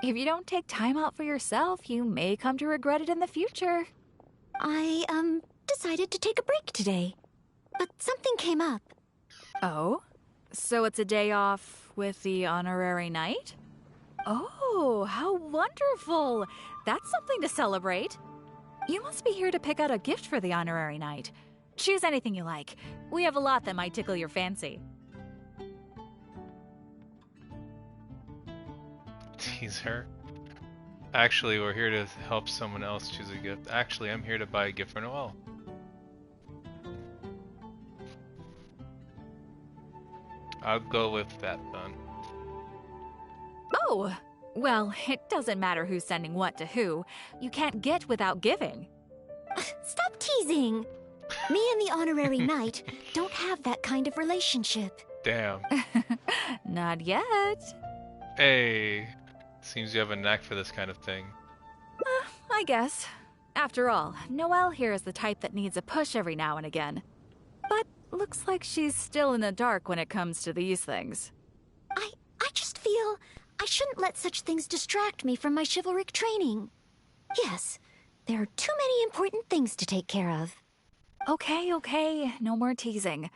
If you don't take time out for yourself, you may come to regret it in the future. I, decided to take a break today. But something came up. Oh? So it's a day off with the Honorary Knight? Oh, how wonderful! That's something to celebrate. You must be here to pick out a gift for the Honorary Knight. Choose anything you like. We have a lot that might tickle your fancy. Tease her. Actually, we're here to help someone else choose a gift. Actually, I'm here to buy a gift for Noelle. I'll go with that then. Oh! Well, it doesn't matter who's sending what to who. You can't get without giving. Stop teasing! Me and the Honorary Knight don't have that kind of relationship. Damn. Not yet. Hey. Seems you have a knack for this kind of thing. I guess. After all, Noelle here is the type that needs a push every now and again. But looks like she's still in the dark when it comes to these things. I just feel I shouldn't let such things distract me from my chivalric training. Yes, there are too many important things to take care of. Okay, no more teasing.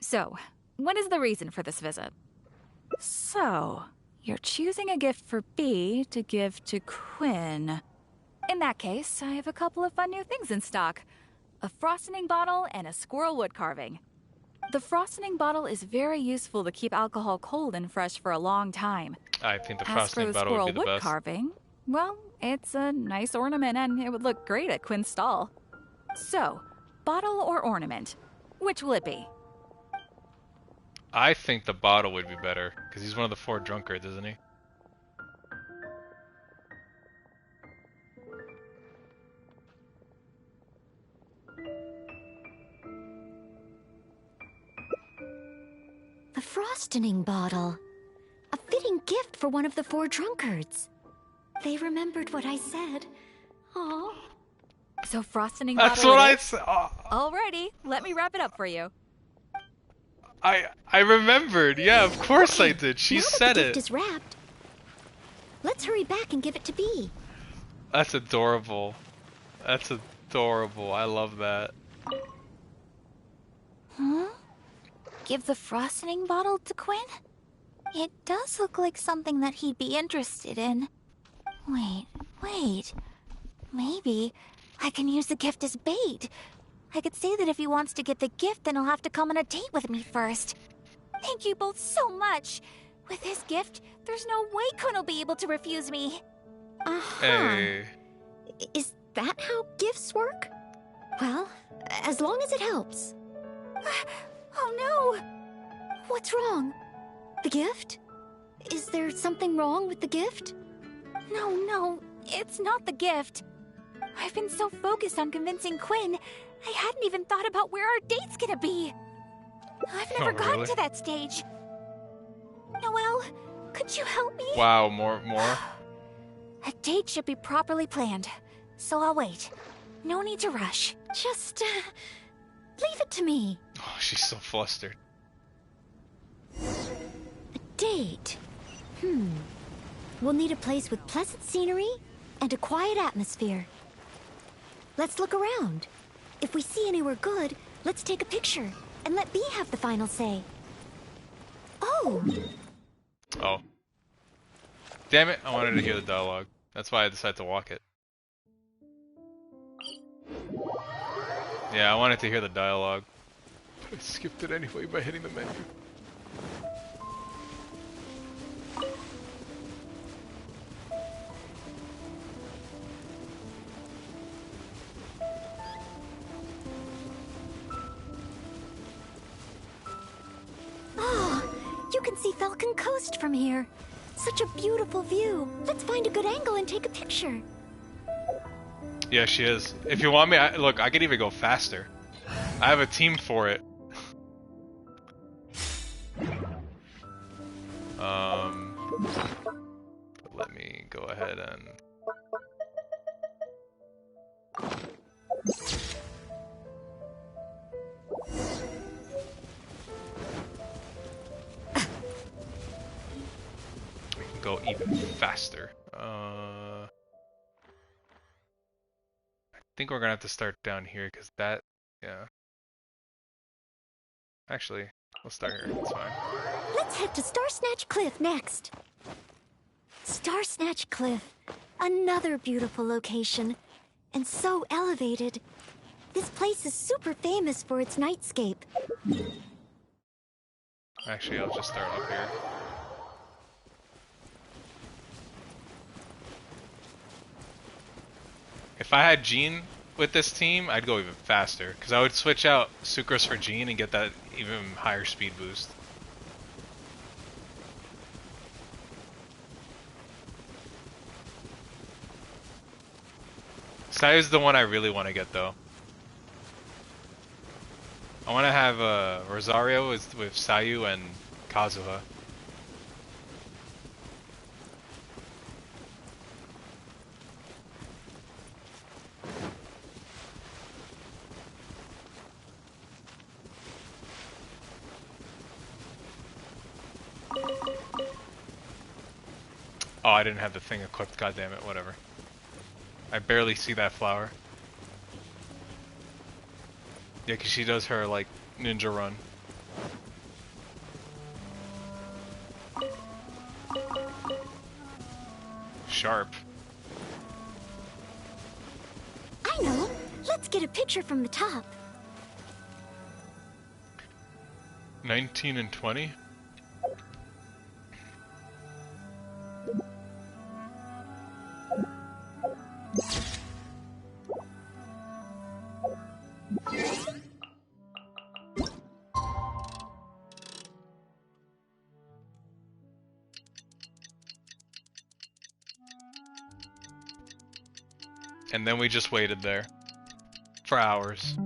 So, what is the reason for this visit? So, you're choosing a gift for B to give to Quinn. In that case, I have a couple of fun new things in stock. A frosting bottle and a squirrel wood carving. The frosting bottle is very useful to keep alcohol cold and fresh for a long time. I think the As for frosting the bottle would squirrel be the wood best. carving, well, it's a nice ornament and it would look great at Quinn's stall. So, bottle or ornament, which will it be? I think the bottle would be better, because he's one of the 4 drunkards, isn't he? The frosting bottle. A fitting gift for one of the 4 drunkards. They remembered what I said. Aww. So frosting That's bottle what it I is? said. Alrighty, let me wrap it up for you. I remembered. Yeah, of course I did. She Now said that the it. gift is wrapped, let's hurry back and give it to Bee. That's adorable. That's adorable. I love that. Huh? Give the frosting bottle to Quinn? It does look like something that he'd be interested in. Wait. Maybe I can use the gift as bait. I could say that if he wants to get the gift, then he'll have to come on a date with me first. Thank you both so much. With his gift, there's no way Quinn will be able to refuse me. Hey. Is that how gifts work? Well, as long as it helps. Oh no! What's wrong? The gift? Is there something wrong with the gift? No, it's not the gift. I've been so focused on convincing Quinn, I hadn't even thought about where our date's gonna be. I've never gotten really? to that stage. Noelle, could you help me? Wow, more? A date should be properly planned, so I'll wait. No need to rush. Just, leave it to me. Oh, she's so flustered. Date. We'll need a place with pleasant scenery and a quiet atmosphere. Let's look around. If we see anywhere good, let's take a picture and let Bee have the final say. Oh! Damn it, I wanted to hear the dialogue. That's why I decided to walk it. Yeah, I wanted to hear the dialogue. But I skipped it anyway by hitting the menu. Oh, you can see Falcon Coast from here. Such a beautiful view. Let's find a good angle and take a picture. Yeah, she is. If you want me, look, I could even go faster. I have a team for it. Let me go ahead and... we can go even faster. I think we're gonna have to start down here because that, yeah. Actually, we'll start here. It's fine. Let's head to Star Snatch Cliff next. Star Snatch Cliff, another beautiful location, and so elevated. This place is super famous for its nightscape. Actually, I'll just start up here. If I had Jean with this team, I'd go even faster, because I would switch out Sucrose for Jean and get that even higher speed boost. Xiao's the one I really want to get, though. I want to have Rosario with Xiao and Kazuha. Oh, I didn't have the thing equipped, goddammit, whatever. I barely see that flower. Yeah, because she does her, like, ninja run. Sharp. I know. Let's get a picture from the top. 19 and 20? And then we just waited there for hours.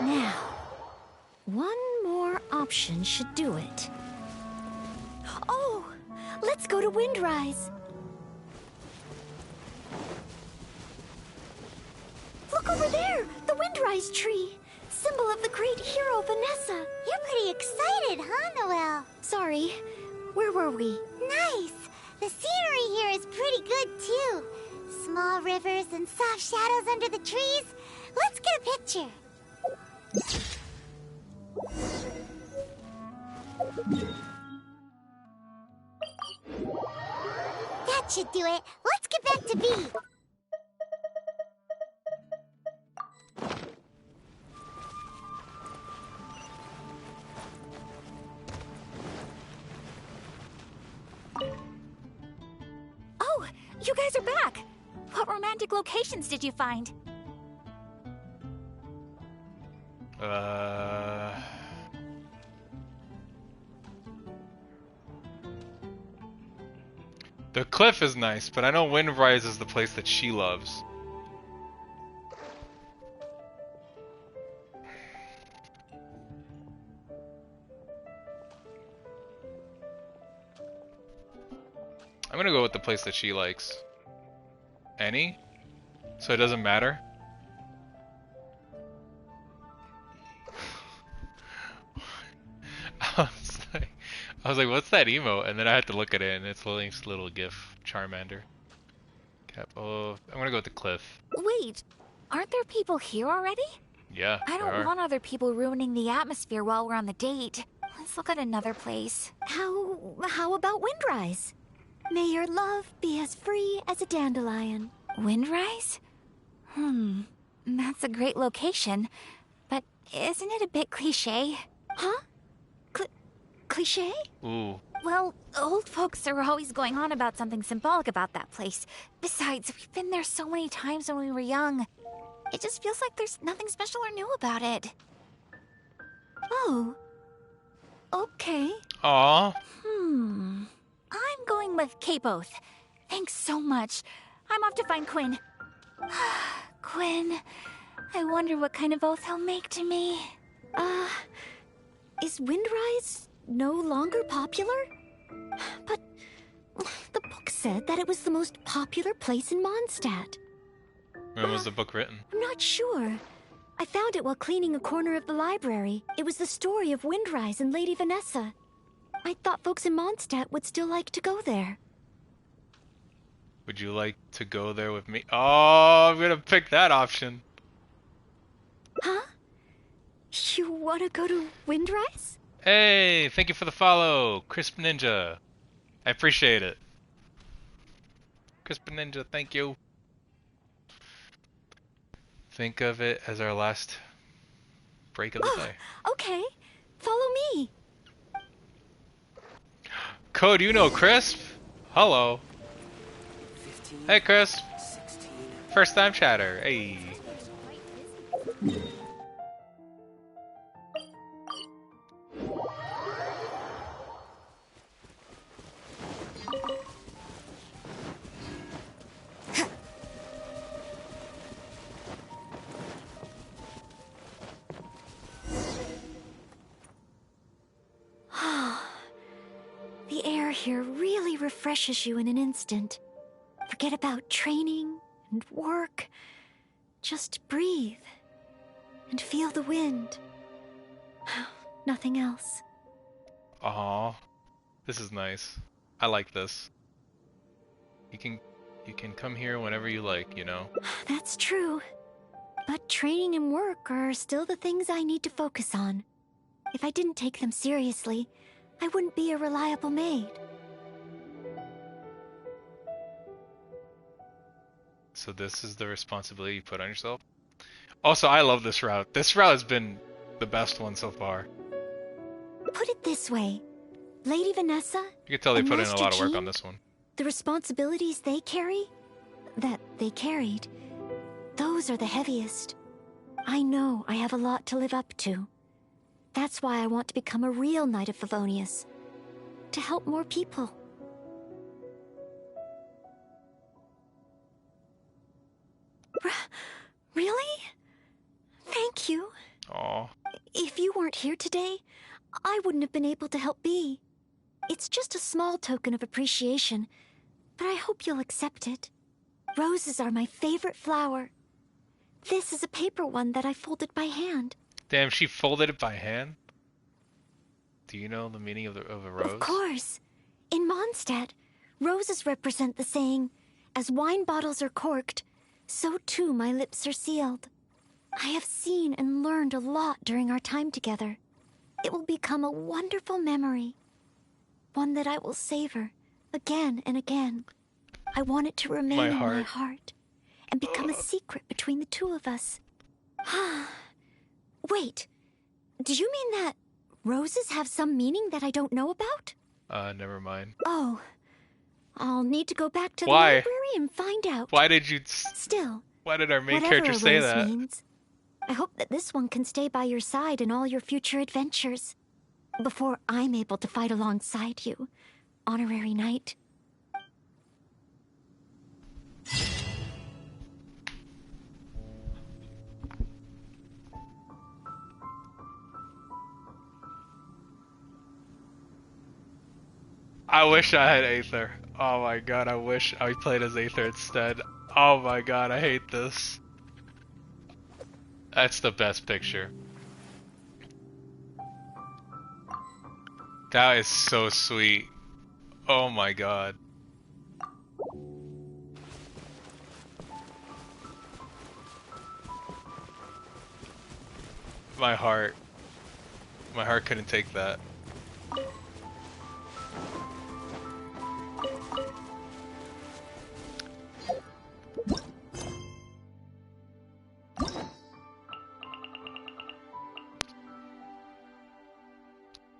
Now, one more option should do it. Oh, let's go to Windrise. Look over there, the Windrise tree, symbol of the great hero Vanessa. You're pretty excited, huh, Noelle? Sorry, where were we? Nice. The scenery here is pretty good, too. Small rivers and soft shadows under the trees. Let's get a picture. That should do it. Let's get back to B. Oh, you guys are back. What romantic locations did you find? The cliff is nice, but I know Windrise is the place that she loves. I'm gonna go with the place that she likes. Any? So it doesn't matter? I was like, what's that emote? And then I had to look at it, and it's Link's little gif, Charmander. Cap. Oh, I'm gonna go with the cliff. Wait, aren't there people here already? Yeah, I there don't are. want other people ruining the atmosphere while we're on the date. Let's look at another place. How about Windrise? May your love be as free as a dandelion. Windrise? That's a great location. But isn't it a bit cliché? Huh? Cliché? Ooh. Well, old folks are always going on about something symbolic about that place. Besides, we've been there so many times when we were young. It just feels like there's nothing special or new about it. Oh. Okay. Aww. I'm going with K-Both. Thanks so much. I'm off to find Quinn. Quinn, I wonder what kind of oath he'll make to me. Is Windrise no longer popular? But the book said that it was the most popular place in Mondstadt. When was the book written? I'm not sure. I found it while cleaning a corner of the library. It was the story of Windrise and Lady Vanessa. I thought folks in Mondstadt would still like to go there. Would you like to go there with me? Oh, I'm gonna pick that option. Huh? You wanna go to Windrise? Hey, thank you for the follow, Crisp Ninja. I appreciate it. Crisp Ninja, thank you. Think of it as our last break of the day. Okay, follow me. Code, you know Crisp? Hello. 15, Hey, Crisp. 16. First time chatter. Hey. The air here really refreshes you in an instant. Forget about training and work. Just breathe and feel the wind. Nothing else. Aw, this is nice. I like this. You can come here whenever you like, you know? That's true. But training and work are still the things I need to focus on. If I didn't take them seriously, I wouldn't be a reliable maid. So this is the responsibility you put on yourself? Also, I love this route. This route has been the best one so far. Put it this way. Lady Vanessa You can tell they and put in a Master lot of work Jean, on this one. the responsibilities they carry, that they carried, those are the heaviest. I know I have a lot to live up to. That's why I want to become a real Knight of Favonius. To help more people. Really? Thank you. Aw. If you weren't here today, I wouldn't have been able to help Bee. It's just a small token of appreciation, but I hope you'll accept it. Roses are my favorite flower. This is a paper one that I folded by hand. Damn, she folded it by hand? Do you know the meaning of a rose? Of course. In Mondstadt, roses represent the saying, "As wine bottles are corked, so too my lips are sealed." I have seen and learned a lot during our time together. It will become a wonderful memory. One that I will savor again and again. I want it to remain in my heart and become a secret between the two of us. Wait, do you mean that roses have some meaning that I don't know about? Never mind. Oh, I'll need to go back to the Why? library and find out. Why did you... Still, Why did our main whatever character a say rose that? means, I hope that this one can stay by your side in all your future adventures. Before I'm able to fight alongside you, Honorary Knight. I wish I had Aether. Oh my god, I wish I played as Aether instead. Oh my god, I hate this. That's the best picture. That is so sweet. Oh my god. My heart couldn't take that.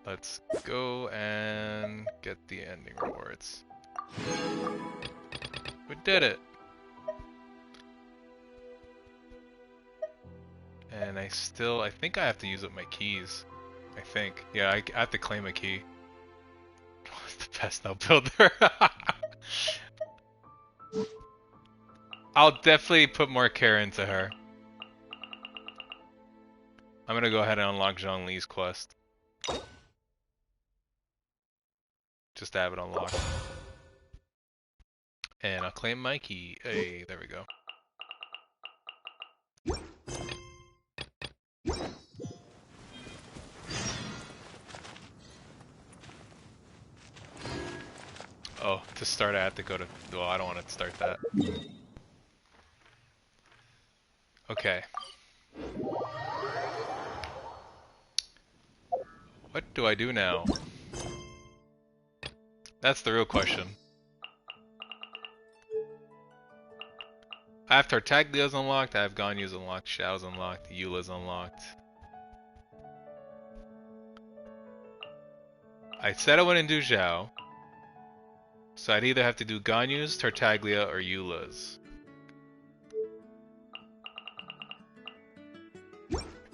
Let's go and get the ending rewards. We did it! And I think I have to use up my keys. I think. Yeah, I have to claim a key. What's the best now builder? I'll definitely put more care into her. I'm gonna go ahead and unlock Zhongli's quest. Just to have it unlocked. And I'll claim my key. Hey, there we go. Oh, to start I have to go to... Well, I don't want to start that. Okay. What do I do now? That's the real question. I have Tartaglia's unlocked, I have Ganyu's unlocked, Xiao's unlocked, Eula's unlocked. I said I wouldn't do Xiao. So I'd either have to do Ganyu's, Tartaglia, or Eula's.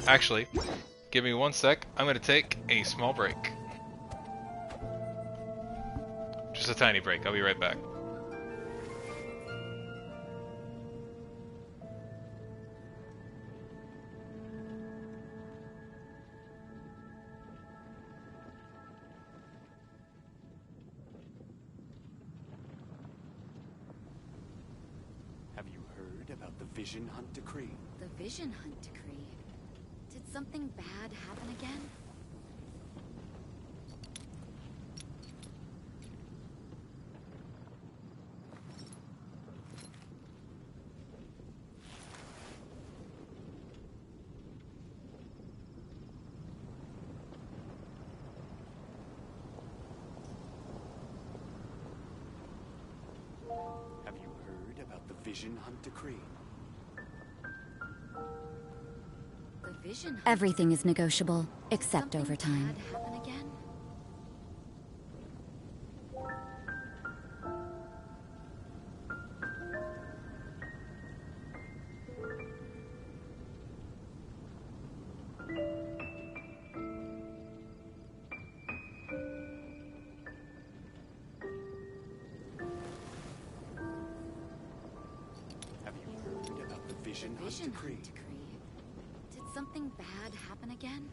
Actually, give me 1 sec. I'm gonna take a small break. Just a tiny break. I'll be right back. Have you heard about the Vision Hunt Decree? The Vision Hunt Decree? Did something bad happen again? Vision Hunt Decree. The vision hunt. Everything is negotiable, except over time. Happen again? Vision Hunt Decree. Did something bad happen again?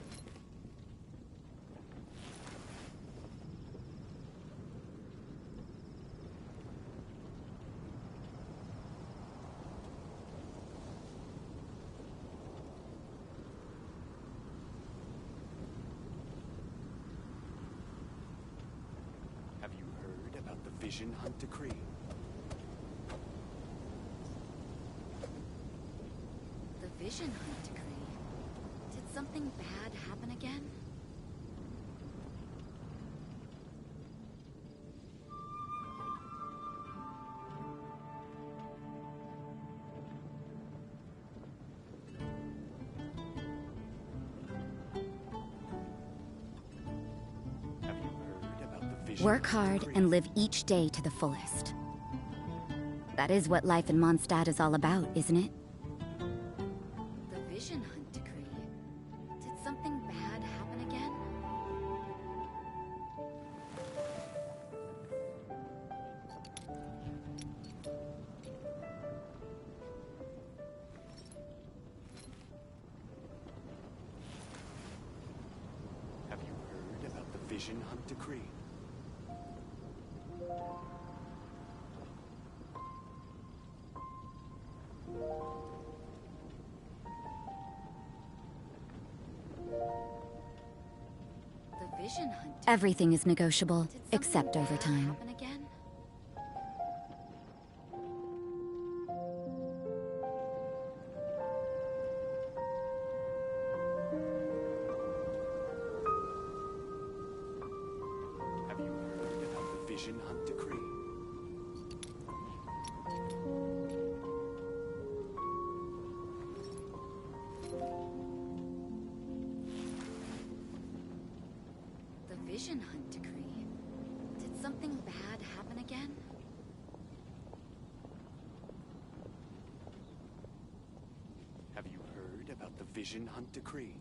Have you heard about the Vision Hunt Decree? Vision Hunt Decree. Did something bad happen again? Have you heard about the Vision Work Hunt hard Decree? and live each day to the fullest. That is what life in Mondstadt is all about, isn't it? The Vision Hunt Decree. Did something bad happen again? Have you heard about the Vision Hunt Decree? The Vision Hunt. Everything is negotiable, except over time. Happen again? Have you heard about the Vision Hunt Decree? The Vision Hunt Decree. Did something bad happen again? Have you heard about the Vision Hunt Decree?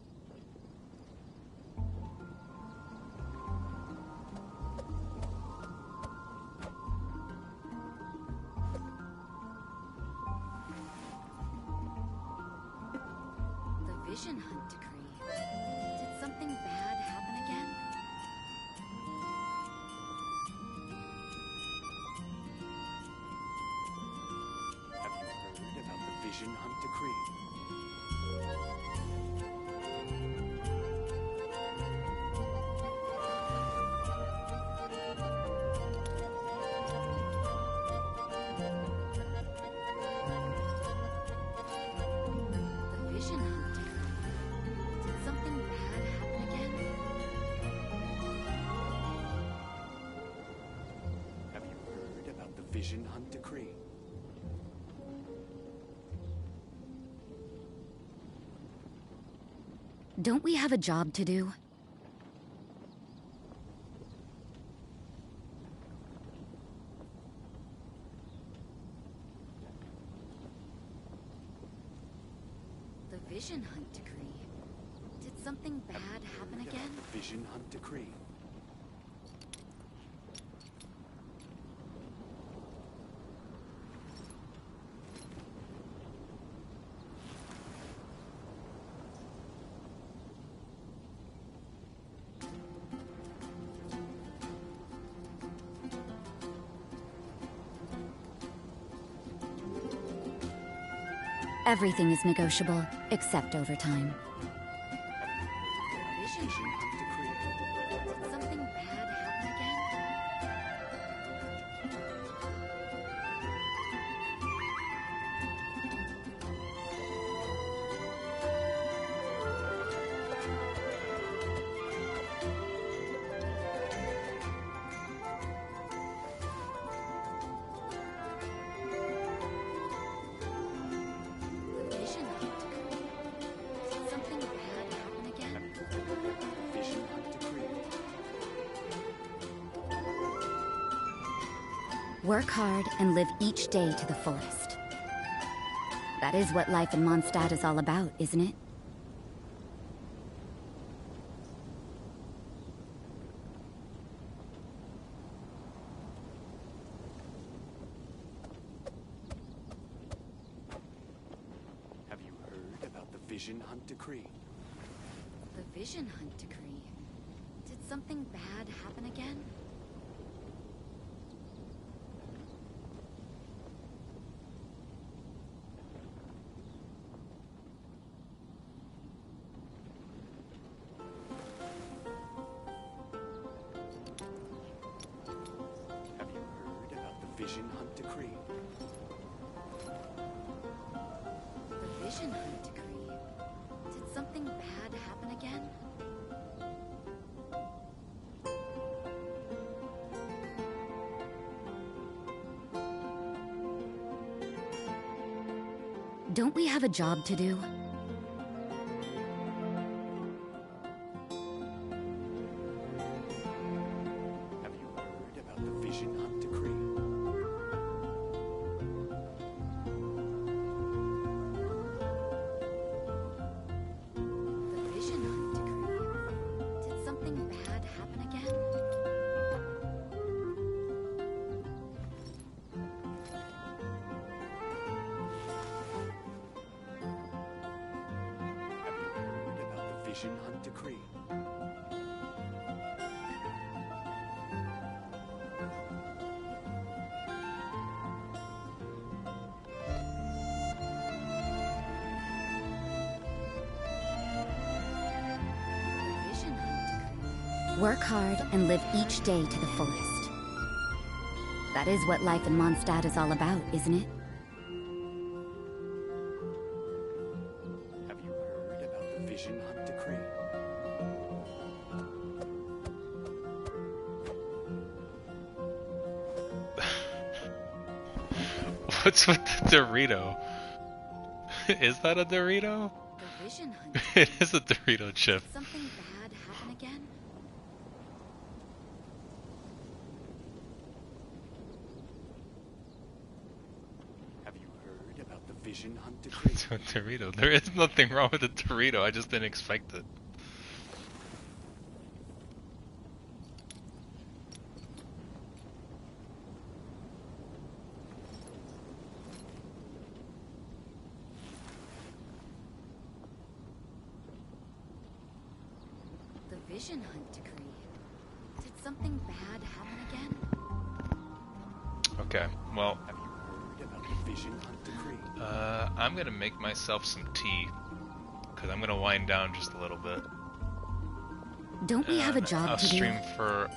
The Vision Hunt Decree. Did something bad happen again? Have you heard about the Vision Hunt Decree? The Vision Hunt Decree. Did something bad happen again? Have you heard about the Vision Hunt Decree? Don't we have a job to do? The Vision Hunt Decree. Did something bad happen Heard again? about the Vision Hunt Decree? Everything is negotiable, except over time. The Vision Hunt Decree. Did something bad happen again? Work hard and live each day to the fullest. That is what life in Mondstadt is all about, isn't it? Have you heard about the Vision Hunt Decree? The Vision Hunt Decree. Did something bad happen again? Have you heard about the Vision Hunt Decree? The Vision Hunt Decree. Did something bad happen again? Don't we have a job to do? Have you heard about the Vision Hunt Decree? The Vision Hunt Decree. Did something bad happen again? Have you heard about the Vision Hunt Decree? The Vision Hunt Decree. Work hard and live each day to the fullest. That is what life in Mondstadt is all about, isn't it? Have you heard about the Vision Hunt Decree? What's with the Dorito? Is that a Dorito? The Vision Hunt. It is a Dorito chip. Did something bad happen again? Have you heard about the Vision Hunt Decree? It's a Dorito. There is nothing wrong with a Dorito. I just didn't expect it. The Vision Hunt Decree. Did something bad happen again? Okay, well, Have you heard about the Vision Hunt Decree? I'm gonna make myself some tea. Because I'm gonna wind down just a little bit. Don't we have a job I'll to do? stream for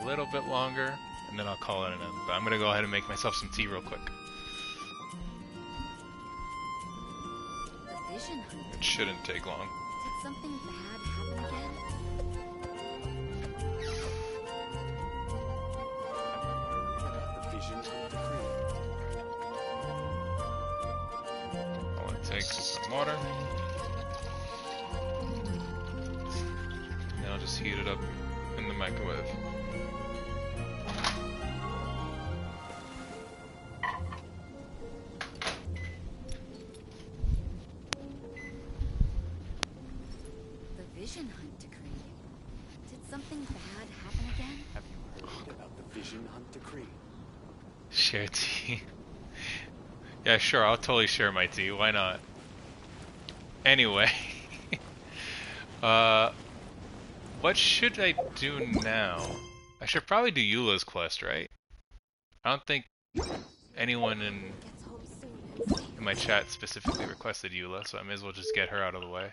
a little bit longer, and then I'll call it an end. But I'm gonna go ahead and make myself some tea real quick. The Vision Hunt. It shouldn't take long. Did something bad happen again? About the Vision Hunt Decree? All it takes is some water. And I'll just heat it up in the microwave. The Vision Hunt Decree. Did something bad happen again? Have you heard about the Vision Hunt Decree? Share tea. Yeah, sure, I'll totally share my tea. Why not? Anyway. What should I do now? I should probably do Eula's quest, right? I don't think anyone in my chat specifically requested Eula, so I may as well just get her out of the way.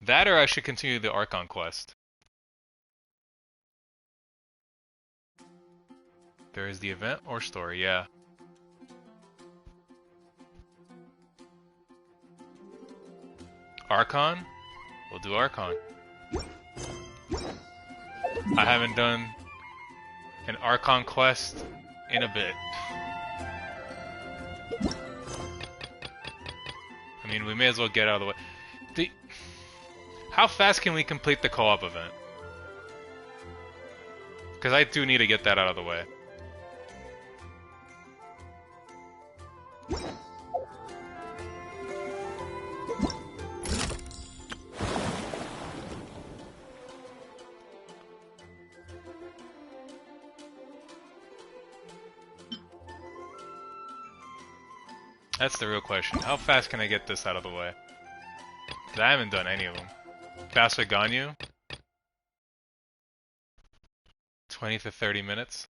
That or I should continue the Archon quest. There is the event or story, yeah. Archon? We'll do Archon. I haven't done an Archon quest in a bit. I mean, we may as well get out of the way. How fast can we complete the co-op event? Because I do need to get that out of the way. That's the real question. How fast can I get this out of the way? 'Cause I haven't done any of them. Fast with Ganyu? 20 to 30 minutes.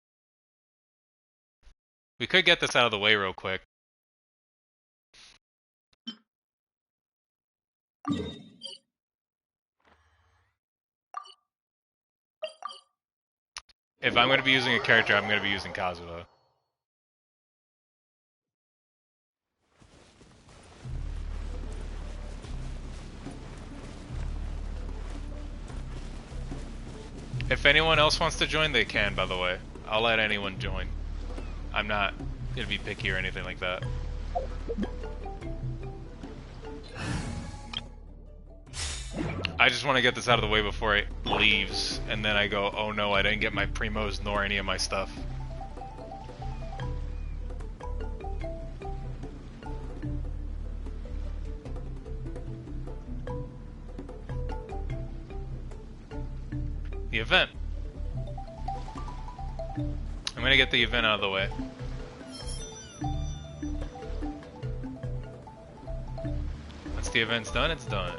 We could get this out of the way real quick. If I'm going to be using a character, I'm going to be using Kazuha. If anyone else wants to join, they can, by the way. I'll let anyone join. I'm not going to be picky or anything like that. I just want to get this out of the way before it leaves, and then I go, oh no, I didn't get my primos nor any of my stuff. The event. I'm gonna get the event out of the way. Once the event's done, it's done.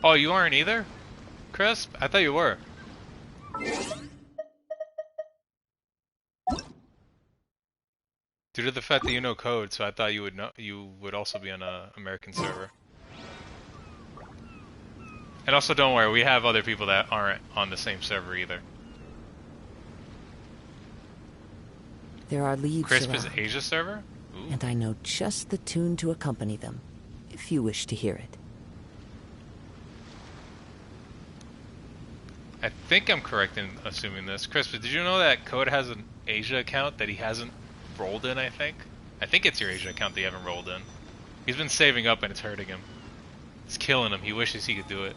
Oh, you aren't either? Crisp? I thought you were. Due to the fact that you know code, so I thought you would also be on a American server. And also don't worry, we have other people that aren't on the same server either. There are leaves Crisp around, is Asia server? Ooh. and I know just the tune to accompany them, if you wish to hear it. I think I'm correct in assuming this. Crisp, did you know that Code has an Asia account that he hasn't rolled in, I think? I think it's your Asia account that you haven't rolled in. He's been saving up and it's hurting him. It's killing him. He wishes he could do it.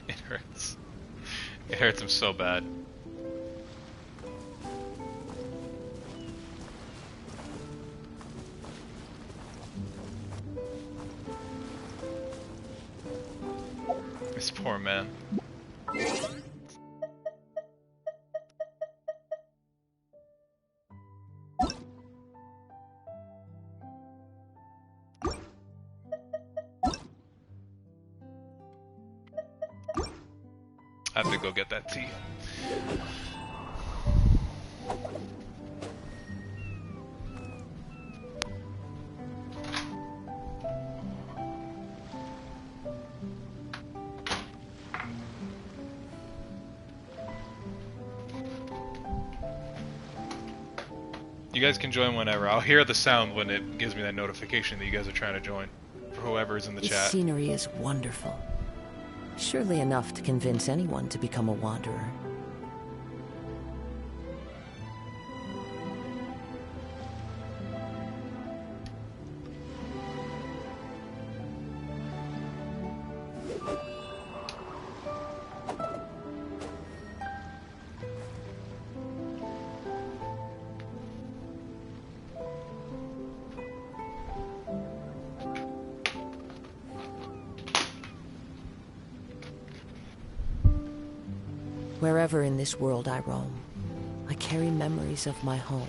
It hurts. It hurts him so bad. This poor man. I have to go get that tea. You guys can join whenever. I'll hear the sound when it gives me that notification that you guys are trying to join. For whoever's in the This chat. scenery is wonderful. Surely enough to convince anyone to become a wanderer. Wherever in this world I roam, I carry memories of my home.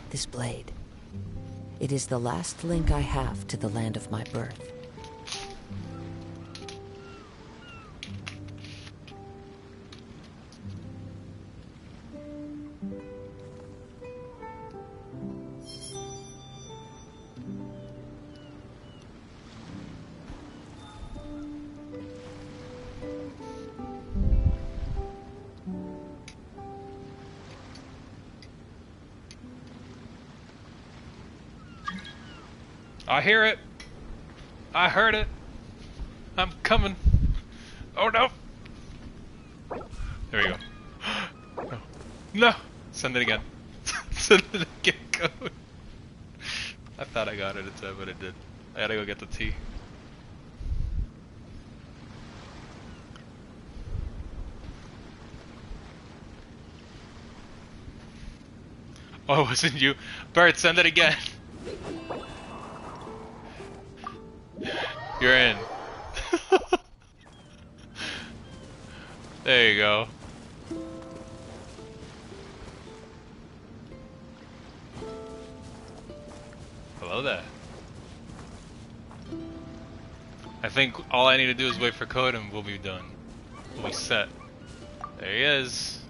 This blade. It is the last link I have to the land of my birth. I hear it. I heard it. I'm coming. Oh no. There we go. No. No. Send it again. Send it again, Code. I thought I got it instead, but it did. I gotta go get the tea. Oh, it wasn't you. Bert, send it again. You're in. There you go. Hello there. I think all I need to do is wait for code and we'll be done. We'll be set. There he is.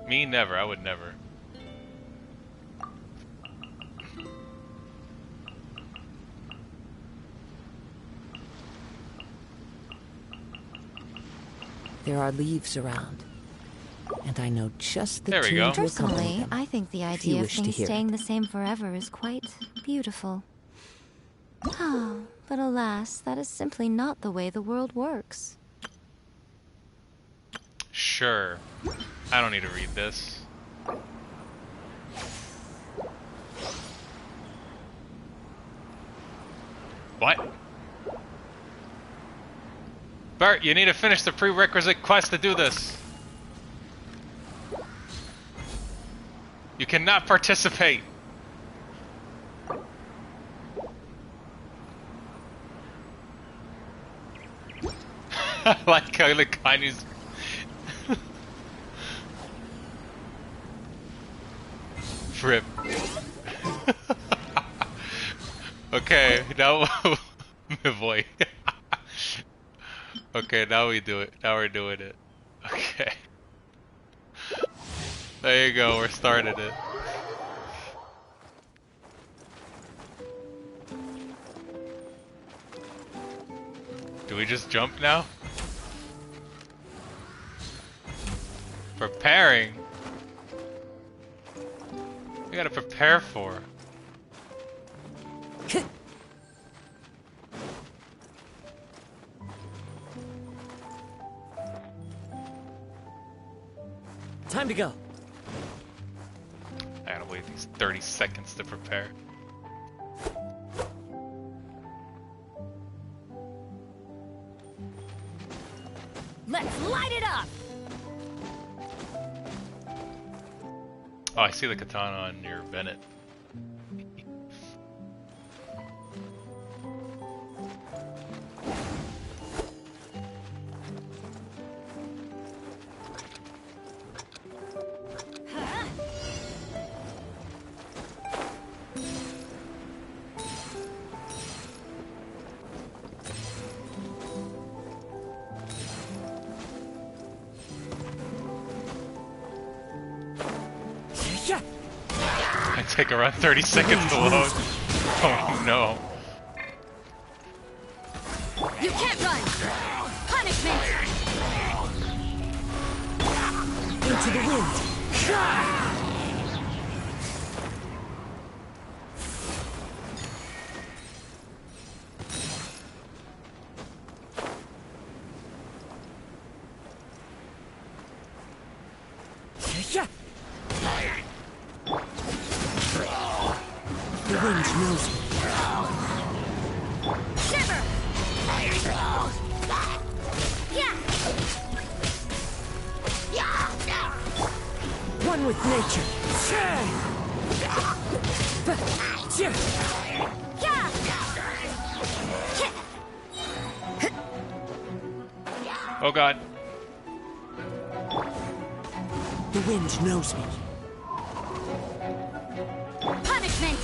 Me, never. I would never. There are leaves around, and I know just the There we tune go. to accompany Personally, them, I think the if you idea of wish to things hear it. staying the same forever is quite beautiful. Oh, but alas, that is simply not the way the world works. Sure. I don't need to read this. What? Bert, you need to finish the prerequisite quest to do this. You cannot participate. I like how the Ganyu's Rip. Okay, now my boy. Okay, now we do it. Now we're doing it. Okay. There you go, we're starting it. Do we just jump now? Preparing? We gotta prepare for. Time to go. I gotta wait these 30 seconds to prepare. Let's light it up! Oh, I see the katana on your Bennett. Take around 30 seconds to load. Oh no. You can't run! Punishment! Into the wind! The wind knows me. Shiver! One with nature. Oh god. The wind knows me. Punishment!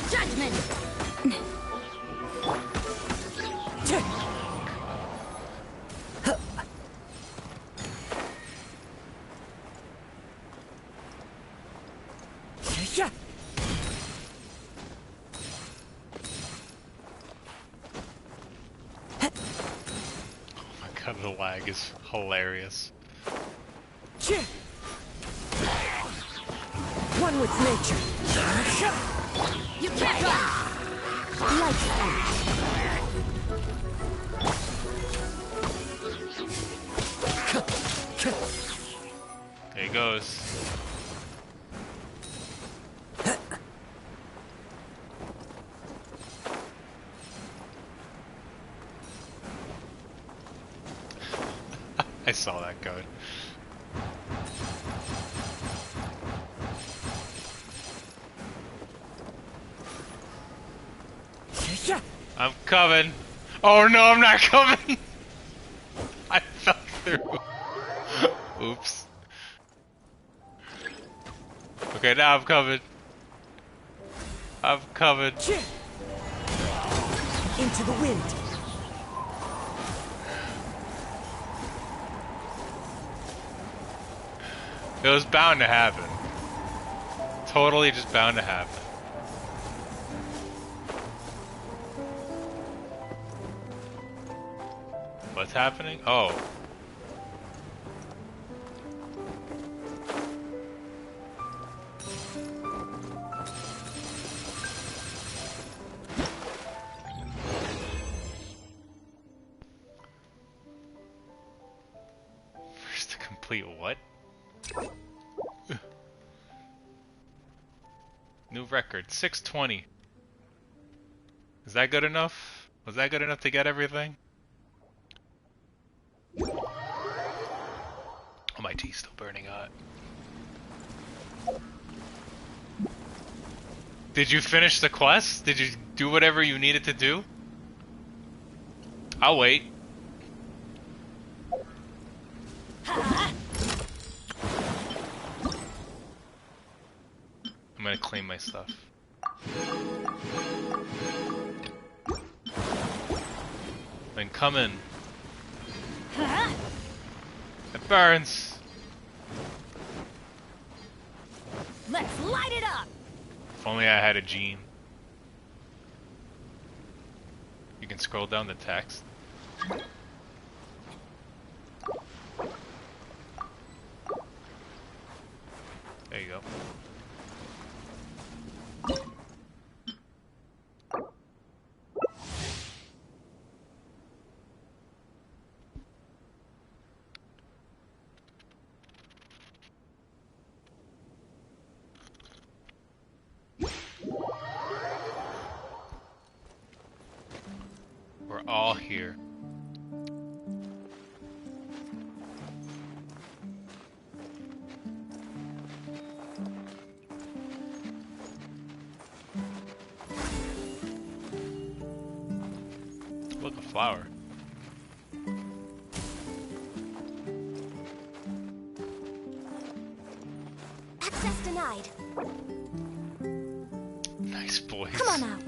Judgment! God, the lag is hilarious. One with nature. You can't run! Lights out. There he goes. I saw that code. I'm coming. Oh no, I'm not coming. I fell through. Oops. Okay, now I'm coming. I'm coming. Into the wind. It was bound to happen. Totally just bound to happen. What's happening? Oh. First to complete what? New record, 620. Is that good enough? Was that good enough to get everything? Oh, my tea's still burning hot. Did you finish the quest? Did you do whatever you needed to do? I'll wait. I'm gonna clean my stuff. Then come in. It burns. Let's light it up. If only I had a gene. You can scroll down the text. There you go. We're all here. Look, a flower. Access denied. Nice boys. Come on out.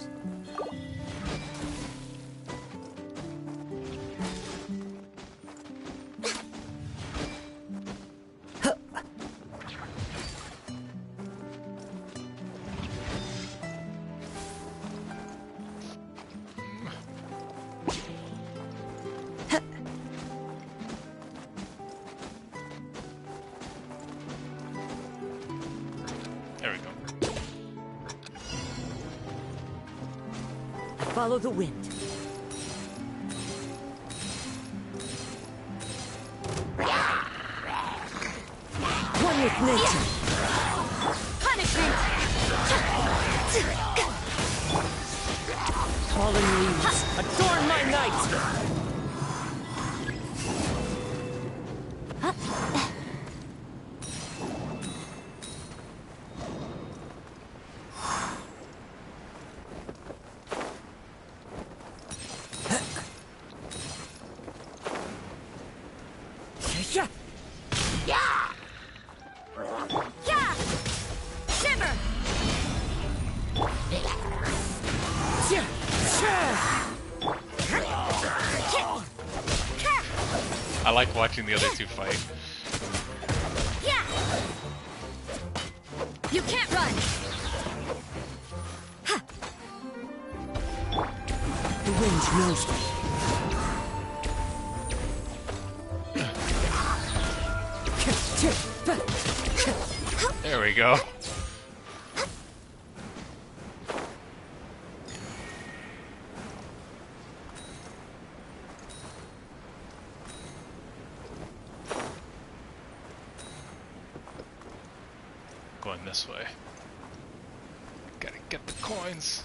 Follow the wind. One with nature. Punishment. Fallen leaves, adorn my night. I like watching the other two fight. Yeah. You can't run. The wind knows me. we go. Going this way. Gotta get the coins.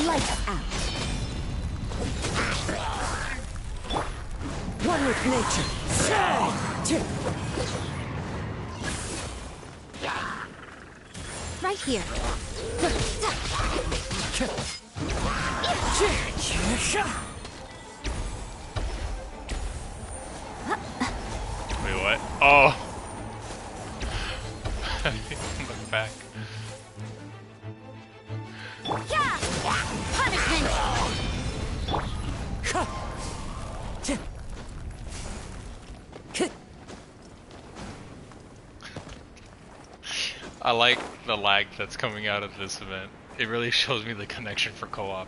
Lights out. One with nature. Right here. Wait, what? Oh! Look back. I like the lag that's coming out of this event. It really shows me the connection for co-op.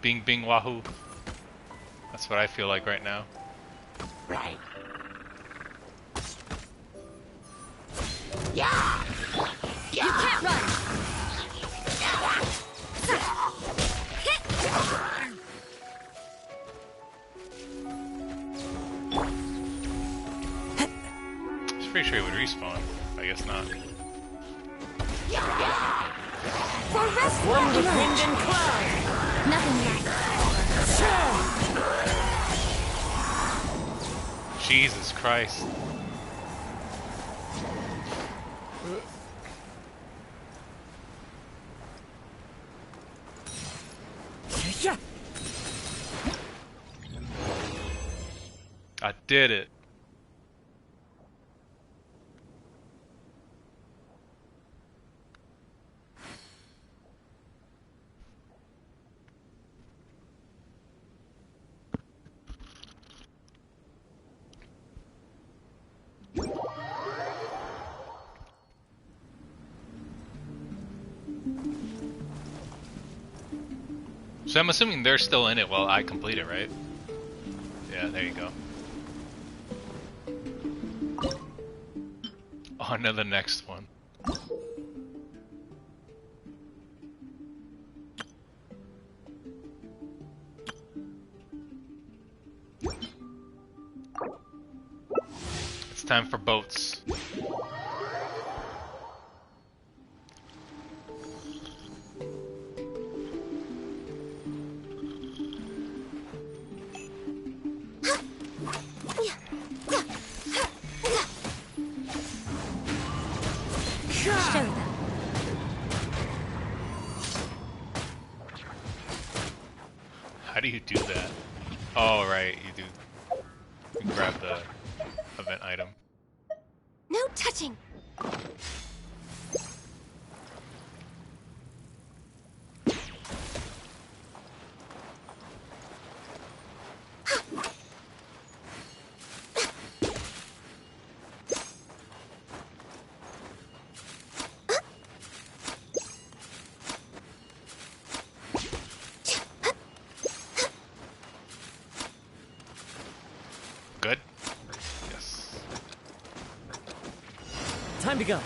Bing bing wahoo. That's what I feel like right now. Right. Yeah. You can't run. I was pretty sure he would respawn. I guess not. One with wind and cloud. Nothing left. Jesus Christ. I did it. So I'm assuming they're still in it while I complete it, right? Yeah, there you go. On to the next one. It's time for boats. How do you do that? Oh, right, you do. You grab the event item. No touching. Good? Yes. Time to go.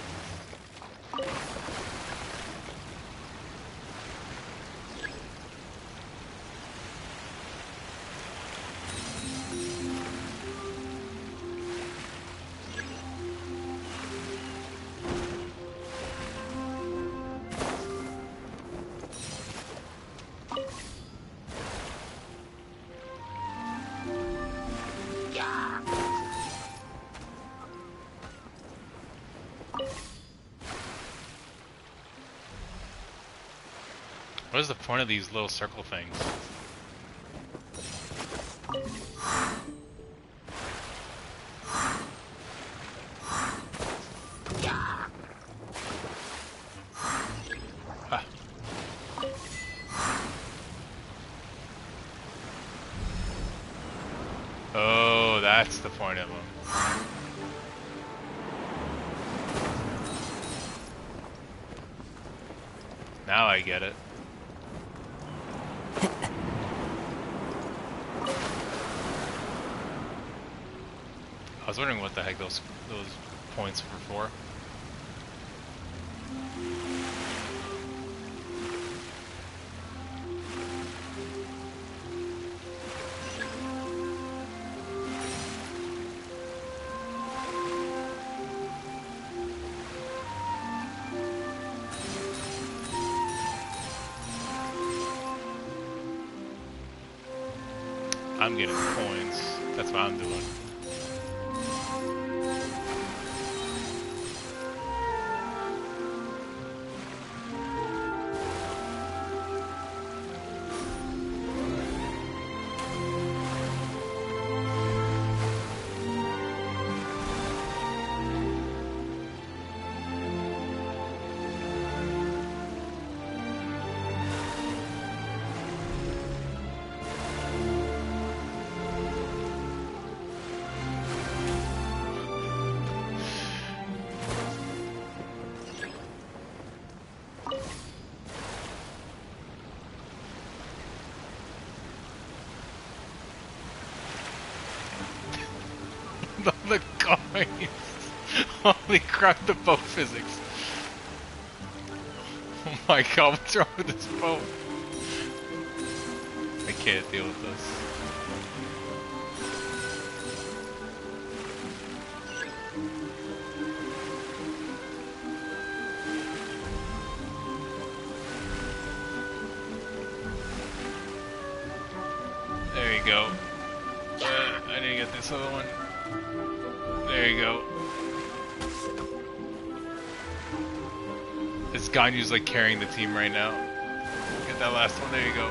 What is the point of these little circle things? Ah. Oh, that's the point of them. Now I get it. I was wondering what the heck those points were for. I'm getting points. That's what I'm doing. The coins! Holy crap, the boat physics! Oh my god, what's wrong with this boat? I can't deal with this. There you go. I need to get this other one. There you go. This Ganyu's like carrying the team right now. Get that last one, there you go.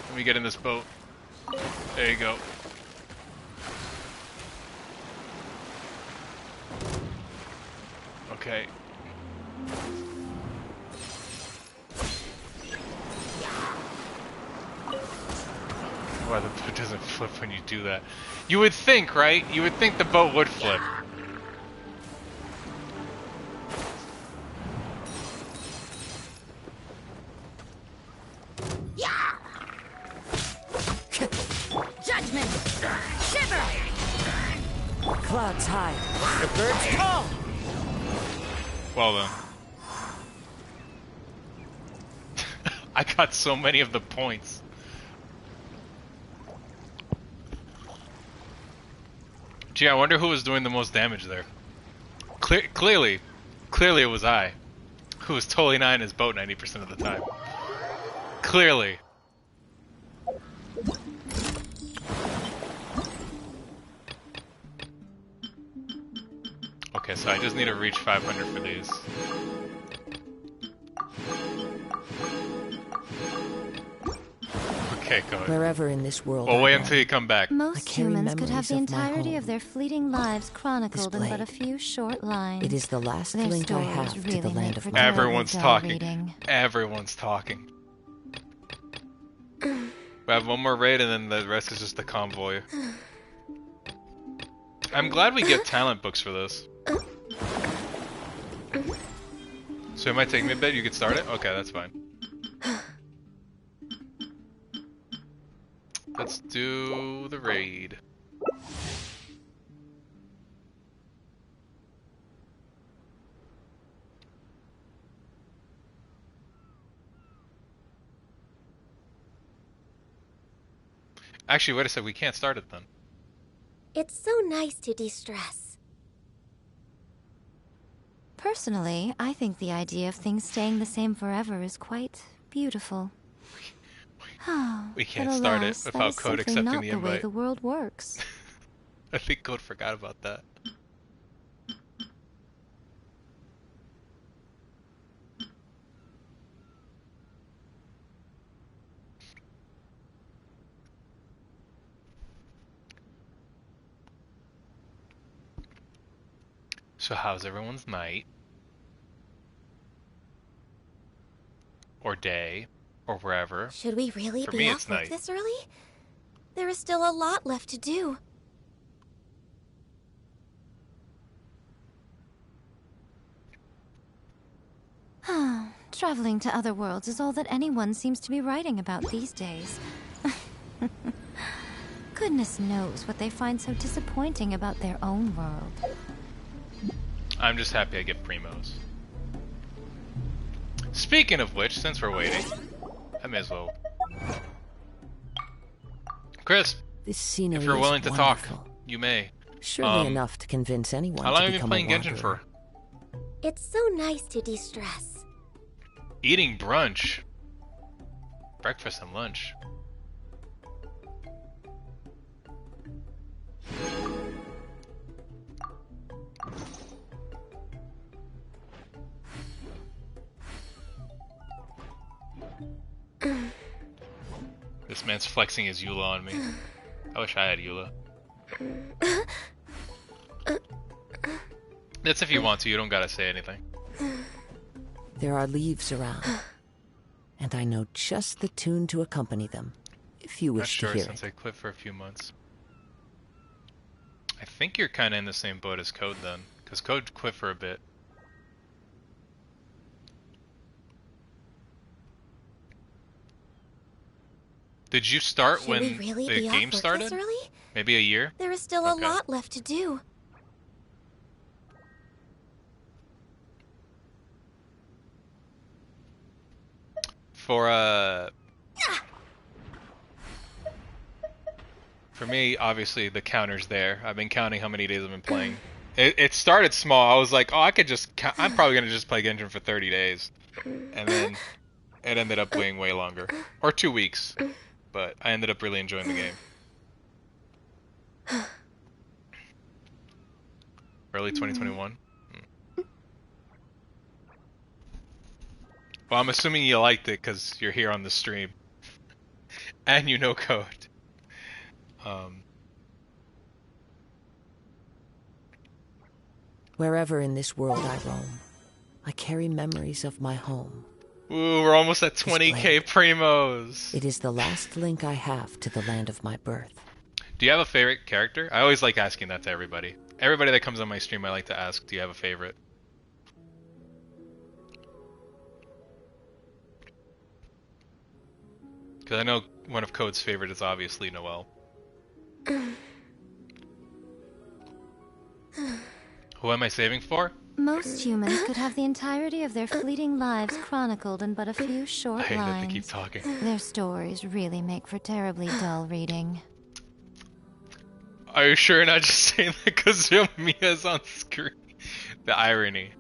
Let me get in this boat. There you go. Okay. Why the boat doesn't flip when you do that. You would think, right? You would think the boat would flip. Judgment! Shiver! Clouds high. The birds call! Well then. I got so many of the points. Gee, I wonder who was doing the most damage there. Clearly it was I, who was totally not in his boat 90% of the time. Clearly. Okay, so I just need to reach 500 for these. Okay, go ahead. Wherever in this world. We'll wait until you come back. Most humans could have the memories of my entirety home. of their fleeting lives chronicled in but a Displayed. few short lines. It is the last Their link I stories have really to the land make of for my Everyone's dull talking. reading. Everyone's talking. We have one more raid and then the rest is just the convoy. I'm glad we get talent books for this. So it might take me a bit, you could start it? Okay, that's fine. Let's do the raid. Actually, wait a sec, we can't start it then. It's so nice to de-stress. Personally, I think the idea of things staying the same forever is quite beautiful. We can't But start it alas, that without is Code simply accepting not the the way invite. the world works. I think Code forgot about that. So how's everyone's night? Or day? or wherever. Should we really For be me, off it's work night. this early? There is still a lot left to do. Traveling to other worlds is all that anyone seems to be writing about these days. Goodness knows what they find so disappointing about their own world. I'm just happy I get primos. Speaking of which, since we're waiting, I may as well. Chris, This scenery if you're is willing to wonderful. talk, you may. Surely enough to convince anyone How long to have you become been playing a Genshin wanderer. for? It's so nice to de-stress. Eating brunch. Breakfast and lunch. This man's flexing his Eula on me. I wish I had Eula. That's if you want to, you don't gotta say anything. There are leaves around, and I know just the tune to accompany them, if you Not wish sure to hear since it. I quit for a few months. I think you're kinda in the same boat as Code then, because Code quit for a bit. Did you start Should when we really the be game off work started? this early? Maybe a year? There is still a lot left to do. For me, obviously the counter's there. I've been counting how many days I've been playing. It started small. I was like, oh, I could just. I'm probably gonna just play Genshin for 30 days, and then it ended up being way longer, or 2 weeks. But I ended up really enjoying the game. Early 2021. Well, I'm assuming you liked it because you're here on the stream, and you know Code. Wherever in this world I roam, I carry memories of my home. Ooh, we're almost at 20k primos. It is the last link I have to the land of my birth. Do you have a favorite character? I always like asking that to everybody. Everybody that comes on my stream, I like to ask, do you have a favorite? Because I know one of Code's favorite is obviously Noelle. Who am I saving for? Most humans could have the entirety of their fleeting lives chronicled in but a few short I hate that lines. they keep talking. Their stories really make for terribly dull reading. Are you sure you're not just saying that because Yoimiya's on screen? The irony.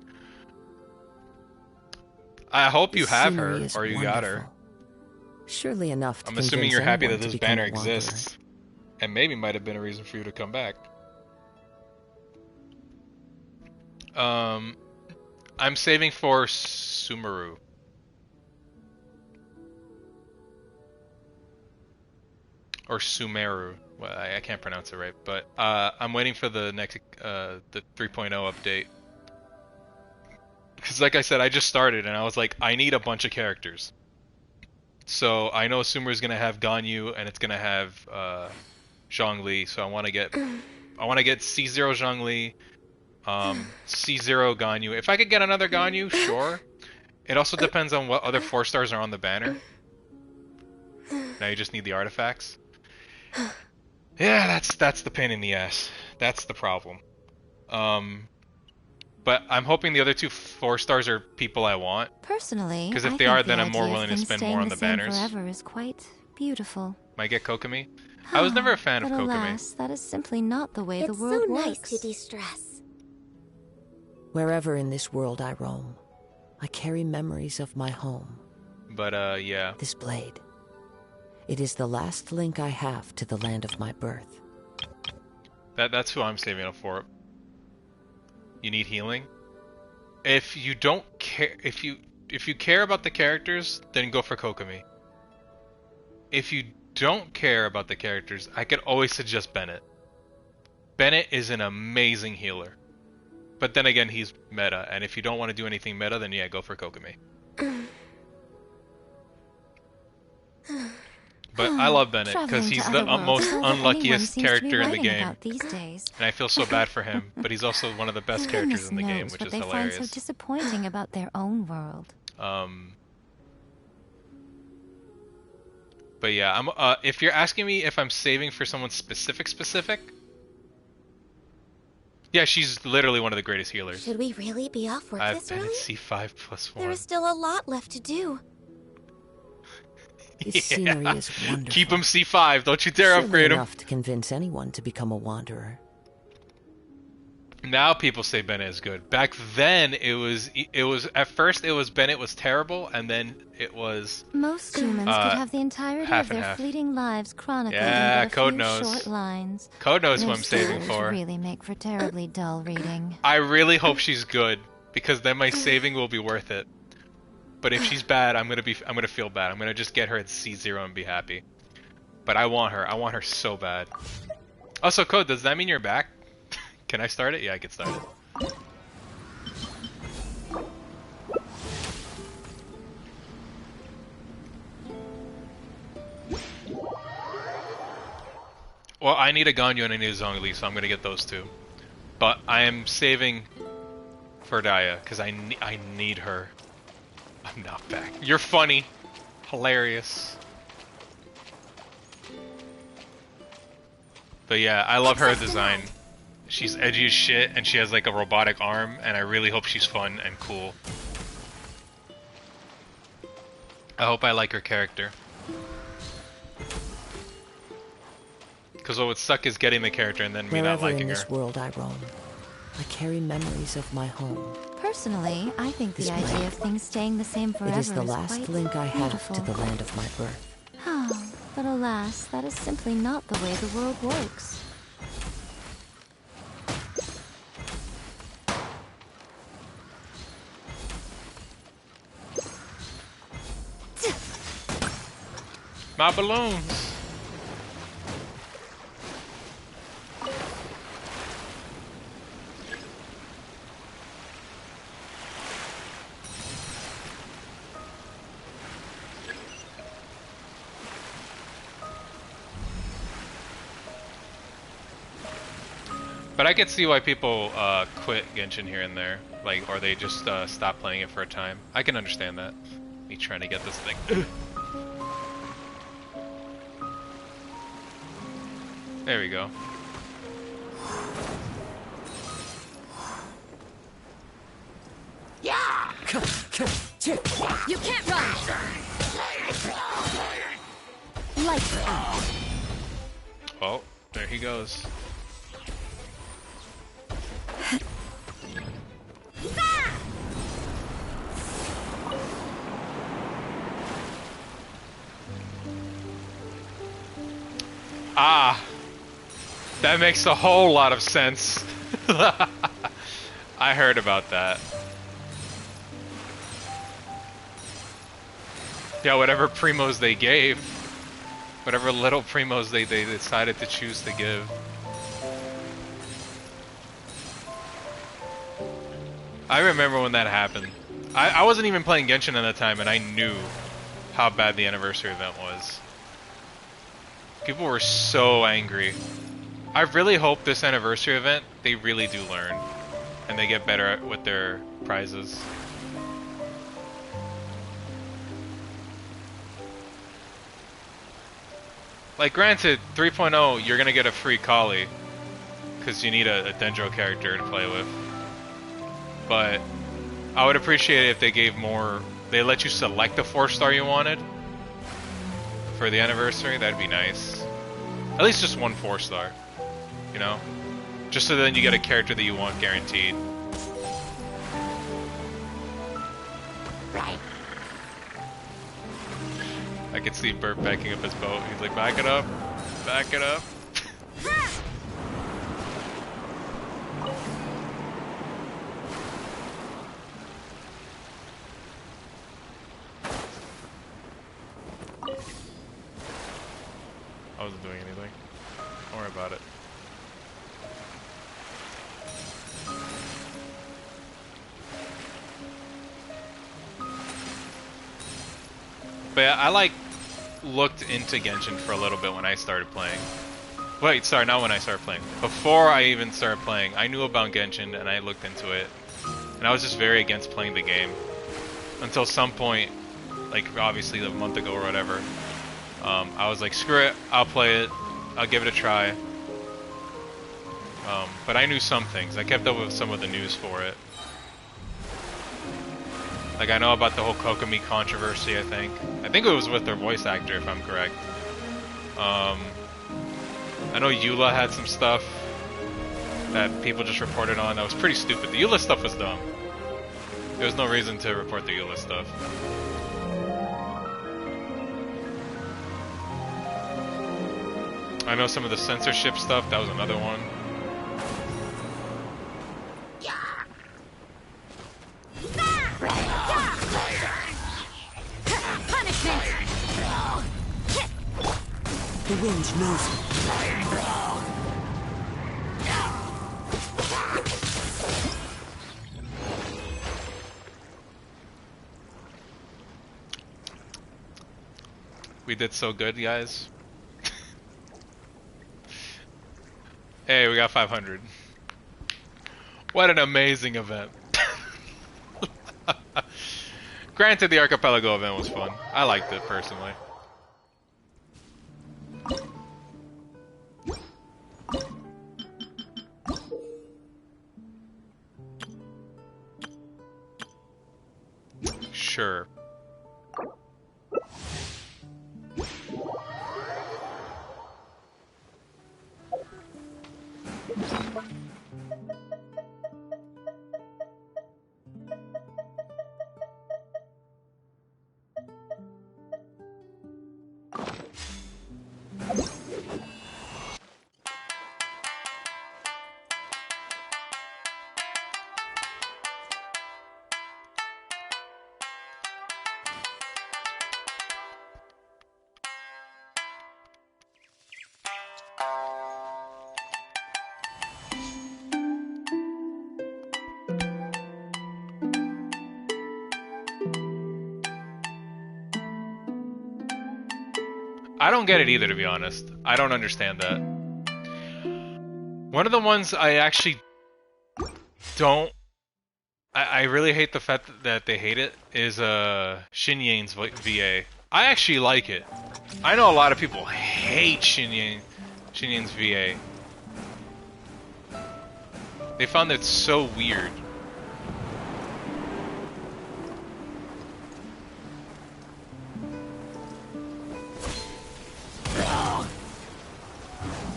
I hope you This have scenery her, is or you got her. wonderful. Surely enough to I'm assuming convince you're happy anyone that to this become banner a wanderer. exists. And maybe might have been a reason for you to come back. I'm saving for Sumeru. Or Sumeru. Well, I can't pronounce it right, but I'm waiting for the next the 3.0 update. Because like I said, I just started and I was like, I need a bunch of characters. So I know Sumeru's gonna have Ganyu and it's gonna have Zhongli. So I want to get C0 Zhongli, C0 Ganyu. If I could get another Ganyu, sure. It also depends on what other 4-stars are on the banner. Now you just need the artifacts. Yeah, that's the pain in the ass. That's the problem. But I'm hoping the other two 4-stars are people I want. Personally, Because if I they think are, the then I'm more idea of willing to things spend staying more on the the same banners. forever is quite beautiful. Might get Kokomi. I was never a fan of But Kokomi. alas, that is simply not the way the It's world so works. nice to de-stress. Wherever in this world I roam, I carry memories of my home. But yeah. This blade. It is the last link I have to the land of my birth. That's who I'm saving up for. You need healing? If you don't care, if you care about the characters, then go for Kokomi. If you don't care about the characters, I could always suggest Bennett. Bennett is an amazing healer. But then again, he's meta, and if you don't want to do anything meta, then yeah, go for Kokomi. But I love Bennett because Traveling he's to the other worlds most is all that anyone unluckiest seems to be character in the writing game. about these days. And I feel so bad for him, but he's also one of the best characters Goodness in the game, knows which what is they hilarious. find so disappointing about their own world. But yeah, I'm. If you're asking me if I'm saving for someone specific, yeah, she's literally one of the greatest healers. Should we really be off work I've this been early? at C5+1. There is still a lot left to do. This scenery is wonderful. Keep him C5. Don't you dare Surely upgrade him. enough to convince anyone to become a wanderer. Now people say Bennett is good. Back then, it was at first it was Bennett was terrible, and then it was Most humans could have the entirety half of and their half. fleeting lives chronicled Yeah, in but a Code few knows. short lines. Code knows who Their I'm saving stories for. really make for terribly dull reading. I really hope she's good, because then my saving will be worth it. But if she's bad, I'm gonna feel bad. I'm gonna just get her at C0 and be happy. But I want her so bad. Also, Code, does that mean you're back? Can I start it? Yeah, I can start it. Well, I need a Ganyu and I need a Zhongli, so I'm gonna get those two. But I am saving for Daya, because I need her. I'm not back. You're funny. Hilarious. But yeah, I love her design. She's edgy as shit, and she has like a robotic arm, and I really hope she's fun and cool. I hope I like her character. Because what would suck is getting the character and then me not Wherever in liking her. this world I roam, I carry memories of my home. Personally, I think the This idea blade. of things staying the same forever It is the last quite link I have beautiful. to the land of my birth. Oh, but alas, that is simply not the way the world works. My balloons! But I could see why people quit Genshin here and there, like, or they just stop playing it for a time. I can understand that. Me trying to get this thing. There we go. Yeah! You can't run! Light. Oh, there he goes. Ah! That makes a whole lot of sense. I heard about that. Yeah, whatever primos they gave. Whatever little primos they decided to choose to give. I remember when that happened. I wasn't even playing Genshin at that time, and I knew how bad the anniversary event was. People were so angry. I really hope this anniversary event, they really do learn. And they get better with their prizes. Like, granted, 3.0, you're gonna get a free Klee. Because you need a Dendro character to play with. But I would appreciate it if they gave more... They let you select the 4-star you wanted. For the anniversary, that'd be nice. At least just one 4-star. You know? Just so then you get a character that you want guaranteed. Right. I could see Bert backing up his boat. He's like, back it up. Back it up. I wasn't doing anything. Don't worry about it. But yeah, I like looked into Genshin for a little bit when I started playing. Wait, sorry, not when I started playing. Before I even started playing, I knew about Genshin and I looked into it. And I was just very against playing the game. Until some point, like obviously a month ago or whatever, I was like, screw it, I'll play it. I'll give it a try. But I knew some things. I kept up with some of the news for it. Like, I know about the whole Kokomi controversy, I think. I think it was with their voice actor, if I'm correct. I know Eula had some stuff that people just reported on that was pretty stupid. The Eula stuff was dumb. There was no reason to report the Eula stuff. I know some of the censorship stuff, that was another one. Punishment! The wind knows it. We did so good, guys. Hey, we got 500. What an amazing event. Granted, the Archipelago event was fun. I liked it, personally. Sure. I don't get it either, to be honest. I don't understand that. One of the ones I actually don't... I really hate the fact that they hate it, is Xiangling's VA. I actually like it. I know a lot of people hate Xiangling's VA. They found it so weird.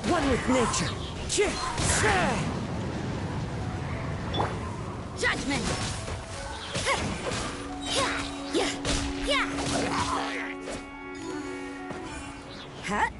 One with nature. Judgment. Huh?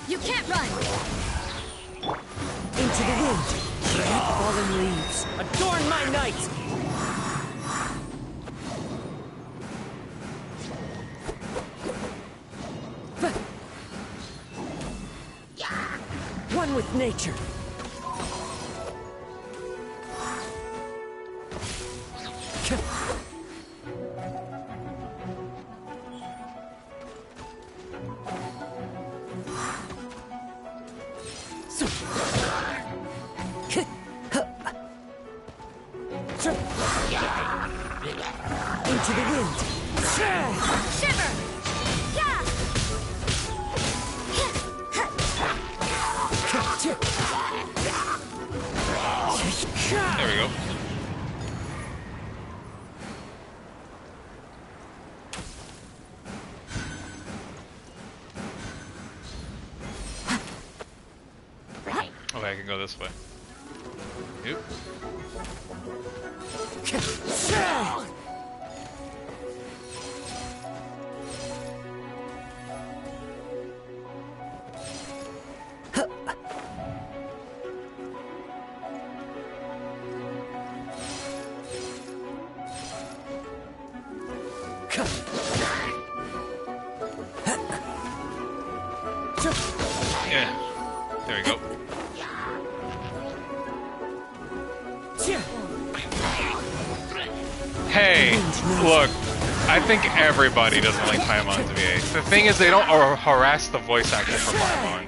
You can't run. Into the wind. Fallen leaves. Adorn my night. One with nature. Into the wind. Shiver. There we go. Okay, I can go this way. Yep. Yeah. There we go. Hey, look. I think everybody doesn't like Paimon's VA. The thing is, they don't harass the voice actor for Paimon.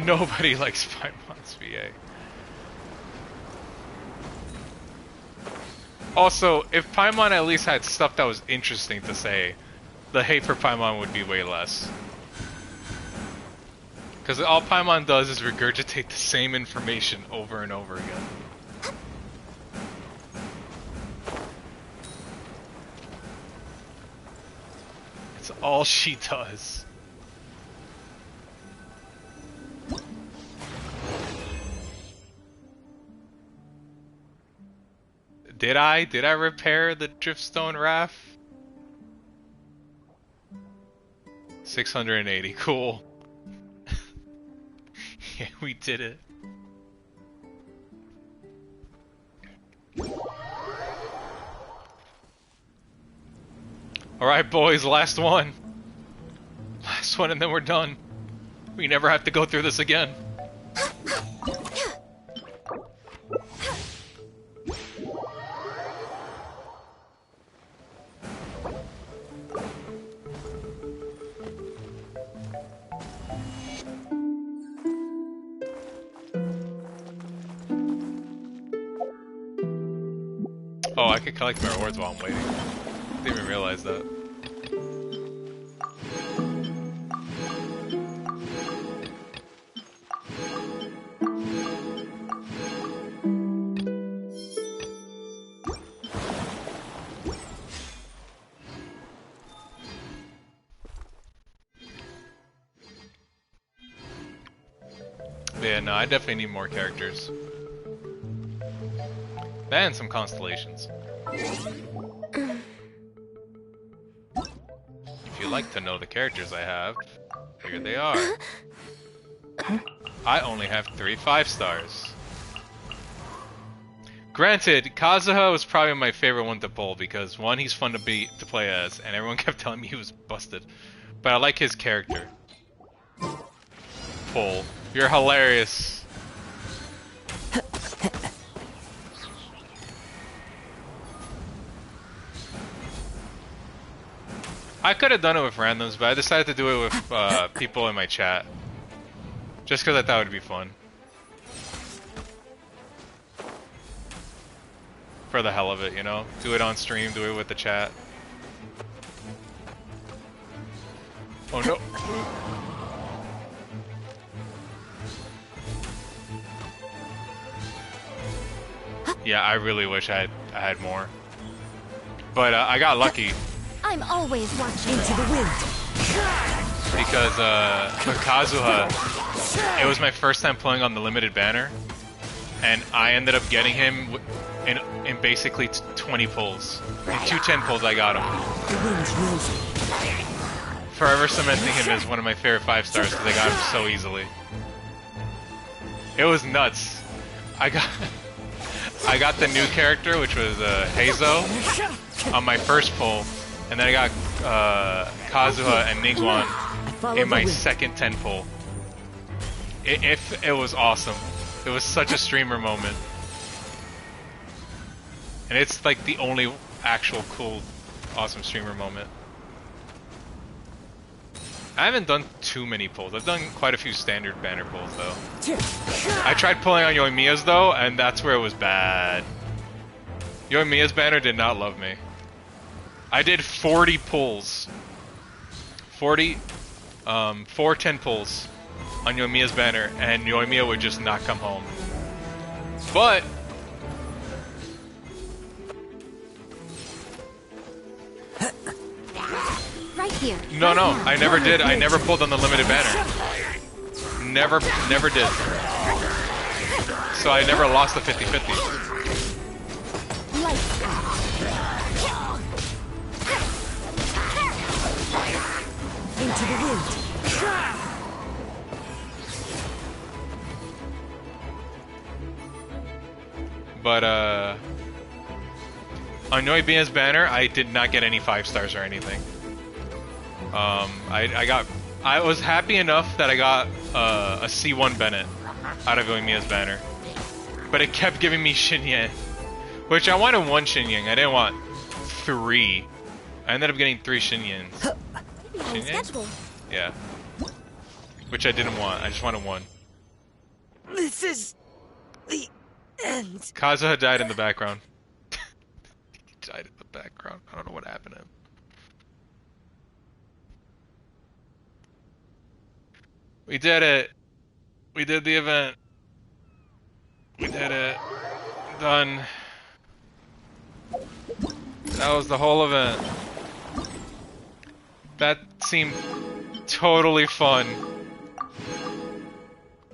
Nobody likes Paimon's VA. Also, if Paimon at least had stuff that was interesting to say, the hate for Paimon would be way less. Because all Paimon does is regurgitate the same information over and over again. It's all she does. Did I repair the Driftstone raft? 680, cool. Yeah, we did it. Alright boys, last one. Last one and then we're done. We never have to go through this again. Oh, I could collect my rewards while I'm waiting. Didn't even realize that. Yeah, no, I definitely need more characters. And some constellations. If you like to know the characters I have, here they are. I only have 3 5-stars. Granted, Kazuha was probably my favorite one to pull because one, he's fun to play as, and everyone kept telling me he was busted. But I like his character. Pull. You're hilarious. I could have done it with randoms, but I decided to do it with people in my chat. Just because I thought it would be fun. For the hell of it, you know? Do it on stream, do it with the chat. Oh no! Yeah, I really wish I had more. But I got lucky. I'm always watching into the wind. Because with Kazuha, it was my first time playing on the limited banner, and I ended up getting him in basically 20 pulls. In 210 pulls, I got him. Forever cementing him as one of my favorite 5-stars because I got him so easily. It was nuts. I got the new character, which was Heizo, on my first pull. And then I got Kazuha and Ningguang in my second 10 pull. It was awesome. It was such a streamer moment. And it's like the only actual cool, awesome streamer moment. I haven't done too many pulls. I've done quite a few standard banner pulls though. I tried pulling on Yoimiya's though, and that's where it was bad. Yoimiya's banner did not love me. I did 40 pulls. 4 10 pulls on Yoimiya's banner, and Yoimiya would just not come home. But Right here. no, I never did. I never pulled on the limited banner. Never did. So I never lost the 50-50. Into the wind. But On Yoimiya's banner, I did not get any 5 stars or anything. I was happy enough that I got a C1 Bennett out of Yoimiya's banner, but it kept giving me Xinyan, which I wanted 1 Xinyan. I didn't want 3. I ended up getting 3 Xinyans. Xinyan? Yeah. Which I didn't want. I just wanted 1. This is the end. Kazuha died in the background. He died in the background. I don't know what happened to him. We did it. We did the event. We did it. Done. That was the whole event. That seemed totally fun.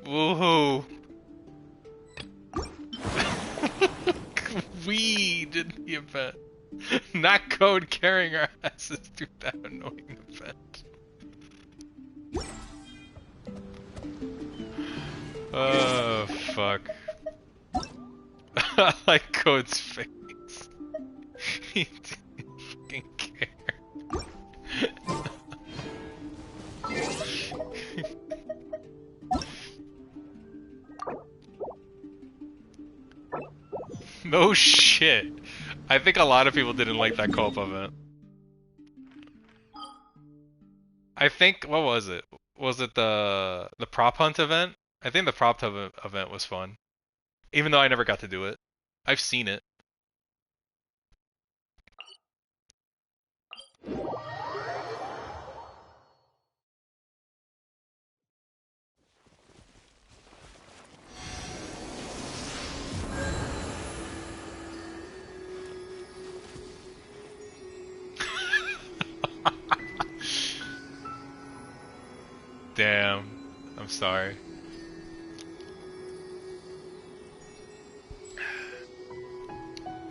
Woohoo. We did the event. Not Code carrying our asses through that annoying event. Oh, fuck. I like Code's face. He didn't fucking care. No shit. I think a lot of people didn't like that co-op event. I think, what was it? Was it the prop hunt event? I think the prop hunt event was fun. Even though I never got to do it. I've seen it. Damn. I'm sorry.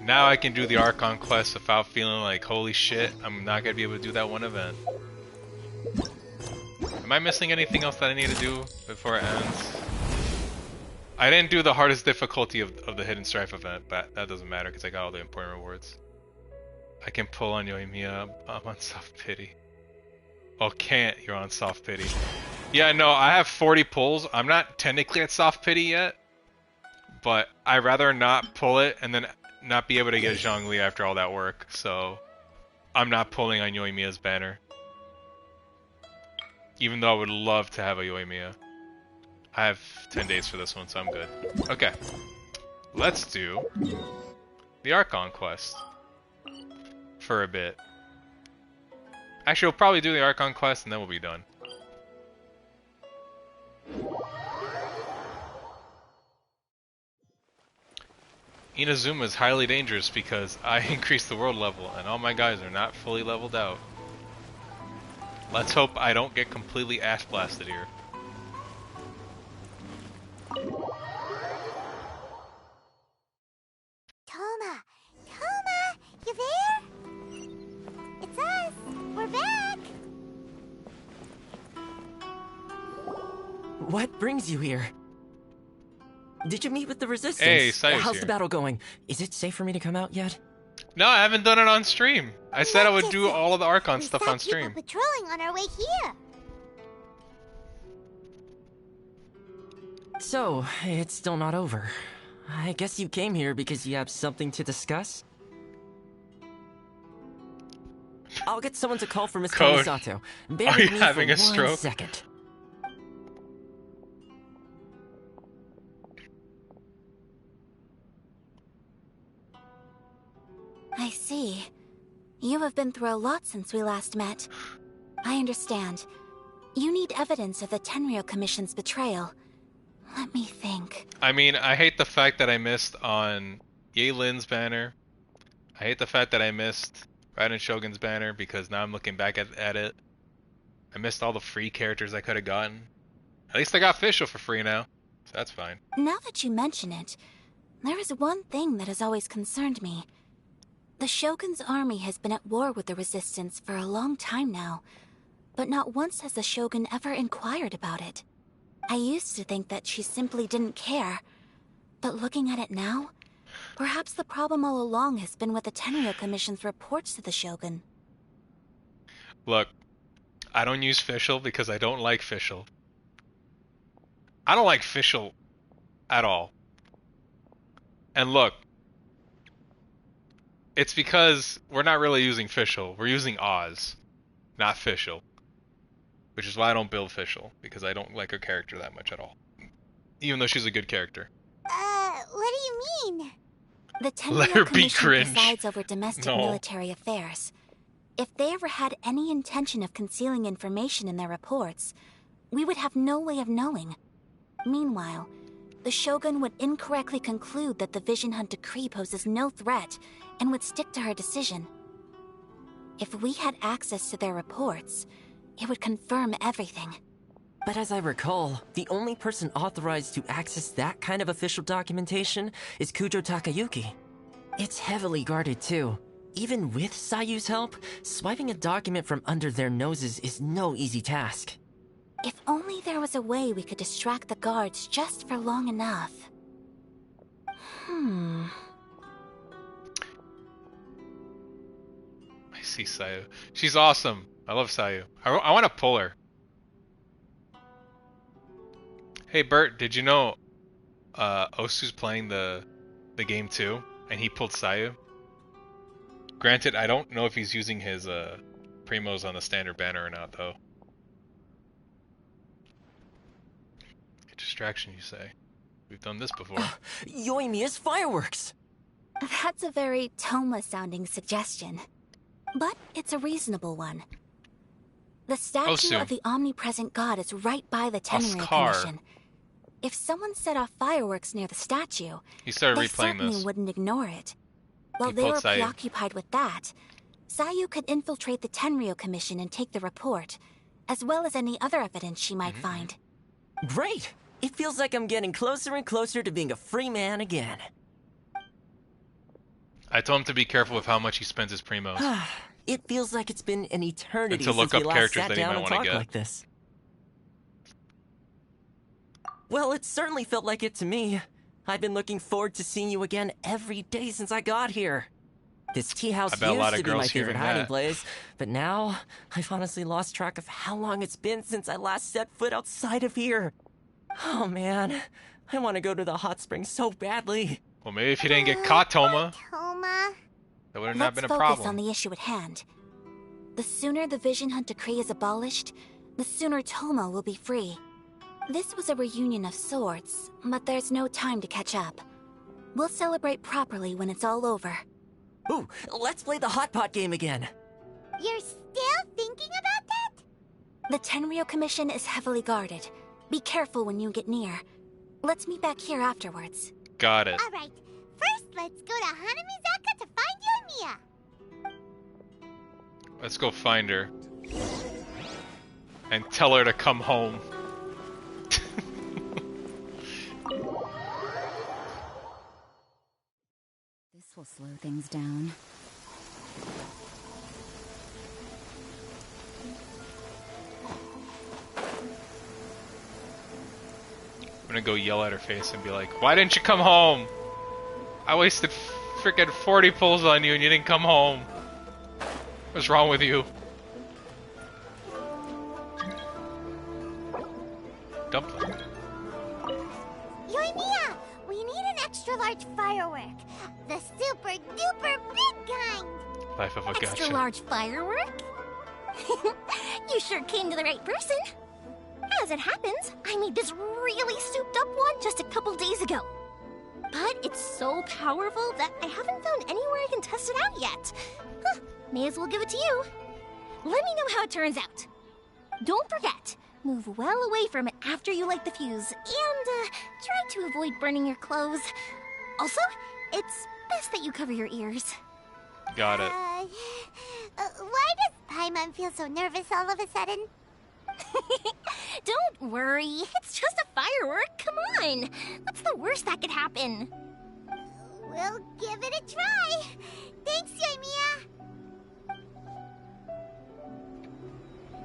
Now I can do the Archon quest without feeling like, holy shit, I'm not gonna be able to do that one event. Am I missing anything else that I need to do before it ends? I didn't do the hardest difficulty of the Hidden Strife event, but that doesn't matter because I got all the important rewards. I can pull on Yoimiya. I'm on soft pity. Oh, can't. You're on soft pity. Yeah, no, I have 40 pulls. I'm not technically at soft pity yet, but I'd rather not pull it and then not be able to get Zhongli after all that work, so I'm not pulling on Yoimiya's banner. Even though I would love to have a Yoimiya. I have 10 days for this one, so I'm good. Okay. Let's do the Archon quest for a bit. Actually, we'll probably do the Archon quest and then we'll be done. Inazuma is highly dangerous because I increased the world level and all my guys are not fully leveled out. Let's hope I don't get completely ass blasted here. Toma! Toma! You there? It's us! We're back! What brings you here? Did you meet with the Resistance? Hey, Sayu's How's here. the battle going? Is it safe for me to come out yet? No, I haven't done it on stream. I said I would do all of the Archon stuff on stream. Patrolling on our way here. So, it's still not over. I guess you came here because you have something to discuss? I'll get someone to call for Miss Code. Kamisato. Bear Are with you me having for a stroke? 1 second. I see. You have been through a lot since we last met. I understand. You need evidence of the Tenryou Commission's betrayal. Let me think. I mean, I hate the fact that I missed on Yelin's banner. I hate the fact that I missed Raiden Shogun's banner because now I'm looking back at it. I missed all the free characters I could have gotten. At least I got Fischl for free now, so that's fine. Now that you mention it, there is one thing that has always concerned me. The Shogun's army has been at war with the Resistance for a long time now, but not once has the Shogun ever inquired about it. I used to think that she simply didn't care, but looking at it now, Perhaps the problem all along has been with the Tenryou Commission's reports to the Shogun. Look, I don't use Fischl because I don't like Fischl. I don't like Fischl at all. And look, it's because we're not really using Fischl. We're using Oz, not Fischl. Which is why I don't build Fischl, because I don't like her character that much at all. Even though she's a good character. What do you mean? The Let her Tenryou be Commission cringe. presides over domestic No. military affairs. If they ever had any intention of concealing information in their reports, we would have no way of knowing. Meanwhile, the Shogun would incorrectly conclude that the Vision Hunt decree poses no threat and would stick to her decision. If we had access to their reports, it would confirm everything. But as I recall, the only person authorized to access that kind of official documentation is Kujo Takayuki. It's heavily guarded too. Even with Sayu's help, swiping a document from under their noses is no easy task. If only there was a way we could distract the guards just for long enough. I see Sayu. She's awesome. I love Sayu. I want to pull her. Hey Bert, did you know Osu's playing the game too, and he pulled Sayu? Granted, I don't know if he's using his primos on the standard banner or not, though. A distraction, you say? We've done this before. Yoimiya's fireworks! That's a very Toma-sounding suggestion. But it's a reasonable one. The statue Osu. of the omnipresent god is right by the Tenryou Oscar. Commission. If someone set off fireworks near the statue, He started they replaying certainly this. wouldn't ignore it. While He they pulled were Sayu. preoccupied with that, Sayu could infiltrate the Tenryou Commission and take the report, as well as any other evidence she might find. Great! It feels like I'm getting closer and closer to being a free man again. I told him to be careful with how much he spends his primos. It feels like it's been an eternity And to look since we up last characters sat that he down might and wanna talked get. like this. Well, it certainly felt like it to me. I've been looking forward to seeing you again every day since I got here. This tea house I bet a lot used of to be my girls favorite hearing hiding that. place, but now I've honestly lost track of how long it's been since I last set foot outside of here. Oh man, I want to go to the hot springs so badly. Well, maybe if you didn't get caught, Toma, Toma. that would have not Let's been a focus problem. on the issue at hand. The sooner the Vision Hunt decree is abolished, the sooner Toma will be free. This was a reunion of sorts, but there's no time to catch up. We'll celebrate properly when it's all over. Ooh, let's play the hot pot game again. You're still thinking about that? The Tenryou Commission is heavily guarded. Be careful when you get near. Let's meet back here afterwards. Got it. All right. First, let's go to Hanamizaka to find Yoimiya. Let's go find her. And tell her to come home. This will slow things down. I'm gonna go yell at her face and be like, why didn't you come home? I wasted freaking 40 pulls on you and you didn't come home. What's wrong with you? Dumpling. Yoimiya, we need an extra large firework. The super duper big kind. Life of a Extra gotcha. large firework? You sure came to the right person. As it happens, I made this really souped up one just a couple days ago. But it's so powerful that I haven't found anywhere I can test it out yet. Huh, may as well give it to you. Let me know how it turns out. Don't forget, move well away from it after you light the fuse, and try to avoid burning your clothes. Also, it's best that you cover your ears. Got it. Why does Paimon feel so nervous all of a sudden? Don't worry, it's just a firework. Come on, what's the worst that could happen? We'll give it a try. Thanks, Yoimiya.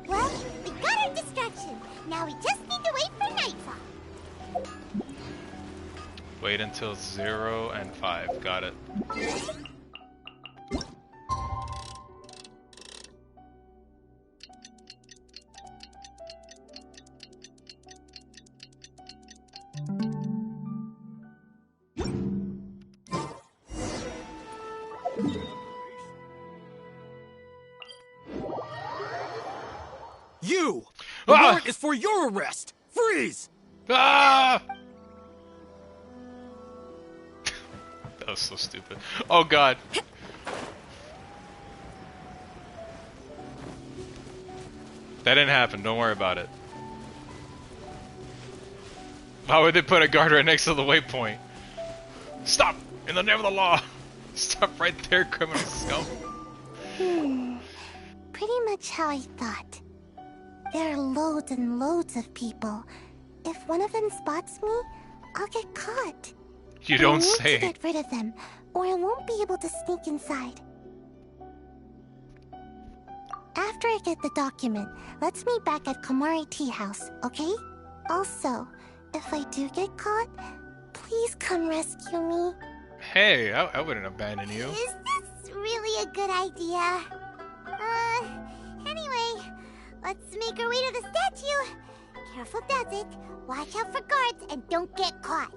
Well, we got our distraction. Now we just need to wait for nightfall. Wait until 0 and 5. Got it. You! The warrant is for your arrest! Freeze! Ah! That was so stupid. Oh god. That didn't happen, don't worry about it. Why would they put a guard right next to the waypoint? Stop! In the name of the law! Stop right there, criminal scum. Pretty much how I thought. There are loads and loads of people. If one of them spots me, I'll get caught. You don't I need say. to get rid of them, or I won't be able to sneak inside. After I get the document, let's meet back at Komari Tea House, okay? Also, if I do get caught, please come rescue me. Hey, I wouldn't abandon you. Is this really a good idea? Anyway, let's make our way to the statue. Careful does it. Watch out for guards and don't get caught.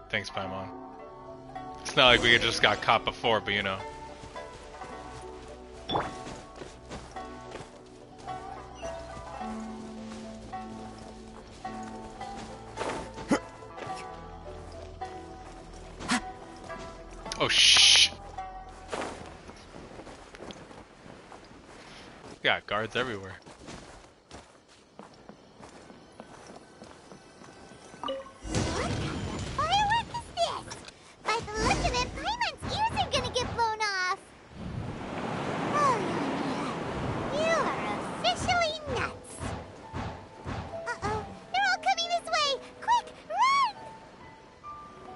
Thanks, Paimon. It's not like we just got caught before, but you know. Oh, shh. Got guards everywhere. Firework is this? By the look of it, Paimon's ears are gonna get blown off. Oh, Yoimiya, you are officially nuts. Uh-oh, they're all coming this way. Quick, run!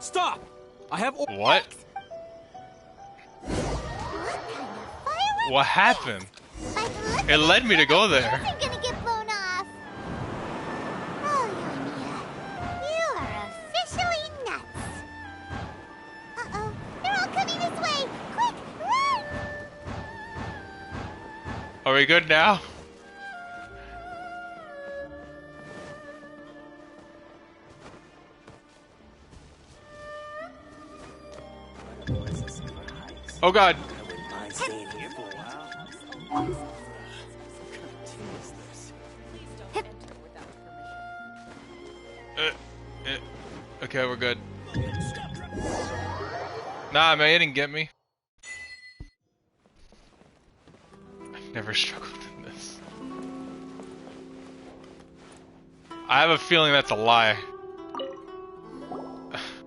Stop! I have What? What happened? It led me to go there. They're gonna get blown off. Oh, Yoimiya, you are officially nuts. Uh-oh, they're all coming this way. Quick, run! Are we good now? Oh god. Okay, we're good. Nah, man, it didn't get me. I've never struggled in this. I have a feeling that's a lie.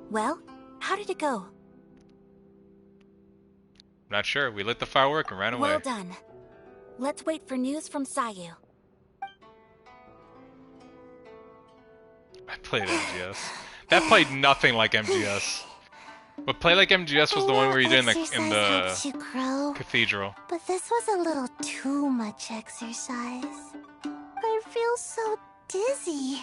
Well, how did it go? Not sure. We lit the firework and ran away. Well done. Let's wait for news from Xiao. I played MGS. That played nothing like MGS. But Play Like MGS was the one where you did in the cathedral. But this was a little too much exercise. I feel so dizzy.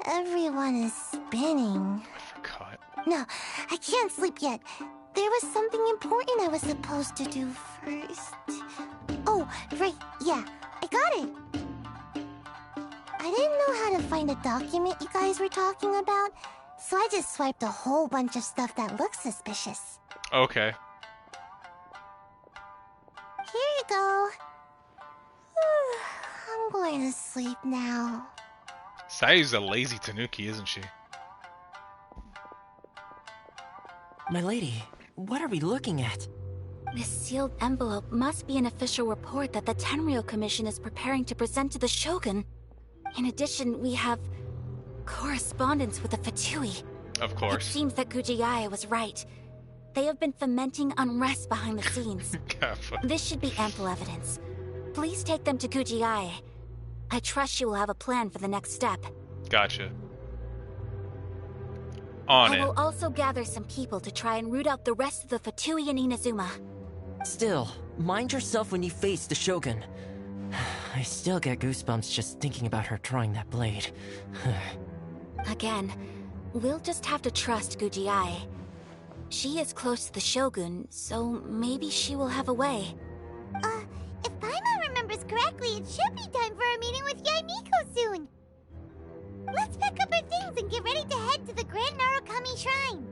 Everyone is spinning. I forgot. No, I can't sleep yet. There was something important I was supposed to do first. Oh, right, yeah, I got it. I didn't know how to find a document you guys were talking about, so I just swiped a whole bunch of stuff that looks suspicious. Okay. Here you go. I'm going to sleep now. Sayu's a lazy tanuki, isn't she? My lady, what are we looking at? This sealed envelope must be an official report that the Tenryou Commission is preparing to present to the Shogun. In addition, we have correspondence with the Fatui. Of course. It seems that Kuji-Yae was right. They have been fomenting unrest behind the scenes. This should be ample evidence. Please take them to Kuji-Yae. I trust she will have a plan for the next step. Gotcha. On I it. will also gather some people to try and root out the rest of the Fatui in Inazuma. Still, mind yourself when you face the Shogun. I still get goosebumps just thinking about her drawing that blade. Again, We'll just have to trust Guji-ai. She is close to the Shogun, so maybe she will have a way. If Paimon remembers correctly, it should be time for a meeting with Yaemiko soon. Let's pack up our things and get ready to head to the Grand Narukami Shrine.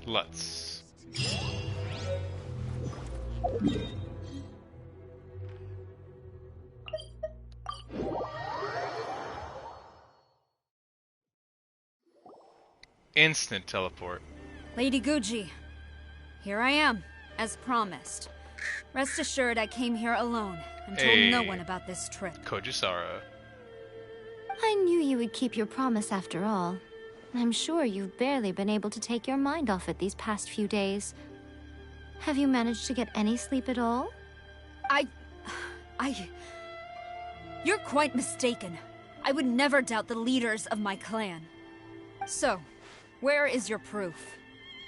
Let's. Instant teleport. Lady Guji, here I am, as promised. Rest assured I came here alone and told no one about this trip. Kojusara. I knew you would keep your promise after all. I'm sure you've barely been able to take your mind off it these past few days. Have you managed to get any sleep at all? You're quite mistaken. I would never doubt the leaders of my clan. So, where is your proof?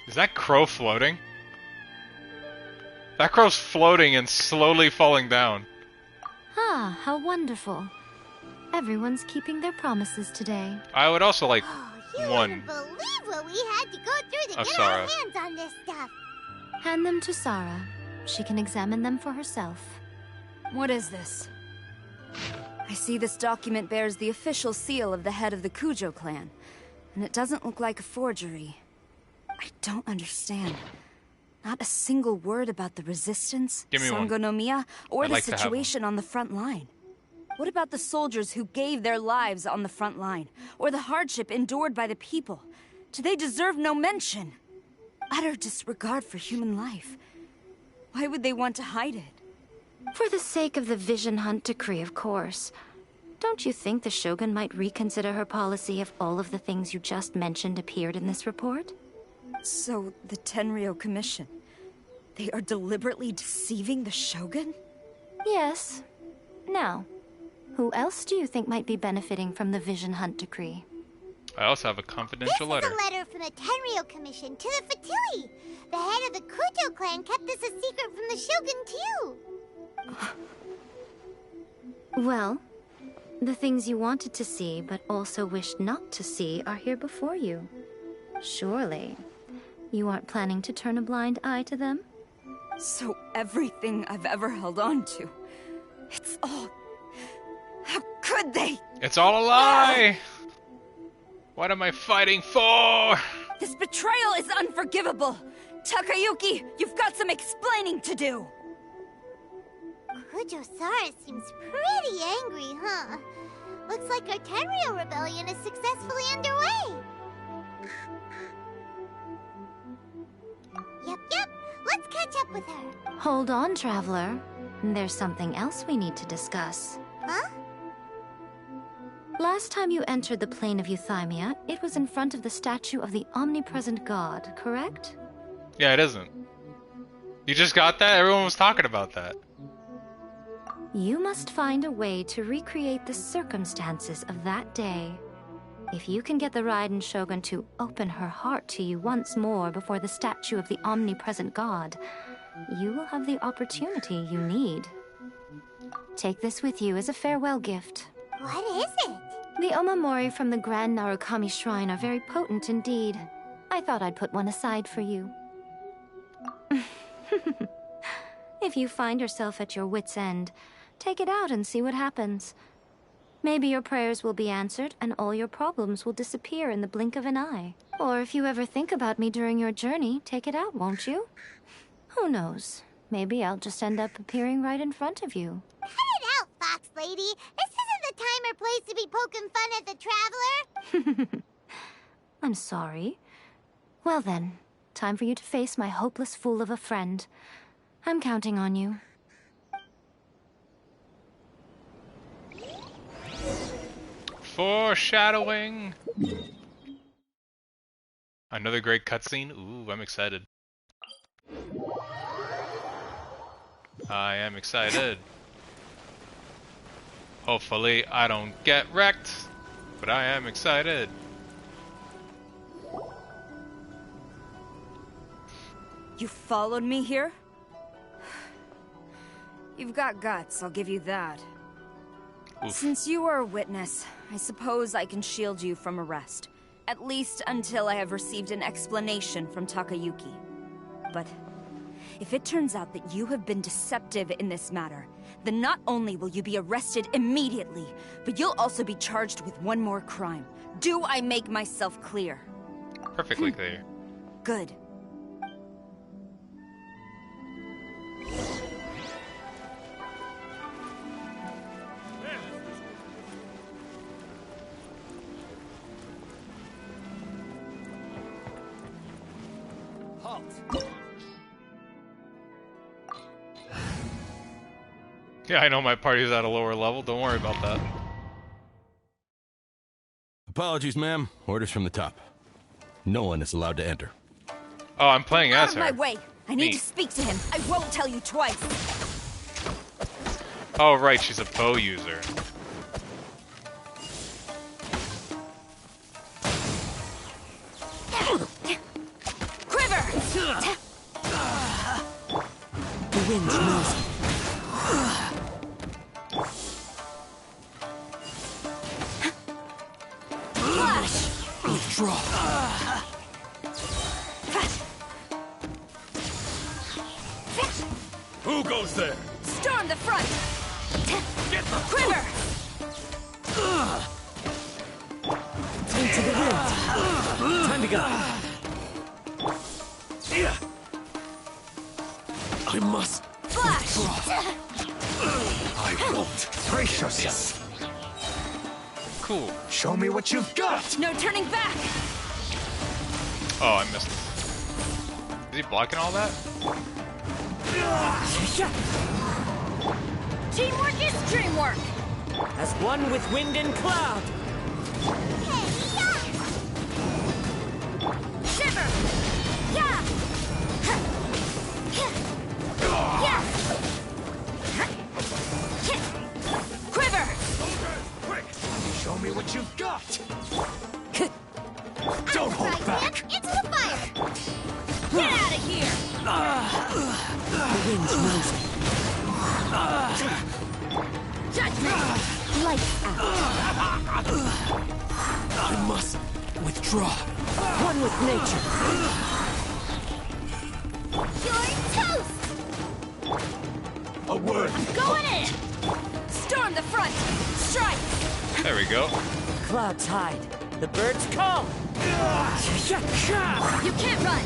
Is that crow floating? That crow's floating and slowly falling down. Ah, how wonderful. Everyone's keeping their promises today. I would also like You one wouldn't believe what we had to go through to of get our Sarah. hands on this stuff. Hand them to Sarah. She can examine them for herself. What is this? I see this document bears the official seal of the head of the Kujo clan, and it doesn't look like a forgery. I don't understand. Not a single word about the resistance, Give me one. Sangonomiya, or I'd the like to have situation on the front line. What about the soldiers who gave their lives on the front line, or the hardship endured by the people? Do they deserve no mention? Utter disregard for human life. Why would they want to hide it? For the sake of the Vision Hunt decree, of course. Don't you think the Shogun might reconsider her policy if all of the things you just mentioned appeared in this report? So, the Tenryou Commission, they are deliberately deceiving the Shogun? Yes. Now, who else do you think might be benefiting from the Vision Hunt decree? I also have a confidential letter. This is a letter from the Tenryou Commission to the Fatui. The head of the Kujo clan kept this a secret from the Shogun, too. Well, the things you wanted to see but also wished not to see are here before you. Surely, you aren't planning to turn a blind eye to them? So everything I've ever held on to, it's all... How could they? It's all a lie! What am I fighting for? This betrayal is unforgivable! Takayuki, you've got some explaining to do! Kujo-Sara seems pretty angry, huh? Looks like our Tenryou rebellion is successfully underway. Yep. Let's catch up with her. Hold on, Traveler. There's something else we need to discuss. Huh? Last time you entered the plane of Euthymia, it was in front of the statue of the omnipresent god, correct? Yeah, it isn't. You just got that? Everyone was talking about that. You must find a way to recreate the circumstances of that day. If you can get the Raiden Shogun to open her heart to you once more before the statue of the omnipresent god, you will have the opportunity you need. Take this with you as a farewell gift. What is it? The omamori from the Grand Narukami Shrine are very potent indeed. I thought I'd put one aside for you. If you find yourself at your wit's end, take it out and see what happens. Maybe your prayers will be answered and all your problems will disappear in the blink of an eye. Or if you ever think about me during your journey, take it out, won't you? Who knows? Maybe I'll just end up appearing right in front of you. Cut it out, Fox Lady. This isn't the time or place to be poking fun at the Traveler. I'm sorry. Well then, time for you to face my hopeless fool of a friend. I'm counting on you. Foreshadowing! Another great cutscene? Ooh, I'm excited. I am excited. Hopefully I don't get wrecked, but I am excited. You followed me here? You've got guts, I'll give you that. Since you are a witness, I suppose I can shield you from arrest. At least until I have received an explanation from Takayuki. But if it turns out that you have been deceptive in this matter, then not only will you be arrested immediately, but you'll also be charged with one more crime. Do I make myself clear? Perfectly clear. Good. Yeah, I know my party's at a lower level. Don't worry about that. Apologies, ma'am. Orders from the top. No one is allowed to enter. Oh, I'm playing Out as of her. my way! I need Me. to speak to him. I won't tell you twice. Oh, right, she's a bow user. Quiver! The wind knows me. Flash! Withdraw. Who goes there? Storm the front! Quiver! Into the wind. Time to go. I must. Flash! I won't. Brace yourself. Cool. Show me what you've got. No turning back! Oh, I missed it. Is he blocking all that? Teamwork is dreamwork! As one with wind and cloud. Shiver! Yeah! Yeah! Quiver! Quick! Show me what you've got. Don't hold back. Into the fire! Get out of here! The wind knows me. Judgment! Lights out! I must withdraw. One with nature. You're toast! A word. Going in! Storm the front! Strike! There we go. Clouds hide. The birds call. You can't run!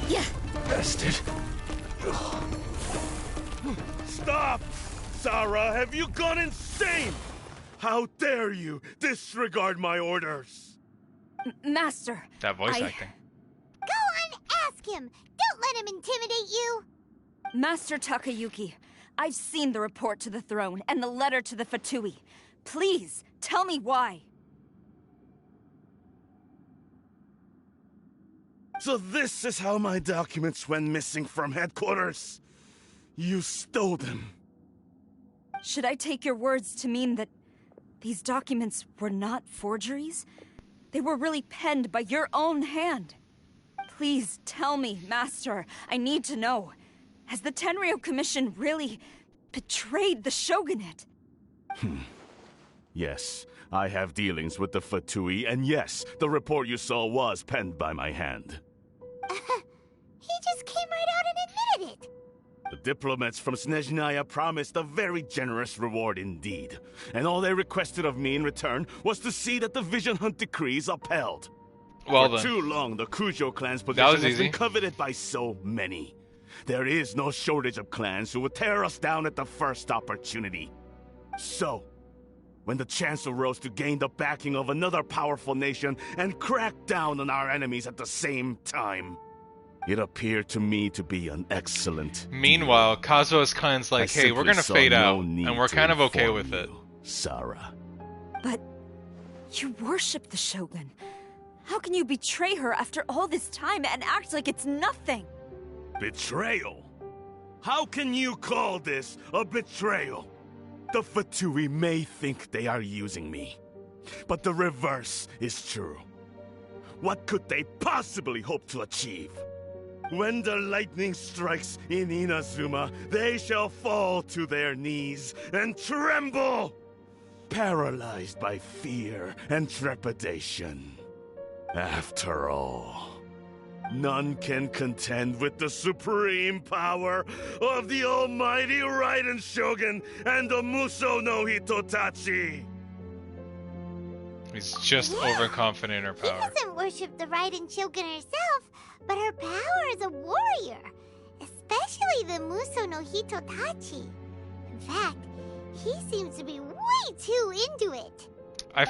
Yeah. Bested. Stop! Sarah, have you gone insane? How dare you disregard my orders? Master. That voice acting. Go and ask him! Don't let him intimidate you! Master Takayuki, I've seen the report to the throne and the letter to the Fatui. Please, tell me why. So this is how my documents went missing from headquarters? You stole them. Should I take your words to mean that these documents were not forgeries? They were really penned by your own hand. Please tell me, Master. I need to know. Has the Tenryou Commission really betrayed the shogunate? Yes, I have dealings with the Fatui, and yes, the report you saw was penned by my hand. He just came right out and admitted it! The diplomats from Snezhnaya promised a very generous reward indeed, and all they requested of me in return was to see that the Vision Hunt decree is upheld. Well For then. too long, the Kujo clan's That position was has easy. been coveted by so many. There is no shortage of clans who would tear us down at the first opportunity. So, when the chance arose to gain the backing of another powerful nation and crack down on our enemies at the same time, it appeared to me to be an excellent. Meanwhile, Kazuha's clan's like, hey, we're gonna fade out, and we're kind of okay with it. Sarah. But you worship the Shogun. How can you betray her after all this time and act like it's nothing? Betrayal? How can you call this a betrayal? The Fatui may think they are using me, but the reverse is true. What could they possibly hope to achieve? When the lightning strikes in Inazuma, they shall fall to their knees and tremble, paralyzed by fear and trepidation. After all, none can contend with the supreme power of the almighty Raiden Shogun and the Muso no Hitotachi. He's just overconfident in her He power. doesn't worship the Raiden Shogun herself, but her power as a warrior, especially the Muso no Hitotachi. In fact, he seems to be way too into it. I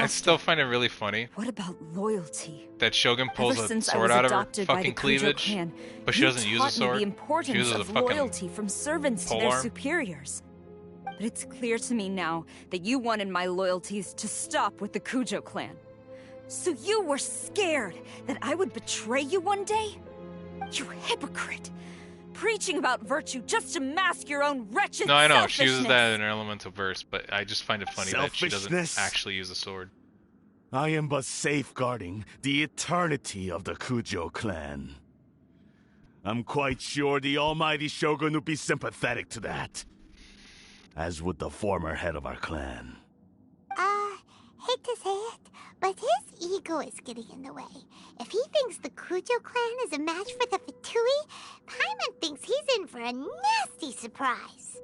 still find it really funny. What about loyalty? That Shogun pulls Ever a since I sword was out of her adopted by the fucking Kujo cleavage, clan, but she you doesn't use a taught me sword. the She importance uses a of fucking loyalty from servants to their polearm. superiors. But it's clear to me now that you wanted my loyalties to stop with the Kujo clan. So you were scared that I would betray you one day? You hypocrite! Preaching about virtue just to mask your own wretched No, I know she uses selfishness. that in her elemental verse, but I just find it funny that she doesn't Selfishness? actually use a sword. I am but safeguarding the eternity of the Kujo clan. I'm quite sure the almighty Shogun would be sympathetic to that, as would the former head of our clan. Hate to say it, but his ego is getting in the way. If he thinks the Kujo clan is a match for the Fatui, Paimon thinks he's in for a nasty surprise.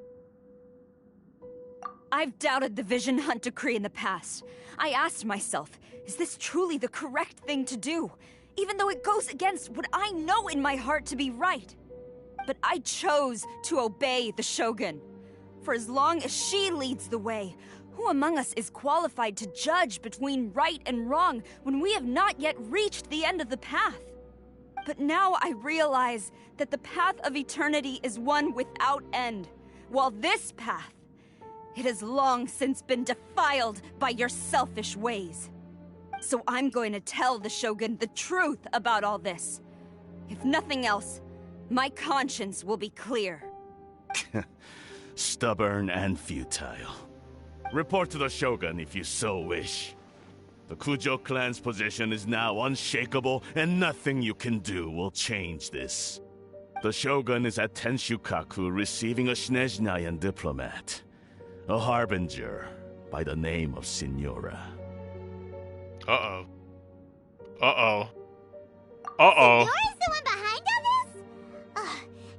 I've doubted the Vision Hunt decree in the past. I asked myself, is this truly the correct thing to do? Even though it goes against what I know in my heart to be right. But I chose to obey the Shogun. For as long as she leads the way, who among us is qualified to judge between right and wrong when we have not yet reached the end of the path? But now I realize that the path of eternity is one without end, while this path, it has long since been defiled by your selfish ways. So I'm going to tell the Shogun the truth about all this. If nothing else, my conscience will be clear. Stubborn and futile. Report to the Shogun if you so wish. The Kujo clan's position is now unshakable, and nothing you can do will change this. The Shogun is at Tenshukaku receiving a Snezhnayan diplomat, a harbinger by the name of Signora. Uh-oh. Uh-oh. Uh-oh. Signora's the one behind all this?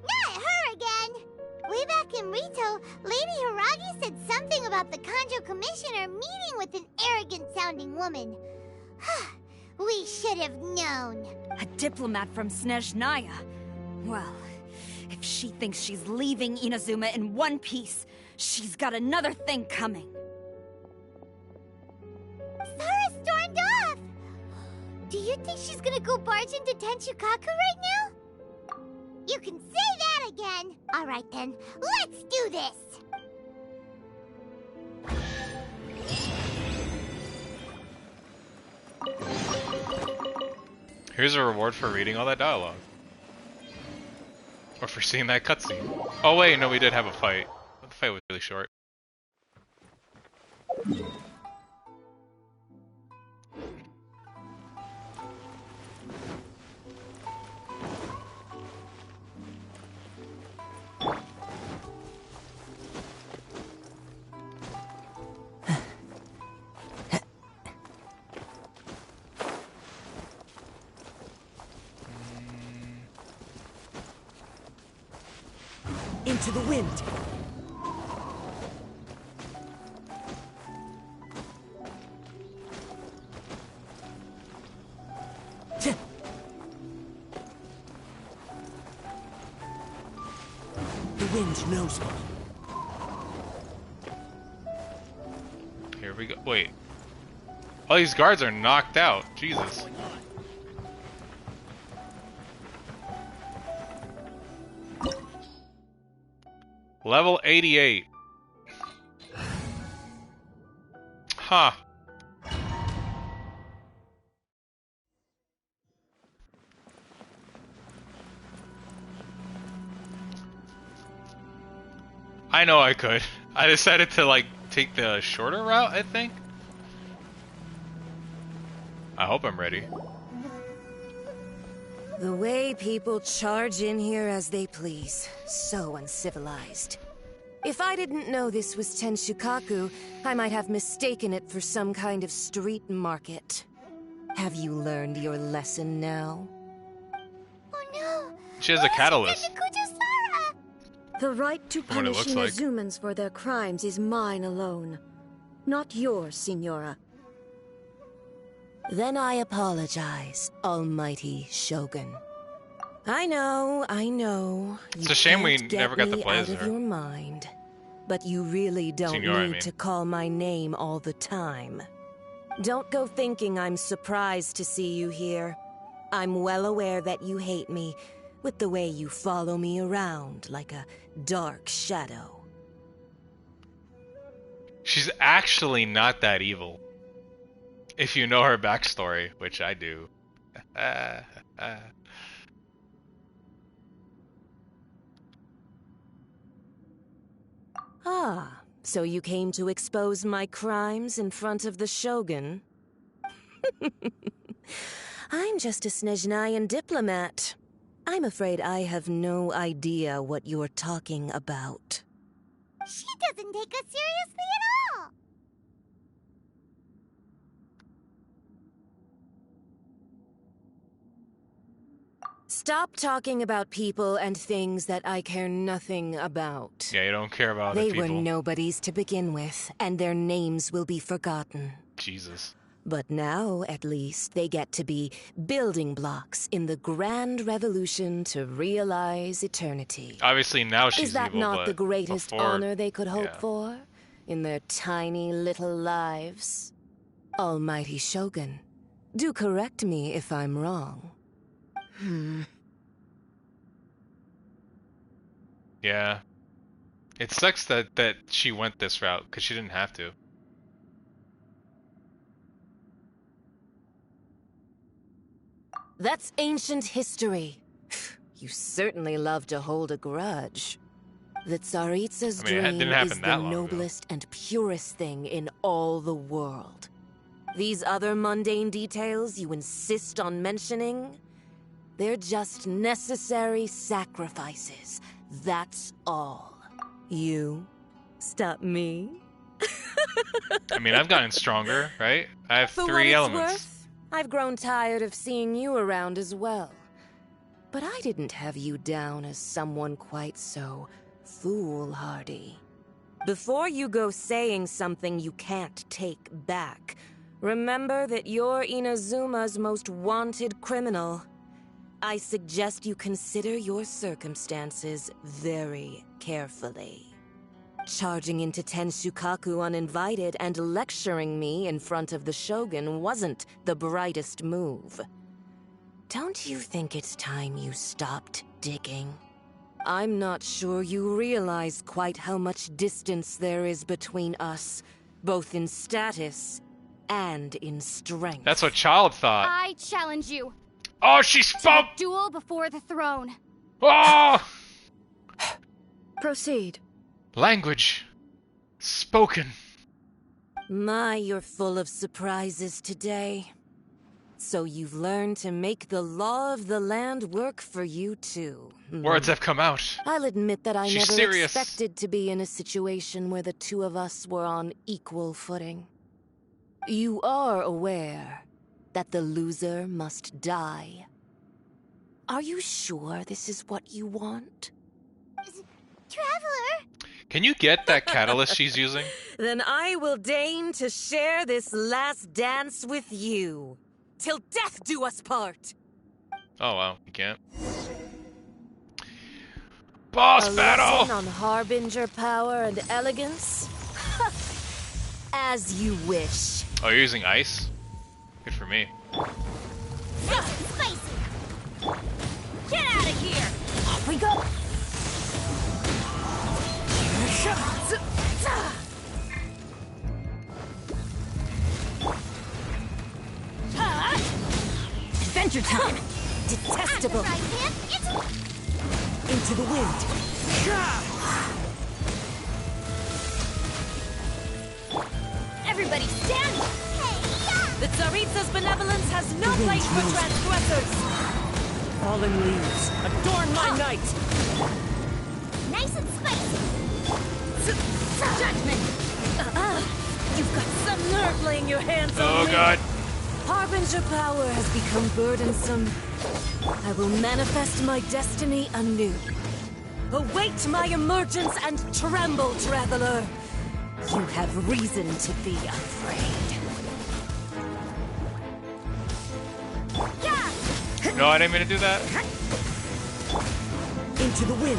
Not her again! Way back in Rito, Lady Hiragi said something about the Kanjo Commissioner meeting with an arrogant-sounding woman. We should have known. A diplomat from Snezhnaya. Well, if she thinks she's leaving Inazuma in one piece, she's got another thing coming. Sara stormed off! Do you think she's gonna go barge into Tenshukaku right now? You can say that again! Alright then, let's do this! Here's a reward for reading all that dialogue. Or for seeing that cutscene. Oh wait, no, we did have a fight. But the fight was really short. Into the wind. The wind knows me. Here we go. Wait. All these guards are knocked out. Jesus. Level 88. Huh. I know I could. I decided to like take the shorter route, I think. I hope I'm ready. The way people charge in here as they please. So uncivilized. If I didn't know this was Tenshukaku, I might have mistaken it for some kind of street market. Have you learned your lesson now? Oh no! She has a catalyst. The right to From what it punish looks like. Inazumans for their crimes is mine alone. Not yours, Signora. Then I apologize, Almighty Shogun. I know. It's a shame we can't get never got to me play out as of her. your mind. But you really don't Signora, I need mean. to call my name all the time. Don't go thinking I'm surprised to see you here. I'm well aware that you hate me, with the way you follow me around like a dark shadow. She's actually not that evil. If you know her backstory, which I do. Ah, so you came to expose my crimes in front of the Shogun? I'm just a Snezhnayan diplomat. I'm afraid I have no idea what you're talking about. She doesn't take us seriously at all! Stop talking about people and things that I care nothing about. Yeah, you don't care about other They people. were nobodies to begin with, and their names will be forgotten. Jesus. But now, at least, they get to be building blocks in the grand revolution to realize eternity. Obviously now she's Is that evil, not but the greatest before, honor they could hope yeah. for in their tiny little lives? Almighty Shogun, do correct me if I'm wrong. Yeah. It sucks that she went this route, because she didn't have to. That's ancient history. You certainly love to hold a grudge. The Tsaritsa's I mean, it dream didn't happen is that the long ago. noblest and purest thing in all the world. These other mundane details you insist on mentioning, they're just necessary sacrifices. That's all. You stop me? I mean, I've gotten stronger, right? I have For what 3 it's elements. worth, I've grown tired of seeing you around as well. But I didn't have you down as someone quite so foolhardy. Before you go saying something you can't take back, remember that you're Inazuma's most wanted criminal. I suggest you consider your circumstances very carefully. Charging into Tenshukaku uninvited and lecturing me in front of the Shogun wasn't the brightest move. Don't you think it's time you stopped digging? I'm not sure you realize quite how much distance there is between us, both in status and in strength. That's what Childe thought. I challenge you. Oh, she spoke! Duel before the throne. Oh! Proceed. Language. Spoken. My, you're full of surprises today. So you've learned to make the law of the land work for you too. Words have come out. I'll admit that I She's never serious. expected to be in a situation where the two of us were on equal footing. You are aware that the loser must die. Are you sure this is what you want? Traveler! Can you get that catalyst she's using? Then I will deign to share this last dance with you. Till death do us part! Oh wow, you can't. Boss battle! Lesson on Harbinger power and elegance? As you wish. Oh, you're using ice? Good for me. Spicy! Get out of here! Off we go! Adventure time! Detestable! Into the wind! Everybody stand! The Tsaritsa's benevolence has no place for transgressors! fallen leaves, adorn my night! Nice and spicy! Judgment! You've got some nerve laying your hands on me! Oh god! Harbinger power has become burdensome. I will manifest my destiny anew. Await my emergence and tremble, traveler. You have reason to be afraid. No, I didn't mean to do that. Into the wind.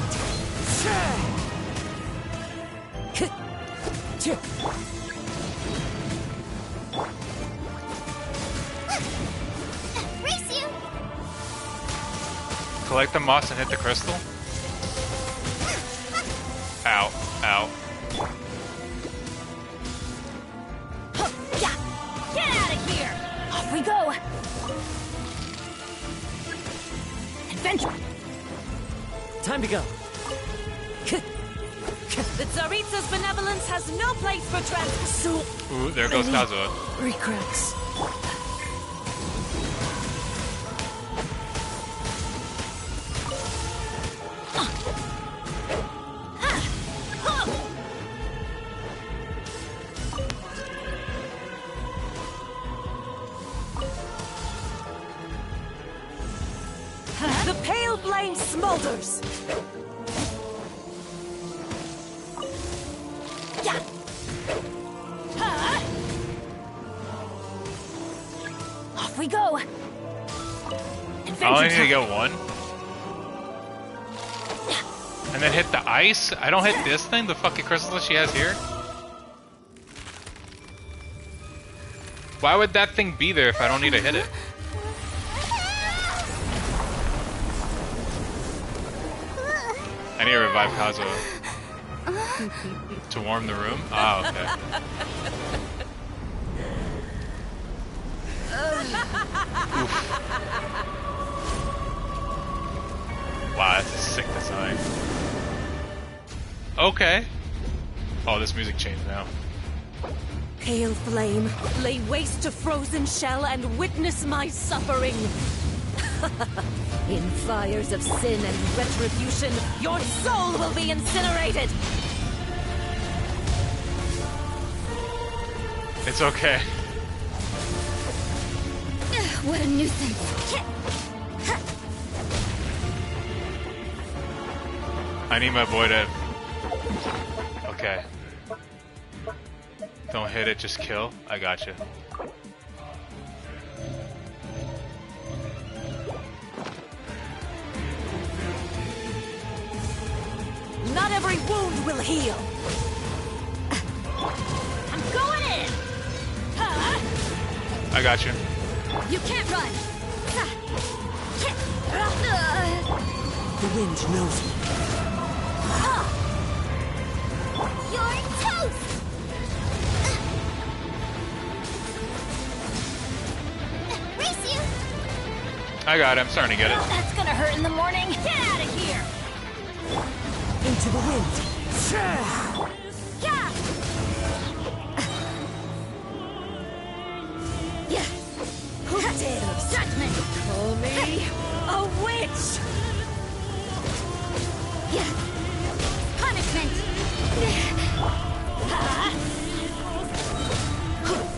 Race you! Collect the moss and hit the crystal. Ow. Ow. Get out of here! Off we go! Adventure! Time to go. The Tsaritsa's benevolence has no place for so Ooh, there goes Kazuha. Recracks. The pale flame smolders. Off we go! I only need to get one. And then hit the ice? I don't hit this thing? The fucking crystal that she has here? Why would that thing be there if I don't need to hit it? I need to revive Kazuha. To warm the room? Ah, okay. Wow, that's a sick design. Okay. Oh, this music changed now. Pale flame, lay waste to frozen shell and witness my suffering. In fires of sin and retribution, your soul will be incinerated. It's okay. What a nuisance. I need my boy to... Okay. Don't hit it, just kill. I gotcha. Not every wound will heal. I'm going in! I got you. You can't run! The wind knows me. You're toast! Race you! I got it. I'm starting to get it. That's gonna hurt in the morning. Get out of here! Into the wind. Who dares? Judgment! Call me a witch! Punishment!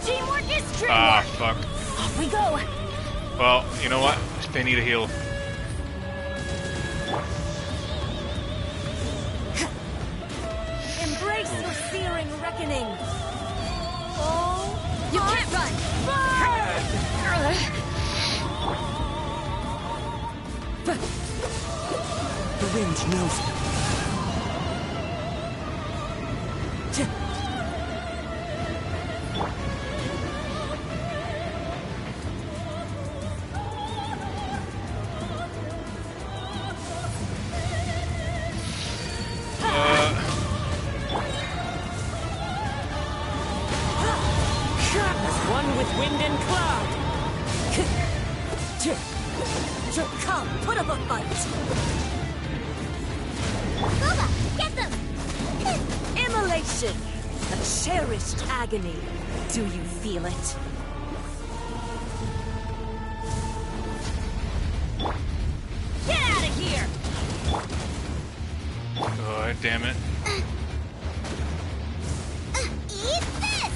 Teamwork is teamwork! Ah, fuck. Off we go! Well, you know what? They need a heal. Embrace the searing reckoning. Oh, You can't run! The wind knows me. As one with wind and cloud. Come, put up a fight. Loba, get them! Immolation, a cherished agony. Do you feel it? damn it. Eat this!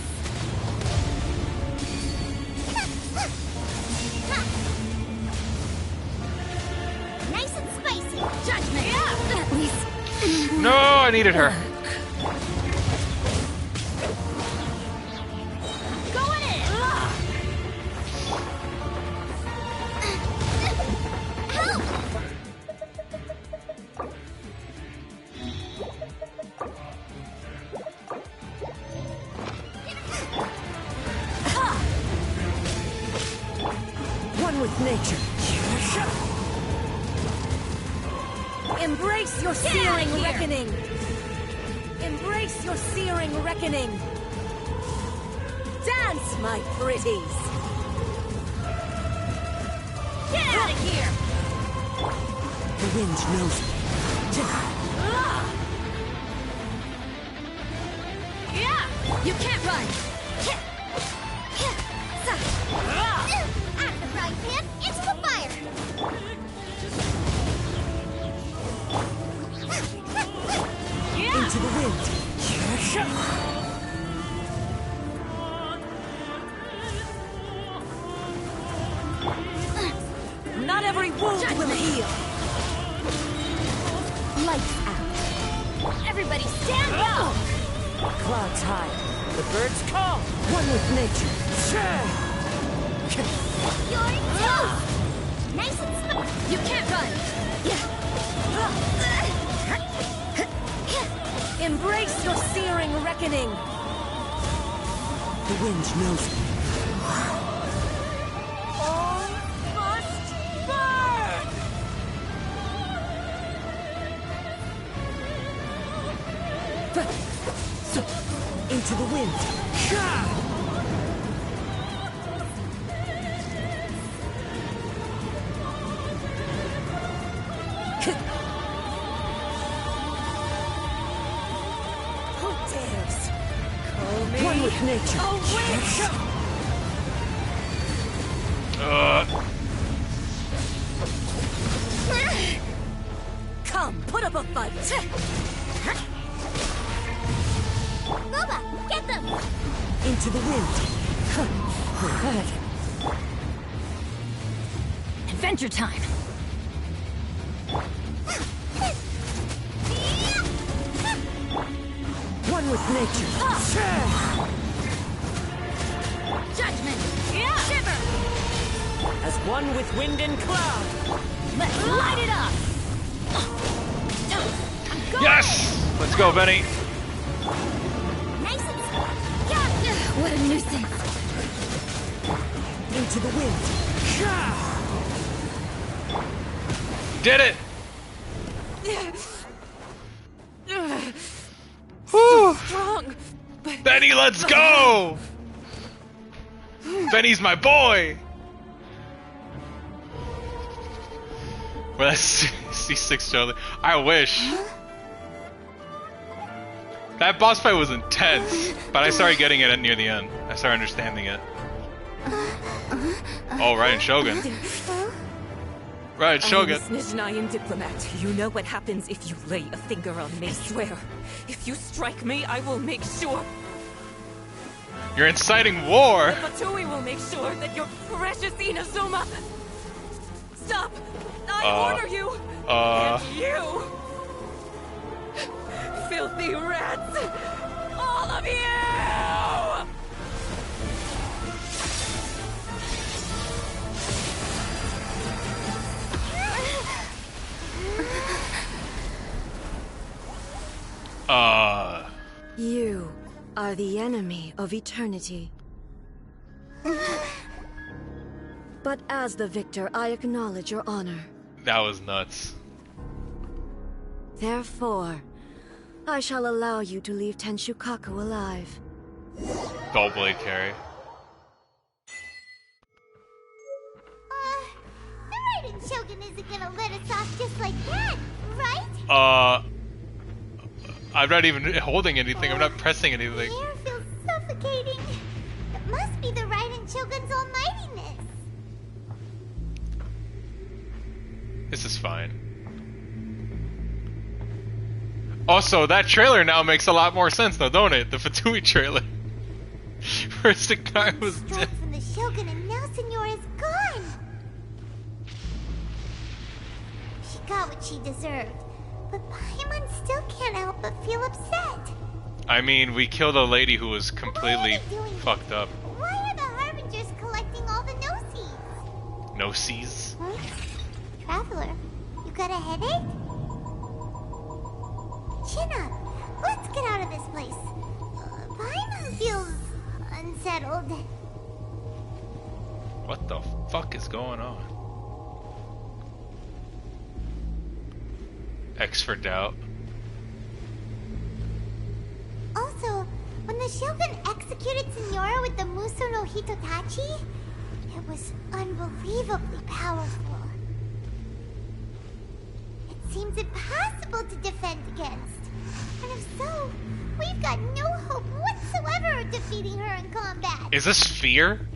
Nice and spicy. Judgment. Yeah. At least. No, I needed her. Going in! Help! One with nature. Embrace your searing reckoning! Embrace your searing reckoning! Dance, my pretties! Get out of here! The wind knows me. Yeah! You can't run! Out of the frying pan, into the fire! Yeah! Into the wind. Not every wound will heal! Lights out! Everybody stand up! Clouds high. The birds call. One with nature. You're toast! Nice and spicy! You can't run! Embrace your searing reckoning! The wind knows me. All must burn! Into the wind. Who dares call me One with nature. a witch? Come, put up a fight! Loba, get them! Into the wind. Adventure time! One with nature. Judgment! Yeah! Shiver! As one with wind and cloud. Let's light it up! Yes! Let's go, Benny. Nice and What a nuisance! Into the wind. Did it! So strong! Benny, let's go! Benny's my boy! Well, that's C6 Childe. I wish. That boss fight was intense, but I started getting it near the end. I started understanding it. Oh, Raiden Shogun. Raiden Shogun. I'm a Snezhnayan diplomat. You know what happens if you lay a finger on me. I swear, if you strike me, I will make sure. You're inciting war! The Fatui will make sure that your precious Inazuma... Stop! I order you! And you! Filthy rats! All of you! You are the enemy of eternity. But as the victor, I acknowledge your honor. That was nuts. Therefore, I shall allow you to leave Tenshukaku alive. Dull blade carry. The Raiden Shogun isn't gonna let us off just like that, right? I'm not even holding anything, I'm not pressing anything. The air feels suffocating. It must be the Raiden Shogun's almightiness. This is fine. Also, that trailer now makes a lot more sense now, don't it? The Fatui trailer. First the guy was dead. From the Shogun and now Senora is gone. She got what she deserved, but Paimon still can't help but feel upset. I mean, we killed a lady who was completely fucked up. Why are the Harbingers collecting all the no-sees? No-sees? Huh? Traveler, you got a headache? Chin up. Let's get out of this place. Paimon feels unsettled. What the fuck is going on? X for doubt. Also, when the Shogun executed Senora with the Muso no Hitotachi, it was unbelievably powerful. It seems impossible to defend against. And if so, we've got no hope whatsoever of defeating her in combat. Is this fear?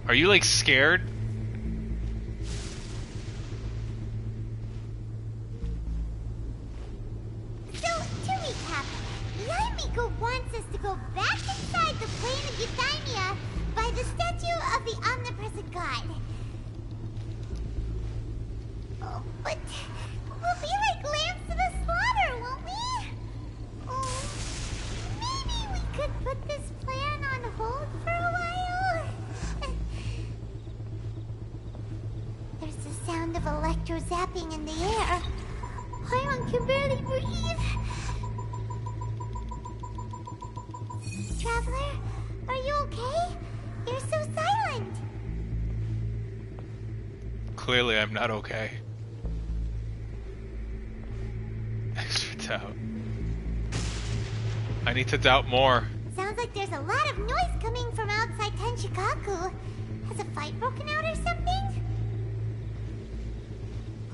Are you like scared? So, to recap, Yaemiko wants us to go back inside the plane of Euthymia by the statue of the omnipresent god. Oh, but we'll be like lambs to the slaughter, won't we? Oh, maybe we could put this plan on hold for a while? There's the sound of electro zapping in the air. Paimon can barely breathe. Traveler, are you okay? You're so silent. Clearly I'm not okay. Extra doubt. I need to doubt more. Sounds like there's a lot of noise coming from outside Tenshikaku. Has a fight broken out or something?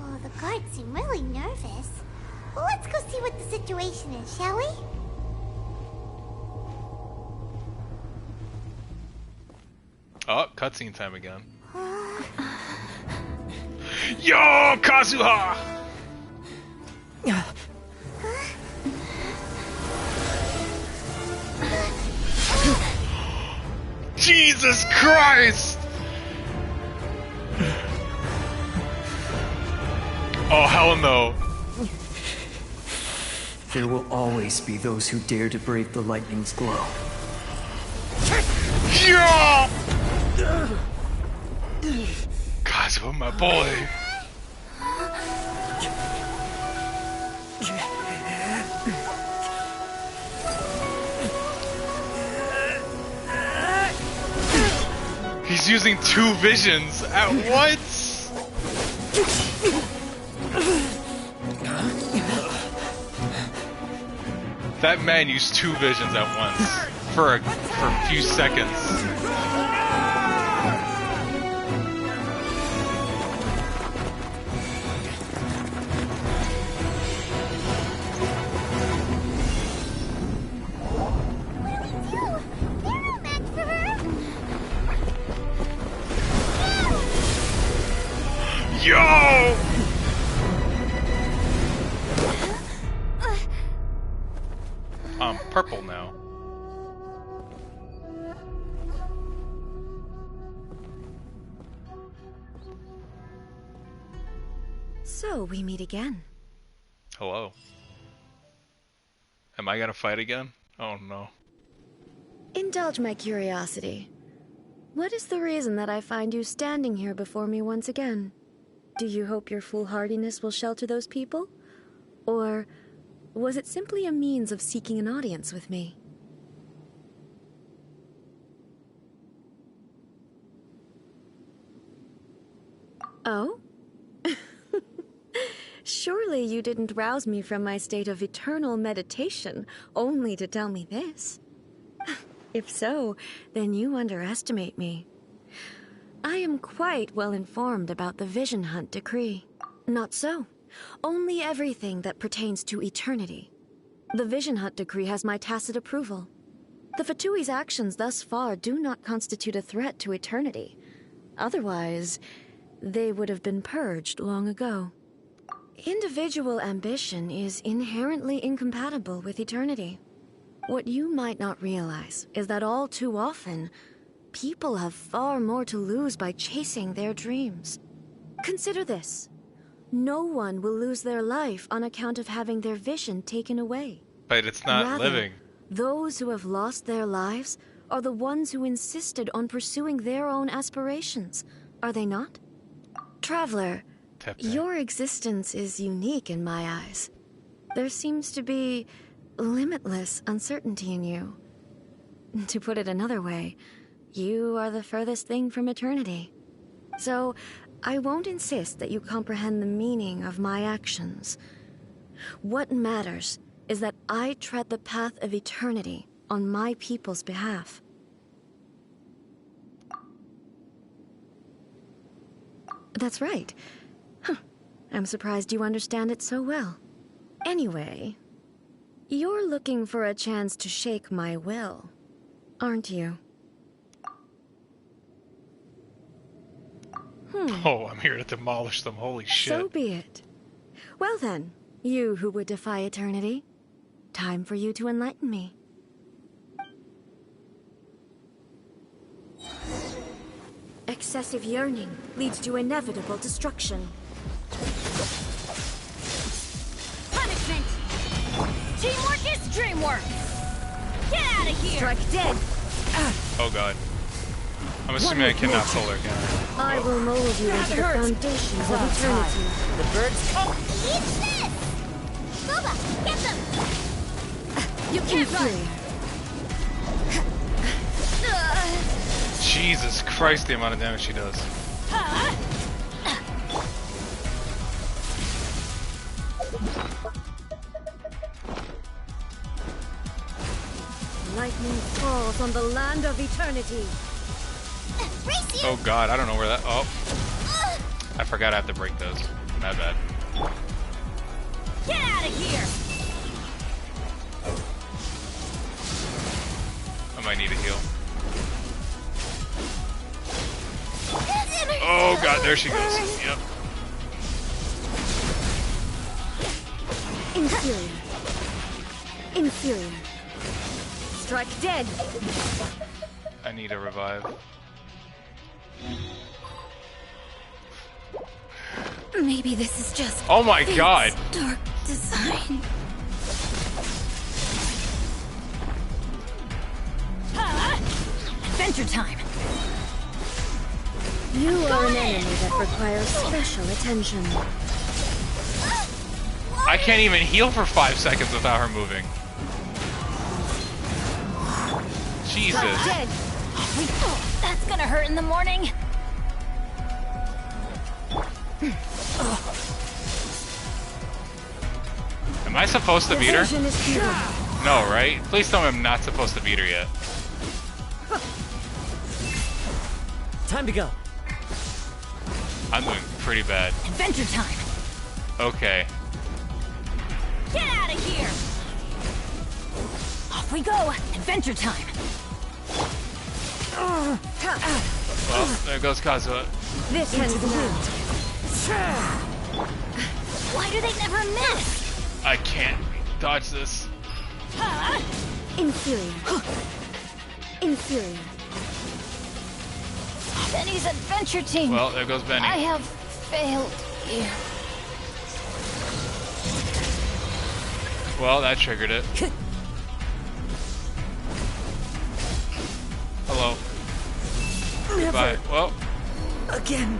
Oh, the guards seem really nervous. Well, let's go see what the situation is, shall we? Oh, cutscene time again. Yo, Kazuha! Jesus Christ! Oh, hell no. There will always be those who dare to brave the lightning's glow. Yeah! Kazuha, my boy. He's using two visions at once. That man used two visions at once for a few seconds. Yo! I'm purple now. So, we meet again. Hello. Am I gonna fight again? Oh no. Indulge my curiosity. What is the reason that I find you standing here before me once again? Do you hope your foolhardiness will shelter those people? Or was it simply a means of seeking an audience with me? Oh? Surely you didn't rouse me from my state of eternal meditation only to tell me this. If so, then you underestimate me. I am quite well informed about the Vision Hunt decree. Not so. Only everything that pertains to eternity. The Vision Hunt decree has my tacit approval. The Fatui's actions thus far do not constitute a threat to eternity. Otherwise, they would have been purged long ago. Individual ambition is inherently incompatible with eternity. What you might not realize is that all too often, people have far more to lose by chasing their dreams. Consider this. No one will lose their life on account of having their vision taken away. But it's not Rather, living. Those who have lost their lives are the ones who insisted on pursuing their own aspirations, are they not? Traveler, your existence is unique in my eyes. There seems to be limitless uncertainty in you. To put it another way, you are the furthest thing from eternity. So, I won't insist that you comprehend the meaning of my actions. What matters is that I tread the path of eternity on my people's behalf. That's right. Huh. I'm surprised you understand it so well. Anyway, you're looking for a chance to shake my will, aren't you? Oh, I'm here to demolish them. Holy shit. So be it. Well then, you who would defy eternity, time for you to enlighten me. Excessive yearning leads to inevitable destruction. Punishment! Teamwork is dreamwork! Get out of here! Strike dead! Oh god. I'm assuming I cannot solar, can I? I will mold you into the foundations of eternity. The birds come. Eat this! Loba, get them! You can't run! Jesus Christ, the amount of damage she does. Lightning falls on the land of eternity. Oh god, I don't know where that... Oh. I forgot I have to break those. My bad. Get out of here! I might need a heal. Oh god, there she goes. Yep. Inferior. Inferior. Strike dead. I need a revive. Maybe this is just... Oh my god! Dark design. Adventure time! You are an enemy that requires special attention. I can't even heal for 5 seconds without her moving. Jesus. Dead. That's gonna hurt in the morning. Am I supposed to beat her? Vision is futile. No, right? Please tell me I'm not supposed to beat her yet. Time to go. I'm doing pretty bad. Adventure time! Okay. Get out of here! Off we go! Adventure time! Well, there goes Kazuha. This ends now. Why do they never miss? I can't dodge this. Inferior. Inferior. Benny's adventure team. Well, there goes Benny. I have failed you. Well, that triggered it. Hello. Goodbye. Well. Again.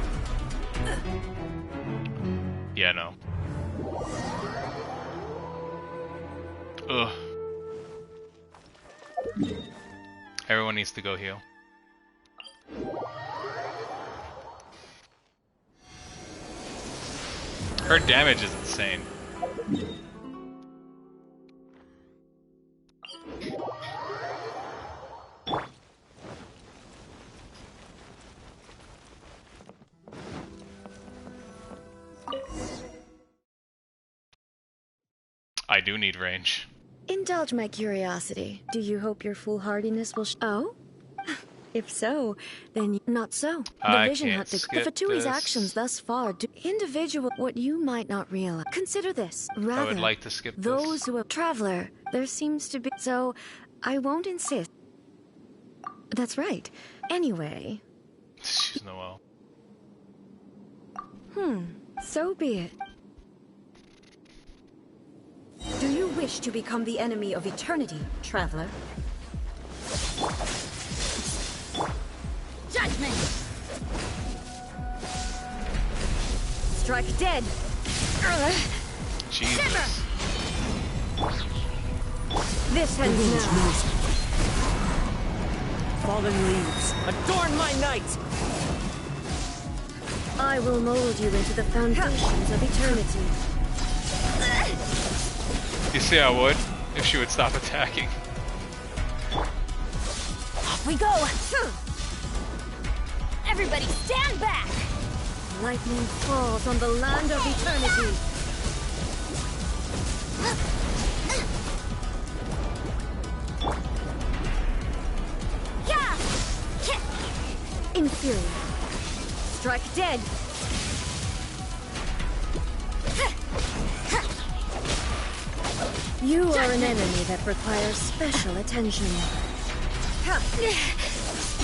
Yeah, no. Ugh. Everyone needs to go heal. Her damage is insane. I do need range. Indulge my curiosity. Do you hope your foolhardiness will Oh? If so, then not so. The I vision can't hunter. skip The Fatui's this. actions thus far do individual what you might not realize. Consider this. Rather, I would like to skip those this. who are traveler, there seems to be so I won't insist. That's right. Anyway. She's Noelle. So be it. Do you wish to become the enemy of eternity, traveler? Judgment! Strike dead! Jesus. This ends now. Fallen leaves, adorn my night! I will mold you into the foundations of eternity. You see, I would if she would stop attacking. Off we go! Everybody stand back! Lightning falls on the land of eternity. Inferior. Strike dead. You are an enemy that requires special attention.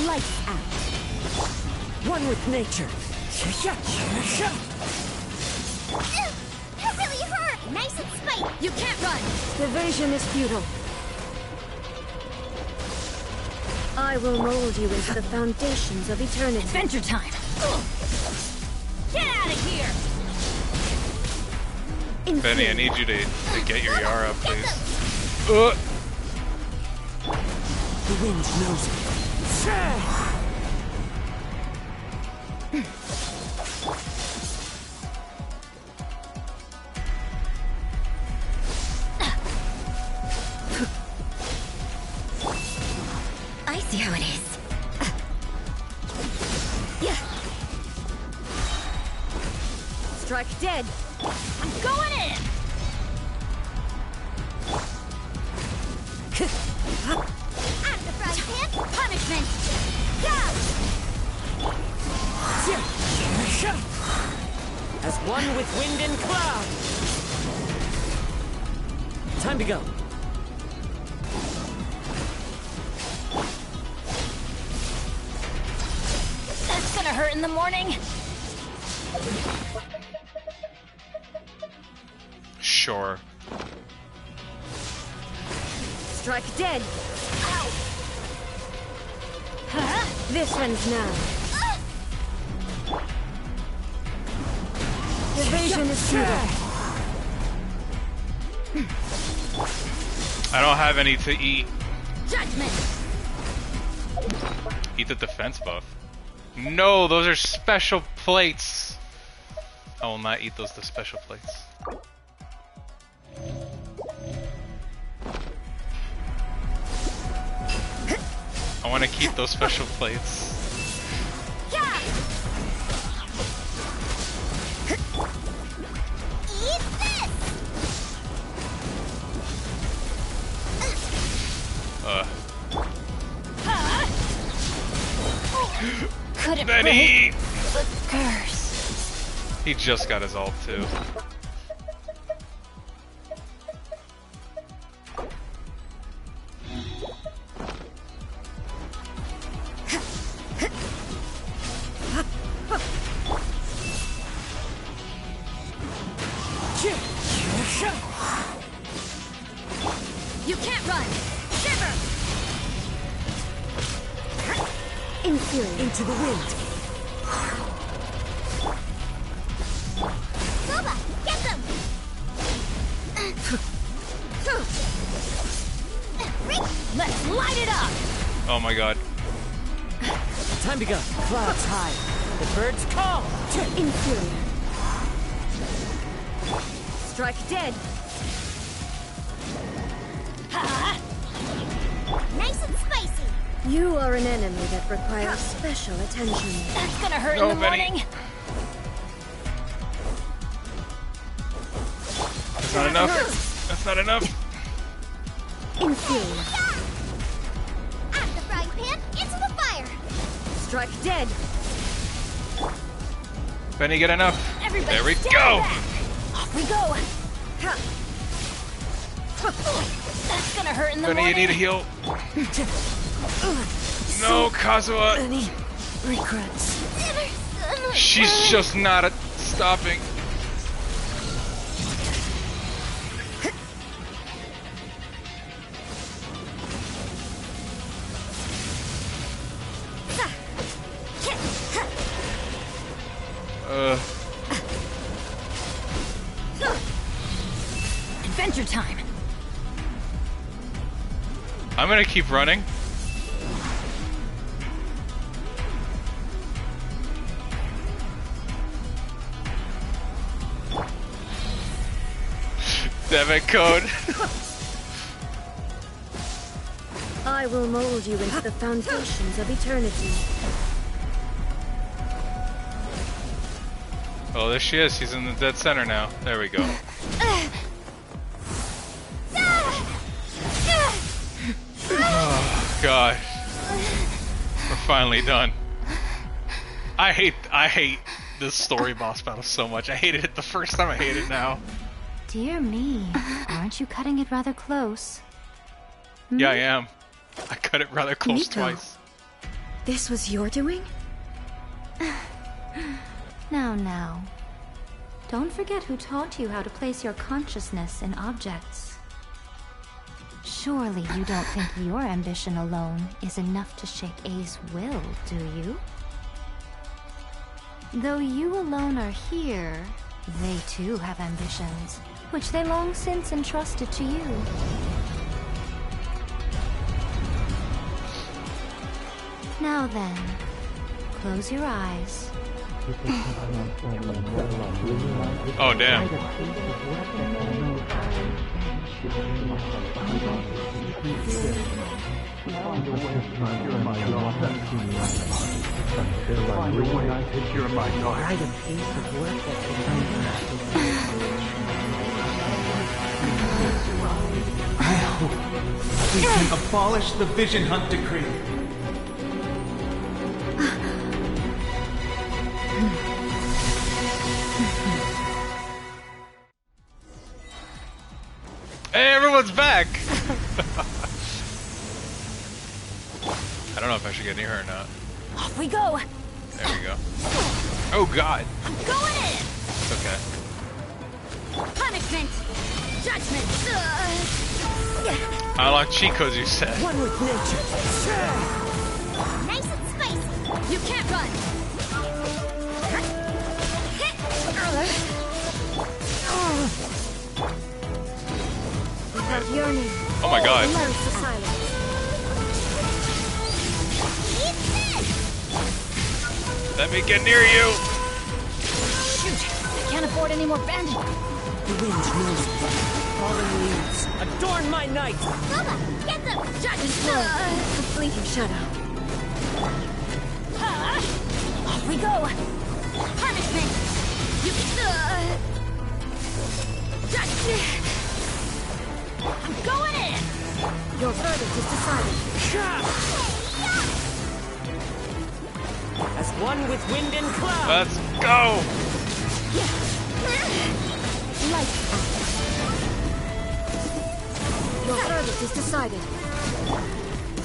Lights out. One with nature. That really hurt! Nice and spiky! You can't run! Evasion is futile. I will mold you into the foundations of eternity. Adventure time! Get out of here! Benny, I need you to get your Yara, please. The wind knows it. I see how it is. Strike dead. I'm going in! At the frying pan! Punishment! As one with wind and cloud. Time to go. That's gonna hurt in the morning. Sure. Strike dead. Ow. Huh? This ends now. Evasion is futile. I don't have any to eat. Judgment. Eat the defense buff. No, those are special plates. I will not eat those special plates. I want to keep those special plates. Eat this! Could it Benny! break the curse? He just got his ult too. You can't run! Shiver! Inferior. Into the wind. Loba, get them! Let's light it up! Oh my god. Time to go. Clouds high. The birds call. Inferior. Strike dead. Nice and spicy! You are an enemy that requires special attention. That's gonna hurt in the morning. That's not enough. That's not enough. Inferior. At the frying pan, into the fire! strike dead. Benny, get enough. Everybody there we stand go. back. Off we go. That's gonna hurt in the Benny, morning. you need a heal. No, Kazuha. Any regrets? She's just not stopping. Adventure time. I'm gonna keep running. Debit code. I will mold you into the foundations of eternity. Oh, there she is. She's in the dead center now. There we go. Oh, gosh. We're finally done. I hate this story boss battle so much. I hated it the first time, I hate it now. Dear me, aren't you cutting it rather close? Yeah, I am. I cut it rather close twice. This was your doing? Now. Don't forget who taught you how to place your consciousness in objects. Surely you don't think your ambition alone is enough to shake A's will, do you? Though you alone are here, they too have ambitions, which they long since entrusted to you. Now then, close your eyes. Oh, damn. I hope we can abolish the Vision Hunt Decree. Hey, everyone's back! I don't know if I should get near her or not. Off we go! There we go. Oh god! I'm going in! It's okay. Punishment! Judgment! I like cheat codes, you said. One with nature. Nice and spicy! You can't run! Oh my god. Let me get near you! Shoot! I can't afford any more bandits! The wind moves me. Falling leaves. Adorn my night! Loba! Get them! Judgment! A fleeting shadow. Off we go! Punishment! You Judgment! I'm going in! Your verdict is decided. As one with wind and cloud. Let's go! Light. Your verdict is decided.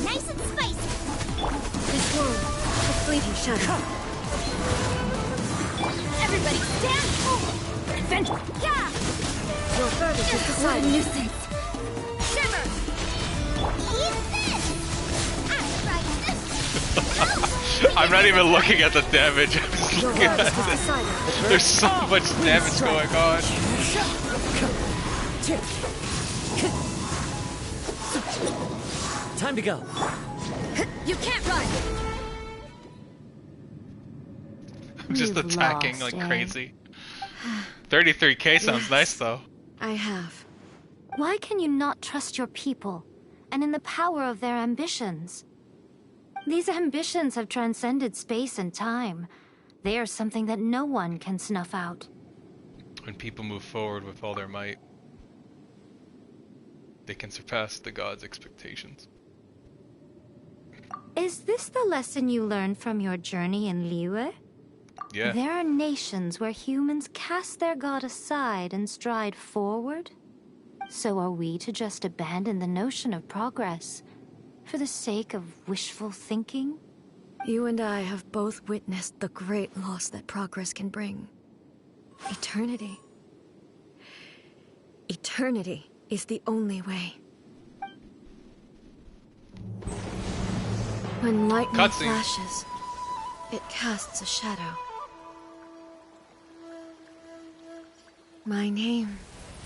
Nice and spicy. This world, a fleeting shadow. Everybody stand! Adventure! Yeah! Your verdict is decided. What a nuisance! Shimmer! Eat this! I'm not even looking at the damage. I'm just looking at it. There's so much damage going on. Time to go. You can't run! I'm just You've attacking lost, like eh? crazy. 33k sounds nice though. I have. Why can you not trust your people, and in the power of their ambitions? These ambitions have transcended space and time. They are something that no one can snuff out. When people move forward with all their might, they can surpass the gods' expectations. Is this the lesson you learned from your journey in Liyue? Yeah. There are nations where humans cast their god aside and stride forward. So are we to just abandon the notion of progress for the sake of wishful thinking? You and I have both witnessed the great loss that progress can bring. Eternity. Eternity is the only way. When lightning flashes, it casts a shadow. My name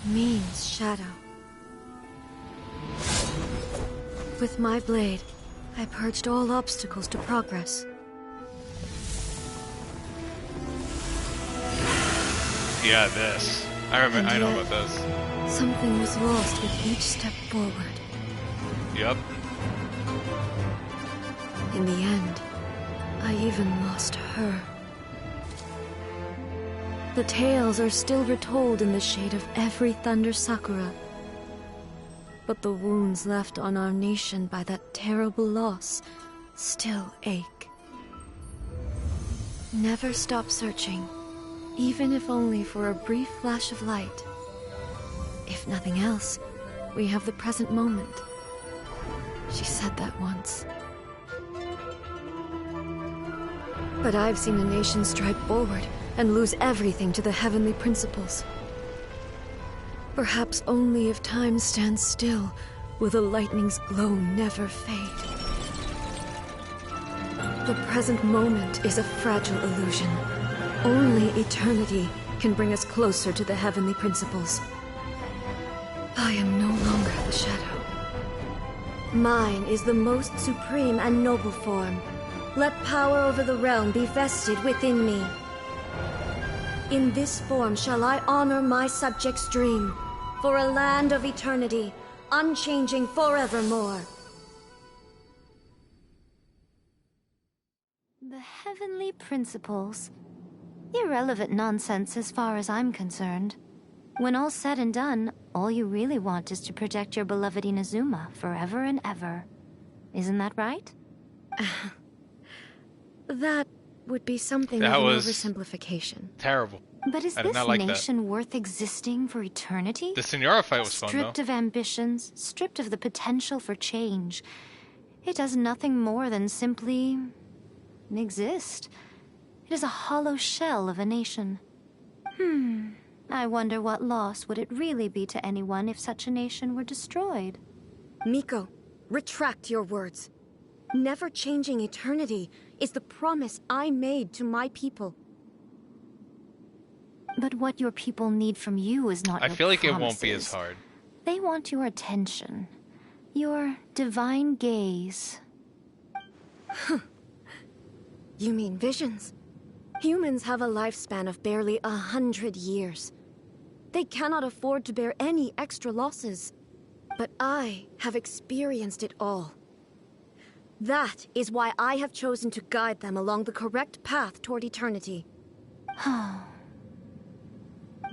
means shadow. With my blade, I purged all obstacles to progress. Yeah, this. I know about this. Something was lost with each step forward. Yep. In the end, I even lost her. The tales are still retold in the shade of every thunder sakura. But the wounds left on our nation by that terrible loss still ache. Never stop searching, even if only for a brief flash of light. If nothing else, we have the present moment. She said that once. But I've seen a nation stride forward and lose everything to the heavenly principles. Perhaps only if time stands still will the lightning's glow never fade. The present moment is a fragile illusion. Only eternity can bring us closer to the heavenly principles. I am no longer the shadow. Mine is the most supreme and noble form. Let power over the realm be vested within me. In this form shall I honor my subjects' dream, for a land of eternity, unchanging forevermore. The heavenly principles. Irrelevant nonsense as far as I'm concerned. When all's said and done, all you really want is to protect your beloved Inazuma forever and ever. Isn't that right? That would be something of an oversimplification. Terrible. But is this nation worth existing for eternity? The Senora fight was fun, though. Stripped of ambitions, stripped of the potential for change. It does nothing more than simply exist. It is a hollow shell of a nation. I wonder what loss would it really be to anyone if such a nation were destroyed. Miko, retract your words. Never changing eternity is the promise I made to my people. But what your people need from you is not your I feel like promises. It won't be as hard. They want your attention. Your divine gaze. You mean visions? Humans have a lifespan of barely 100 years. They cannot afford to bear any extra losses. But I have experienced it all. That is why I have chosen to guide them along the correct path toward eternity.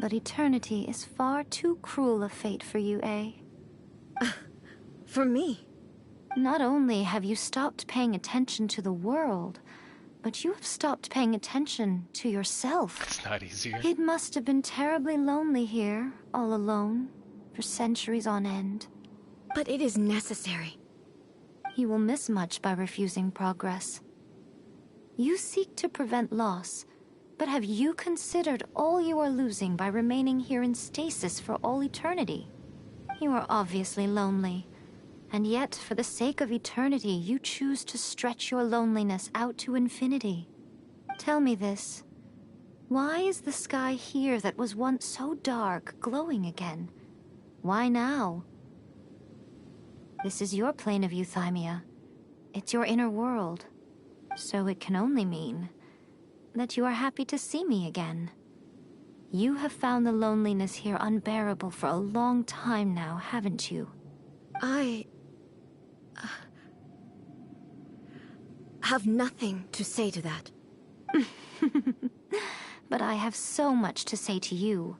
But eternity is far too cruel a fate for you, eh? For me? Not only have you stopped paying attention to the world, but you have stopped paying attention to yourself. It's not easier. It must have been terribly lonely here, all alone, for centuries on end. But it is necessary. You will miss much by refusing progress. You seek to prevent loss, but have you considered all you are losing by remaining here in stasis for all eternity? You are obviously lonely, and yet for the sake of eternity you choose to stretch your loneliness out to infinity. Tell me this. Why is the sky here that was once so dark glowing again? Why now? This is your plane of euthymia. It's your inner world. So it can only mean that you are happy to see me again. You have found the loneliness here unbearable for a long time now, haven't you? I have nothing to say to that. But I have so much to say to you.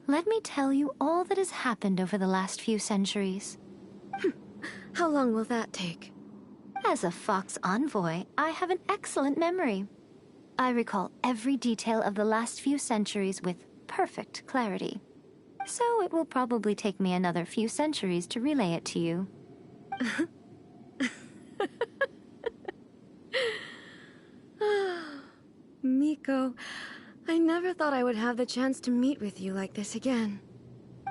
Let me tell you all that has happened over the last few centuries. How long will that take? As a Fox envoy, I have an excellent memory. I recall every detail of the last few centuries with perfect clarity. So it will probably take me another few centuries to relay it to you. Miko, I never thought I would have the chance to meet with you like this again.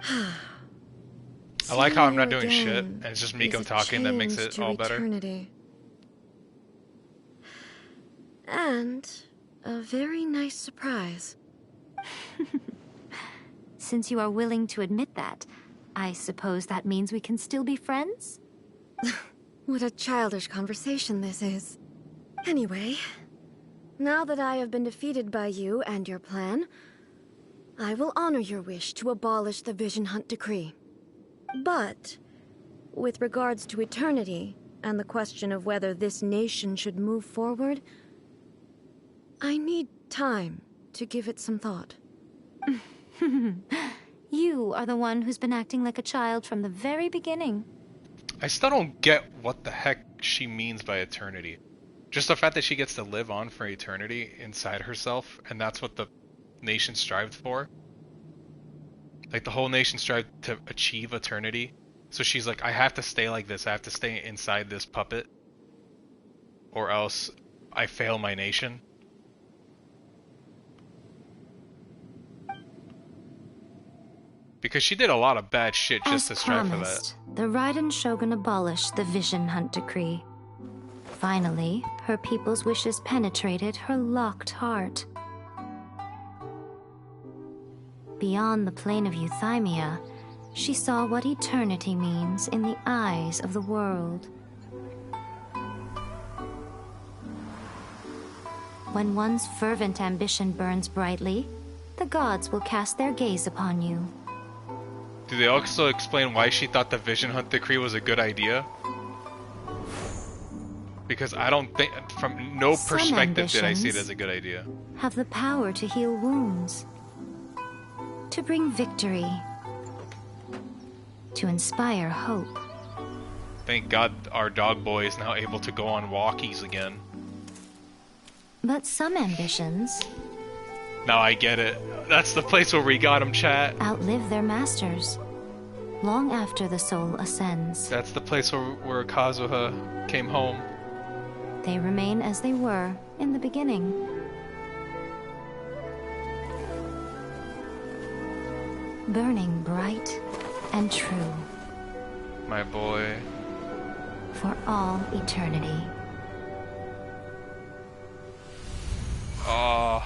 I like how I'm not doing shit, and it's just Miko talking that makes it all better. Eternity. And a very nice surprise. Since you are willing to admit that, I suppose that means we can still be friends? What a childish conversation this is. Anyway, now that I have been defeated by you and your plan, I will honor your wish to abolish the Vision Hunt Decree. But, with regards to eternity, and the question of whether this nation should move forward, I need time to give it some thought. You are the one who's been acting like a child from the very beginning. I still don't get what the heck she means by eternity. Just the fact that she gets to live on for eternity inside herself, and that's what the nation strived for. Like, the whole nation strived to achieve eternity. So she's like, I have to stay like this. I have to stay inside this puppet, or else I fail my nation. Because she did a lot of bad shit just to strive for that. The Raiden Shogun abolished the Vision Hunt Decree. Finally, her people's wishes penetrated her locked heart. Beyond the plane of Euthymia, she saw what eternity means in the eyes of the world. When one's fervent ambition burns brightly, the gods will cast their gaze upon you. Do they also explain why she thought the Vision Hunt Decree was a good idea? Because I don't think, from no perspective did I see it as a good idea. Have the power to heal wounds, to bring victory, to inspire hope. Thank God our dog boy is now able to go on walkies again. But some ambitions... Now I get it. That's the place where we got him, chat. Outlive their masters, long after the soul ascends. That's the place where Kazuha came home. They remain as they were in the beginning. Burning bright and true. My boy. For all eternity. Oh.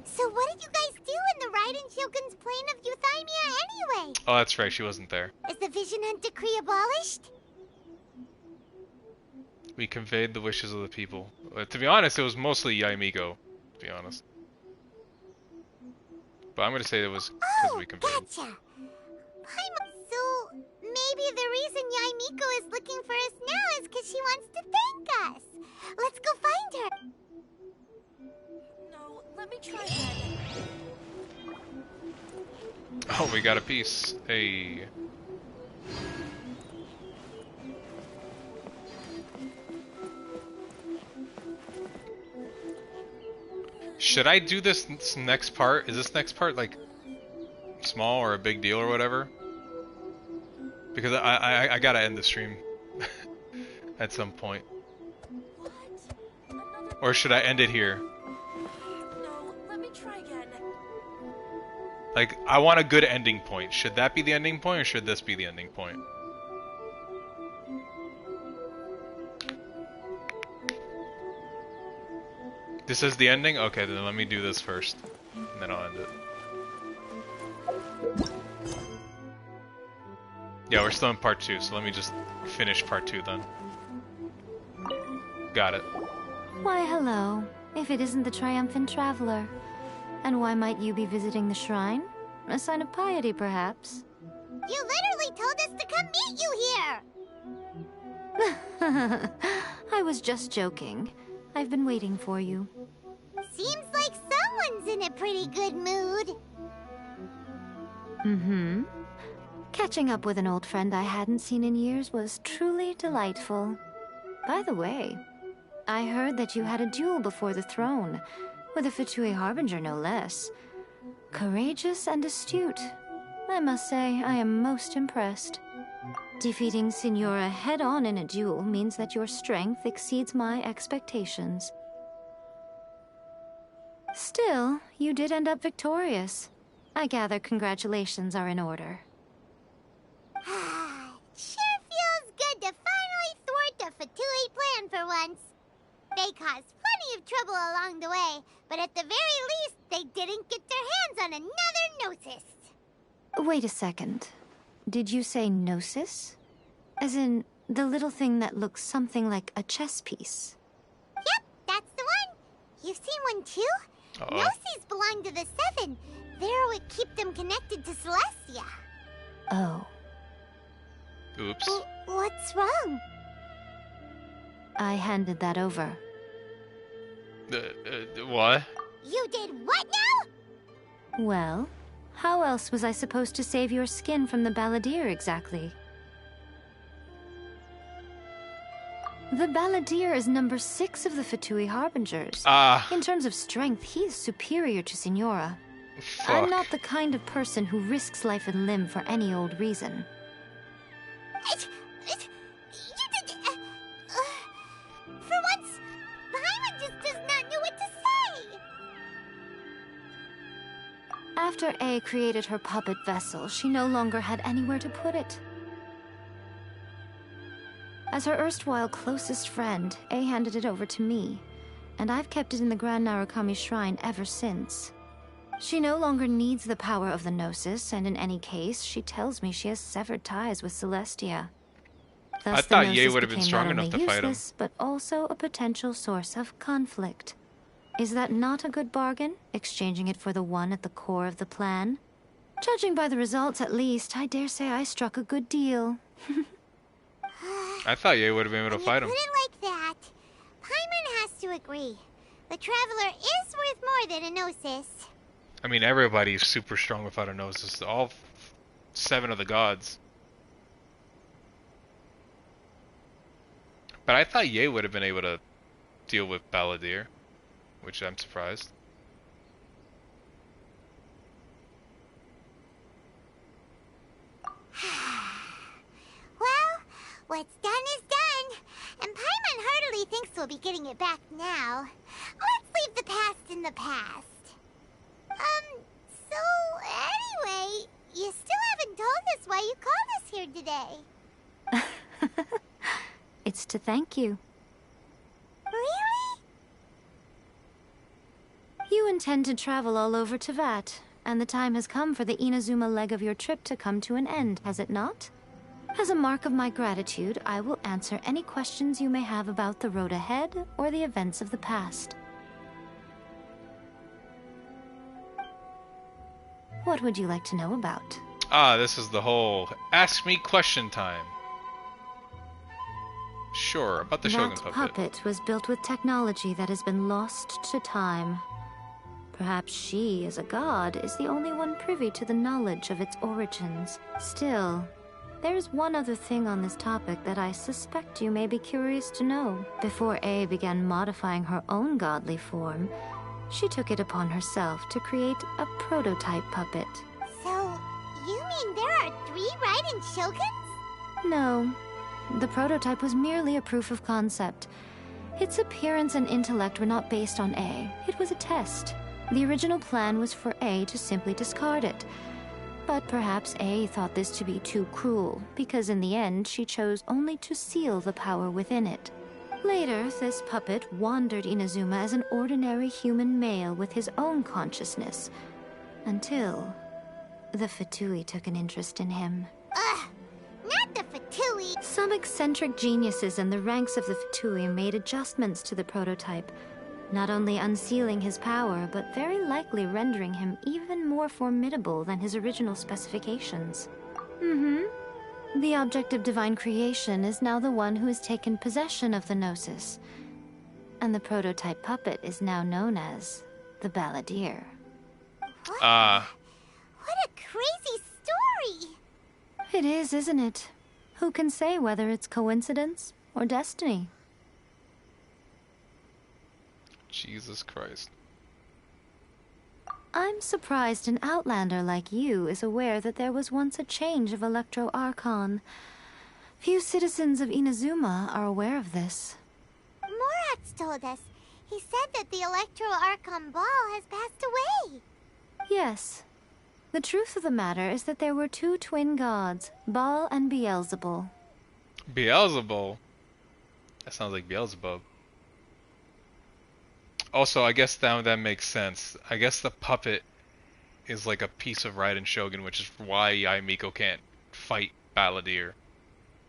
So what did you guys do in the Raiden Shogun's plane of Euthymia anyway? Oh, that's right, she wasn't there. Is the Vision Hunt Decree abolished? We conveyed the wishes of the people. To be honest, it was mostly yaemiko, to be honest. But I'm gonna say it was because we conveyed. Gotcha. So, maybe the reason Yaemiko is looking for us now is because she wants to thank us. Let's go find her. No, let me try again. Oh, we got a piece. Hey. Should I do this next part? Is this next part like small or a big deal or whatever? Because I gotta end the stream at some point. Or should I end it here? No, let me try again. Like, I want a good ending point. Should that be the ending point or should this be the ending point? This is the ending? Okay, then let me do this first, and then I'll end it. Yeah, we're still in part 2, so let me just finish part 2 then. Got it. Why, hello, if it isn't the triumphant traveler. And why might you be visiting the shrine? A sign of piety, perhaps? You literally told us to come meet you here! I was just joking. I've been waiting for you. Seems like someone's in a pretty good mood. Mm-hmm. Catching up with an old friend I hadn't seen in years was truly delightful. By the way, I heard that you had a duel before the throne, with a Fatui Harbinger no less. Courageous and astute. I must say, I am most impressed. Defeating Signora head-on in a duel means that your strength exceeds my expectations. Still, you did end up victorious. I gather congratulations are in order. Sure feels good to finally thwart the Fatui plan for once. They caused plenty of trouble along the way, but at the very least, they didn't get their hands on another Gnosis. Wait a second. Did you say Gnosis? As in, the little thing that looks something like a chess piece? Yep, that's the one. You've seen one too? Gnosis belong to the Seven. They're what keep them connected to Celestia. Oh. Oops. What's wrong? I handed that over. What? You did what now? Well, how else was I supposed to save your skin from the Balladeer exactly? The Balladeer is number 6 of the Fatui Harbingers. In terms of strength, he is superior to Signora. Fuck. I'm not the kind of person who risks life and limb for any old reason. For once, Paimon just does not know what to say. After A created her puppet vessel, she no longer had anywhere to put it. As her erstwhile closest friend, A handed it over to me, and I've kept it in the Grand Narukami Shrine ever since. She no longer needs the power of the Gnosis, and in any case, she tells me she has severed ties with Celestia. Thus, I thought Ye would have been strong enough to fight him. But also a potential source of conflict. Is that not a good bargain, exchanging it for the one at the core of the plan? Judging by the results, at least, I dare say I struck a good deal. I thought Ye would have been able to fight him. Put it like that. Paimon has to agree. The Traveler is worth more than a Gnosis. I mean, everybody's super strong without a Gnosis. All 7 of the gods. But I thought Ye would have been able to deal with Balladeer, which I'm surprised. Well, what's done is done, and Paimon heartily thinks we'll be getting it back now. Let's leave the past in the past. So anyway, you still haven't told us why you called us here today. It's to thank you. Really? You intend to travel all over Teyvat, and the time has come for the Inazuma leg of your trip to come to an end, has it not? As a mark of my gratitude, I will answer any questions you may have about the road ahead or the events of the past. What would you like to know about? This is the whole ask me question time. Sure, about the Shogun That puppet. puppet was built with technology that has been lost to time. Perhaps she, as a god, is the only one privy to the knowledge of its origins. Still, there's one other thing on this topic that I suspect you may be curious to know. Before A began modifying her own godly form, she took it upon herself to create a prototype puppet. So, you mean there are 3 riding Shoguns? No. The prototype was merely a proof of concept. Its appearance and intellect were not based on A. It was a test. The original plan was for A to simply discard it. But perhaps A thought this to be too cruel, because in the end she chose only to seal the power within it. Later, this puppet wandered Inazuma as an ordinary human male with his own consciousness, until the Fatui took an interest in him. Ugh! Not the Fatui! Some eccentric geniuses in the ranks of the Fatui made adjustments to the prototype, not only unsealing his power, but very likely rendering him even more formidable than his original specifications. The object of divine creation is now the one who has taken possession of the Gnosis, and the prototype puppet is now known as the Balladeer. What a crazy story. It is, isn't it? Who can say whether it's coincidence or destiny? Jesus Christ. I'm surprised an outlander like you is aware that there was once a change of Electro Archon. Few citizens of Inazuma are aware of this. Morax told us. He said that the Electro Archon Ball has passed away. Yes. The truth of the matter is that there were two twin gods, Baal and Beelzebul. Beelzebul? That sounds like Beelzebub. Also, I guess that makes sense. I guess the puppet is like a piece of Raiden Shogun, which is why Yaemiko can't fight Balladeer.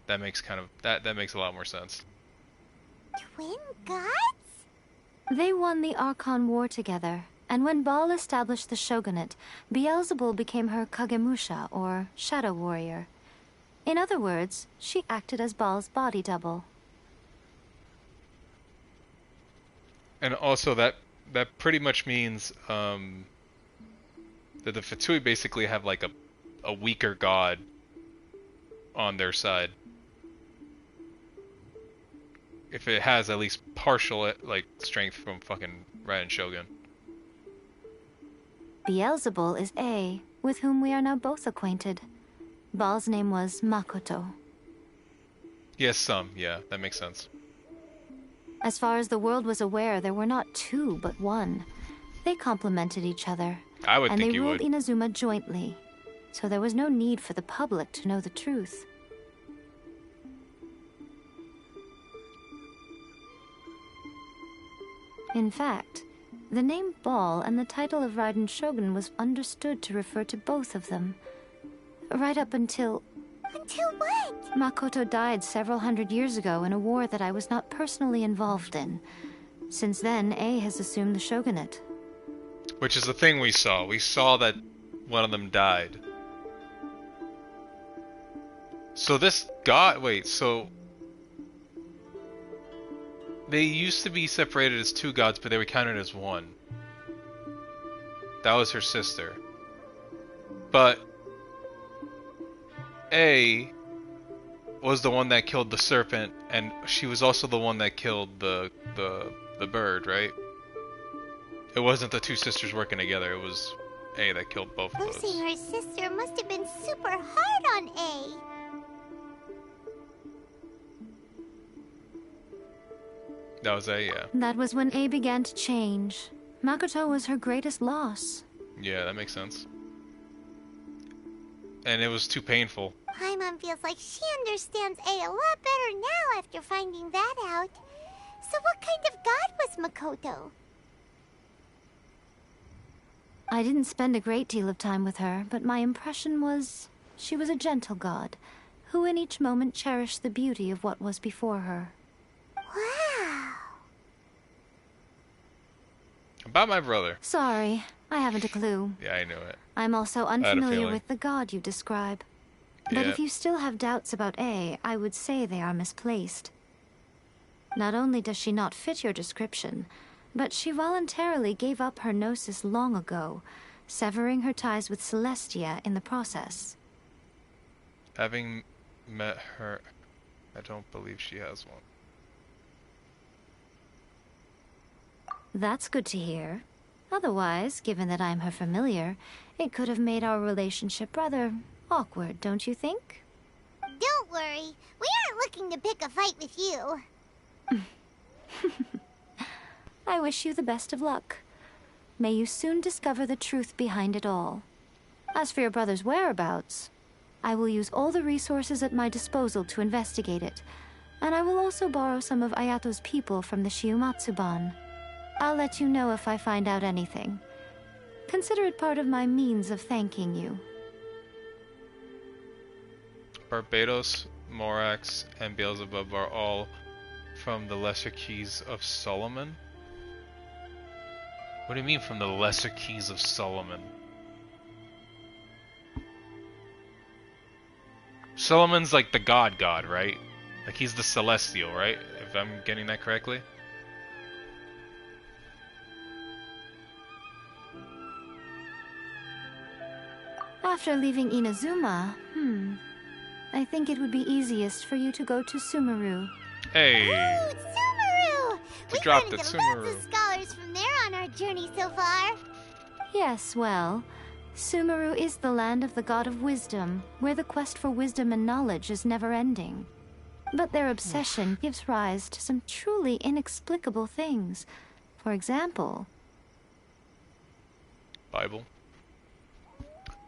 That makes that makes a lot more sense. Twin gods? They won the Archon War together, and when Baal established the shogunate, Beelzebul became her Kagemusha, or shadow warrior. In other words, she acted as Baal's body double. And also that pretty much means that the Fatui basically have like a weaker god on their side. If it has at least partial like strength from fucking Raiden Shogun. Beelzebul is A, with whom we are now both acquainted. Baal's name was Makoto. Yes, yeah, that makes sense. As far as the world was aware, there were not two, but one. They complemented each other. I would think you would. And they ruled Inazuma jointly. So there was no need for the public to know the truth. In fact, the name Baal and the title of Raiden Shogun was understood to refer to both of them. Right up until... Until what? Makoto died several hundred years ago in a war that I was not personally involved in. Since then, A has assumed the shogunate. Which is the thing we saw. We saw that one of them died. So this god... Wait, so... They used to be separated as two gods, but they were counted as one. That was her sister. But... A was the one that killed the serpent, and she was also the one that killed the bird, right? It wasn't the two sisters working together, it was A that killed both of those. Losing her sister must have been super hard on A. That was A, yeah. That was when A began to change. Makoto was her greatest loss. Yeah, that makes sense. And it was too painful. Paimon feels like she understands A lot better now after finding that out. So what kind of god was Makoto? I didn't spend a great deal of time with her, but my impression was she was a gentle god, who in each moment cherished the beauty of what was before her. Wow. About my brother. Sorry, I haven't a clue. Yeah, I knew it. I'm also unfamiliar with the god you describe. But Yeah. if you still have doubts about A, I would say they are misplaced. Not only does she not fit your description, but she voluntarily gave up her gnosis long ago, severing her ties with Celestia in the process. Having met her, I don't believe she has one. That's good to hear. Otherwise, given that I'm her familiar, it could have made our relationship rather awkward, don't you think? Don't worry, we aren't looking to pick a fight with you. I wish you the best of luck. May you soon discover the truth behind it all. As for your brother's whereabouts, I will use all the resources at my disposal to investigate it, and I will also borrow some of Ayato's people from the Shiumatsuban. I'll let you know if I find out anything. Consider it part of my means of thanking you. Barbados, Morax, and Beelzebub are all from the Lesser Keys of Solomon? What do you mean from the Lesser Keys of Solomon? Solomon's like the god, right? Like he's the celestial, right? If I'm getting that correctly? After leaving Inazuma, I think it would be easiest for you to go to Sumeru. Hey! Ooh, Sumeru! We've dropped run it, into lots Sumeru. of scholars from there on our journey so far. Yes, well, Sumeru is the land of the god of wisdom, where the quest for wisdom and knowledge is never-ending. But their obsession gives rise to some truly inexplicable things. For example... Bible.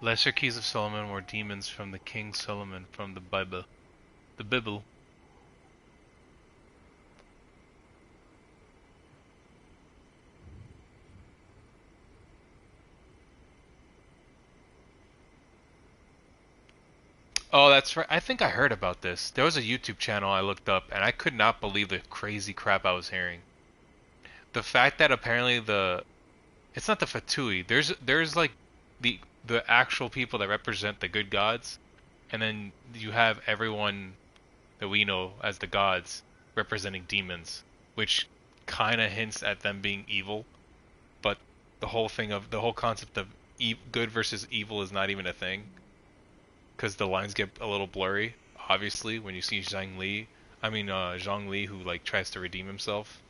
Lesser keys of Solomon were demons from the King Solomon from the Bible. The Bible. Oh, that's right. I think I heard about this. There was a YouTube channel I looked up, and I could not believe the crazy crap I was hearing. The fact that apparently it's not the Fatui. There's like the actual people that represent the good gods, and then you have everyone that we know as the gods representing demons, which kind of hints at them being evil. But the whole concept of good versus evil is not even a thing. Because the lines get a little blurry, obviously, when you see Zhongli, who like tries to redeem himself.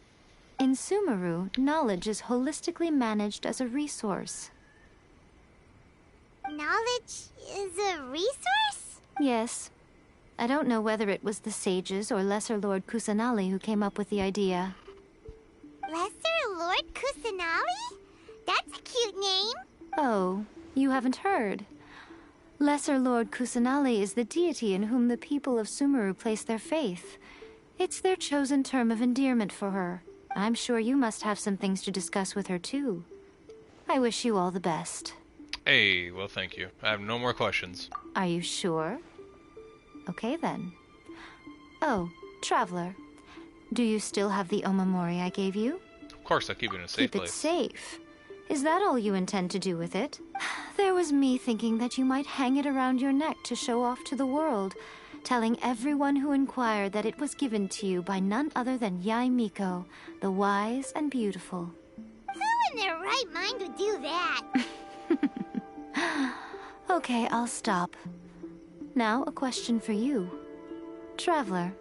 In Sumeru, knowledge is holistically managed as a resource. Knowledge is a resource? Yes. I don't know whether it was the sages or Lesser Lord Kusanali who came up with the idea. Lesser Lord Kusanali? That's a cute name. Oh, you haven't heard. Lesser Lord Kusanali is the deity in whom the people of Sumeru place their faith. It's their chosen term of endearment for her. I'm sure you must have some things to discuss with her, too. I wish you all the best. Hey, well, thank you. I have no more questions. Are you sure? Okay, then. Oh, Traveler. Do you still have the Omamori I gave you? Of course, I'll keep it in a safe place. Keep it safe. Is that all you intend to do with it? There was me thinking that you might hang it around your neck to show off to the world, telling everyone who inquired that it was given to you by none other than Yaemiko, the wise and beautiful. Who in their right mind would do that? Okay, I'll stop. Now, a question for you. Traveler,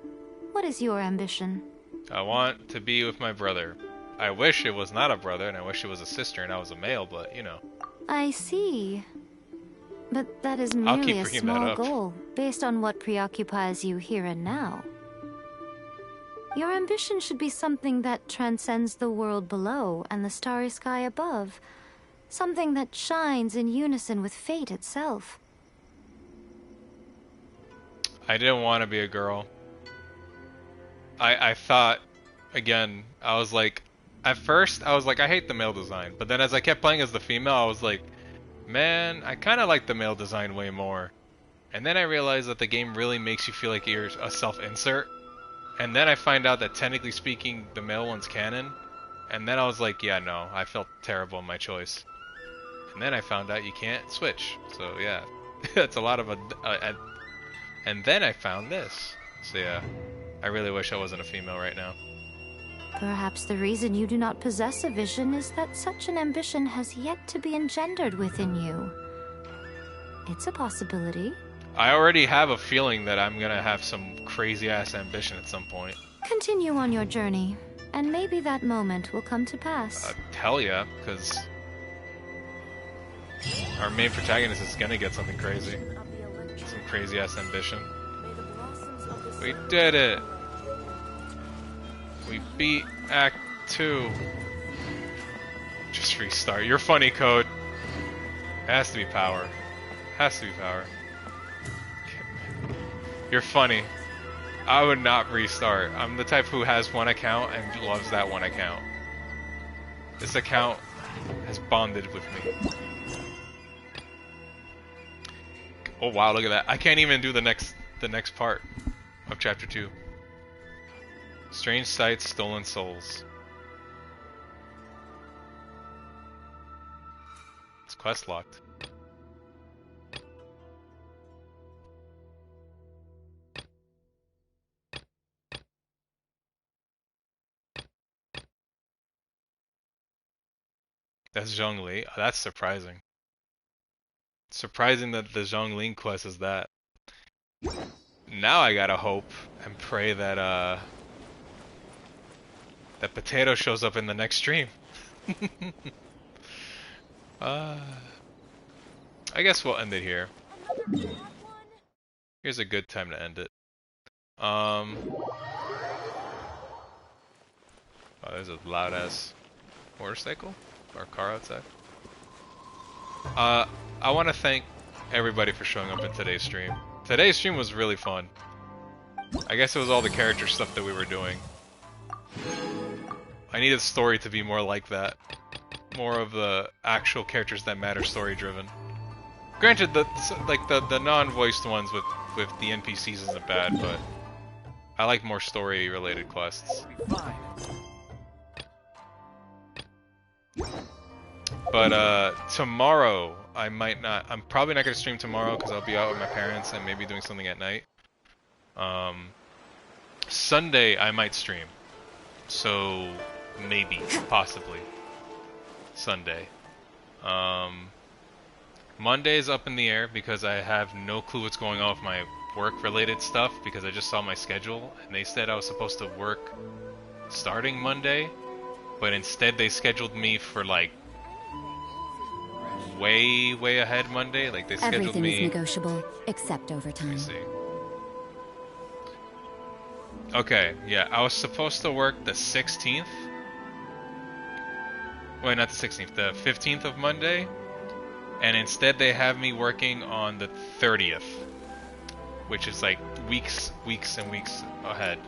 what is your ambition? I want to be with my brother. I wish it was not a brother, and I wish it was a sister, and I was a male, but, you know. I see. But that is merely a small goal, based on what preoccupies you here and now. Your ambition should be something that transcends the world below and the starry sky above. Something that shines in unison with fate itself. I didn't want to be a girl. I thought, again, I was like, at first, I was like, I hate the male design. But then as I kept playing as the female, I was like, man, I kind of like the male design way more. And then I realized that the game really makes you feel like you're a self-insert. And then I find out that technically speaking, the male one's canon. And then I was like, yeah, no, I felt terrible in my choice. And then I found out you can't switch. So yeah, that's a lot of and then I found this. So yeah, I really wish I wasn't a female right now. Perhaps the reason you do not possess a vision is that such an ambition has yet to be engendered within you. It's a possibility. I already have a feeling that I'm gonna have some crazy-ass ambition at some point. Continue on your journey, and maybe that moment will come to pass. Hell yeah, because our main protagonist is gonna get something crazy. Some crazy-ass ambition. We did it! We beat Act 2. Just restart. You're funny, Code. It has to be power. Has to be power. You're funny. I would not restart. I'm the type who has one account and loves that one account. This account has bonded with me. Oh wow, look at that. I can't even do the next part of chapter 2. Strange sights, stolen souls. It's quest locked. That's Zhongli. Oh, that's surprising. Surprising that the Xiangling quest is that. Now I gotta hope and pray that that Potato shows up in the next stream. I guess we'll end it here. Here's a good time to end it. Oh, there's a loud ass motorcycle or car outside. I want to thank everybody for showing up in today's stream. Today's stream was really fun. I guess it was all the character stuff that we were doing. I needed the story to be more like that. More of the actual characters that matter, story driven. Granted, the non-voiced ones with the NPCs isn't bad, but I like more story related quests. But tomorrow I might not. I'm probably not gonna stream tomorrow because I'll be out with my parents and maybe doing something at night. Sunday I might stream, so maybe, possibly Sunday. Monday's up in the air because I have no clue what's going on with my work-related stuff because I just saw my schedule and they said I was supposed to work starting Monday, but instead they scheduled me for like way ahead Monday. Like they scheduled Everything me. Everything is negotiable except overtime. Let me see. Okay, yeah, I was supposed to work the 16th. Wait, not the 16th, the 15th of Monday. And instead they have me working on the 30th. Which is like weeks and weeks ahead.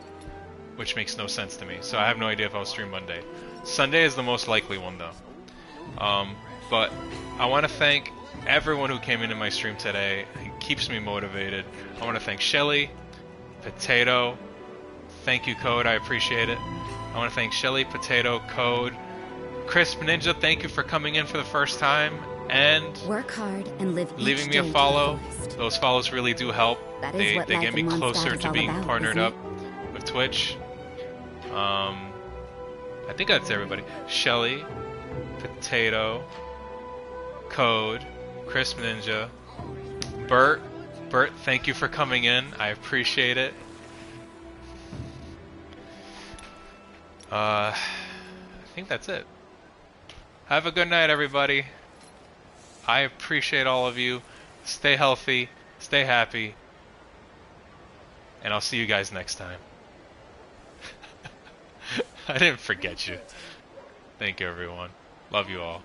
Which makes no sense to me. So I have no idea if I'll stream Monday. Sunday is the most likely one though. But I want to thank everyone who came into my stream today. It keeps me motivated. I want to thank Shelly, Potato. Thank you, Code. I appreciate it. I want to thank Shelly, Potato, Code, Crisp Ninja. Thank you for coming in for the first time and work hard and live leaving me a follow. Those follows really do help. They get me closer to being partnered up with Twitch. I think that's everybody. Shelly, Potato, Code, Crisp Ninja, Bert. Bert, thank you for coming in. I appreciate it. I think that's it. Have a good night, everybody. I appreciate all of you. Stay healthy, stay happy, and I'll see you guys next time. I didn't forget you. Thank you, everyone. Love you all.